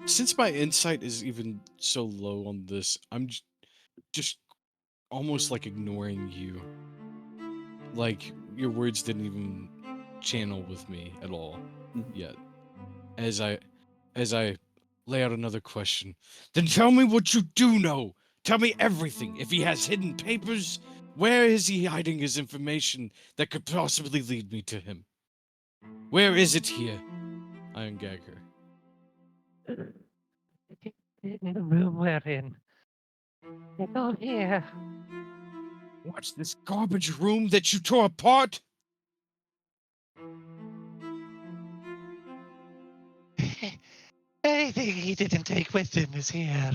Since my insight is even so low on this, I'm just almost like ignoring you. Like, your words didn't even channel with me at all yet. As I lay out another question, then tell me what you do know. Tell me everything. If he has hidden papers, where is he hiding his information that could possibly lead me to him? Where is it here? I ungag her. In the room we're in. It's all here. What's this garbage room that you tore apart? Anything he didn't take with him is here.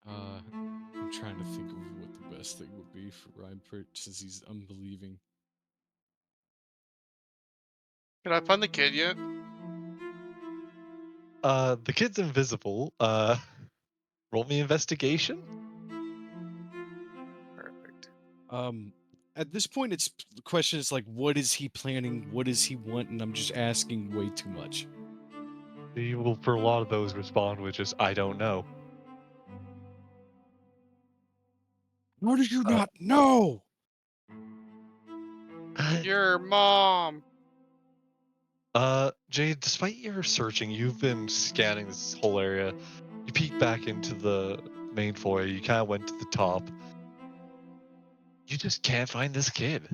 I'm trying to think of what the best thing would be for Reinpert since he's unbelieving. Can I find the kid yet? The kid's invisible. Roll me investigation. Perfect. At this point, the question is like, what is he planning? What does he want? And I'm just asking way too much. You will, for a lot of those, respond with just, I don't know. How did you not know? Your mom. Jade, despite your searching, you've been scanning this whole area. You peeked back into the main foyer. You kind of went to the top. You just can't find this kid.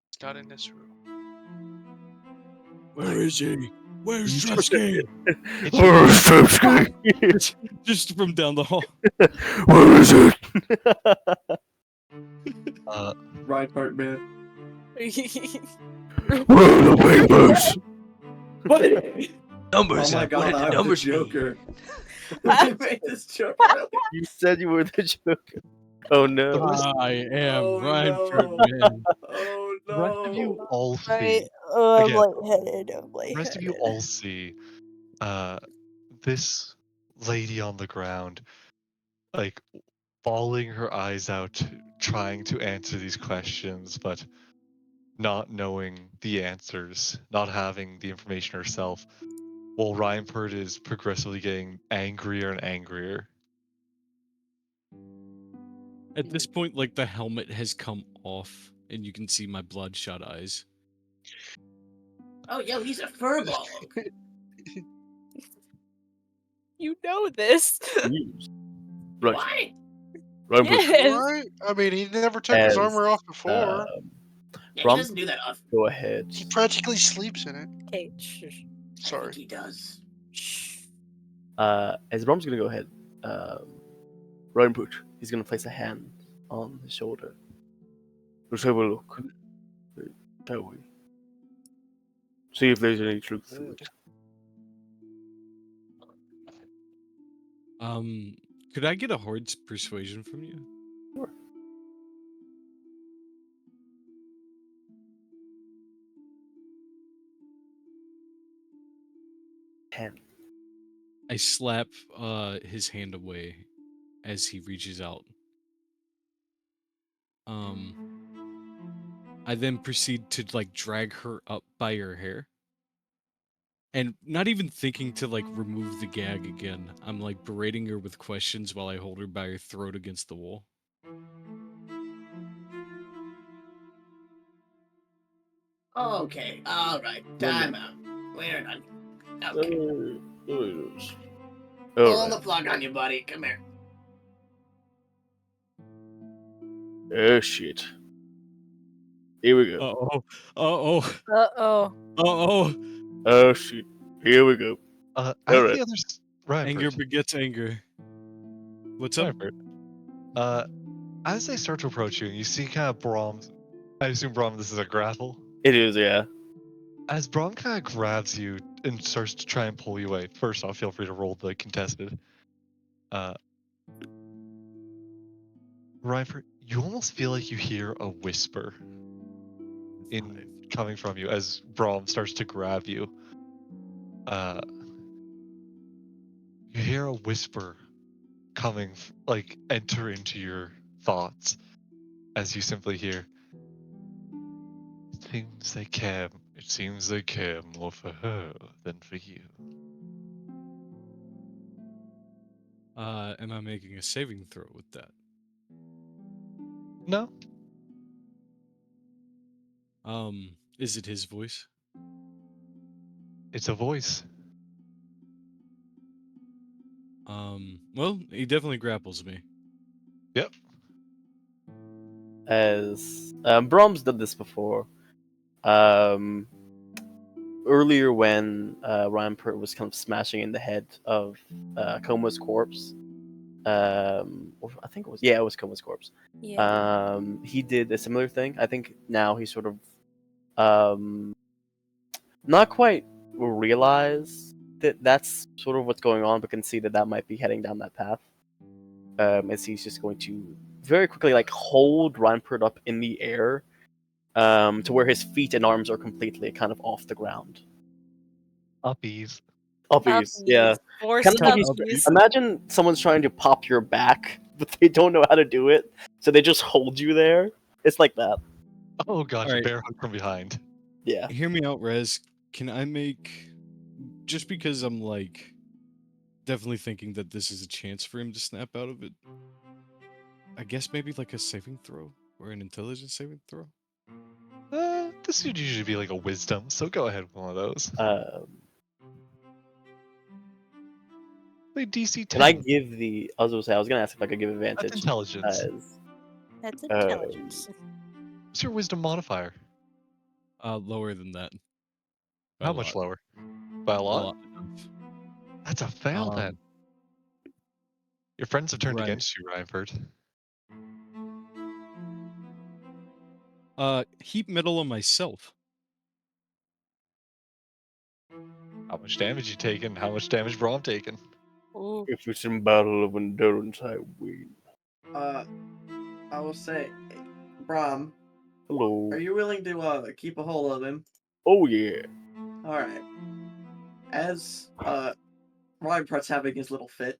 It's not in this room. Where is he? Where's You Trubsky? Where's Trubsky? Just from down the hall. Where is it? Reinhardt, man. Where are the papers? What? Numbers. Oh my What god, did the I'm the numbers mean? Joker. I made this joke earlier. You said you were the Joker. Oh no. I am Oh, Reinpert, no. man. Oh The rest of you no. all see. Right. Oh, I'm Again, lightheaded. I'm the rest of you lightheaded. all see this lady on the ground, like bawling her eyes out, trying to answer these questions, but not knowing the answers, not having the information herself, while Reinpert is progressively getting angrier and angrier. At this point, like, the helmet has come off, and you can see my bloodshot eyes. Oh, yo, he's a furball. You know this. Right. What? Right. Yes. Right? I mean, he never took his armor off before. Yeah, he Brom, doesn't do that often. go ahead. He practically sleeps in it. Okay, shush. I Sorry. think he does. As Brom's gonna go ahead, Reinput, he's gonna place a hand on his shoulder. Let's have a look. Shall we? See if there's any truth to it. Could I get a hard persuasion from you? Sure. I slap his hand away as he reaches out. I then proceed to like drag her up by her hair. And not even thinking to like remove the gag again. I'm like berating her with questions while I hold her by her throat against the wall. Okay, alright. Time out. We're done. Okay. Pull the plug on you, buddy. Come here. Oh shit. Here we go. Uh-oh. Uh-oh. Uh-oh. Uh-oh. Oh shit. Here we go. As Alright. the others, Reinpert, Anger begets anger. What's up? Reinpert, as they start to approach you, you see kind of Brom. I assume Brom, this is a grapple. It is, yeah. As Brom kind of grabs you and starts to try and pull you away, first off, feel free to roll the contested. Reinpert, you almost feel like you hear a whisper coming from you as Brom starts to grab you. You hear a whisper coming, like enter into your thoughts as you simply hear, It seems they care more for her than for you. Am I making a saving throw with that? No. Is it his voice? It's a voice. Well, he definitely grapples me. Yep. As Brahms did this before. Earlier when Ryan Pert was kind of smashing in the head of Coma's corpse. Or I think it was Coma's corpse. Yeah. He did a similar thing. I think now he sort of not quite realize that that's sort of what's going on, but can see that that might be heading down that path. As he's just going to very quickly like hold Reinpert up in the air, to where his feet and arms are completely kind of off the ground. Uppies. Uppies, yeah. Forced Kind of like uppies. imagine someone's trying to pop your back, but they don't know how to do it, so they just hold you there. It's like that. Oh gosh, Alright. bear hug from behind. Yeah. Hear me out, Rez. Can I make, just because I'm like definitely thinking that this is a chance for him to snap out of it, I guess maybe like a saving throw or an intelligence saving throw? This would usually be like a wisdom, so go ahead with one of those. Play DC 10. Can I give the? I was gonna ask if I could give advantage. That's intelligence. That's intelligence. What's your wisdom modifier? Lower than that. By How a much lot. lower? By a lot? Enough. That's a fail then. Your friends have turned right. against you, Reinford. Heap metal on myself. How much damage you taken? How much damage Braum taken? Ooh. If it's in battle of endurance, I win. I will say, Brom, Hello. are you willing to keep a hold of him? Oh yeah. All right. As Ryan Pratt's having his little fit,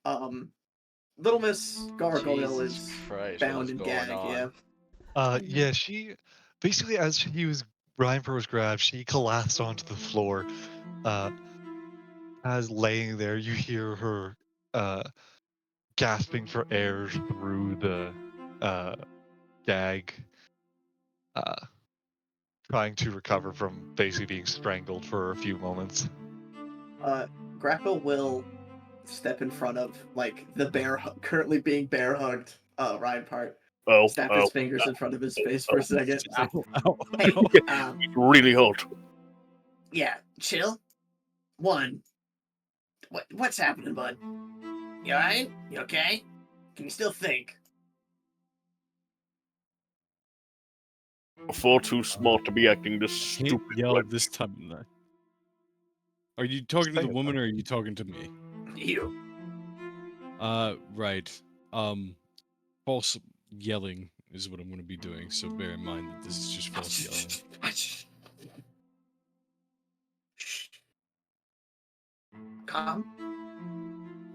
Little Miss Gargoyle Jesus is Christ, bound what's and going gagged. on? Yeah. She basically, as Reinford was grabbed, she collapsed onto the floor. As laying there, you hear her gasping for air through the gag, trying to recover from basically being strangled for a few moments. Grapple will step in front of like the currently being bear hugged Ryan Part. Snap his fingers in front of his face for a second. Say, hey, really hot. Yeah, chill. One. What's happening, bud? You alright? You okay? Can you still think? Far too smart to be acting this Can't stupid. yell this time of night. Are you talking to the woman or are you talking to me? You. Right. False yelling is what I'm going to be doing, so bear in mind that this is just false yelling. Calm.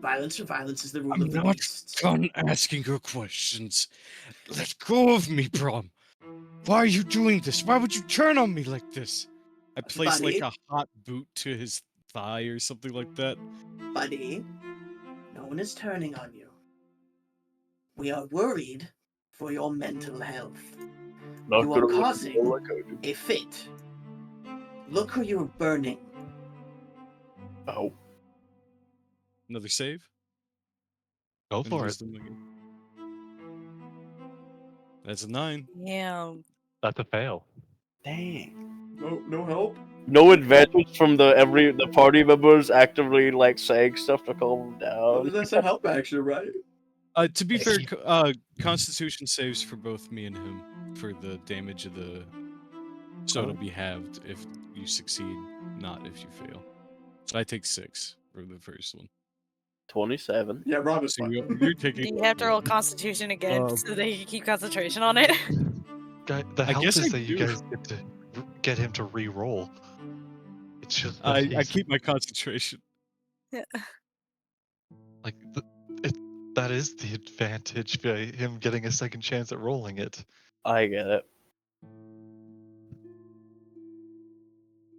Violence for violence is the rule I'm of the not beast. done asking her questions. Let go of me, Brom. Why are you doing this? Why would you turn on me like this? I place like Buddy. a hot boot to his thigh or something like that. Buddy, no one is turning on you. We are worried for your mental health. You are causing a fit. Look who you're burning. Oh. Another save? Go And for it. wisdom again. That's a 9. Yeah. That's a fail. Dang. No help. No advantage from the party members actively like saying stuff to calm him down. That's a help action, right? To be fair, Constitution saves for both me and him for the damage of the. So it'll be halved if you succeed, not if you fail. So I take 6 for the first one. 27. Yeah, Rob is So fine. you're taking. Do you have to roll Constitution again so that you can keep concentration on it? The I help guess is I that you do. guys get to get him to re-roll. It's just that I he's keep my concentration. like that is the advantage by him getting a second chance at rolling it. I get it.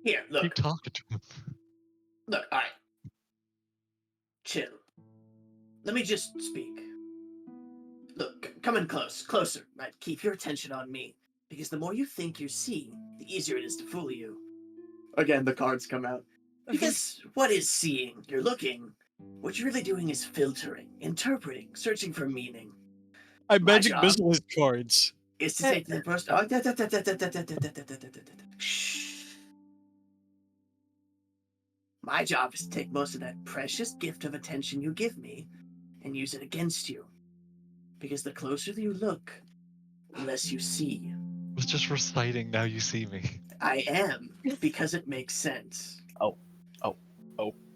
Here, look. Keep talking to him. Look, alright. Chill. let me just speak. Look, come in closer, right? Keep your attention on me. Because the more you think you're seeing, the easier it is to fool you. Again, the cards come out. Because what is seeing? You're looking. What you're really doing is filtering, interpreting, searching for meaning. I My magic job missile his cards. is to take the first. Shh. My job is to take most of that precious gift of attention you give me and use it against you. Because the closer you look, the less you see. I was just reciting Now You See Me. I am, because it makes sense. Oh.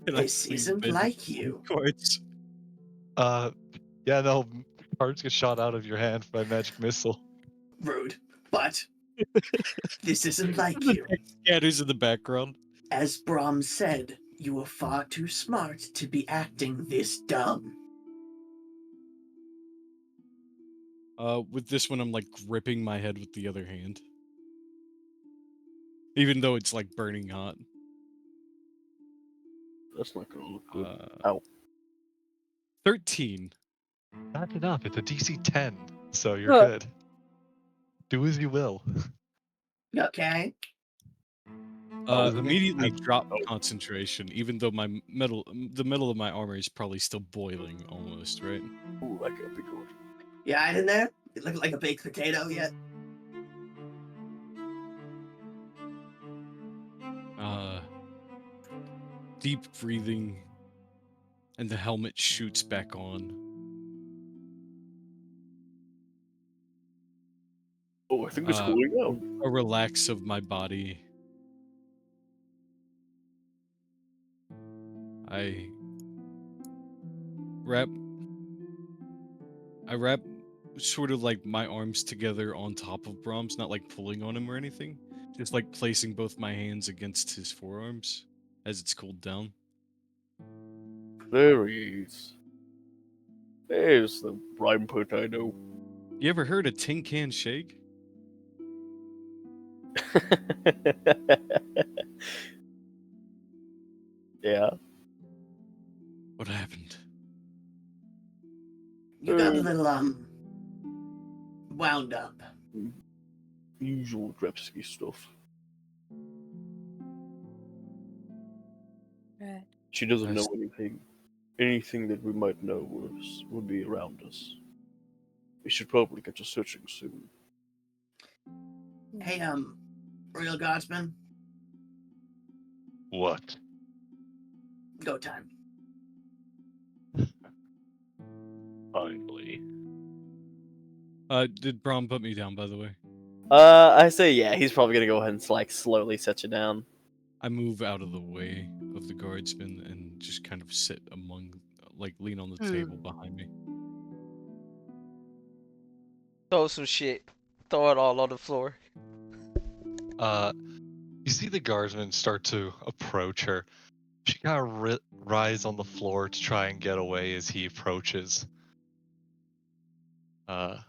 This isn't like you. Cards. Yeah, no, cards get shot out of your hand by magic missile. Rude. But this isn't like The you. text scatters in the background. As Brahm said, you were far too smart to be acting this dumb. With this one, I'm like gripping my head with the other hand. Even though it's like burning hot. That's not gonna look good. Ow. 13. That's enough. It's a DC 10, so you're Huh. good. Do as you will. Okay. Immediately drop concentration, even though my the metal of my armor is probably still boiling almost, right? Ooh, that could be good. You hide in there? You look like a baked potato yet? Deep breathing, and the helmet shoots back on. Oh, I think it's cooling down. A relax of my body. I wrap sort of like my arms together on top of Brahms, not like pulling on him or anything. Just like placing both my hands against his forearms as it's cooled down. There he is. There's the prime potato. You ever heard of tin can shake? Yeah. What happened? You got a little, wound up. Usual Drepsky stuff. Right. She doesn't know anything. Anything that we might know would be around us. We should probably get to searching soon. Hey, Royal Guardsman, What? go time. Finally. Did Brahm put me down, by the way? I say yeah, he's probably gonna go ahead and like slowly set you down. I move out of the way of the guardsman and just kind of sit among, like, lean on the table behind me. Throw some shit. Throw it all on the floor. You see the guardsmen start to approach her. She kind of rise on the floor to try and get away as he approaches. I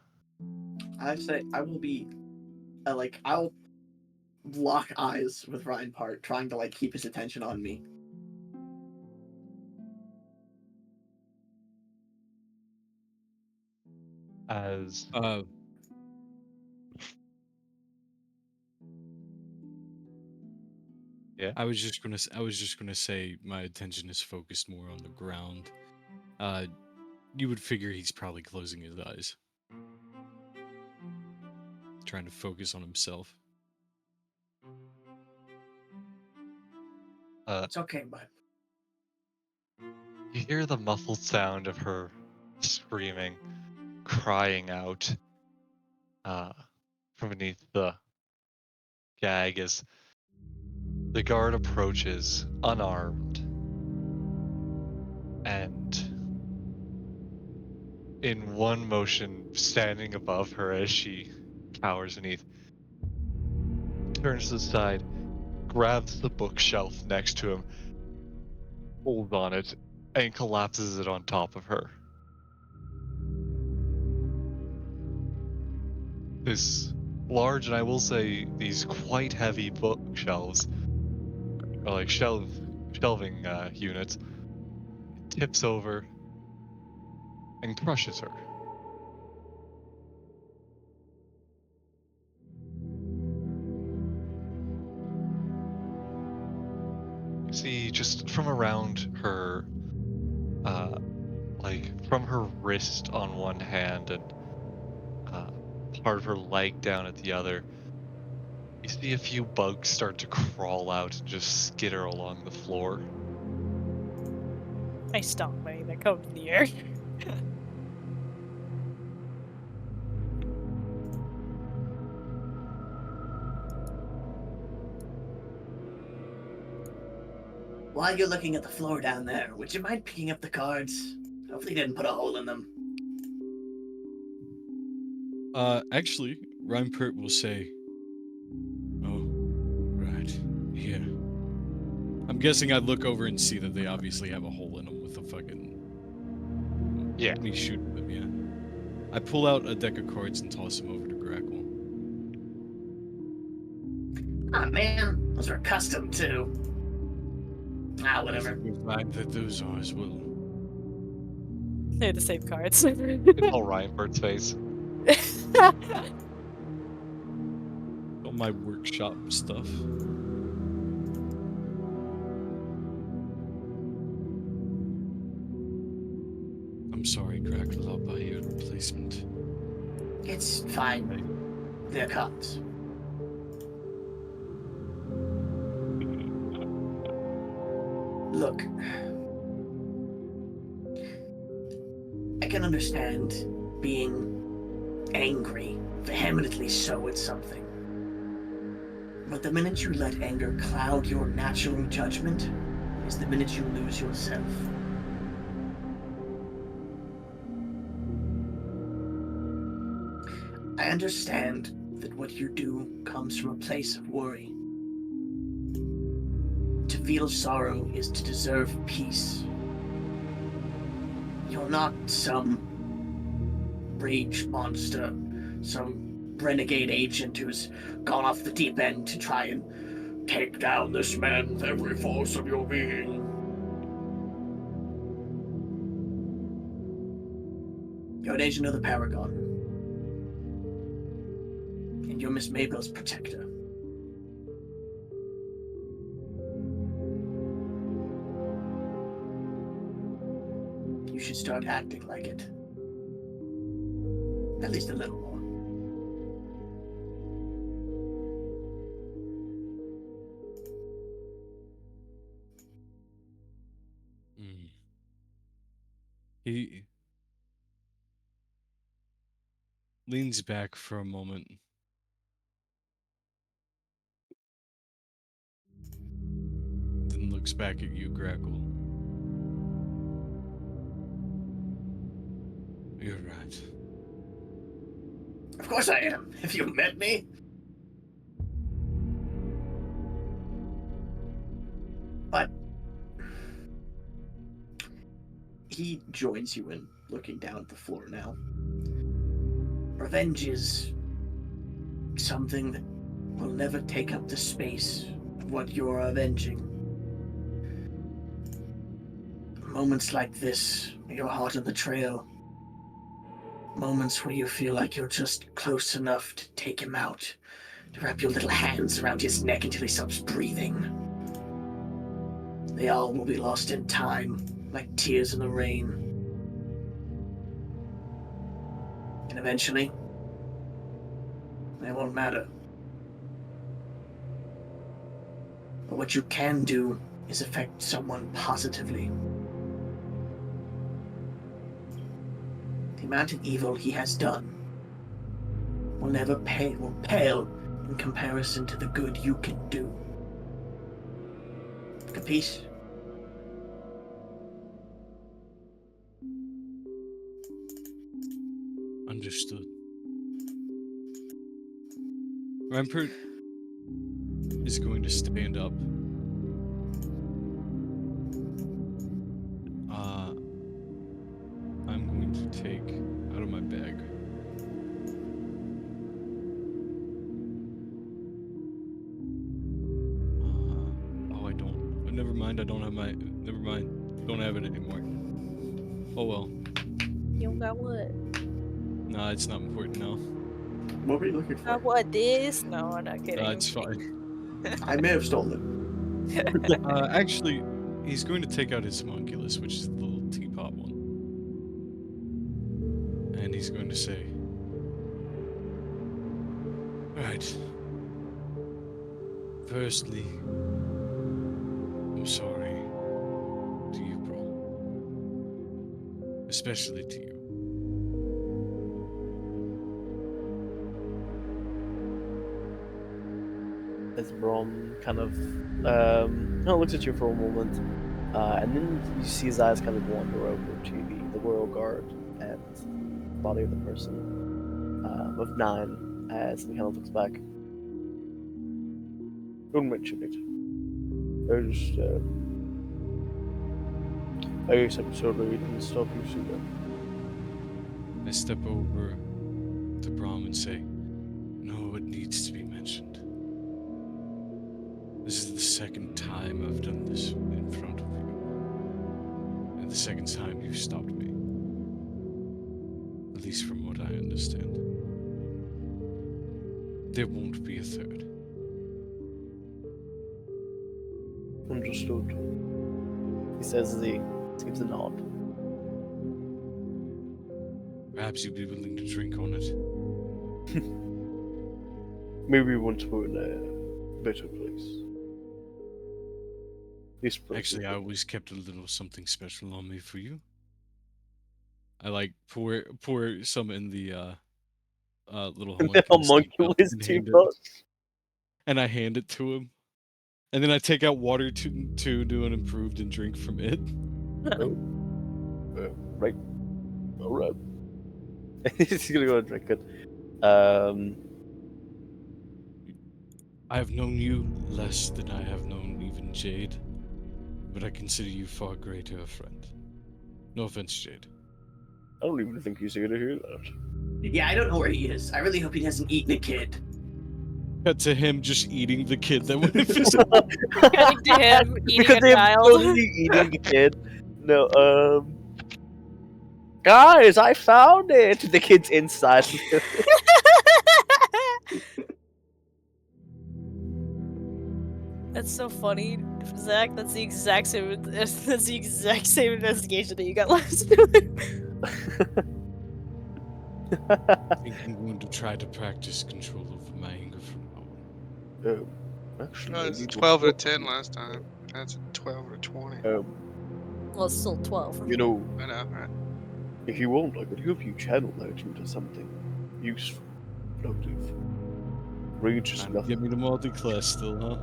say I will be, I'll lock eyes with Ryan Part, trying to like keep his attention on me. As yeah, I was just gonna say my attention is focused more on the ground. You would figure he's probably closing his eyes, trying to focus on himself. It's okay, bud. you hear the muffled sound of her screaming, crying out from beneath the gag as the guard approaches unarmed and in one motion standing above her as she cowers beneath, turns to the side, grabs the bookshelf next to him, holds on it, and collapses it on top of her. This large, and I will say these quite heavy bookshelves, or like shelving units, tips over, and crushes her. You see, just from around her, like from her wrist on one hand and uh, part of her leg down at the other, you see a few bugs start to crawl out and just skitter along the floor. I stomp money that comes in the air. While you're looking at the floor down there, would you mind picking up the cards? Hopefully you didn't put a hole in them. Actually, Rhympert will say, "Oh, right, here." I'm guessing I look over and see that they obviously have a hole in them with a fucking... Yeah. Me shooting them, yeah. I pull out a deck of cards and toss them over to Grackle. Ah, man, those are custom too. Ah, whatever. We'll find that those are as well. They're the same cards. It's all Ryan Bird's face. All my workshop stuff. I'm sorry, Grackle, I'll buy you a replacement. It's fine. They're cards. Look, I can understand being angry, vehemently so at something. But the minute you let anger cloud your natural judgment is the minute you lose yourself. I understand that what you do comes from a place of worry. To feel sorrow is to deserve peace. You're not some rage monster, some renegade agent who's gone off the deep end to try and take down this man with every force of your being. You're an agent of the Paragon. And you're Miss Mabel's protector. You should start acting like it. At least a little more. He leans back for a moment. Then looks back at you, Grackle. You're right. Of course I am. Have you met me? But he joins you in looking down at the floor now. Revenge is something that will never take up the space of what you're avenging. Moments like this, your heart on the trail. Moments where you feel like you're just close enough to take him out, to wrap your little hands around his neck until he stops breathing. They all will be lost in time, like tears in the rain. And eventually, they won't matter. But what you can do is affect someone positively. The amount of evil he has done will never pale in comparison to the good you can do. Capiche? Understood. Rampart is going to stand up. I'm going to take out of my bag I don't. Never mind. I don't have my. Never mind. Don't have it anymore. Oh well. You don't got what? No, it's not important now. What were you looking Got for? what? This? No, I'm not kidding. No, it's fine. I may have stolen Actually, he's going to take out his homunculus, which is the little teapot one. And he's going to say, Right. Firstly, I'm sorry to you, bro. Especially to you. As Brom kind of looks at you for a moment, and then you see his eyes kind of wander over to the royal guard and the body of the person of 9 as he kind of looks back. Don't mention it. I guess I'm sorry I didn't stop you sooner. I step over to Brahm and say, No, it needs to be mentioned. This is the second time I've done this in front of you. And the second time you stopped me. At least from what I understand. There won't be a third. Understood. He says as he gives a nod. Perhaps you'd be willing to drink on it. Maybe once we're in a better place. This place Actually, I always kept a little something special on me for you. I pour some in the little homunculus teapot. And I hand it to him. And then I take out water to do an improved and drink from it. Right. All right. He's gonna go and drink it. I have known you less than I have known even Jade, but I consider you far greater a friend. No offense, Jade. I don't even think he's here to hear that. Yeah, I don't know where he is. I really hope he hasn't eaten a kid. Cut to him just eating the kid that went invisible. Cutting to him eating Because a they're child. totally eating the kid. No, guys, I found it. The kid's inside. That's so funny, Zach. That's the exact same. That's the exact same investigation that you got last time. I think I'm going to try to practice control over my anger from now on. Actually, No, I it's need to 12 to talk 10 to last time. That's a 12 or 20. Well, it's still 12. You know, I know, right? if you want, I could help you channel that into something useful, productive. Rage is Trying to nothing. get me to multi-class still, huh?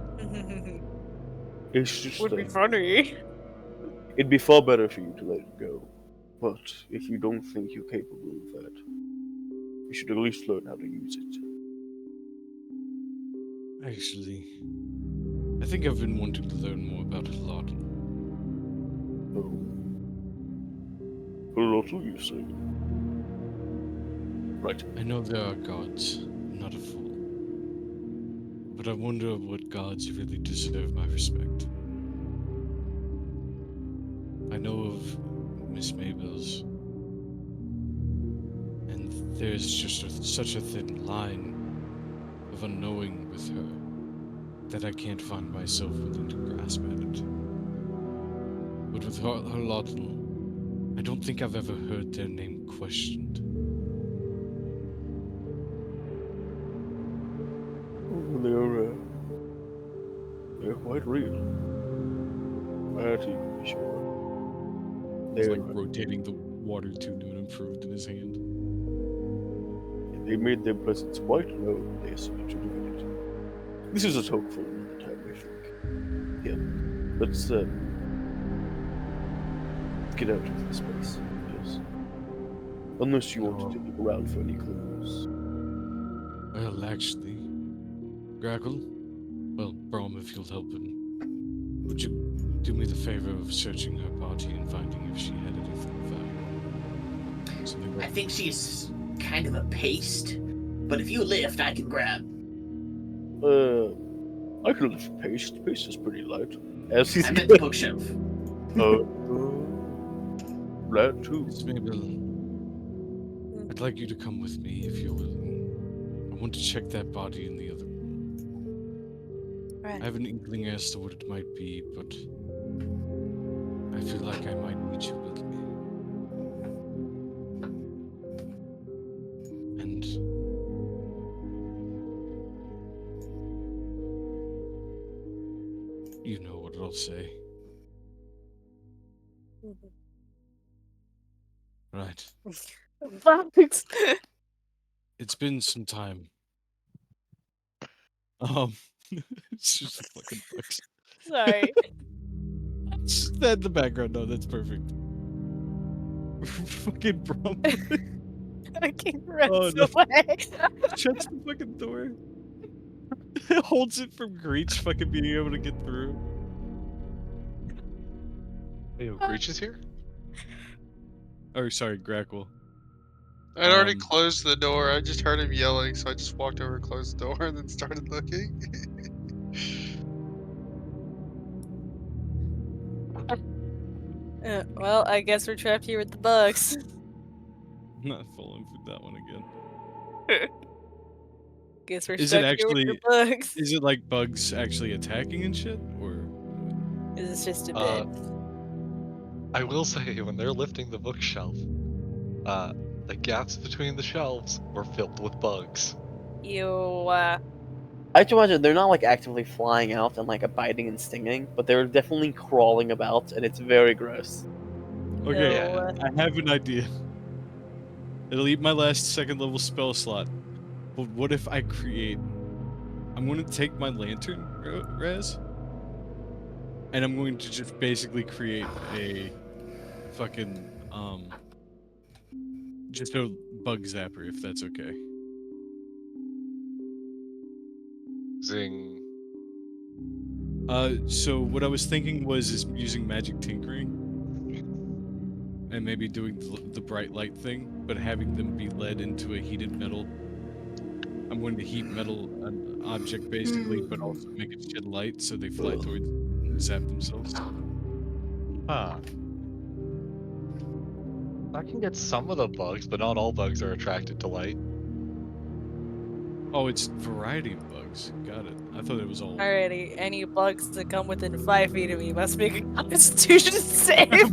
It's just Would be funny. it'd be far better for you to let it go. But if you don't think you're capable of that, you should at least learn how to use it. Actually, I think I've been wanting to learn more about Halotl. A lot of you say. Right. I know there are gods. I'm not a fool. But I wonder what gods really deserve my respect. I know of Miss Mabel's, and there's just such a thin line of unknowing with her that I can't find myself willing to grasp at it. But with Halotl, I don't think I've ever heard their name questioned. They're quite real. That you can be sure. He's like rotating the water tube to an improved in his hand. They made their presence quite known, they assumed to divinity. This is a talk for another time, I think. Yeah. Let's get out of this place. Yes. Unless you want to look around for any clues. Well, actually, Grackle, well, Brom, if you'll help him, would you do me the favor of searching her party and finding if she had anything valuable? I think she's kind of a paste, but if you lift, I can grab. I can lift paste. Paste is pretty light. As he's I meant the bookshelf. that too. Miss Mabel, I'd like you to come with me if you're willing. I want to check that body in the other room. Right. I have an inkling as to what it might be, but I feel like I might need you with me. And you know what I'll say. Right. Bugs. It's been some time. It's just a fucking bugs. Sorry. Just that in the background, no, that's perfect. Fucking brum. Fucking runs Oh, no. away. Shuts the fucking door. Holds it from Greach fucking being able to get through. Hey, Breach is here? Oh, sorry, Grackle. I'd already closed the door. I just heard him yelling, so I just walked over, closed the door, and then started looking. Well, I guess we're trapped here with the bugs. I'm not falling for that one again. Guess we're Is it stuck here with actually? the bugs. Is it like bugs actually attacking and shit, or? Is this just a bit? I will say, when they're lifting the bookshelf, the gaps between the shelves were filled with bugs. You, I have to imagine they're not like actively flying out and like biting and stinging, but they're definitely crawling about, and it's very gross. Okay, Yeah. I have an idea. It'll eat my last second level spell slot. But what if I create? I'm going to take my lantern, Raz, and I'm going to just basically create a fucking just a bug zapper, if that's okay. Zing. So what I was thinking is using magic tinkering, and maybe doing the bright light thing, but having them be led into a heated metal. I'm going to heat metal an object basically, but also make it shed light so they fly towards and zap themselves. Huh. I can get some of the bugs, but not all bugs are attracted to light. Oh, it's variety of bugs. Got it. I thought it was all. alrighty. Any bugs that come within 5 feet of me must make a Constitution save. You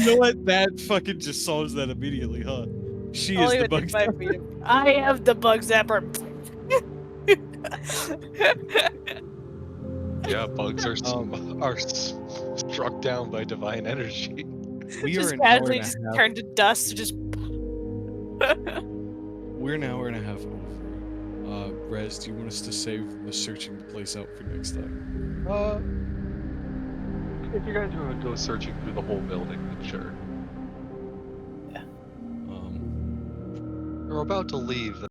know what? That fucking just solves that immediately, huh? She Only is the within bug 5 feet of me. I am the bug zapper. Yeah, bugs are struck down by divine energy. We just are an hour casually and a just half. turn to dust to just. We're an hour and a half over. Rez, do you want us to save the searching the place out for next time? If you guys want to go searching through the whole building, then sure. Yeah. We're about to leave.